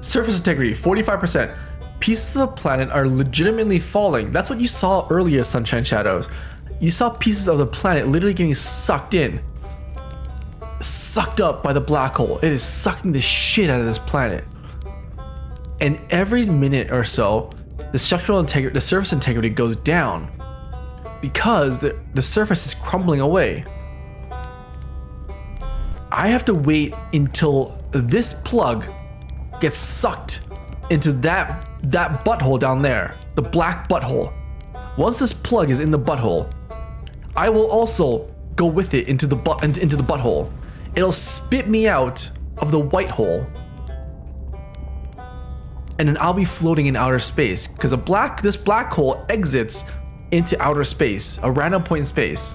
Surface integrity, 45%. Pieces of the planet are legitimately falling. That's what you saw earlier, Sunshine Shadows. You saw pieces of the planet literally getting sucked in. Sucked up by the black hole. It is sucking the shit out of this planet. And every minute or so, the surface integrity goes down because the surface is crumbling away. I have to wait until this plug gets sucked into that butthole down there, the black butthole. Once this plug is in the butthole, I will also go with it into the butthole. It'll spit me out of the white hole. And then I'll be floating in outer space because this black hole exits into outer space, a random point in space.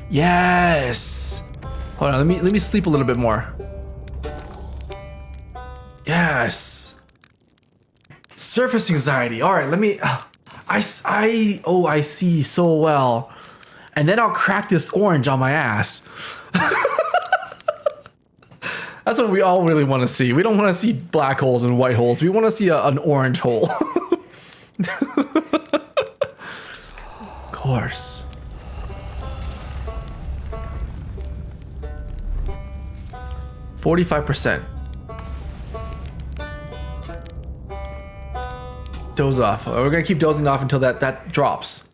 Yes. Hold on, let me sleep a little bit more. Yes. Surface anxiety. All right, let me. I see so well. And then I'll crack this orange on my ass. That's what we all really want to see. We don't want to see black holes and white holes. We want to see an orange hole. Of course. %. Doze off. We're gonna keep dozing off until that drops.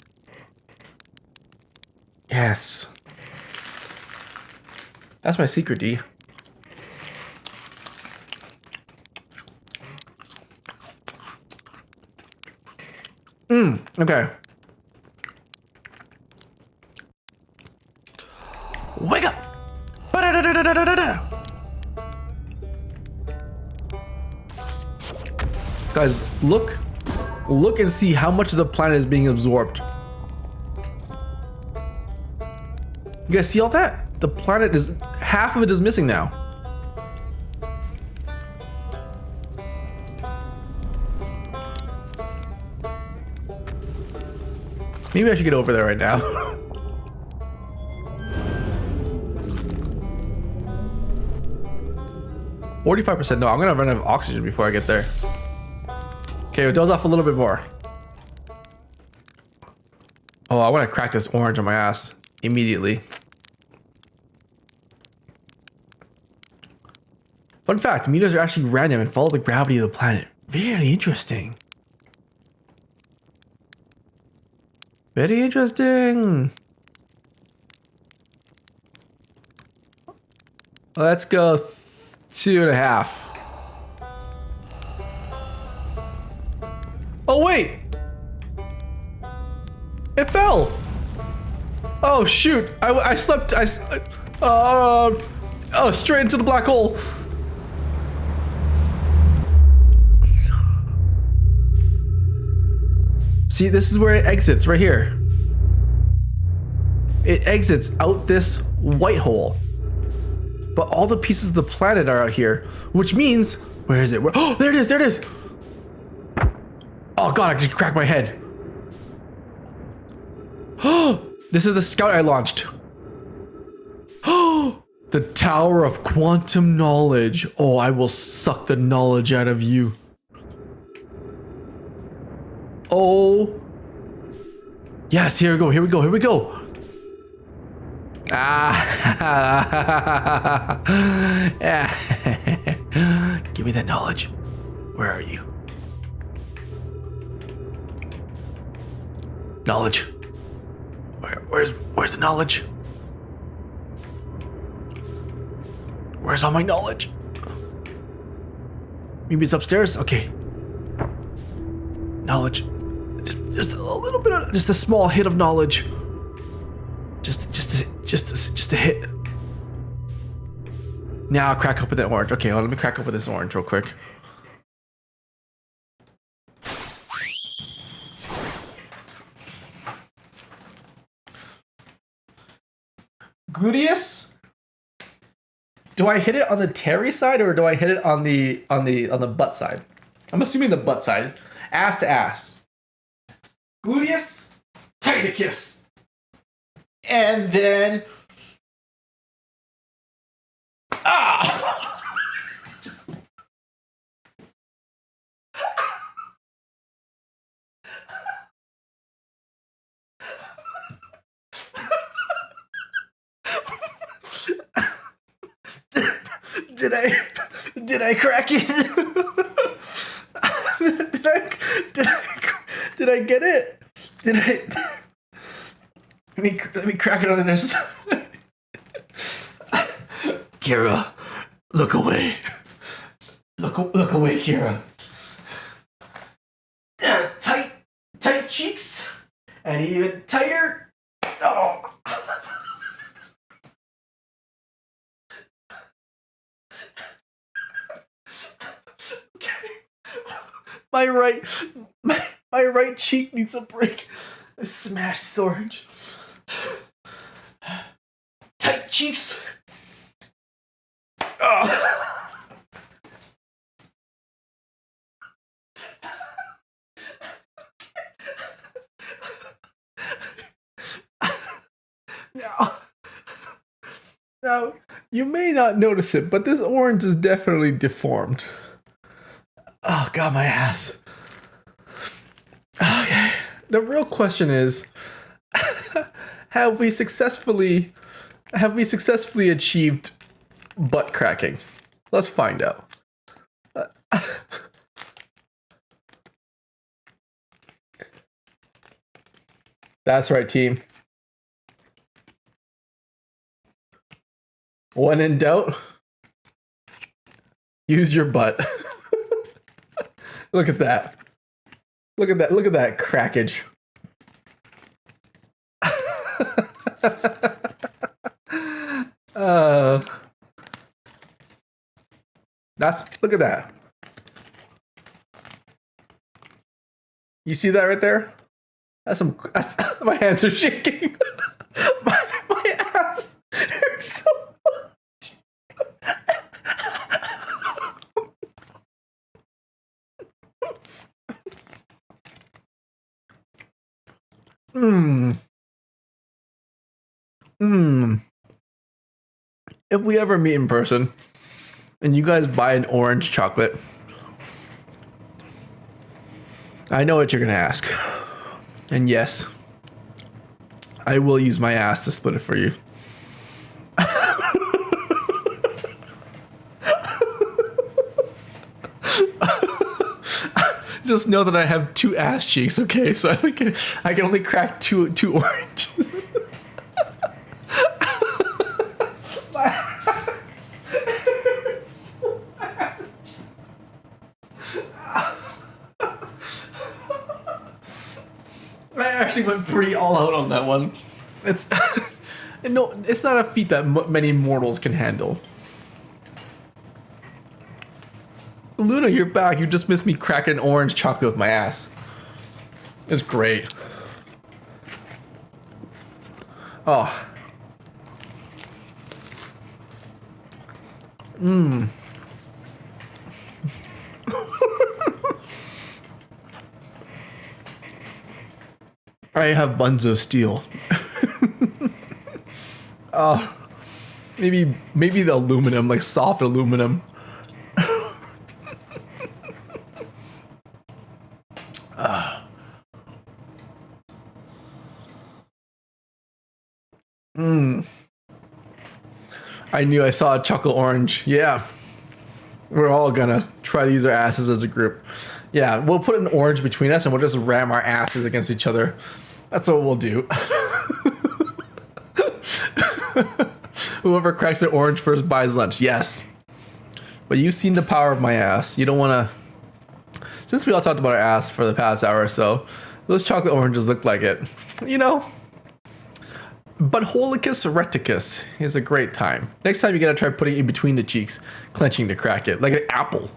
Yes. That's my secret, D. Okay. Wake up! Guys, look and see how much of the planet is being absorbed. You guys see all that? The planet is, half of it is missing now. Maybe I should get over there right now. %. No, I'm gonna run out of oxygen before I get there. Okay, we'll doze off a little bit more. Oh, I want to crack this orange on my ass immediately. Fun fact, meters are actually random and follow the gravity of the planet. Very interesting. Very interesting. Let's go 2.5. Oh wait! It fell! Oh shoot! I slept. Oh, straight into the black hole. See, this is where it exits, right here. It exits out this white hole. But all the pieces of the planet are out here, which means, where is it? Oh, there it is, there it is. Oh God, I just cracked my head. Oh, this is the scout I launched. Oh, the Tower of Quantum Knowledge. Oh, I will suck the knowledge out of you. Oh. Yes, here we go, here we go, here we go. Ah. Yeah. Give me that knowledge. Where are you? Knowledge. Where's the knowledge? Where's all my knowledge? Maybe it's upstairs? Okay. Knowledge. Just a little bit of, just a small hit of knowledge. Just a hit. Now I'll crack open that orange. Okay, well, let me crack open this orange real quick. Gluteus? Do I hit it on the Terry side or do I hit it on the butt side? I'm assuming the butt side. Ass to ass. Gluteus, Titicus. And then Did I crack it? Did I get it? Let me crack it on the other side. Kira, look away. Look away, Kira. Tight cheeks, and even tighter. Oh. My right cheek needs a break. I smashed orange. Tight cheeks. Oh. Now, you may not notice it, but this orange is definitely deformed. Oh God, my ass. Okay. The real question is, have we successfully achieved butt cracking? Let's find out. That's right, team. When in doubt, use your butt. Look at that. Look at that crackage. Look at that. You see that right there? That's my hands are shaking. my ass hurts so much. If we ever meet in person and you guys buy an orange chocolate, I know what you're gonna ask. And yes, I will use my ass to split it for you. Just know that I have two ass cheeks, okay? So I can only crack two oranges. My ass hurts so bad. I actually went pretty all out on that one. It's no, it's not a feat that many mortals can handle. Luna, you're back. You just missed me cracking orange chocolate with my ass. It's great. Oh. Mmm. I have Bunzo steel. Oh. Maybe the aluminum, like soft aluminum. I knew I saw a chocolate orange. Yeah. We're all gonna try to use our asses as a group. Yeah, we'll put an orange between us and we'll just ram our asses against each other. That's what we'll do. Whoever cracks their orange first buys lunch. Yes. But you've seen the power of my ass. You don't want to... Since we all talked about our ass for the past hour or so, those chocolate oranges look like it. You know? But Holicus Reticus is a great time. Next time you gotta try putting it in between the cheeks, clenching to crack it. Like an apple.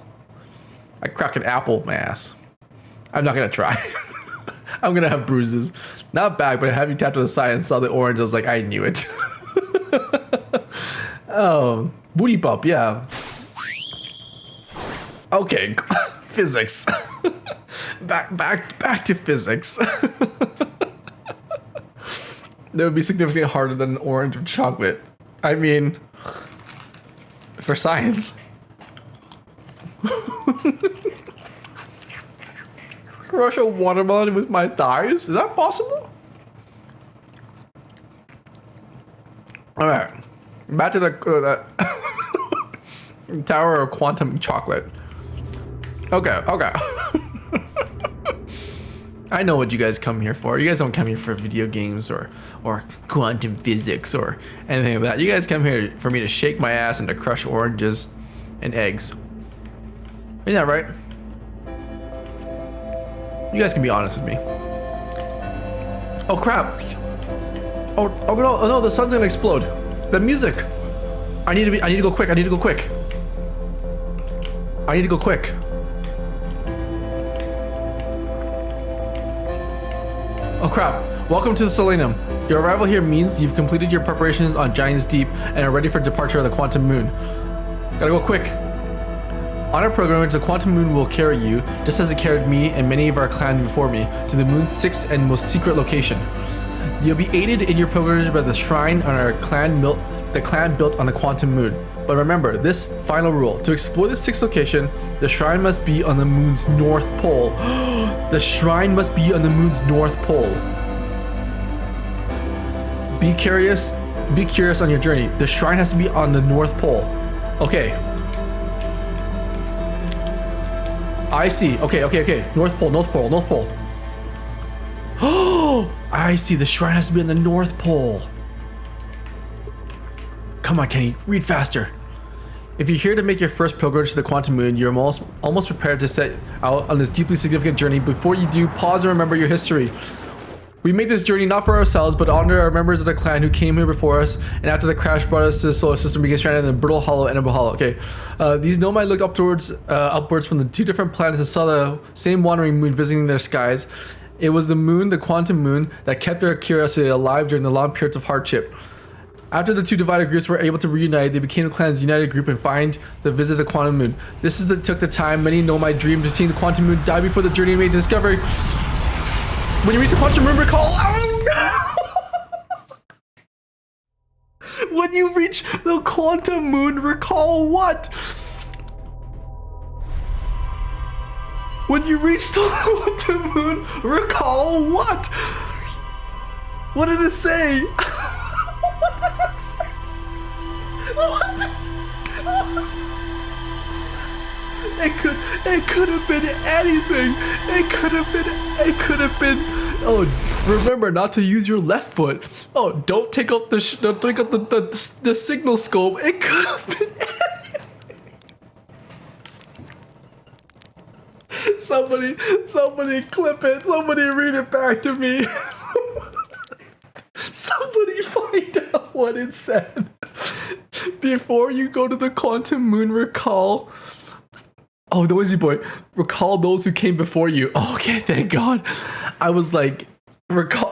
I crack an apple with my ass. I'm not gonna try. I'm gonna have bruises. Not bad, but having tapped to the side and saw the orange, I was like, I knew it. Oh, booty bump, yeah. Okay, physics. back to physics. That would be significantly harder than an orange or chocolate. I mean, for science. Crush a watermelon with my thighs? Is that possible? Alright. Back to the Tower of Quantum Chocolate. Okay. I know what you guys come here for. You guys don't come here for video games or quantum physics or anything like that. You guys come here for me to shake my ass and to crush oranges and eggs. Isn't that right? You guys can be honest with me. Oh crap! Oh no! The sun's gonna explode. The music. I need to go quick. Oh crap. Welcome to the Selenium. Your arrival here means you've completed your preparations on Giant's Deep and are ready for departure of the Quantum Moon. Gotta go quick. On our pilgrimage, the Quantum Moon will carry you, just as it carried me and many of our clan before me, to the moon's sixth and most secret location. You'll be aided in your pilgrimage by the shrine on our clan built on the Quantum Moon. But remember, this final rule. To explore the sixth location, the shrine must be on the moon's north pole. The shrine must be on the moon's north pole. Be curious on your journey. The shrine has to be on the north pole. Okay. I see. Okay. North pole. Oh, I see. The shrine has to be on the north pole. Come on, Kenny. Read faster. If you're here to make your first pilgrimage to the Quantum Moon, you're almost prepared to set out on this deeply significant journey. Before you do, pause and remember your history. We make this journey not for ourselves, but honor our members of the clan who came here before us, and after the crash brought us to the solar system, began stranded in Brittle Hollow and Ember Hollow. Okay, these nomai looked upwards from the two different planets and saw the same wandering moon visiting their skies. It was the moon, the Quantum Moon, that kept their curiosity alive during the long periods of hardship. After the two divided groups were able to reunite, they became the clan's united group and find the visit of the Quantum Moon. This took the time many nomai dreamed of seeing the Quantum Moon die before the journey made discovery. When you reach the Quantum Moon, recall... Oh, no! When you reach the Quantum Moon, recall what? When you reach the Quantum Moon, recall what? What did it say? It could have been anything. It could have been. Oh, remember not to use your left foot. Oh, don't take out the signal scope. It could have been anything. Somebody clip it. Somebody read it back to me. Somebody find out what it said. Before you go to the quantum moon, recall. Oh, Noisy Boy, recall those who came before you. Oh, okay, thank God. I was like, recall.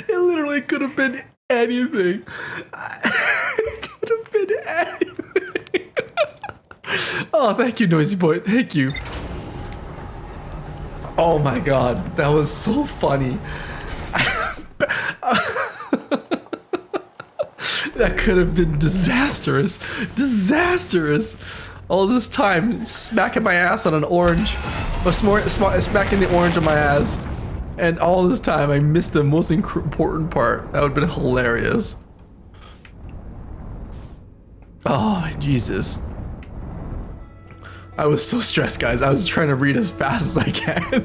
It literally could have been anything. It could have been anything. Oh, thank you, Noisy Boy. Thank you. Oh my God, that was so funny. That could have been disastrous. Disastrous. All this time smacking my ass on an orange. Or smacking the orange on my ass. And all this time I missed the most important part. That would have been hilarious. Oh, Jesus. I was so stressed, guys. I was trying to read as fast as I can.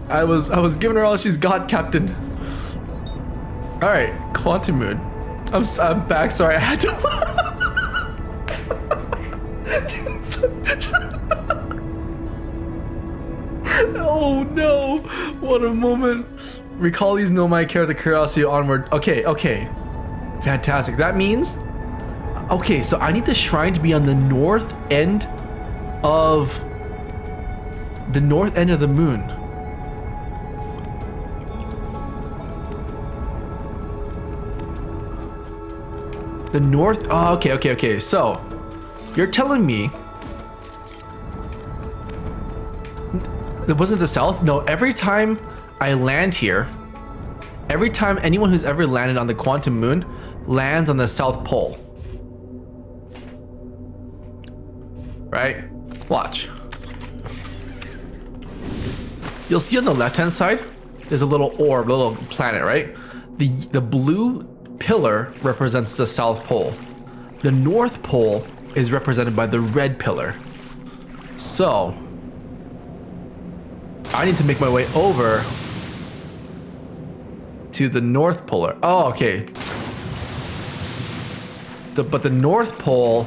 I was giving her all she's got, Captain. All right, Quantum Moon. I'm back. Sorry, I had to. Oh no! What a moment. Recall these Nomai character curiosity onward. Okay, okay. Fantastic. That means. Okay, so I need the shrine to be on the north end of the moon. The north. Oh, okay, okay, okay. So you're telling me it wasn't the south? No, every time I land here, every time anyone who's ever landed on the quantum moon lands on the South Pole. Right? Watch. You'll see on the left-hand side, there's a little orb, a little planet, right? The blue pillar represents the South Pole. The North Pole is represented by the red pillar. So, I need to make my way over to the North Polar. Oh, okay. But the North Pole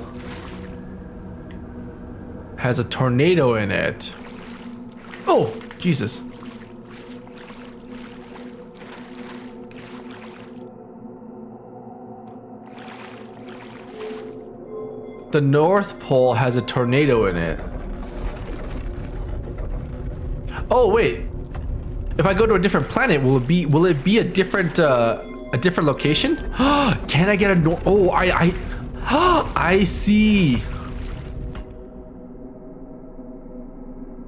has a tornado in it. Oh, Jesus. The North Pole has a tornado in it. Oh wait. If I go to a different planet, will it be a different location? Can I get a oh, I see.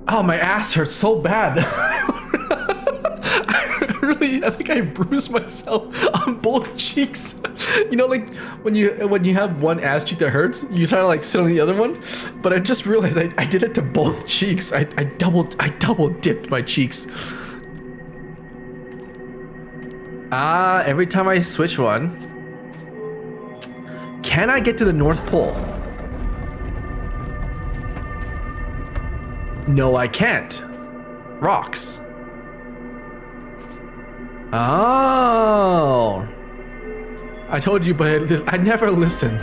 Oh, my ass hurts so bad. I think I bruised myself on both cheeks. You know, like when you have one ass cheek that hurts, you try to like sit on the other one. But I just realized I did it to both cheeks. I double dipped my cheeks. Every time I switch one, can I get to the North Pole? No, I can't. Rocks. Oh. I told you, but I never listen.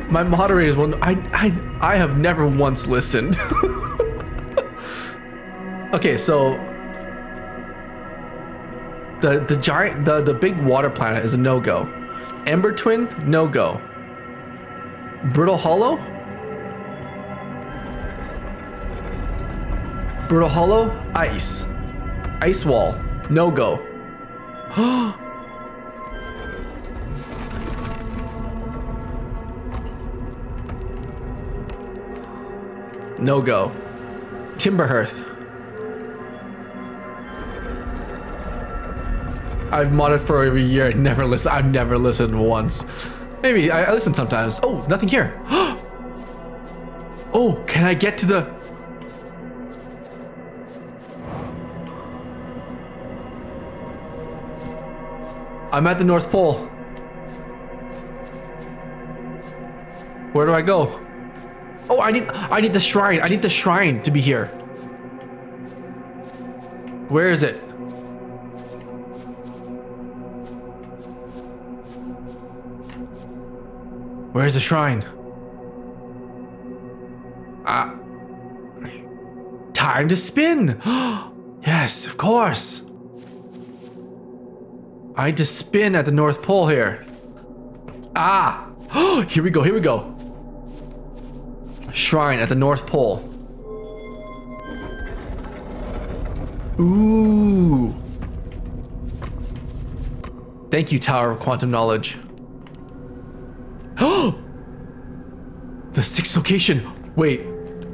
My moderators will. I have never once listened. Okay, so the big water planet is a no-go. Ember Twin, no-go. Brittle Hollow? Brittle Hollow, ice. Ice wall, no-go. No-go. Timberhearth. I've modded for over a year. I've never listened once. Maybe I listen sometimes. Oh, nothing here. Oh, can I get to the? I'm at the North Pole. Where do I go? Oh, I need the shrine. I need the shrine to be here. Where is it? Where's the shrine? Time to spin. Yeah, Yes, of course. I need to spin at the North Pole here. Ah! Here we go, here we go. Shrine at the North Pole. Ooh. Thank you, Tower of Quantum Knowledge. Oh! The sixth location. Wait,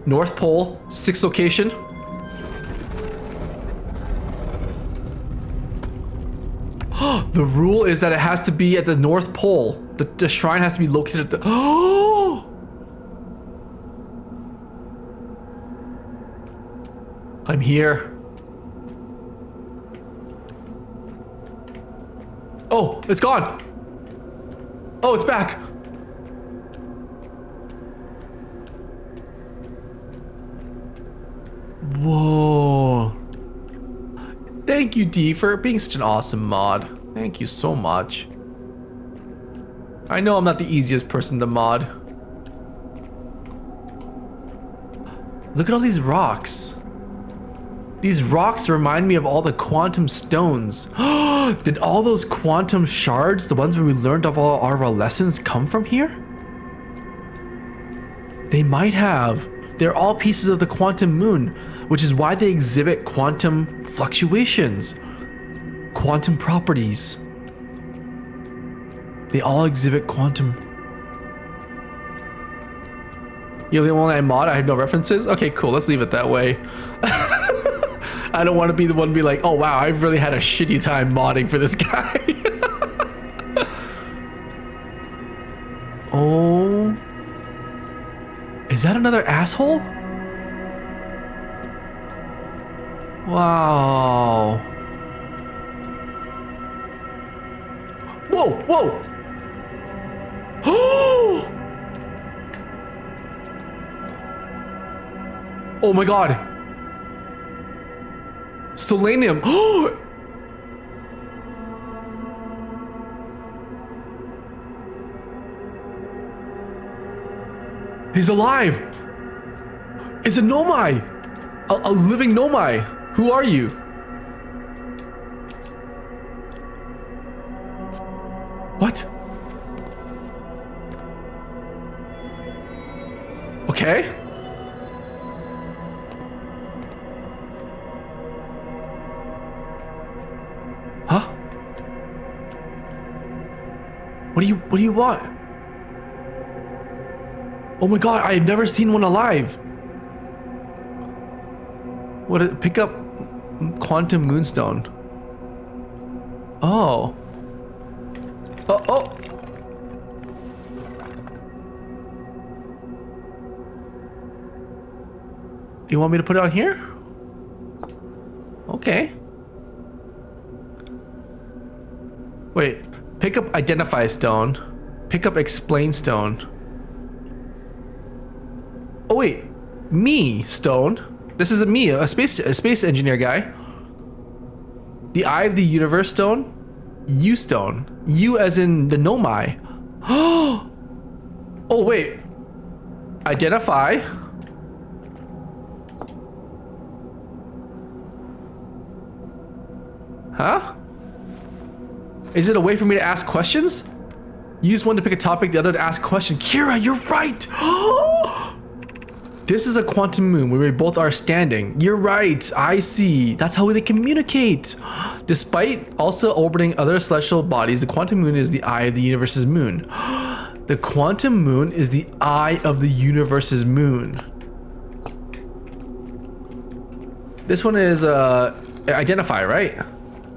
North Pole, sixth location? The rule is that it has to be at the North Pole. The shrine has to be located at the... Oh! I'm here. Oh, it's gone. Oh, it's back. Whoa. Thank you, D, for being such an awesome mod. Thank you so much. I know I'm not the easiest person to mod. Look at all these rocks. These rocks remind me of all the quantum stones. Did all those quantum shards, the ones where we learned of all our lessons, come from here? They might have. They're all pieces of the quantum moon, which is why they exhibit quantum fluctuations, quantum properties. They all exhibit quantum. You're the only one I mod? I have no references? Okay, cool. Let's leave it that way. I don't want to be the one to be like, oh wow, I've really had a shitty time modding for this guy. Oh. Is that another asshole? Wow. Whoa, whoa. Oh my god. Selenium. He's alive. It's a Nomai. A living Nomai. Who are you? What? Okay. Huh? What do you want? Oh my god, I have never seen one alive. What? Pick up quantum moonstone. Oh. Oh, oh. You want me to put it on here? Okay. Wait, pick up identify stone. Pick up explain stone. Oh wait, me stone. This is a space engineer guy. The Eye of the Universe stone. You stone. You as in the Nomai. Oh wait. Identify. Huh? Is it a way for me to ask questions? Use one to pick a topic, the other to ask a question. Kira, you're right! This is a quantum moon where we both are standing. You're right, I see. That's how they communicate. Despite also orbiting other celestial bodies, the quantum moon is the eye of the universe's moon. The quantum moon is the eye of the universe's moon. This one is identify, right?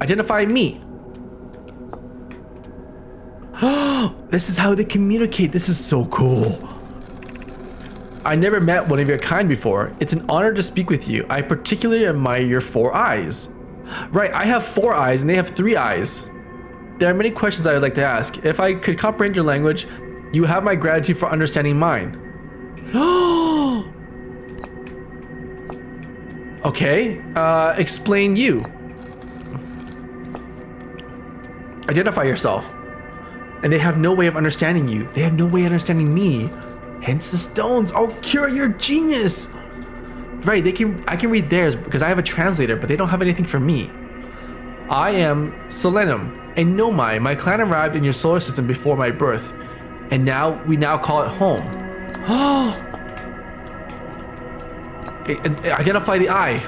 Identify me. This is how they communicate. This is so cool. I never met one of your kind before. It's an honor to speak with you. I particularly admire your 4 eyes. Right, I have 4 eyes and they have 3 eyes. There are many questions I would like to ask. If I could comprehend your language, you have my gratitude for understanding mine. Okay, explain you. Identify yourself. And they have no way of understanding you. They have no way of understanding me. Hence the stones. Oh, Kira, you're a genius. Right, I can read theirs because I have a translator, but they don't have anything for me. I am Solenum, a Nomai. My clan arrived in your solar system before my birth, and we now call it home. Identify the eye.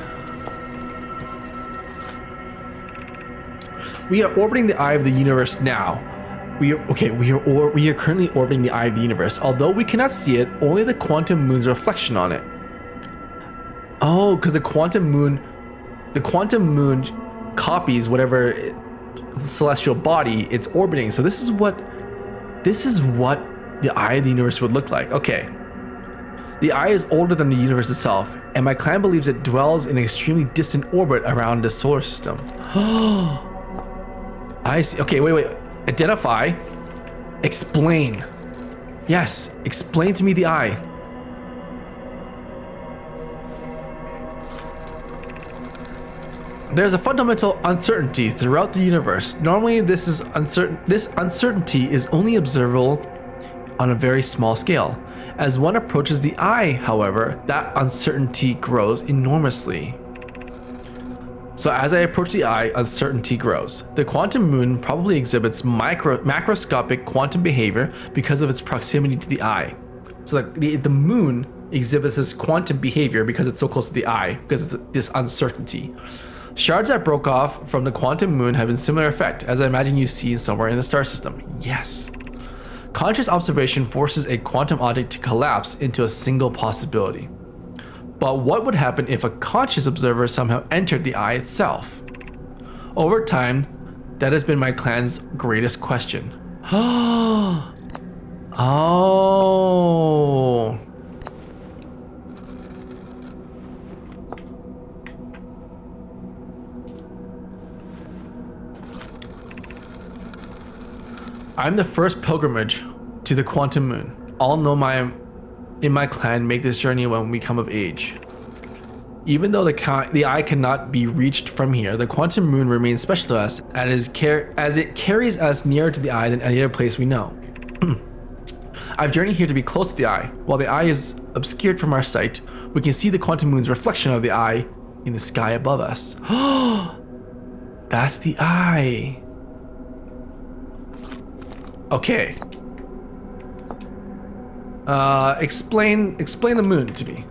We are orbiting the eye of the universe now. We are currently orbiting the eye of the universe. Although we cannot see it, only the quantum moon's reflection on it. Oh, because the quantum moon copies whatever celestial body it's orbiting. So this is what the eye of the universe would look like. Okay. The eye is older than the universe itself, and my clan believes it dwells in an extremely distant orbit around the solar system. I see. Okay, wait. Identify. Explain. Yes, explain to me the eye. There's a fundamental uncertainty throughout the universe. Normally, this uncertainty is only observable on a very small scale. As one approaches the eye, however, that uncertainty grows enormously. So as I approach the eye, uncertainty grows. The quantum moon probably exhibits macroscopic quantum behavior because of its proximity to the eye. So the moon exhibits this quantum behavior because it's so close to the eye, because it's this uncertainty. Shards that broke off from the quantum moon have a similar effect, as I imagine you see somewhere in the star system. Yes. Conscious observation forces a quantum object to collapse into a single possibility. But what would happen if a conscious observer somehow entered the eye itself? Over time, that has been my clan's greatest question. Oh. I'm the first pilgrimage to the quantum moon. All Nomai in my clan make this journey when we come of age. Even though the eye cannot be reached from here, the quantum moon remains special to us as it carries us nearer to the eye than any other place we know. I've journeyed here to be close to the eye. While the eye is obscured from our sight, we can see the quantum moon's reflection of the eye in the sky above us. That's the eye. Okay. Explain the moon to me.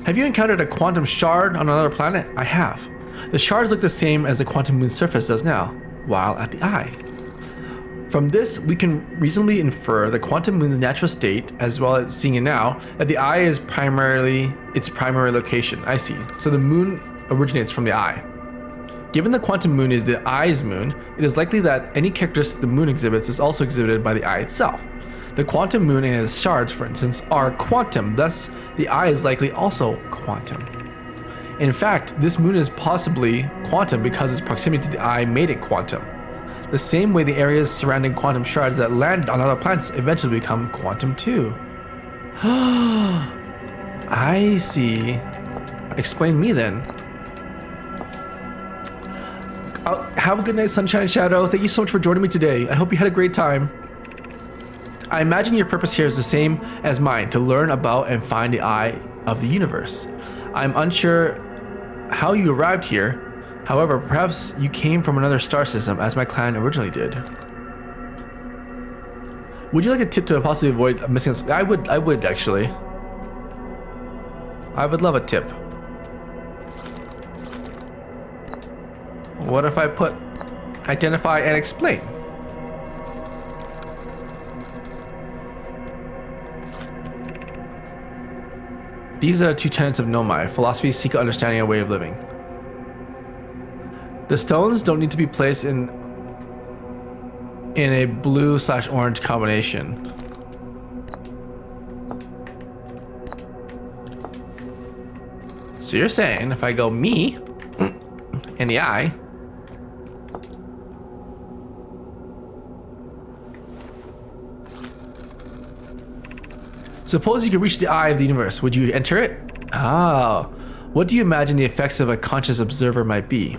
Have you encountered a quantum shard on another planet? I have. The shards look the same as the quantum moon's surface does now, while at the eye. From this, we can reasonably infer the quantum moon's natural state, as well as seeing it now, that the eye is primarily its primary location. I see. So the moon originates from the eye. Given the quantum moon is the eye's moon, it is likely that any characteristic the moon exhibits is also exhibited by the eye itself. The quantum moon and its shards, for instance, are quantum, thus the eye is likely also quantum. In fact, this moon is possibly quantum because its proximity to the eye made it quantum. The same way the areas surrounding quantum shards that land on other planets eventually become quantum too. I see. Explain me then. Have a good night, Sunshine Shadow. Thank you so much for joining me today. I hope you had a great time. I imagine your purpose here is the same as mine, to learn about and find the eye of the universe. I'm unsure how you arrived here. However, perhaps you came from another star system, as my clan originally did. Would you like a tip to possibly avoid missing? I would actually. I would love a tip. What if I put identify and explain? These are two tenets of Nomai: philosophy, secret understanding, and way of living. The stones don't need to be placed in a blue/orange combination. So you're saying if I go me in the eye, suppose you could reach the eye of the universe, would you enter it? Oh, what do you imagine the effects of a conscious observer might be?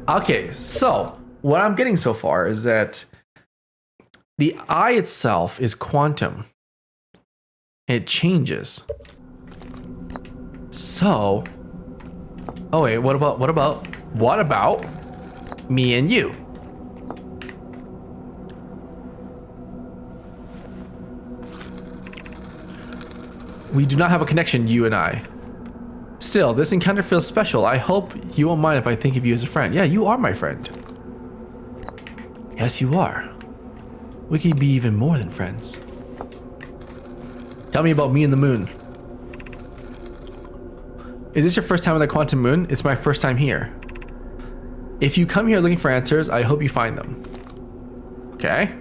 Okay, so what I'm getting so far is that The eye itself is quantum. It changes. So, oh wait, what about me and you? We do not have a connection, you and I. Still, this encounter feels special. I hope you won't mind if I think of you as a friend. Yeah, you are my friend. Yes, you are. We could be even more than friends. Tell me about me and the moon. Is this your first time on the Quantum Moon? It's my first time here. If you come here looking for answers, I hope you find them. Okay.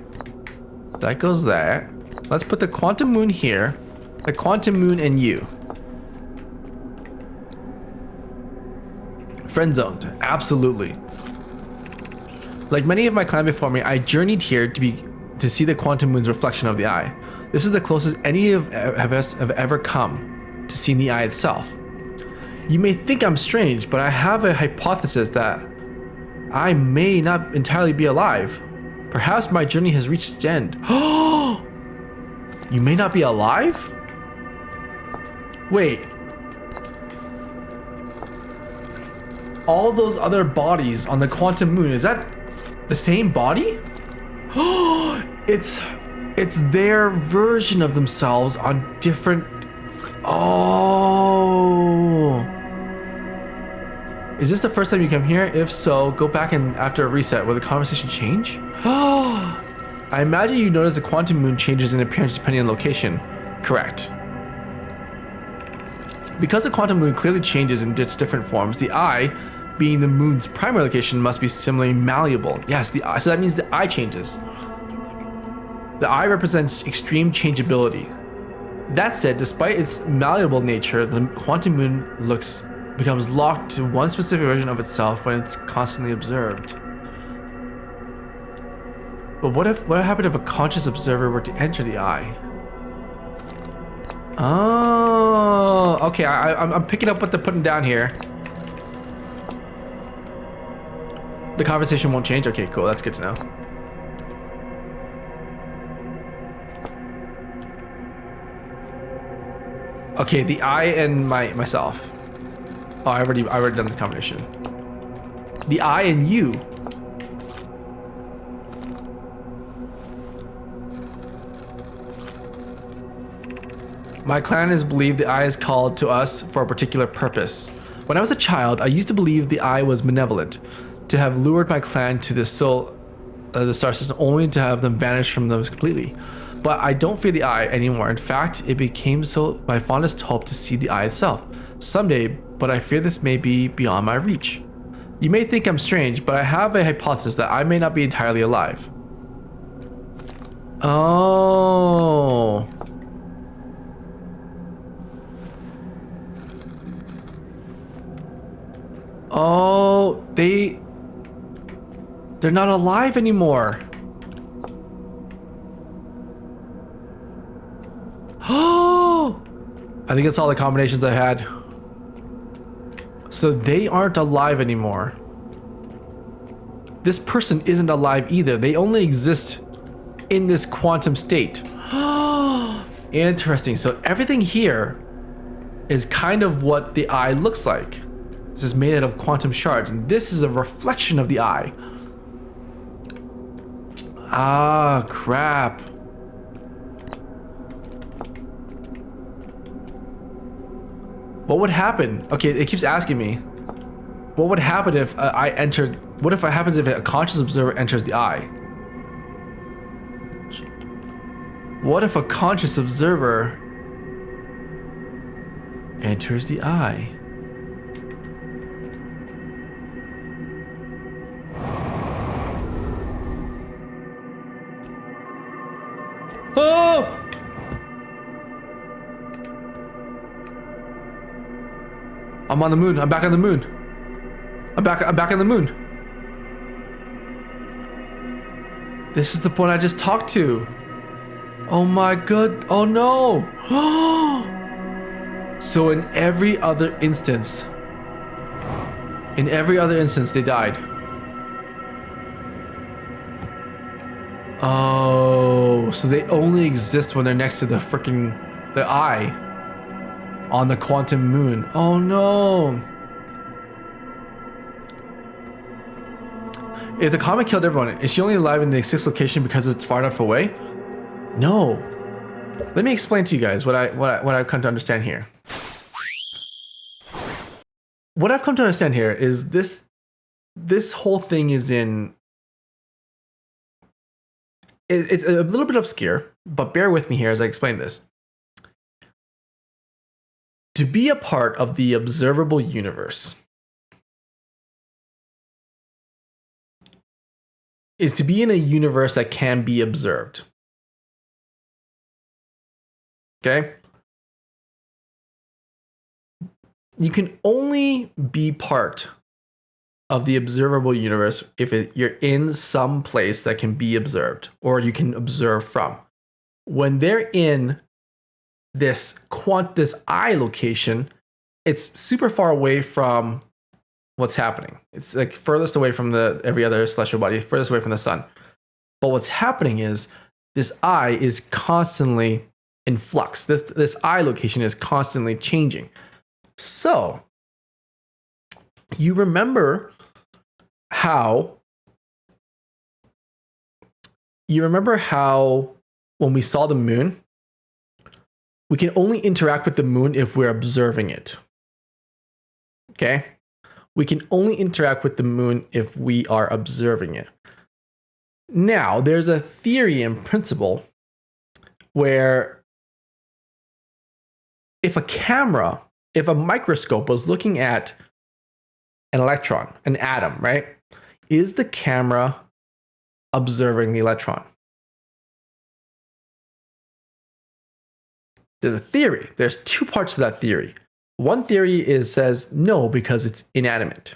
That goes there. Let's put the Quantum Moon here. The Quantum Moon and you. Friend zoned. Absolutely. Like many of my clan before me, I journeyed here to see the Quantum Moon's reflection of the eye. This is the closest any of us have ever come to seeing the eye itself. You may think I'm strange, but I have a hypothesis that I may not entirely be alive. Perhaps my journey has reached its end. Oh! You may not be alive? Wait. All those other bodies on the Quantum Moon, is that the same body? Oh, it's their version of themselves on different. Oh. Is this the first time you come here? If so, go back and after a reset, will the conversation change? Oh. I imagine you notice the Quantum Moon changes in appearance depending on location. Correct. Because the Quantum Moon clearly changes in its different forms, the eye, being the moon's primary location, must be similarly malleable. Yes, the eye, so that means the eye changes. The eye represents extreme changeability. That said, despite its malleable nature, the Quantum Moon becomes locked to one specific version of itself when it's constantly observed. But what happened if a conscious observer were to enter the eye? Oh, okay. I'm picking up what they're putting down here. The conversation won't change. Okay, cool. That's good to know. Okay, the I and myself. Oh, I already done the combination. The I and you. My clan has believed the eye is called to us for a particular purpose. When I was a child, I used to believe the eye was malevolent, to have lured my clan to the star system only to have them vanish from those completely. But I don't fear the eye anymore. In fact, it became so my fondest hope to see the eye itself someday, but I fear this may be beyond my reach. You may think I'm strange, but I have a hypothesis that I may not be entirely alive. Oh. Oh, they're not alive anymore. Oh, I think it's all the combinations I had. So they aren't alive anymore. This person isn't alive either. They only exist in this quantum state. Interesting. So everything here is kind of what the eye looks like. This is made out of quantum shards, and this is a reflection of the eye. Ah, crap. What would happen? Okay, it keeps asking me. What would happen if I entered? What if it happens if a conscious observer enters the eye? What if a conscious observer enters the eye? Oh! I'm on the moon. I'm back on the moon. I'm back on the moon. This is the point I just talked to. Oh my god. Oh no. So in every other instance they died. Oh. Oh, so they only exist when they're next to the eye on the quantum moon. Oh no. If the comet killed everyone, is she only alive in the sixth location because it's far enough away? No. Let me explain to you guys what I've come to understand here. What I've come to understand here is this whole thing is it's a little bit obscure, but bear with me here as I explain this. To be a part of the observable universe is to be in a universe that can be observed. Okay? You can only be part of the observable universe if you're in some place that can be observed or you can observe from. When they're in this eye location, it's super far away from what's happening. It's like furthest away from every other celestial body, furthest away from the sun. But what's happening is this eye is constantly in flux. This eye location is constantly changing. So you remember how when we saw the moon, we can only interact with the moon if we're observing it. Okay? We can only interact with the moon if we are observing it. Now, there's a theory in principle where if a microscope was looking at an electron, an atom, right? Is the camera observing the electron? There's a theory. There's two parts to that theory. One theory says no because it's inanimate,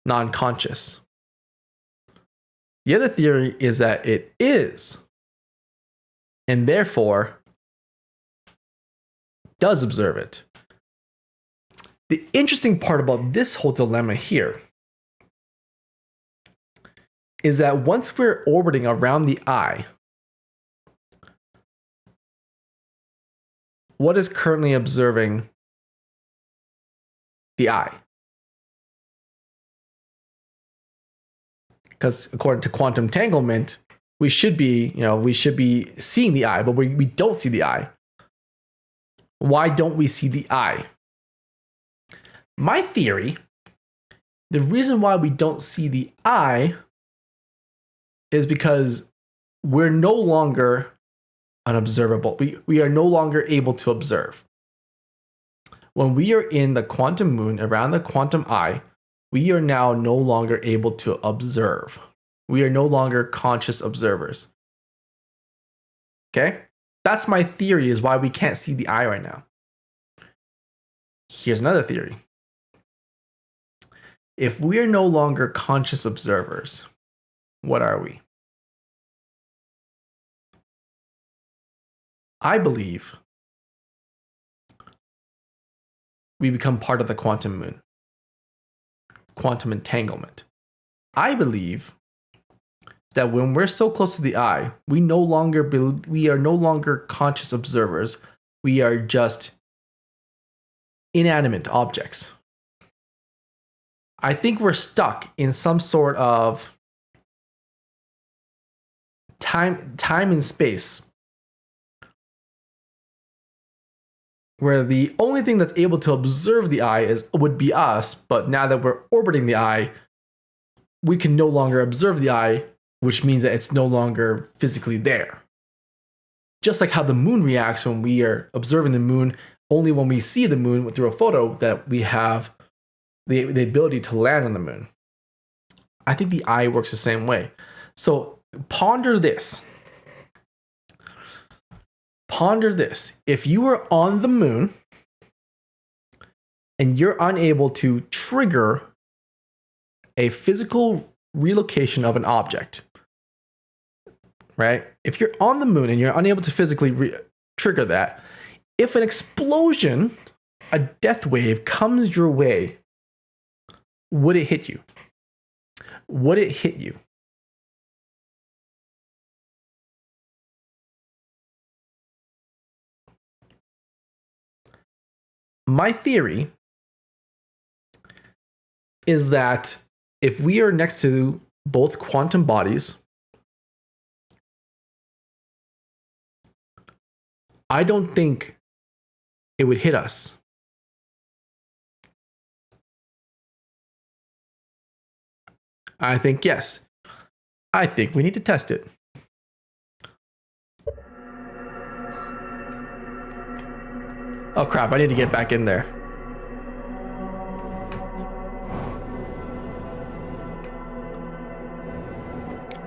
non-conscious. The other theory is that it is, and therefore does observe it. The interesting part about this whole dilemma here is that once we're orbiting around the eye, what is currently observing the eye? Because according to quantum entanglement, we should be seeing the eye, but we don't see the eye. Why don't we see the eye? My theory, the reason why we don't see the eye is because we're no longer unobservable. We are no longer able to observe. When we are in the quantum moon around the quantum eye, we are now no longer able to observe. We are no longer conscious observers. Okay? That's my theory, is why we can't see the eye right now. Here's another theory. If we are no longer conscious observers, what are we? I believe we become part of the quantum moon. Quantum entanglement. I believe that when we're so close to the eye, we are no longer conscious observers. We are just inanimate objects. I think we're stuck in some sort of time and space where the only thing that's able to observe the eye would be us, but now that we're orbiting the eye, we can no longer observe the eye, which means that it's no longer physically there. Just like how the moon reacts when we are observing the moon, only when we see the moon through a photo that we have the ability to land on the moon. I think the eye works the same way. So ponder this. Ponder this. If you were on the moon and you're unable to trigger a physical relocation of an object, right? If you're on the moon and you're unable to physically trigger that, if an explosion, a death wave comes your way, would it hit you? Would it hit you? my theory is that if we are next to both quantum bodies, I don't think it would hit us. I think yes. I think we need to test it. Oh crap, I need to get back in there.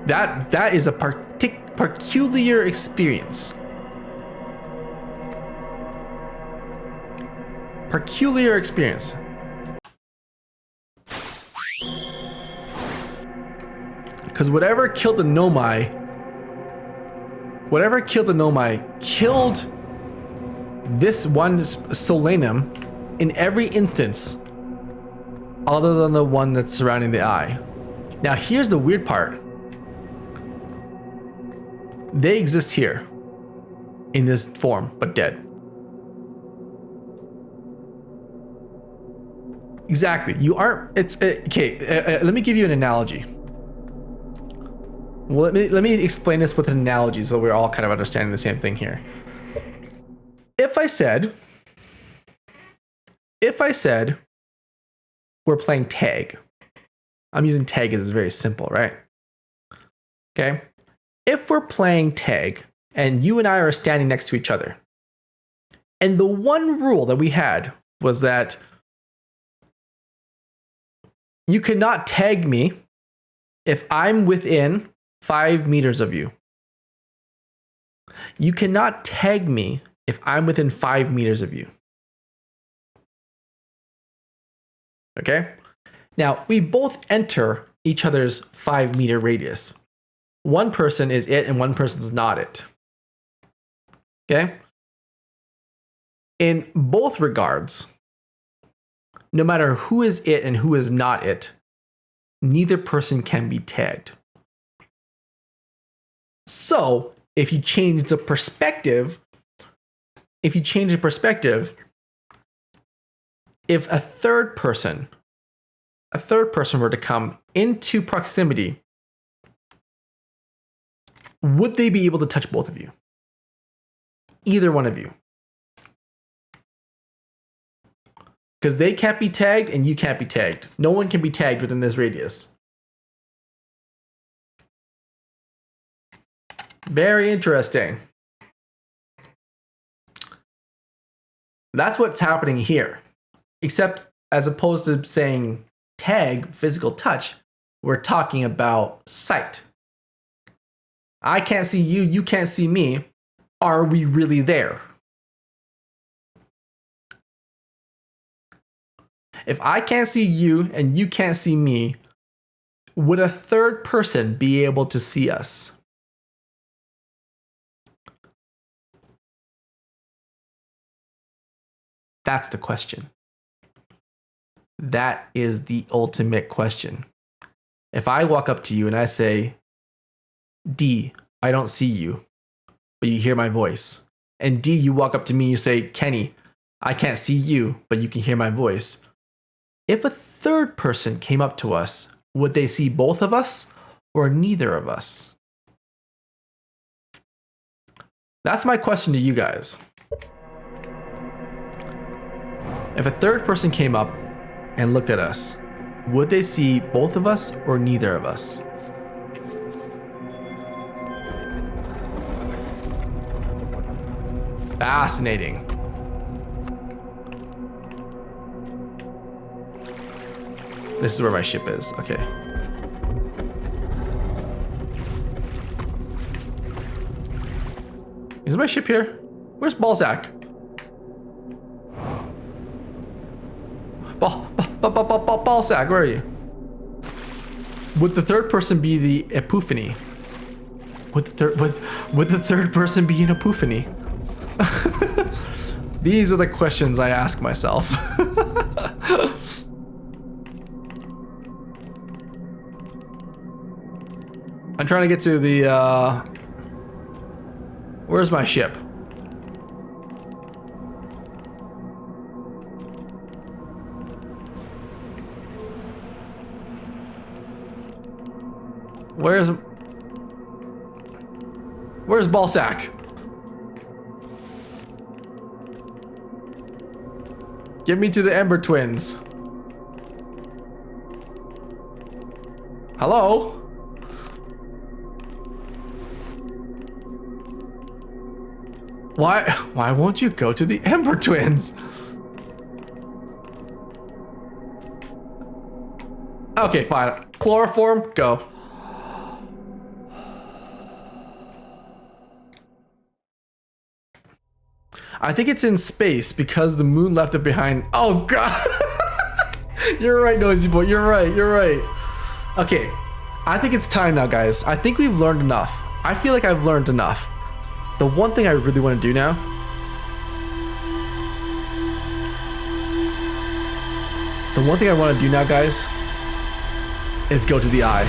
That is a peculiar experience. Peculiar experience. Because whatever killed the Nomai killed this one Solanum in every instance other than the one that's surrounding the eye. Now here's the weird part. They exist here in this form, but dead. Exactly. You aren't. It's okay. Let me give you an analogy. Well, let me explain this with an analogy so we're all kind of understanding the same thing here. If I said we're playing tag, I'm using tag as very simple, right? Okay. If we're playing tag and you and I are standing next to each other, and the one rule that we had was that you cannot tag me if I'm within 5 meters of you. You cannot tag me if I'm within 5 meters of you. Okay? Now, we both enter each other's 5-meter radius. One person is it and one person is not it. Okay? In both regards, no matter who is it and who is not it, neither person can be tagged. So, if you change the perspective, if a third person were to come into proximity, would they be able to touch both of you? Either one of you. Because they can't be tagged and you can't be tagged. No one can be tagged within this radius. Very interesting. That's what's happening here. Except as opposed to saying tag, physical touch, we're talking about sight. I can't see you, you can't see me. Are we really there? If I can't see you and you can't see me, would a third person be able to see us? That's the question. That is the ultimate question. If I walk up to you and I say, D, I don't see you, but you hear my voice. And D, you walk up to me and you say, Kenny, I can't see you, but you can hear my voice. If a third person came up to us, would they see both of us or neither of us? That's my question to you guys. If a third person came up and looked at us, would they see both of us or neither of us? Fascinating. This is where my ship is. Okay. Is my ship here? Where's Balzac? Balzac, where are you? Would the third person be the Epiphany? Would the third person be an Epiphany? These are the questions I ask myself. I'm trying to get to the, where's my ship? Where's Ballsack? Get me to the Ember Twins. Hello? Why won't you go to the Ember Twins? Okay, fine. Chloroform, go. I think it's in space because the moon left it behind. Oh god. You're right, Noisy Boy. You're right. Okay. I think it's time now, guys. I think we've learned enough. I feel like I've learned enough. The one thing I really want to do now guys, is go to the eye.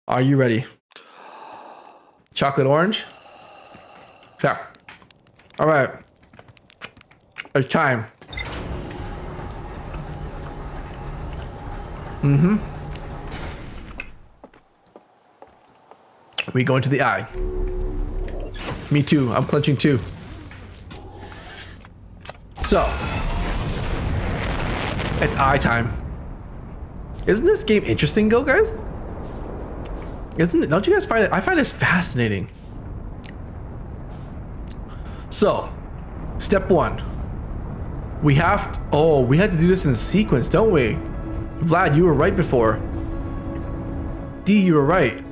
Are you ready? Chocolate orange? Yeah. All right. It's time. We go into the eye. Me too. I'm clenching too. So, it's eye time. Isn't this game interesting, go guys? Isn't it? Don't you guys find it? I find this fascinating. So, step one. We had to do this in sequence, don't we? Vlad, you were right before. D, you were right.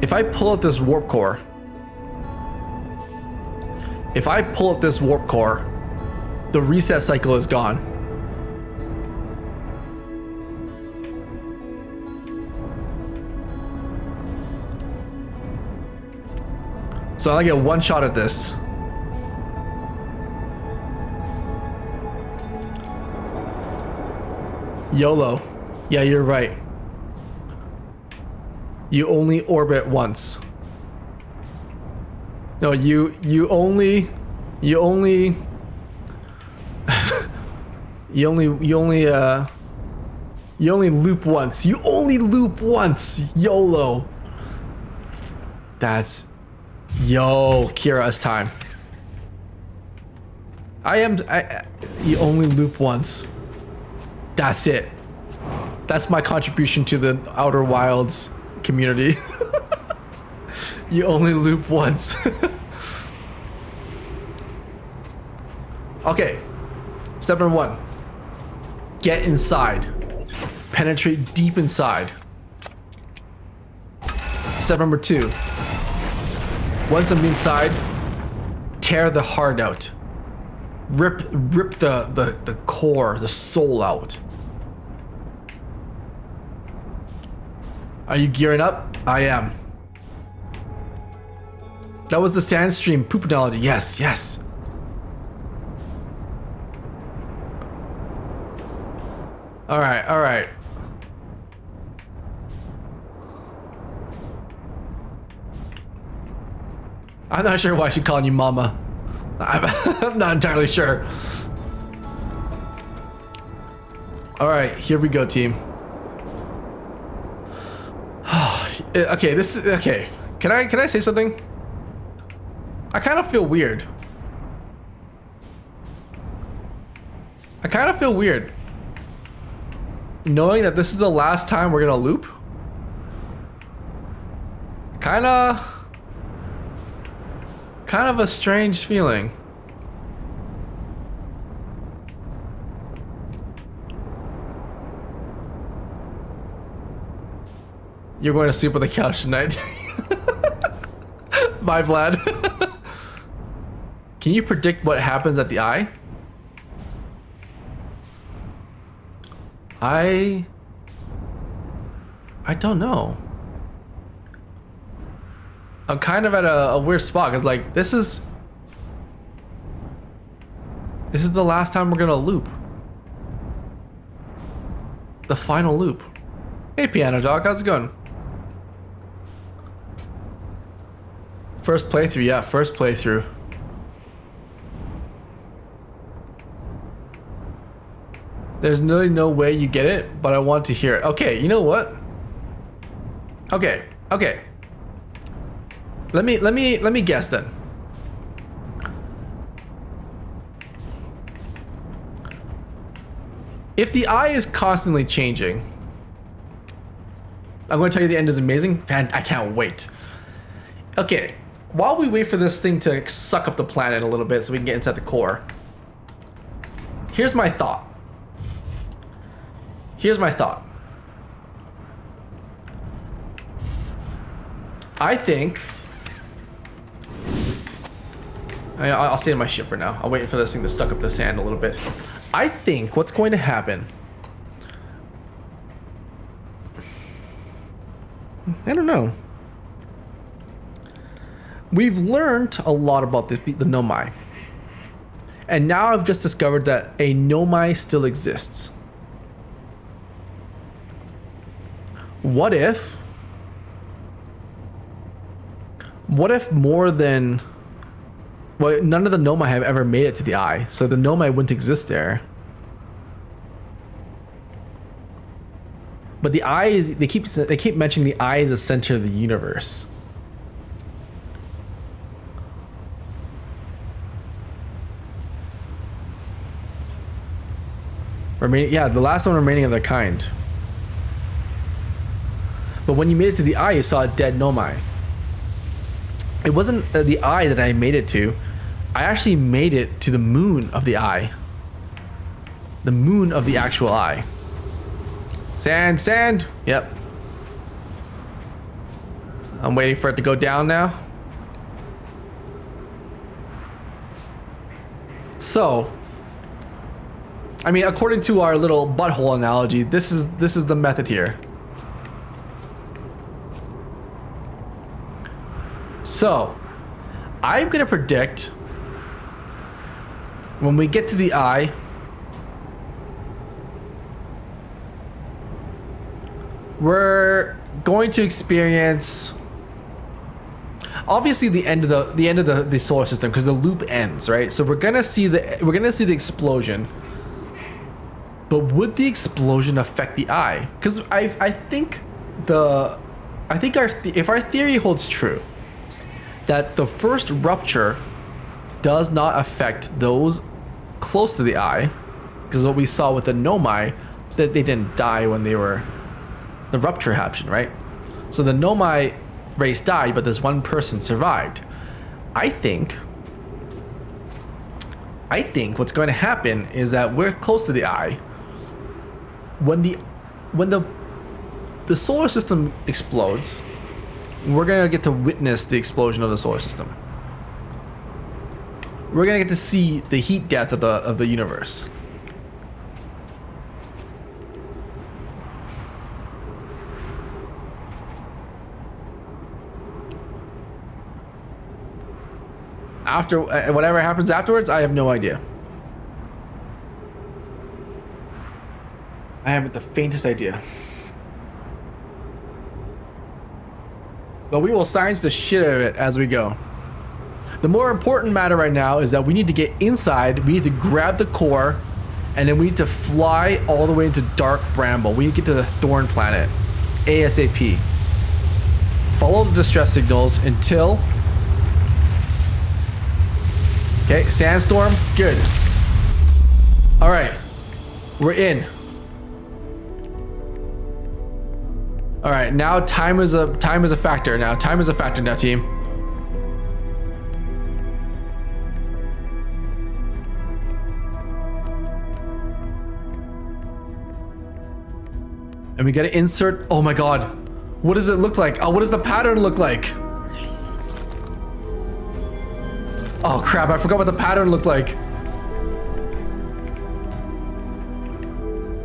If I pull out this warp core, the reset cycle is gone. So I get one shot at this. YOLO. Yeah, you're right. You only orbit once. No, you only loop once. You only loop once. YOLO. That's Kira, it's time. You only loop once. That's it. That's my contribution to the Outer Wilds community. You only loop once. Okay. Step number one. Get inside. Penetrate deep inside. Step number two. Once I'm inside, tear the heart out. Rip the core, the soul out. Are you gearing up? I am. That was the Sandstream poop analogy. Yes. All right. I'm not sure why she's calling you mama. I'm not entirely sure. All right, here we go, team. Okay, this is okay. Can I say something? I kind of feel weird. Knowing that this is the last time we're gonna loop. Kind of a strange feeling. You're going to sleep on the couch tonight. Bye, Vlad. Can you predict what happens at the eye? I don't know. I'm kind of at a weird spot because like this is the last time we're gonna loop. The final loop. Hey Piano Dog, how's it going? First playthrough, yeah, first playthrough. There's really no way you get it, but I want to hear it. Okay, you know what? Okay. Okay. Let me guess then. If the eye is constantly changing, I'm going to tell you the end is amazing. Man, I can't wait. Okay, while we wait for this thing to suck up the planet a little bit so we can get inside the core, here's my thought. I think... I'll stay in my ship for now. I'll wait for this thing to suck up the sand a little bit. I think what's going to happen... I don't know. We've learned a lot about the Nomai. And now I've just discovered that a Nomai still exists. What if more than... Well, none of the Nomai have ever made it to the eye, so the Nomai wouldn't exist there. But the eye is... They keep mentioning the eye is the center of the universe. Yeah, the last one remaining of their kind. But when you made it to the eye, you saw a dead Nomai. It wasn't the eye that I made it to. I actually made it to the moon of the eye. The moon of the actual eye. Sand, sand. Yep. I'm waiting for it to go down now. So, I mean, according to our little butthole analogy, this is the method here. So, I'm gonna predict when we get to the eye, we're going to experience obviously the end of the solar system, because the loop ends, right? So we're gonna see the explosion. But would the explosion affect the eye? Because I think if our theory holds true, that the first rupture does not affect those close to the eye, because what we saw with the Nomai, that they didn't die when the rupture happened, right? So the Nomai race died, but this one person survived. I think what's going to happen is that we're close to the eye. When the solar system explodes, we're gonna get to witness the explosion of the solar system. We're gonna get to see the heat death of the universe. After whatever happens afterwards, I have no idea. I haven't the faintest idea. But we will science the shit out of it as we go. The more important matter right now is that we need to get inside, we need to grab the core, and then we need to fly all the way into Dark Bramble. We need to get to the Thorn Planet ASAP. Follow the distress signals until... Okay, sandstorm, good. All right, we're in. All right, now time is a factor. Time is a factor now, team. And we gotta insert. Oh my god, what does it look like? Oh, what does the pattern look like? Oh crap! I forgot what the pattern looked like.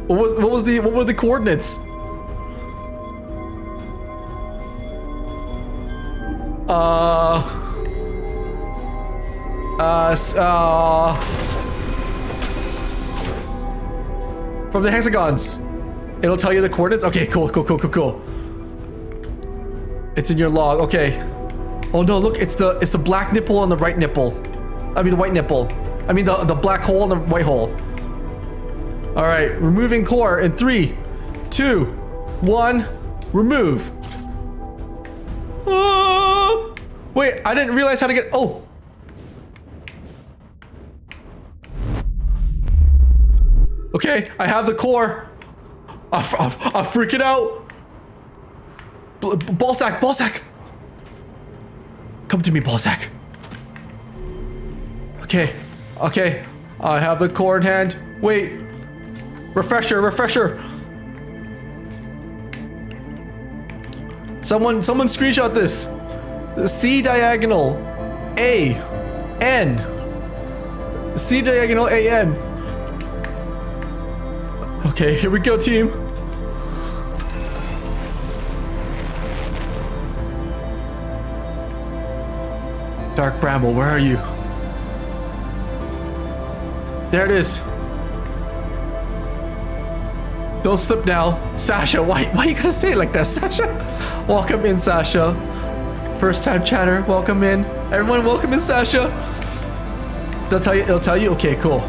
What were the coordinates? From the hexagons, it'll tell you the coordinates. Okay, cool. It's in your log. Okay. Oh no, look, it's the black nipple on the right nipple. I mean the white nipple. I mean the black hole and the white hole. All right, removing core in 3, 2, 1, remove. Wait, I didn't realize how to get. Oh. Okay, I have the core. I'm freaking out. Ballsack, Ballsack. Come to me, Ballsack. Okay, okay. I have the core in hand. Wait. Refresher, refresher. Someone screenshot this. C diagonal A N. C diagonal A N. Okay, here we go, team. Dark Bramble, where are you? There it is. Don't slip now. Sasha, why you gotta say it like that, Sasha? Welcome in, Sasha. First time chatter, welcome in. Everyone, welcome in, Sasha. It'll tell you? Okay, cool.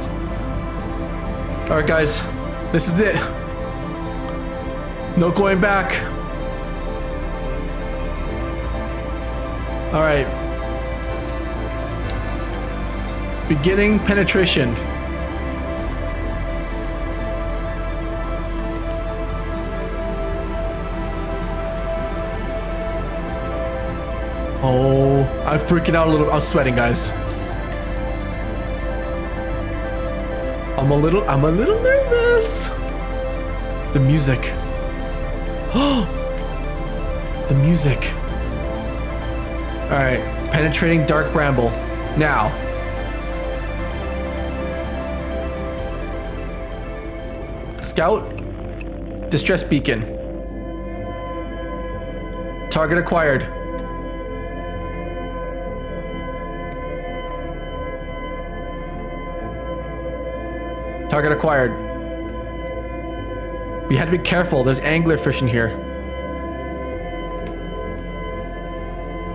Alright, guys. This is it. No going back. Alright. Beginning penetration. Oh, I'm freaking out a little. I'm sweating, guys. I'm a little nervous. The music. Oh, the music. All right, penetrating Dark Bramble. Now. Scout. Distress beacon. Target acquired. Target acquired. We had to be careful. There's anglerfish in here.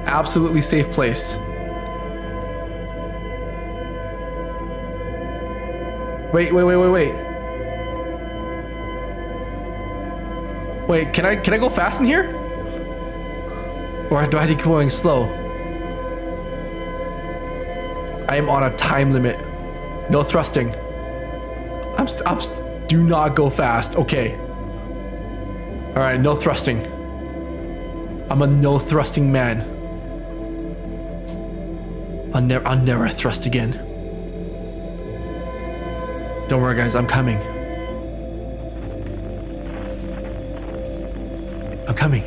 Absolutely safe place. Wait. Wait, can I go fast in here? Or do I have to keep going slow? I am on a time limit. No thrusting. Do not go fast. Okay. All right, no thrusting. I'm a no thrusting man. I'll never thrust again. Don't worry, guys. I'm coming. I'm coming.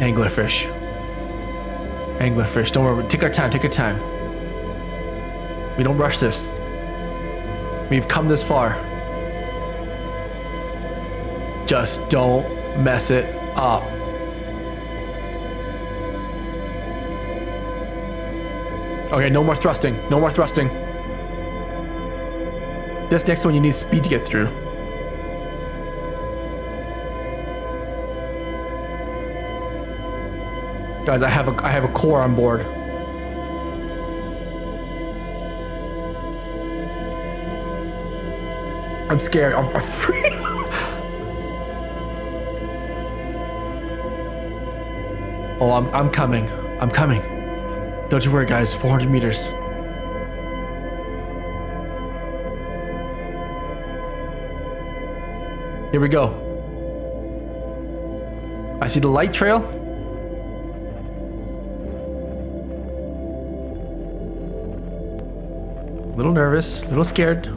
Anglerfish. Anglerfish. Don't worry. Take our time. Take our time. We don't rush this. We've come this far. Just don't mess it up. Okay, no more thrusting. No more thrusting. This next one you need speed to get through. Guys, I have a core on board. I'm scared. I'm afraid. Oh, I'm coming. I'm coming. Don't you worry, guys. 400 meters. Here we go. I see the light trail. A little nervous, a little scared.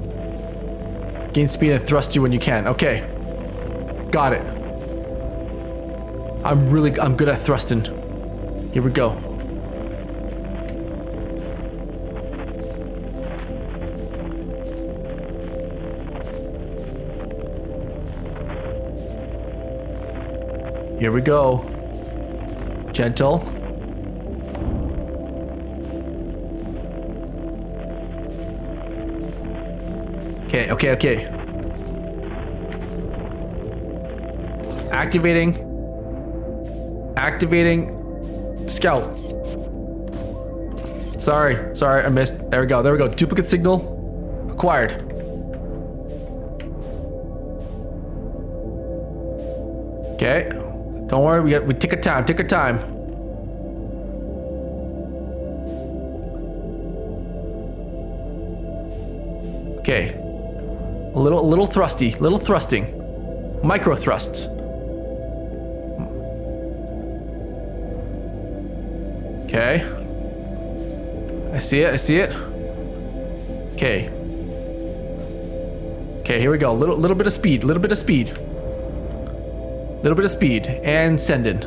Gain speed and thrust you when you can. Okay. Got it. I'm good at thrusting. Here we go. Here we go. Gentle. Okay. Activating. Scout. Sorry, I missed. There we go. Duplicate signal. Acquired. Okay. Don't worry, we take our time, take our time. Okay. A little thrusty, little thrusting. Micro thrusts. Okay. I see it, I see it. Okay. Okay, here we go. Little bit of speed, little bit of speed. Little bit of speed and sending.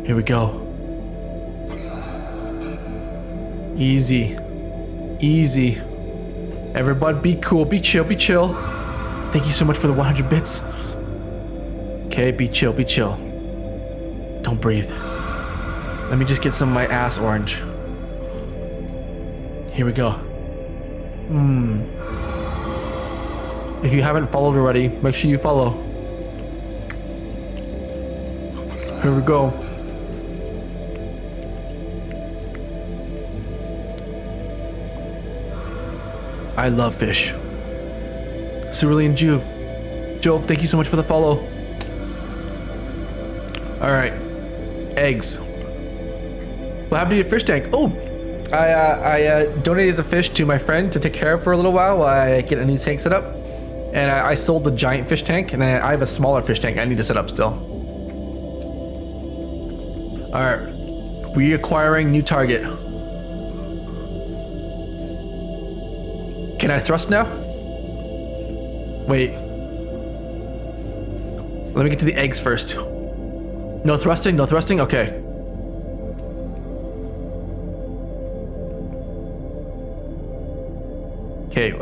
Here we go. Easy. Easy. Everybody be cool, be chill, be chill. Thank you so much for the 100 bits. Okay, be chill, be chill. Don't breathe. Let me just get some of my ass orange. Here we go. If you haven't followed already, make sure you follow. Here we go. I love fish. Cerulean Juve. Jove, thank you so much for the follow. Alright. Eggs. What happened to your fish tank? Oh! I donated the fish to my friend to take care of for a little while I get a new tank set up. And I sold the giant fish tank, and then I have a smaller fish tank I need to set up still. Alright. Reacquiring new target. Can I thrust now? Wait. Let me get to the eggs first. No thrusting, no thrusting? Okay. Okay,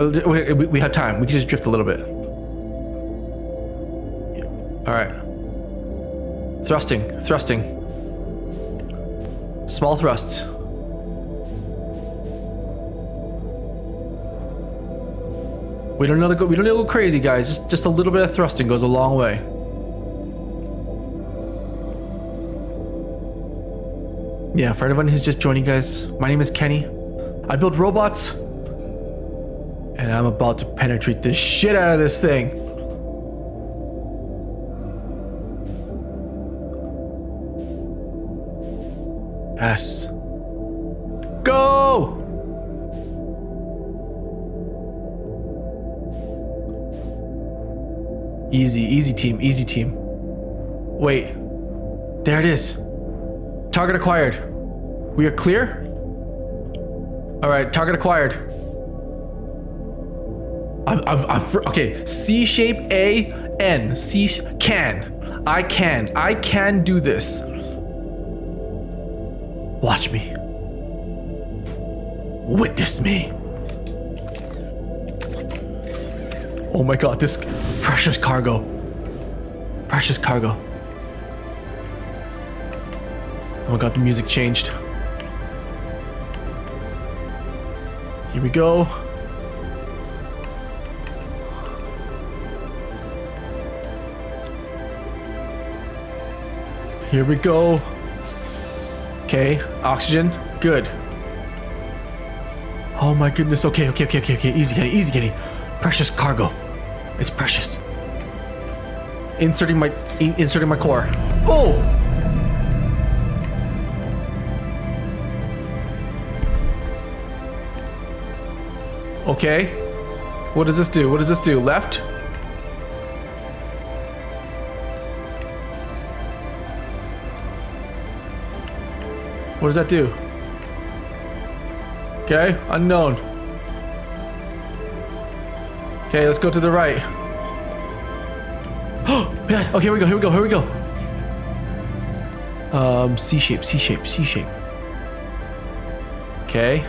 we have time. We can just drift a little bit. Alright. Thrusting, thrusting. Small thrusts. We don't need to go crazy, guys. Just a little bit of thrusting goes a long way. Yeah, for anyone who's just joining, guys, my name is Kenny. I build robots, and I'm about to penetrate the shit out of this thing. Yes. Go! Easy, easy team, easy team. Wait. There it is. Target acquired. We are clear? Alright, target acquired. Okay, C shape A N. I can do this. Watch me. Witness me. Oh my god, this precious cargo. Precious cargo. Oh my god, the music changed. Here we go. Here we go. Okay, oxygen. Good. Oh my goodness. Okay. Easy, Kenny. Easy, Kenny. Precious cargo. It's precious. Inserting my core. Oh! Okay. What does this do? What does this do? Left? What does that do? Okay, unknown. Okay, let's go to the right. Oh, yeah. Okay, here we go. C shape. Okay.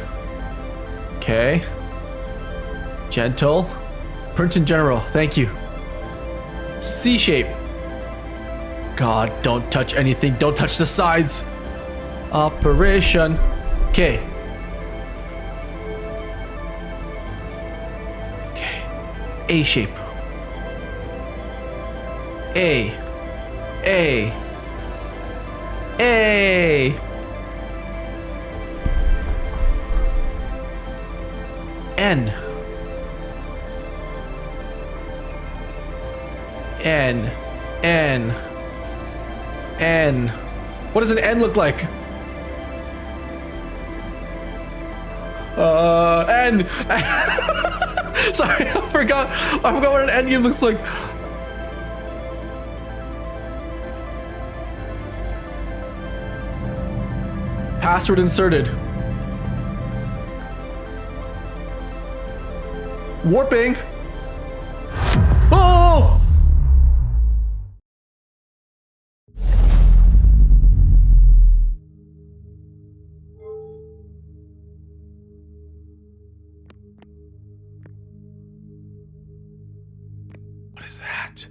Gentle. Princeton General, thank you. C shape. God, don't touch anything. Don't touch the sides. Operation. Okay. A shape. A. N. N. N. N. What does an N look like? N. Sorry, I forgot what an N game looks like. Password inserted. Warping. Oh! What is that?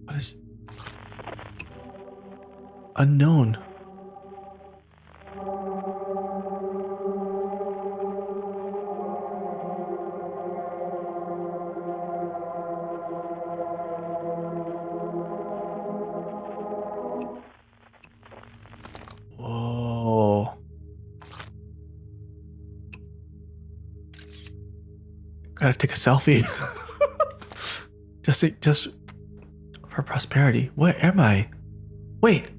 What is unknown? Whoa. Gotta take a selfie. just for prosperity. Where am I? Wait,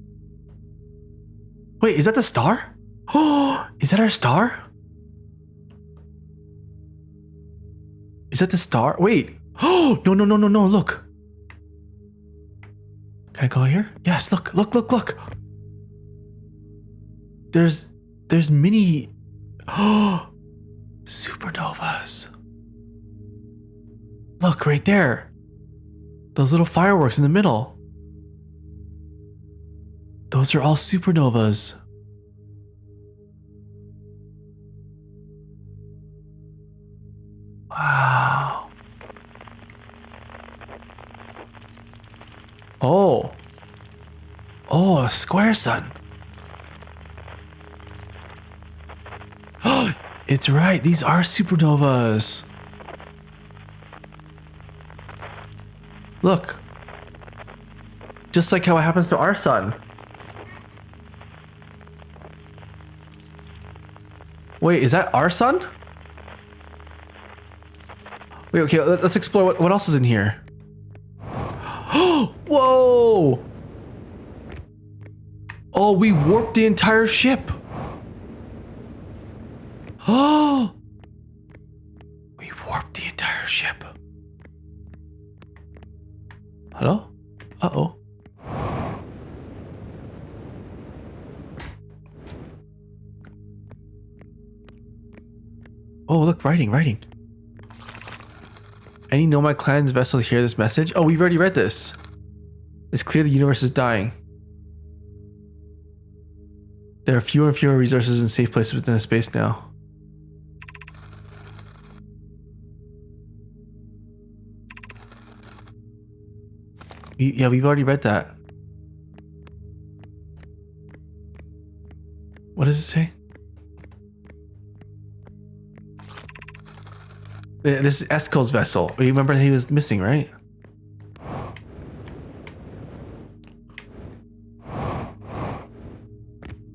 is that the star? Oh, is that our star? Is that the star? Wait. Oh, no, look. Can I go here? Yes, look. There's mini supernovas. Look right there. Those little fireworks in the middle. Those are all supernovas. Wow. Oh, a square sun. Oh, it's right. These are supernovas. Look. Just like how it happens to our sun. Wait, is that our sun? Wait, okay, let's explore what else is in here. Whoa! Oh, we warped the entire ship. Oh! We warped the entire ship. Hello? Uh-oh. Oh, look, writing. Any Nomad Clan's vessel hear this message? Oh, we've already read this. It's clear the universe is dying. There are fewer and fewer resources and safe places within the space now. Yeah, we've already read that. What does it say? This is Esco's vessel. You remember he was missing, right?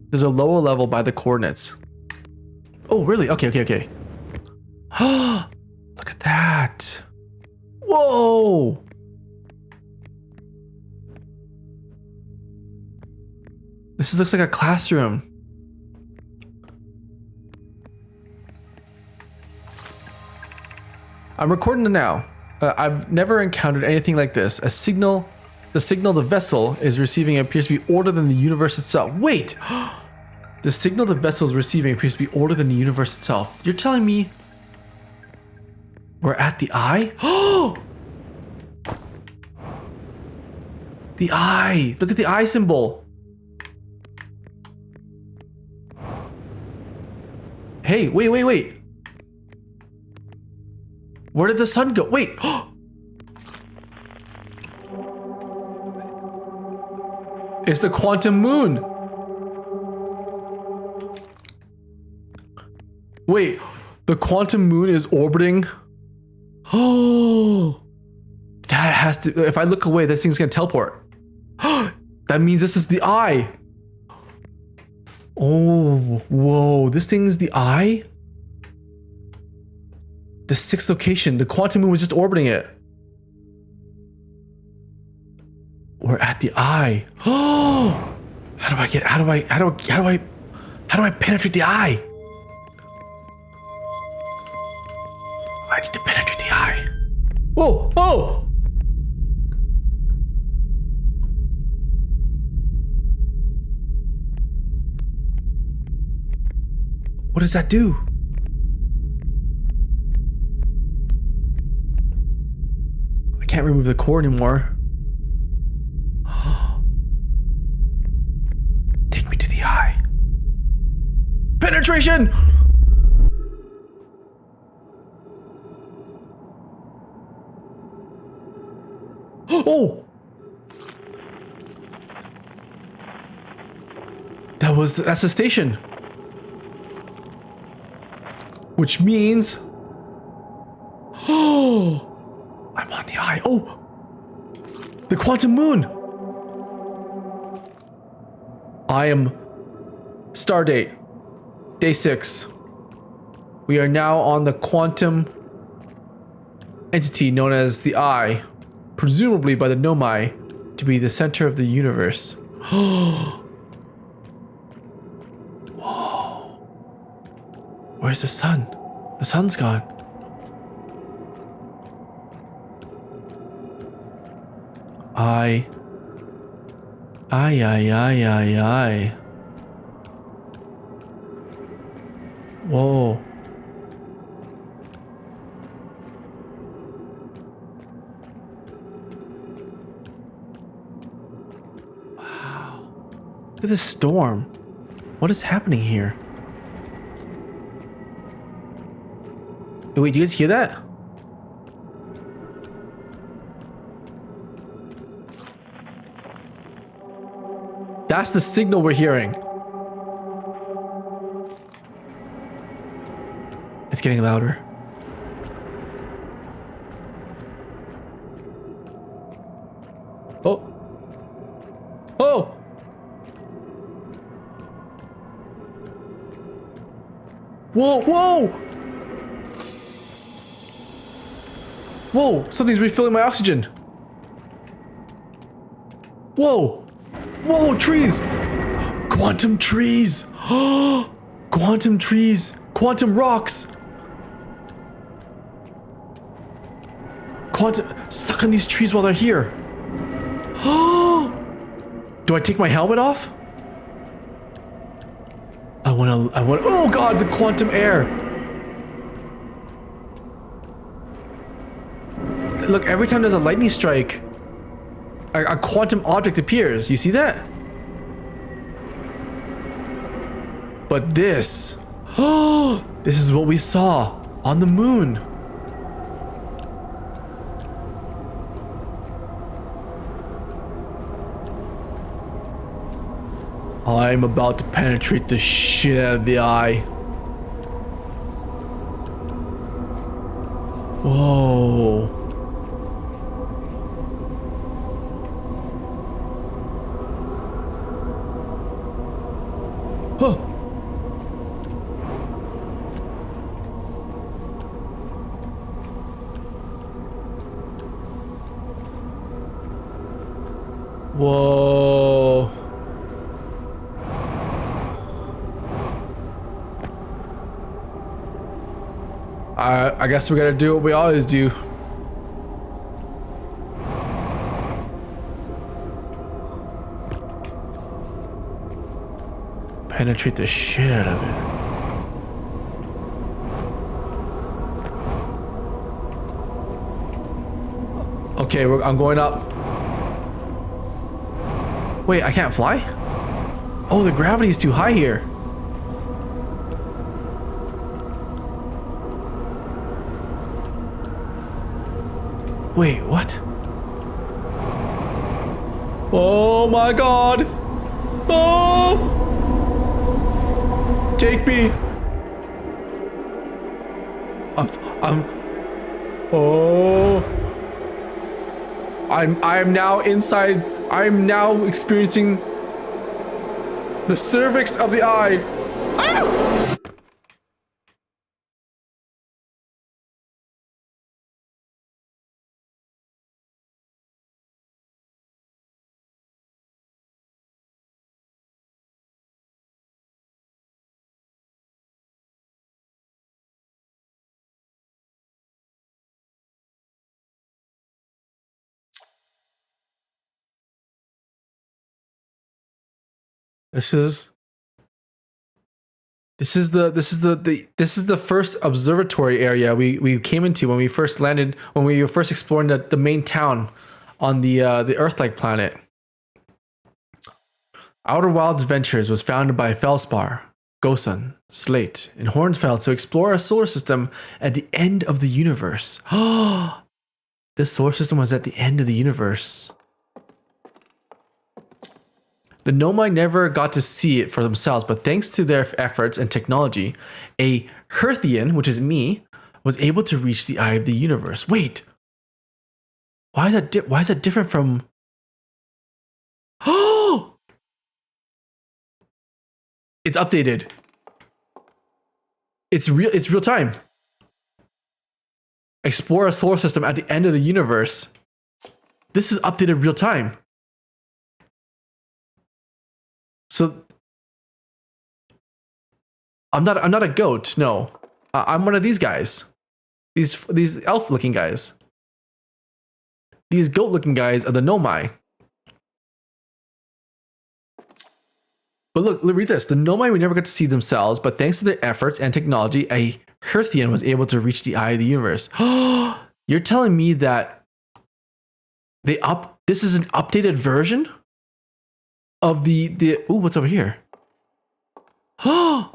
There's a lower level by the coordinates. Oh, really? Okay. Look at that. Whoa! This looks like a classroom. I'm recording it now. I've never encountered anything like this. The signal the vessel is receiving appears to be older than the universe itself. Wait! The signal the vessel is receiving appears to be older than the universe itself. You're telling me we're at the eye? Oh! The eye! Look at the eye symbol. Hey, wait. Where did the sun go? Wait! It's the quantum moon! Wait, the quantum moon is orbiting? Oh! That has to... If I look away, this thing's gonna teleport. That means this is the eye! Oh, whoa. This thing's the eye? The sixth location. The quantum moon was just orbiting it. We're at the eye. Oh! How do I penetrate the eye? I need to penetrate the eye. Whoa! Oh! What does that do? I can't remove the core anymore. Take me to the eye. Penetration! Oh! That's the station. Which means... Oh! I'm on the eye. Oh! The quantum moon! I am... Stardate. Day 6. We are now on the quantum entity known as the Eye, presumably by the Nomai to be the center of the universe. Whoa. Where's the sun? The sun's gone. I. Whoa. Wow. Look at this storm. What is happening here? Wait, do you guys hear that? That's the signal we're hearing. It's getting louder. Oh. Oh! Whoa, whoa! Whoa, something's refilling my oxygen. Whoa! Whoa, trees! Quantum trees! Quantum trees! Quantum rocks! Suck on these trees while they're here. Do I take my helmet off? I want, oh god, the quantum air. Look, every time there's a lightning strike, a quantum object appears. You see that? But this, this is what we saw on the moon. I'm about to penetrate the shit out of the eye. Whoa. Huh. Whoa. I guess we gotta do what we always do. Penetrate the shit out of it. Okay, I'm going up. Wait, I can't fly? Oh, the gravity is too high here. Wait, what? Oh my god! Oh! Take me! I'm now inside. I'm now experiencing The cervix of the eye. Ah! This is the first observatory area we came into when we first landed, when we were first exploring the main town on the Earth-like planet. Outer Wilds Ventures was founded by Felspar, Gosun, Slate, and Hornfeld to explore a solar system at the end of the universe. Oh, this solar system was at the end of the universe. The Nomai never got to see it for themselves, but thanks to their efforts and technology, a Hearthian, which is me, was able to reach the eye of the universe. Wait, why is that different from? Oh, it's updated. It's real time. Explore a solar system at the end of the universe. This is updated real time. So I'm not a goat. No, I'm one of these guys. These elf-looking guys. These goat-looking guys are the Nomai. But look, read this. The Nomai we never got to see themselves, but thanks to their efforts and technology, a Hearthian was able to reach the eye of the universe. You're telling me that this is an updated version of the ooh, what's over here? Where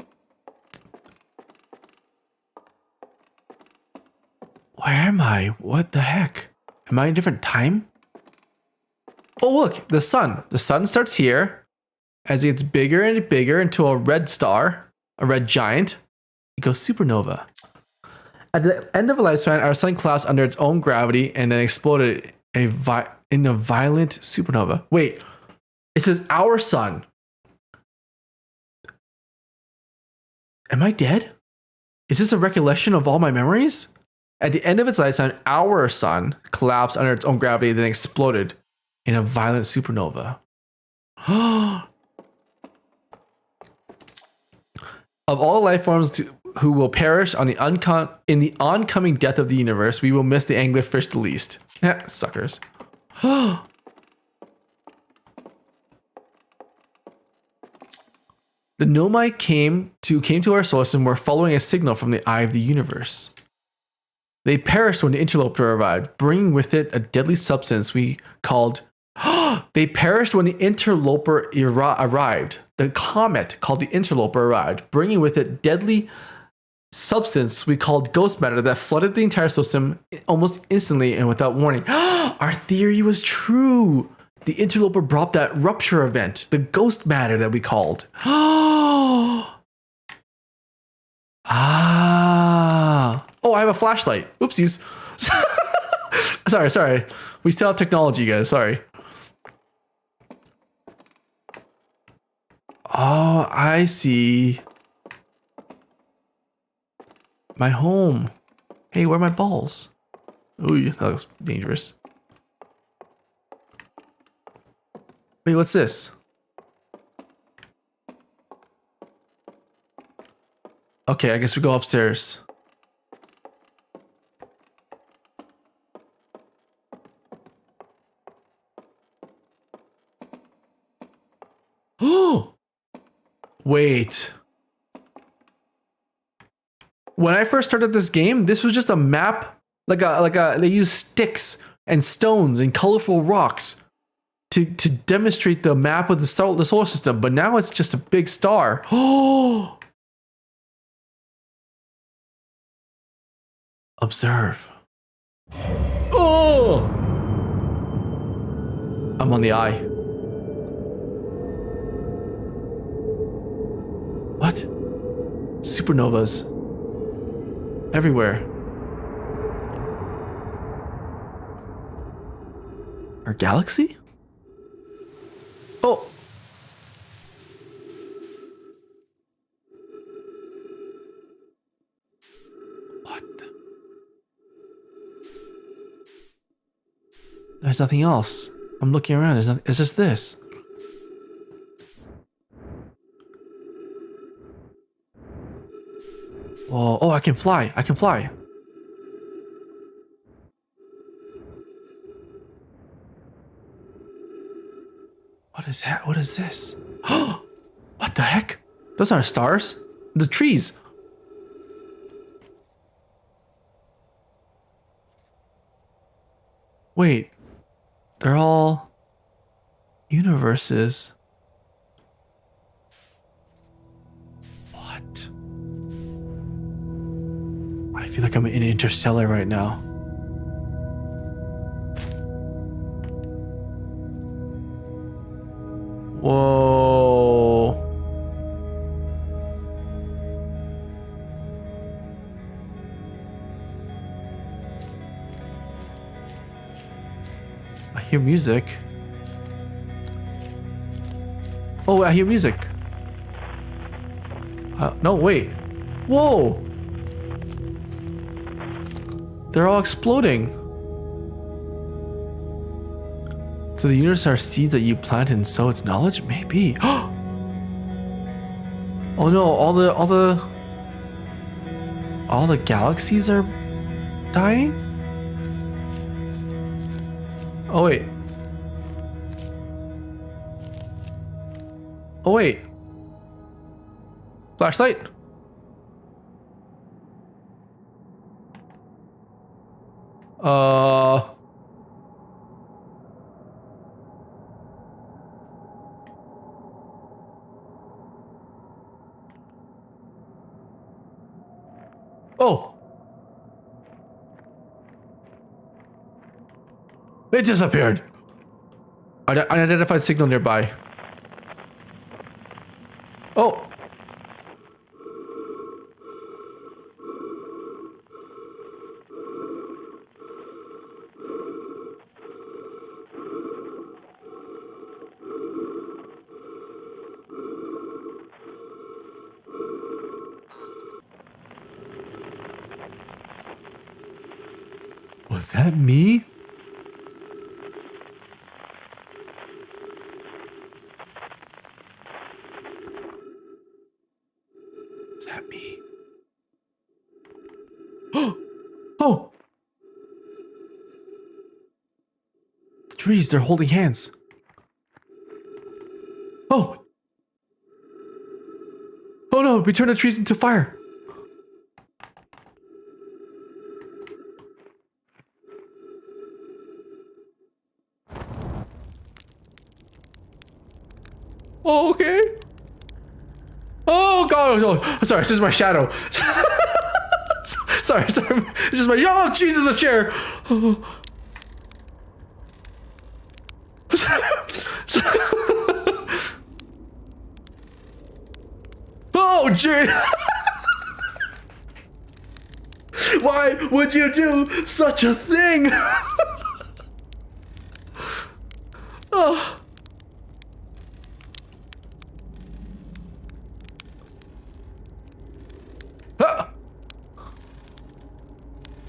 am I? What the heck? Am I in a different time? Oh, look, the sun. The sun starts here. As it gets bigger and bigger into a red star, a red giant, it goes supernova. At the end of a lifespan, our sun collapsed under its own gravity and then exploded in a violent supernova. Wait, it says our sun. Am I dead? Is this a recollection of all my memories? At the end of its lifetime, our sun collapsed under its own gravity, then exploded in a violent supernova. Of all life forms who will perish in the oncoming death of the universe, we will miss the anglerfish the least. Suckers. The Nomai came to our source and were following a signal from the eye of the universe. They perished when the interloper arrived, bringing with it a deadly substance we called. They perished when the interloper arrived. The comet called the interloper arrived, bringing with it deadly substance we called ghost matter that flooded the entire system almost instantly and without warning. Our theory was true. The interloper brought that rupture event, the ghost matter that we called. Oh, I have a flashlight. Oopsies. Sorry. We still have technology, guys. Sorry. Oh, I see. My home. Hey, where are my balls? Ooh, that looks dangerous. Wait, what's this? Okay, I guess we go upstairs. Oh! Wait. When I first started this game, this was just a map, they use sticks and stones and colorful rocks to demonstrate the map of the solar system, but now it's just a big star. Oh! Observe. Oh! I'm on the eye. What? Supernovas. Everywhere. Our galaxy? Oh! There's nothing else. I'm looking around. There's nothing. It's just this. Whoa. Oh, I can fly. I can fly. What is that? What is this? What the heck? Those aren't stars. The trees. Wait. They're all universes. What? I feel like I'm in Interstellar right now. Whoa. I hear music. Oh, I hear music. No, wait. Whoa. They're all exploding. So the universe are seeds that you plant and sow its knowledge? Maybe. Oh no, all the galaxies are dying? Oh wait. Oh wait. Flashlight? Oh! It disappeared! Unidentified signal nearby. Oh! Was that me? Was that me? Oh! The trees, they're holding hands. Oh! Oh no, we turned the trees into fire. Oh, okay. Oh god, oh, sorry, this is my shadow. sorry, it's just my, oh Jesus, a chair. Oh gee. Why would you do such a thing? Oh.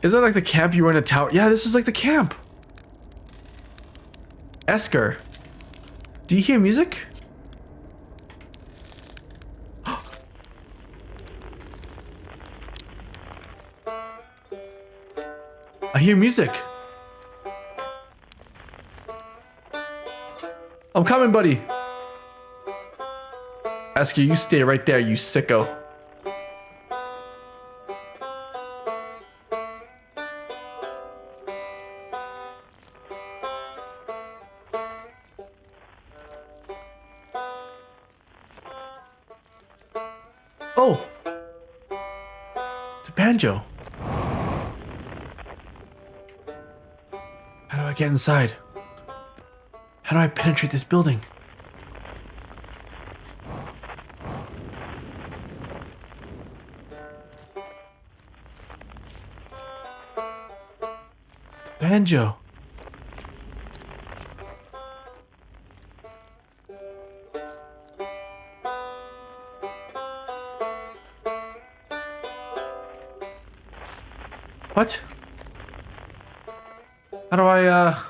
Is that like the camp you were in a tower? Yeah, this was like the camp. Esker. Do you hear music? I hear music. I'm coming, buddy. Esker, you stay right there, you sicko. Oh! It's a banjo. How do I get inside? How do I penetrate this building? Banjo. What? How do I,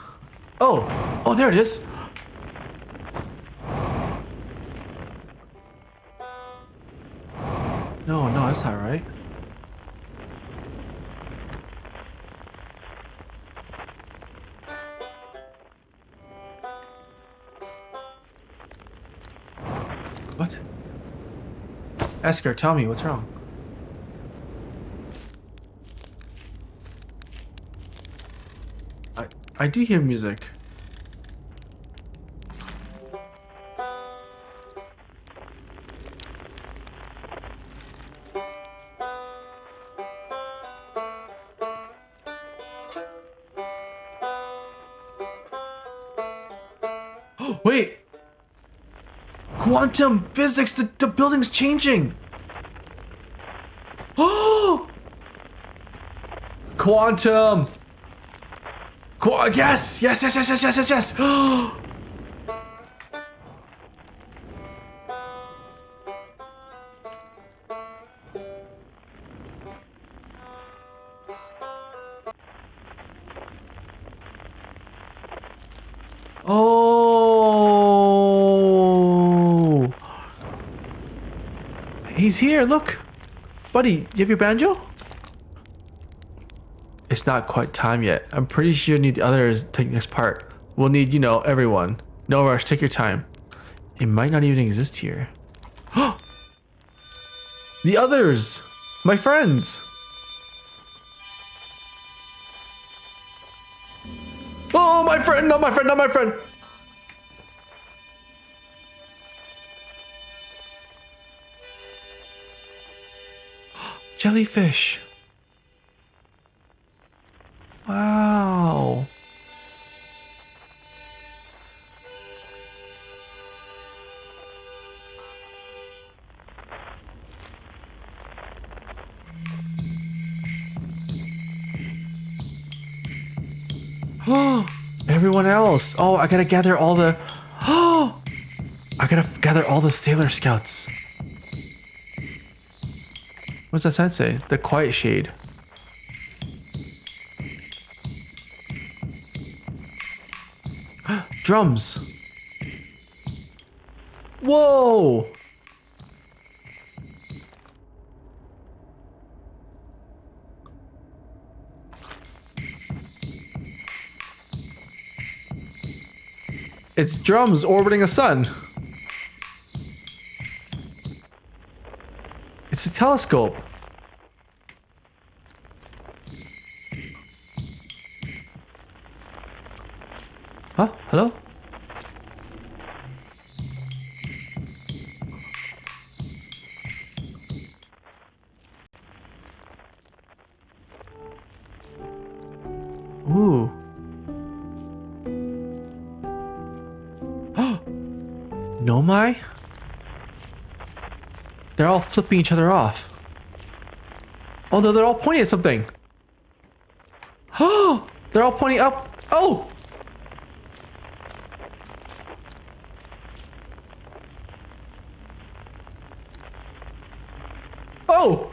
Oh, oh, there it is. No, no, that's not right. What? Esker, tell me, what's wrong? I do hear music. Wait! Quantum physics, the building's changing! Oh! Quantum! Yes! Yes, yes, yes, yes, yes, yes, yes! Oh! He's here, look! Buddy, you have your banjo? It's not quite time yet. I'm pretty sure you need the others to take this part. We'll need, you know, everyone. No rush, take your time. It might not even exist here. The others! My friends! Oh, my friend! Not my friend, not my friend! Jellyfish! Wow! Oh, everyone else! Oh, I gotta gather all the... Oh! I gotta gather all the Sailor Scouts. What's that sign say? The Quiet Shade. Drums! Whoa! It's drums orbiting a sun. It's a telescope. Huh? Hello? Ooh. Nomai? They're all flipping each other off. Oh, they're all pointing at something. Oh, they're all pointing up. Oh! Oh!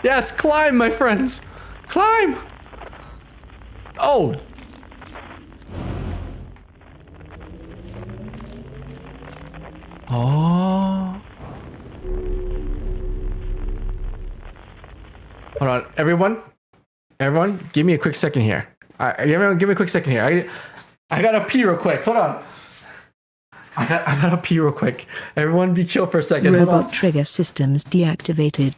Yes, climb, my friends. Climb! Oh! Oh. Hold on, everyone. Everyone, give me a quick second here. Everyone, give me a quick second here. I gotta pee real quick. Hold on. I gotta pee real quick. Everyone, be chill for a second. Hold on. Robot trigger systems deactivated.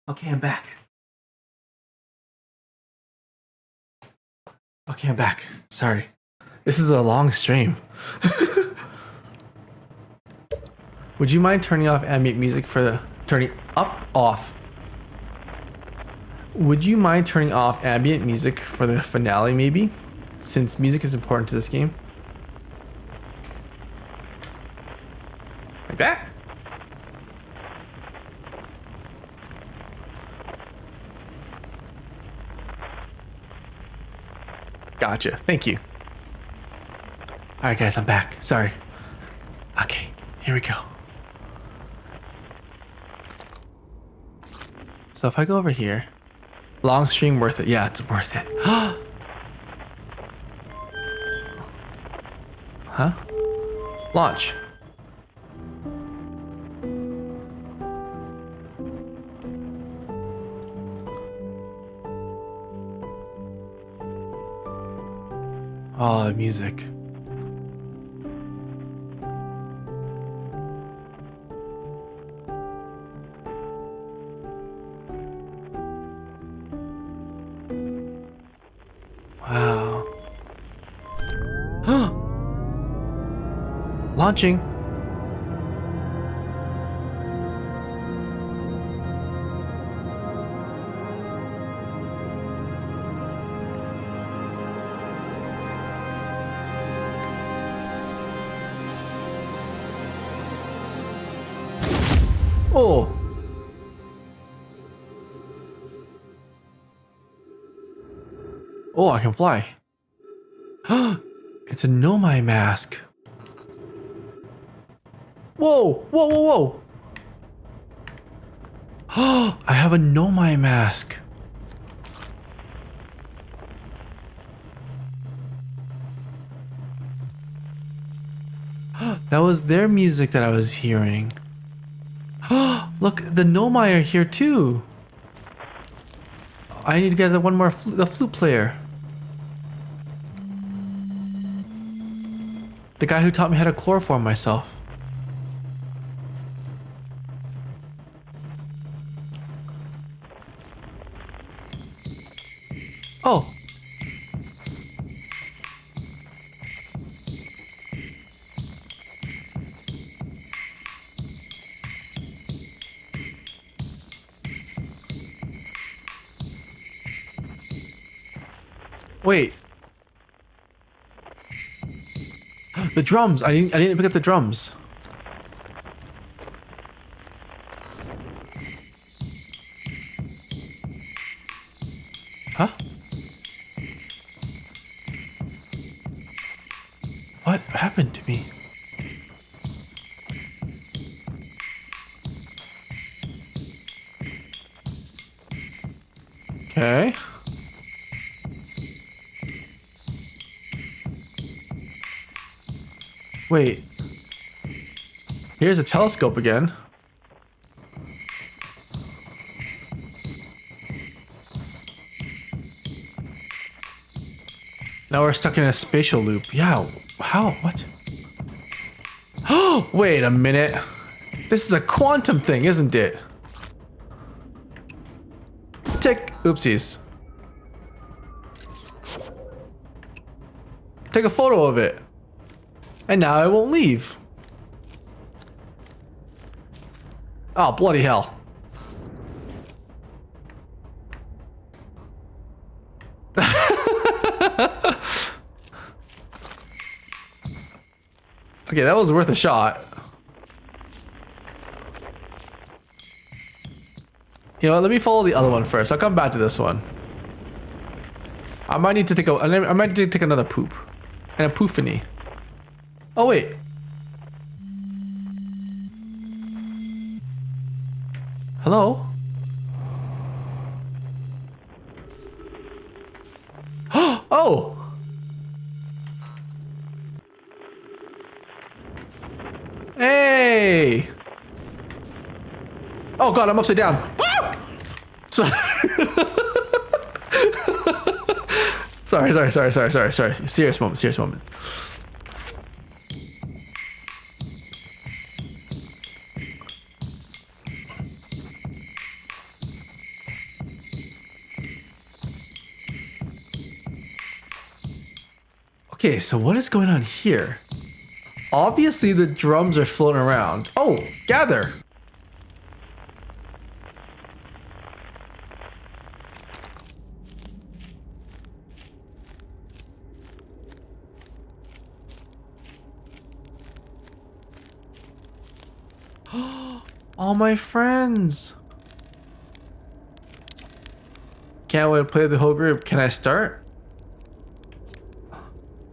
Okay, I'm back. Okay, I'm back. Sorry. This is a long stream. Would you mind turning off ambient music for the turning up off? Would you mind turning off ambient music for the finale maybe? Since music is important to this game. Like that? Gotcha. Thank you. Alright guys, I'm back. Sorry. Okay, here we go. So if I go over here, long stream worth it. Yeah, it's worth it. Huh? Launch. Oh, the music. Wow. Launching. Oh. Oh, I can fly. It's a Nomai mask. Whoa, whoa, whoa, whoa. I have a Nomai mask. That was their music that I was hearing. Look, the Nomai are here too. I need to get one more the flute player. The guy who taught me how to chloroform myself. Oh. Wait. The drums. I didn't pick up the drums. Huh? What happened to me? Okay. Wait. Here's a telescope again. Now we're stuck in a spatial loop. Yeah, how? What? Oh, wait a minute. This is a quantum thing, isn't it? Tick. Oopsies. Take a photo of it. And now it won't leave. Oh, bloody hell. Okay, that was worth a shot. You know what, let me follow the other one first. I'll come back to this one. I might need to take another poop. An epiphany. Oh wait. Hello? Oh! Hey! Oh god, I'm upside down. Sorry. sorry. Serious moment. Okay, so what is going on here? Obviously the drums are floating around. Oh, gather. All my friends. Can't wait to play with the whole group. Can I start?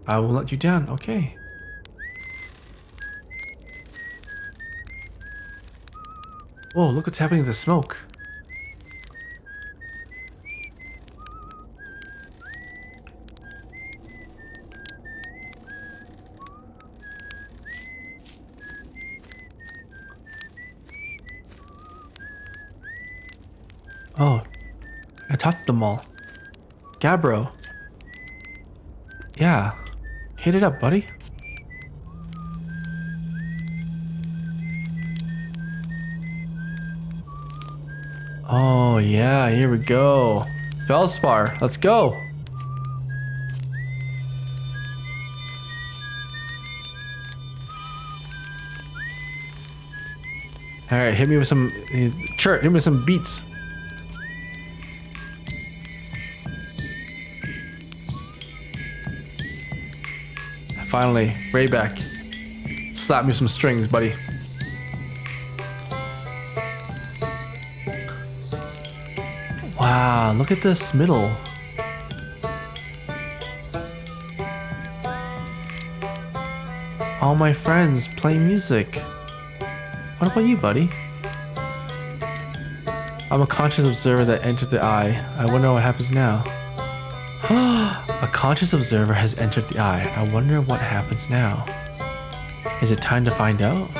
I will let you down. Okay. Whoa, look what's happening to the smoke. Oh, I talked to them all. Gabbro. Yeah. Hit it up, buddy. Oh, yeah, here we go. Felspar, let's go. Alright, hit me with some... Chert, hit me with some beats. Finally, Rayback. Slap me some strings, buddy. Wow, look at this middle. All my friends play music. What about you, buddy? I'm a conscious observer that entered the eye. I wonder what happens now. A conscious observer has entered the eye. I wonder what happens now. Is it time to find out?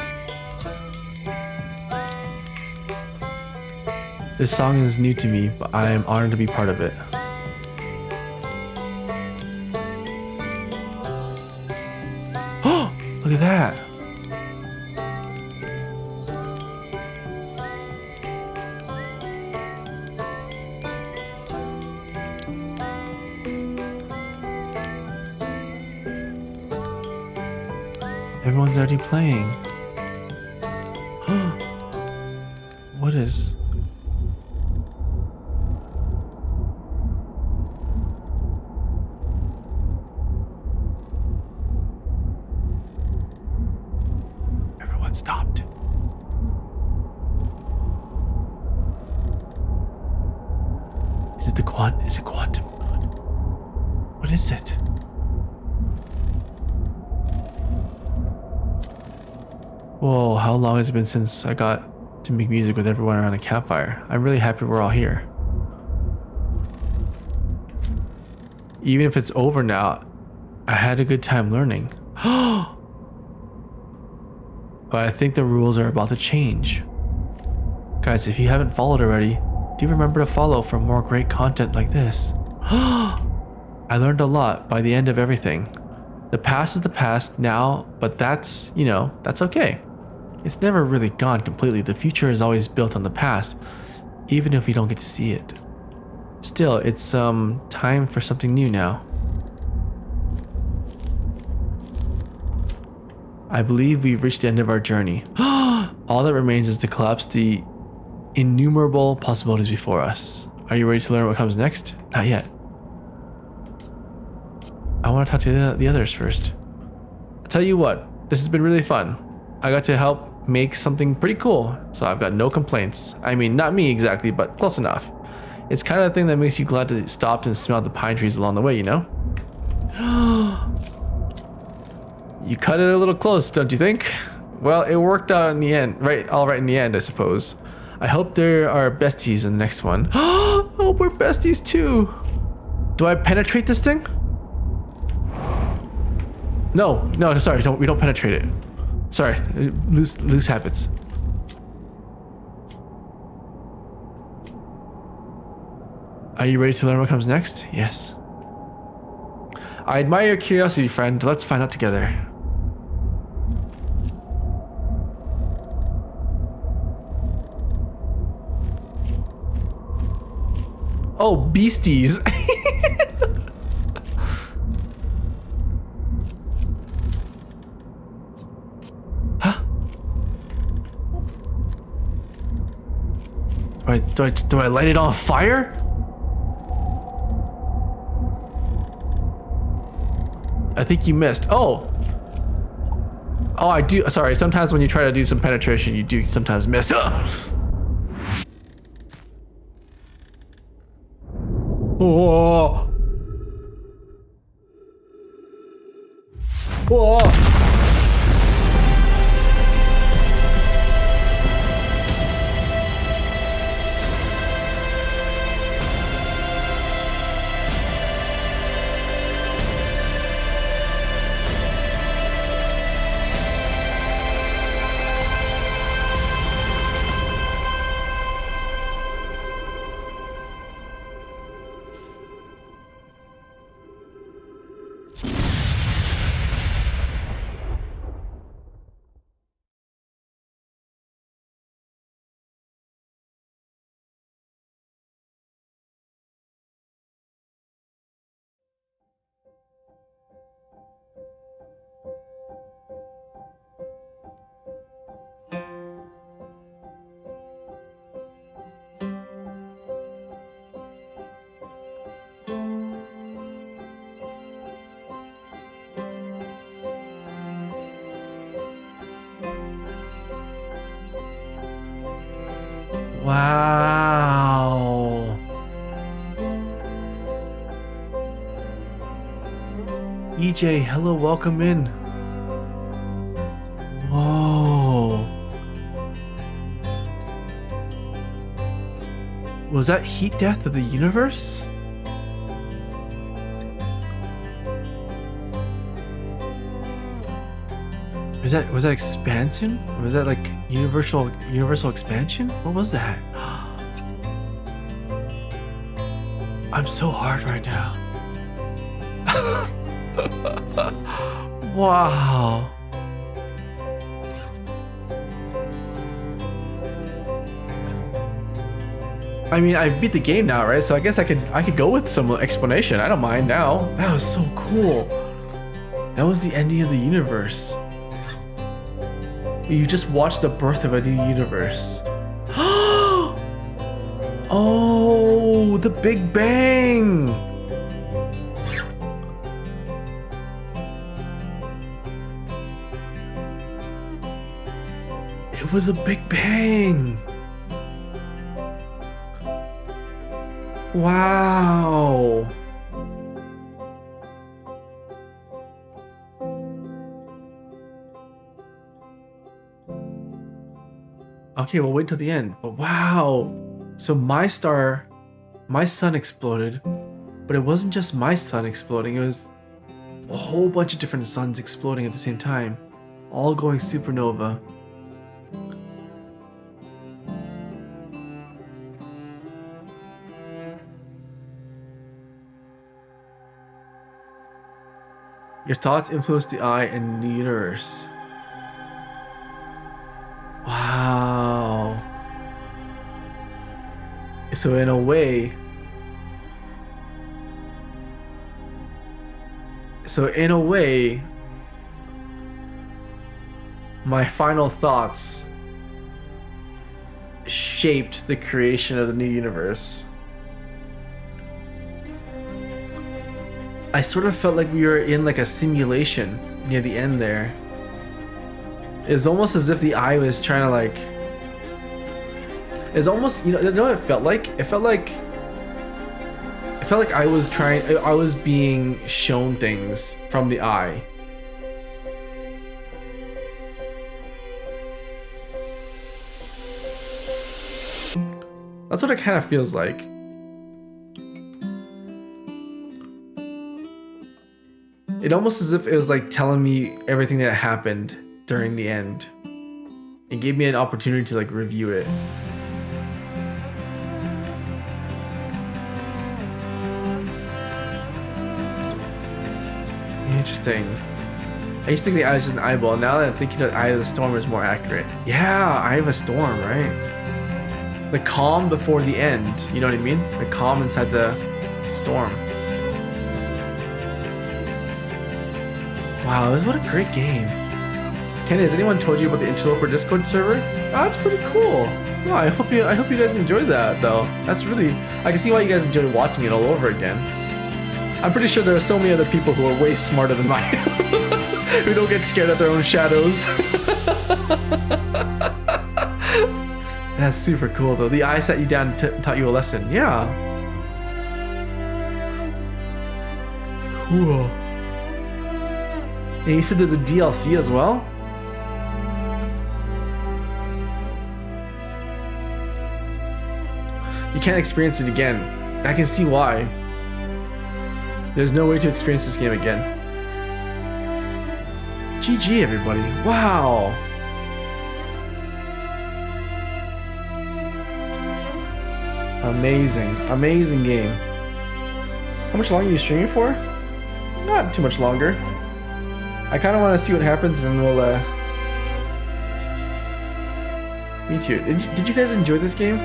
This song is new to me, but I am honored to be part of it. Oh, look at that. Everyone's already playing. What is... Everyone stopped. Is it the is it quantum? What is it? Whoa, how long has it been since I got to make music with everyone around a campfire? I'm really happy we're all here. Even if it's over now, I had a good time learning. But I think the rules are about to change. Guys, if you haven't followed already, do remember to follow for more great content like this. I learned a lot by the end of everything. The past is the past now, but that's, you know, that's okay. It's never really gone completely. The future is always built on the past, even if we don't get to see it. Still, it's time for something new now. I believe we've reached the end of our journey. All that remains is to collapse the innumerable possibilities before us. Are you ready to learn what comes next? Not yet. I want to talk to the others first. I'll tell you what, this has been really fun. I got to help make something pretty cool, so I've got no complaints. I mean, not me exactly, but close enough. It's kind of the thing that makes you glad to stop and smell the pine trees along the way, you know? You cut it a little close, don't you think? Well, it worked out in the end, all right in the end, I suppose. I hope there are besties in the next one. Oh, we're besties too. Do I penetrate this thing? No, sorry, we don't penetrate it. Sorry, loose habits. Are you ready to learn what comes next? Yes. I admire your curiosity, friend. Let's find out together. Oh, beasties. Do I light it on fire? I think you missed. Oh, I do. Sorry. Sometimes when you try to do some penetration, you do sometimes miss. Oh. Oh. Wow. EJ, hello, welcome in. Whoa. Was that heat death of the universe? Was that expansion? Or was that like universal expansion? What was that? I'm so hard right now. Wow. I mean, I beat the game now, right? So I guess I could go with some explanation. I don't mind now. That was so cool. That was the ending of the universe. You just watched the birth of a new universe. Oh, the Big Bang. It was a Big Bang. Wow. Okay, we'll wait till the end. But wow. So my sun exploded, but it wasn't just my sun exploding. It was a whole bunch of different suns exploding at the same time, all going supernova. Your thoughts influence the eye and the universe. Wow. So in a way, my final thoughts shaped the creation of the new universe. I sort of felt like we were in like a simulation near the end there. It's almost as if the eye was trying to like... It's almost, you know what it felt like? It felt like I was being shown things from the eye. That's what it kind of feels like. It almost as if it was like telling me everything that happened during the end. It gave me an opportunity to like review it. Interesting. I used to think the eye was just an eyeball. Now that I'm thinking that Eye of the Storm is more accurate. Yeah, Eye of a Storm, right? The calm before the end. You know what I mean? The calm inside the storm. Wow, what a great game. Kenny, has anyone told you about the Interloper Discord server? Oh, that's pretty cool. Oh, I hope you guys enjoyed that though. That's really, I can see why you guys enjoyed watching it all over again. I'm pretty sure there are so many other people who are way smarter than I am, who don't get scared at their own shadows. That's super cool though. The eye sat you down and taught you a lesson. Yeah. Cool. And you said there's a DLC as well? You can't experience it again. I can see why. There's no way to experience this game again. GG, everybody. Wow. Amazing. Amazing game. How much longer are you streaming for? Not too much longer. I kind of want to see what happens and then we'll, Me too. Did you guys enjoy this game?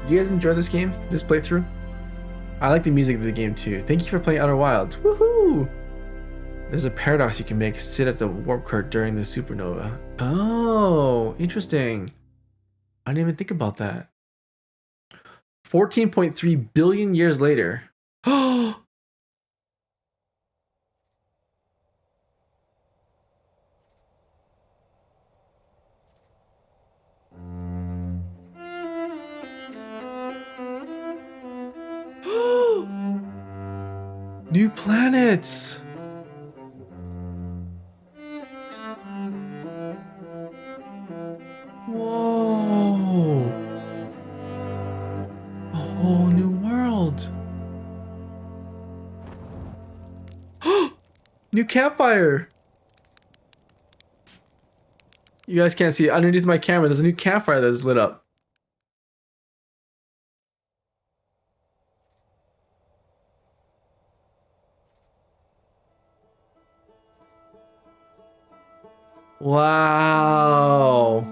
Did you guys enjoy this game? This playthrough? I like the music of the game too. Thank you for playing Outer Wilds. Woohoo! There's a paradox you can make. Sit at the warp core during the supernova. Oh, interesting. I didn't even think about that. 14.3 billion years later. Oh! New planets! Whoa! A whole new world! New campfire! You guys can't see it. Underneath my camera, there's a new campfire that is lit up. Wow.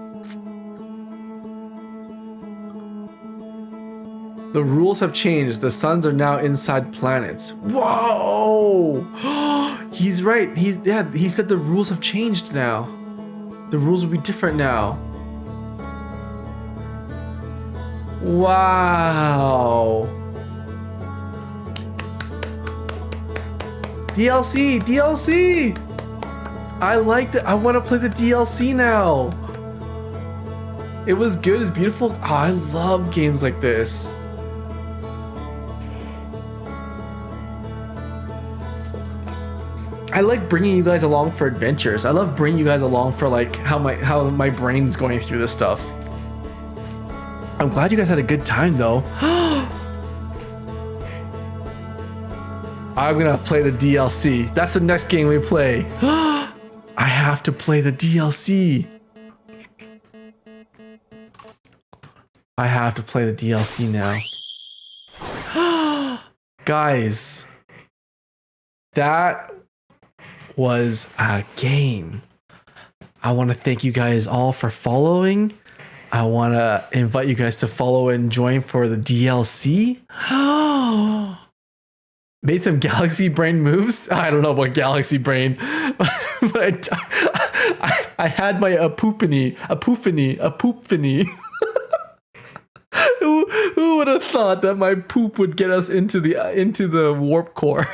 The rules have changed. The suns are now inside planets. Whoa! He's right. He said the rules have changed now. The rules will be different now. Wow. DLC, DLC. I like it. I want to play the DLC now. It was good. It's beautiful. Oh, I love games like this. I like bringing you guys along for adventures. I love bringing you guys along for like how my brain's going through this stuff. I'm glad you guys had a good time though. I'm gonna play the DLC. That's the next game we play. I have to play the DLC. I have to play the DLC now. Guys, that was a game. I want to thank you guys all for following. I want to invite you guys to follow and join for the DLC. Made some galaxy brain moves. I don't know about galaxy brain, but I had my epiphany. Who would have thought that my poop would get us into the warp core?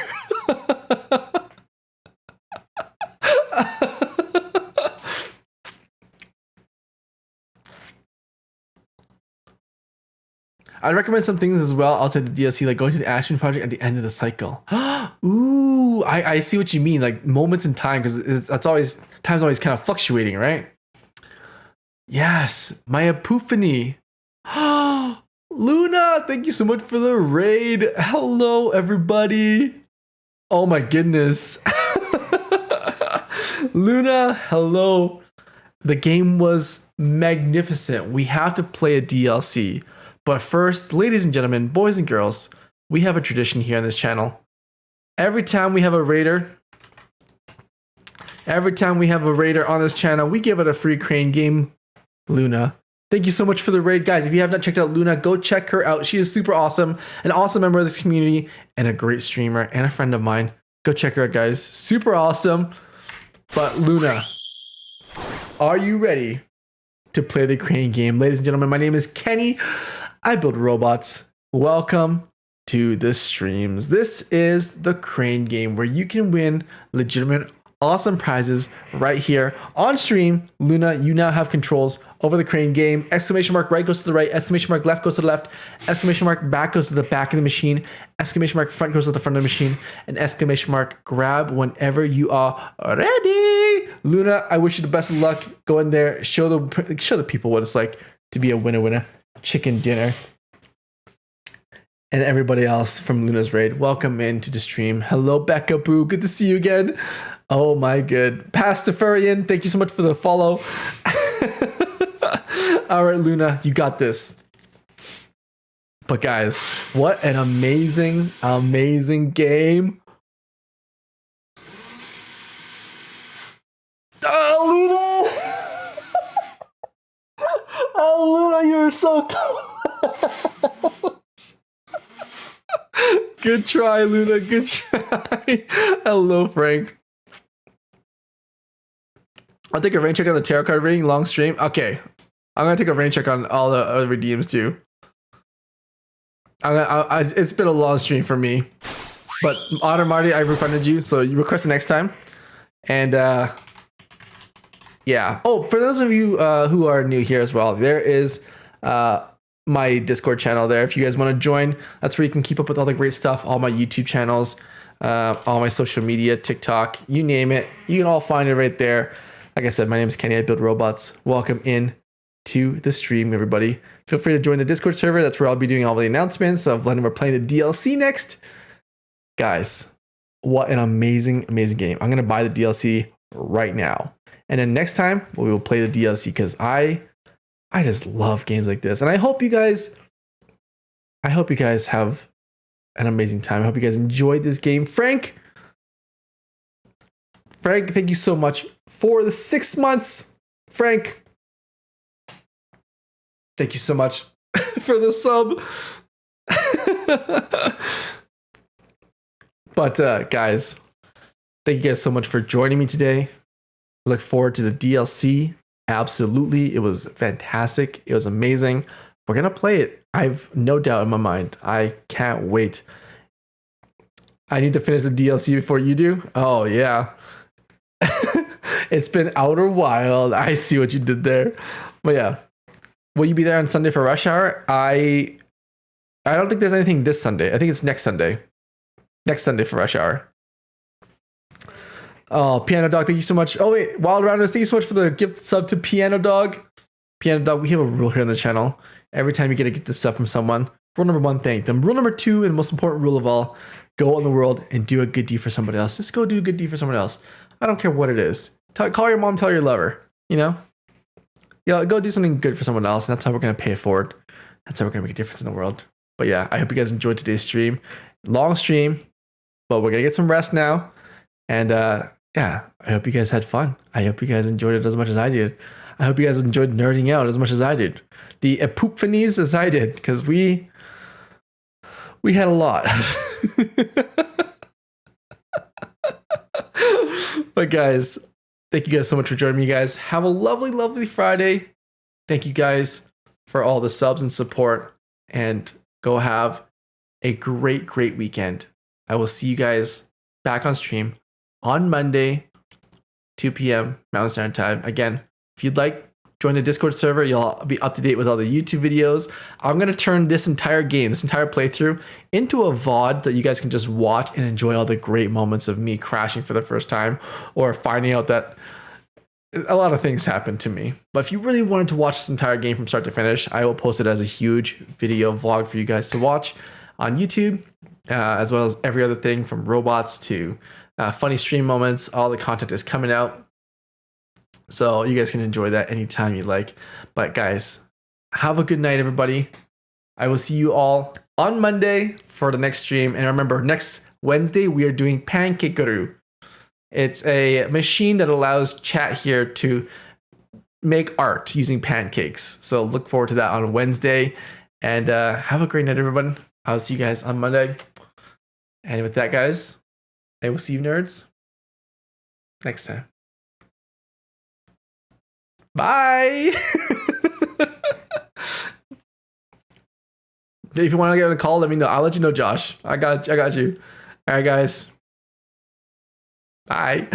I'd recommend some things as well outside the DLC, like going to the Ashton Project at the end of the cycle. Ooh, I see what you mean, like moments in time, because time's always kind of fluctuating, right? Yes, my epiphany. Luna, thank you so much for the raid. Hello, everybody. Oh my goodness. Luna, hello. The game was magnificent. We have to play a DLC. But first, ladies and gentlemen, boys and girls, we have a tradition here on this channel. Every time we have a raider on this channel, we give it a free crane game. Luna, Thank you so much for the raid, guys. If you have not checked out Luna, go check her out. She is super awesome, an awesome member of this community, and a great streamer, and a friend of mine. Go check her out, guys. Super awesome. But Luna, are you ready to play the crane game? Ladies and gentlemen, my name is Kenny. I build robots. Welcome to the streams. This is the crane game where you can win legitimate awesome prizes right here on stream. Luna, you now have controls over the crane game. Exclamation mark right goes to the right, exclamation mark left goes to the left, exclamation mark back goes to the back of the machine, exclamation mark front goes to the front of the machine, and exclamation mark grab whenever you are ready. Luna, I wish you the best of luck. Go in there, show the people what it's like to be a winner chicken dinner. And everybody else from Luna's raid, welcome into the stream. Hello, Becca Boo. Good to see you again. Oh my good. Pastafarian, thank you so much for the follow. All right, Luna, you got this. But guys, what an amazing, amazing game. Oh, Luna! Oh, Luna, you're so close. Good try, Luna. Good try. Hello, Frank. I'll take a rain check on the tarot card reading. Long stream. Okay. I'm going to take a rain check on all the other redeems, too. It's been a long stream for me. But, Otter Marty, I refunded you, so you request it next time. And, yeah. Oh, for those of you who are new here as well, there is my Discord channel there. If you guys want to join, that's where you can keep up with all the great stuff, all my YouTube channels, all my social media, TikTok, you name it. You can all find it right there. Like I said, my name is Kenny. I build robots. Welcome in to the stream, everybody. Feel free to join the Discord server. That's where I'll be doing all the announcements of when we're playing the DLC next. Guys, what an amazing, amazing game. I'm going to buy the DLC right now. And then next time, we will play the DLC because I just love games like this. And I hope you guys have an amazing time. I hope you guys enjoyed this game. Frank, thank you so much for the 6 months. Frank, thank you so much for the sub. But guys, thank you guys so much for joining me today. Look forward to the DLC. Absolutely. It was fantastic. It was amazing. We're going to play it. I've no doubt in my mind. I can't wait. I need to finish the DLC before you do. Oh, yeah. It's been Outer Wild. I see what you did there. But yeah. Will you be there on Sunday for Rush Hour? I don't think there's anything this Sunday. I think it's next Sunday. Next Sunday for Rush Hour. Oh, Piano Dog, thank you so much. Oh, wait, Wild Rounders, thank you so much for the gift sub to Piano Dog. Piano Dog, we have a rule here on the channel. Every time you get a gift sub from someone, rule number 1, thank them. Rule number 2, and the most important rule of all, go out in the world and do a good deed for somebody else. Just go do a good deed for someone else. I don't care what it is. Call your mom, tell your lover, you know? Yeah, go do something good for someone else, and that's how we're going to pay it forward. That's how we're going to make a difference in the world. But yeah, I hope you guys enjoyed today's stream. Long stream, but we're going to get some rest now. And, yeah, I hope you guys had fun. I hope you guys enjoyed it as much as I did. I hope you guys enjoyed nerding out as much as I did. The epophanies as I did, because we had a lot. But guys, thank you guys so much for joining me, guys. Have a lovely, lovely Friday. Thank you guys for all the subs and support. And go have a great, great weekend. I will see you guys back on stream on Monday, 2 p.m. Mountain Standard Time. Again, if you'd like, join the Discord server. You'll be up to date with all the YouTube videos. I'm going to turn this entire game, this entire playthrough, into a VOD that you guys can just watch and enjoy all the great moments of me crashing for the first time or finding out that a lot of things happened to me. But if you really wanted to watch this entire game from start to finish, I will post it as a huge video vlog for you guys to watch on YouTube, as well as every other thing from robots to funny stream moments. All the content is coming out, so you guys can enjoy that anytime you like. But guys, have a good night, everybody. I will see you all on Monday for the next stream. And remember, next Wednesday we are doing Pancakeru. It's a machine that allows chat here to make art using pancakes. So look forward to that on Wednesday. And have a great night, everyone. I'll see you guys on Monday. And with that, guys, I will see you nerds next time. Bye. If you want to get on a call, let me know. I'll let you know, Josh. I got you. All right, guys. Bye.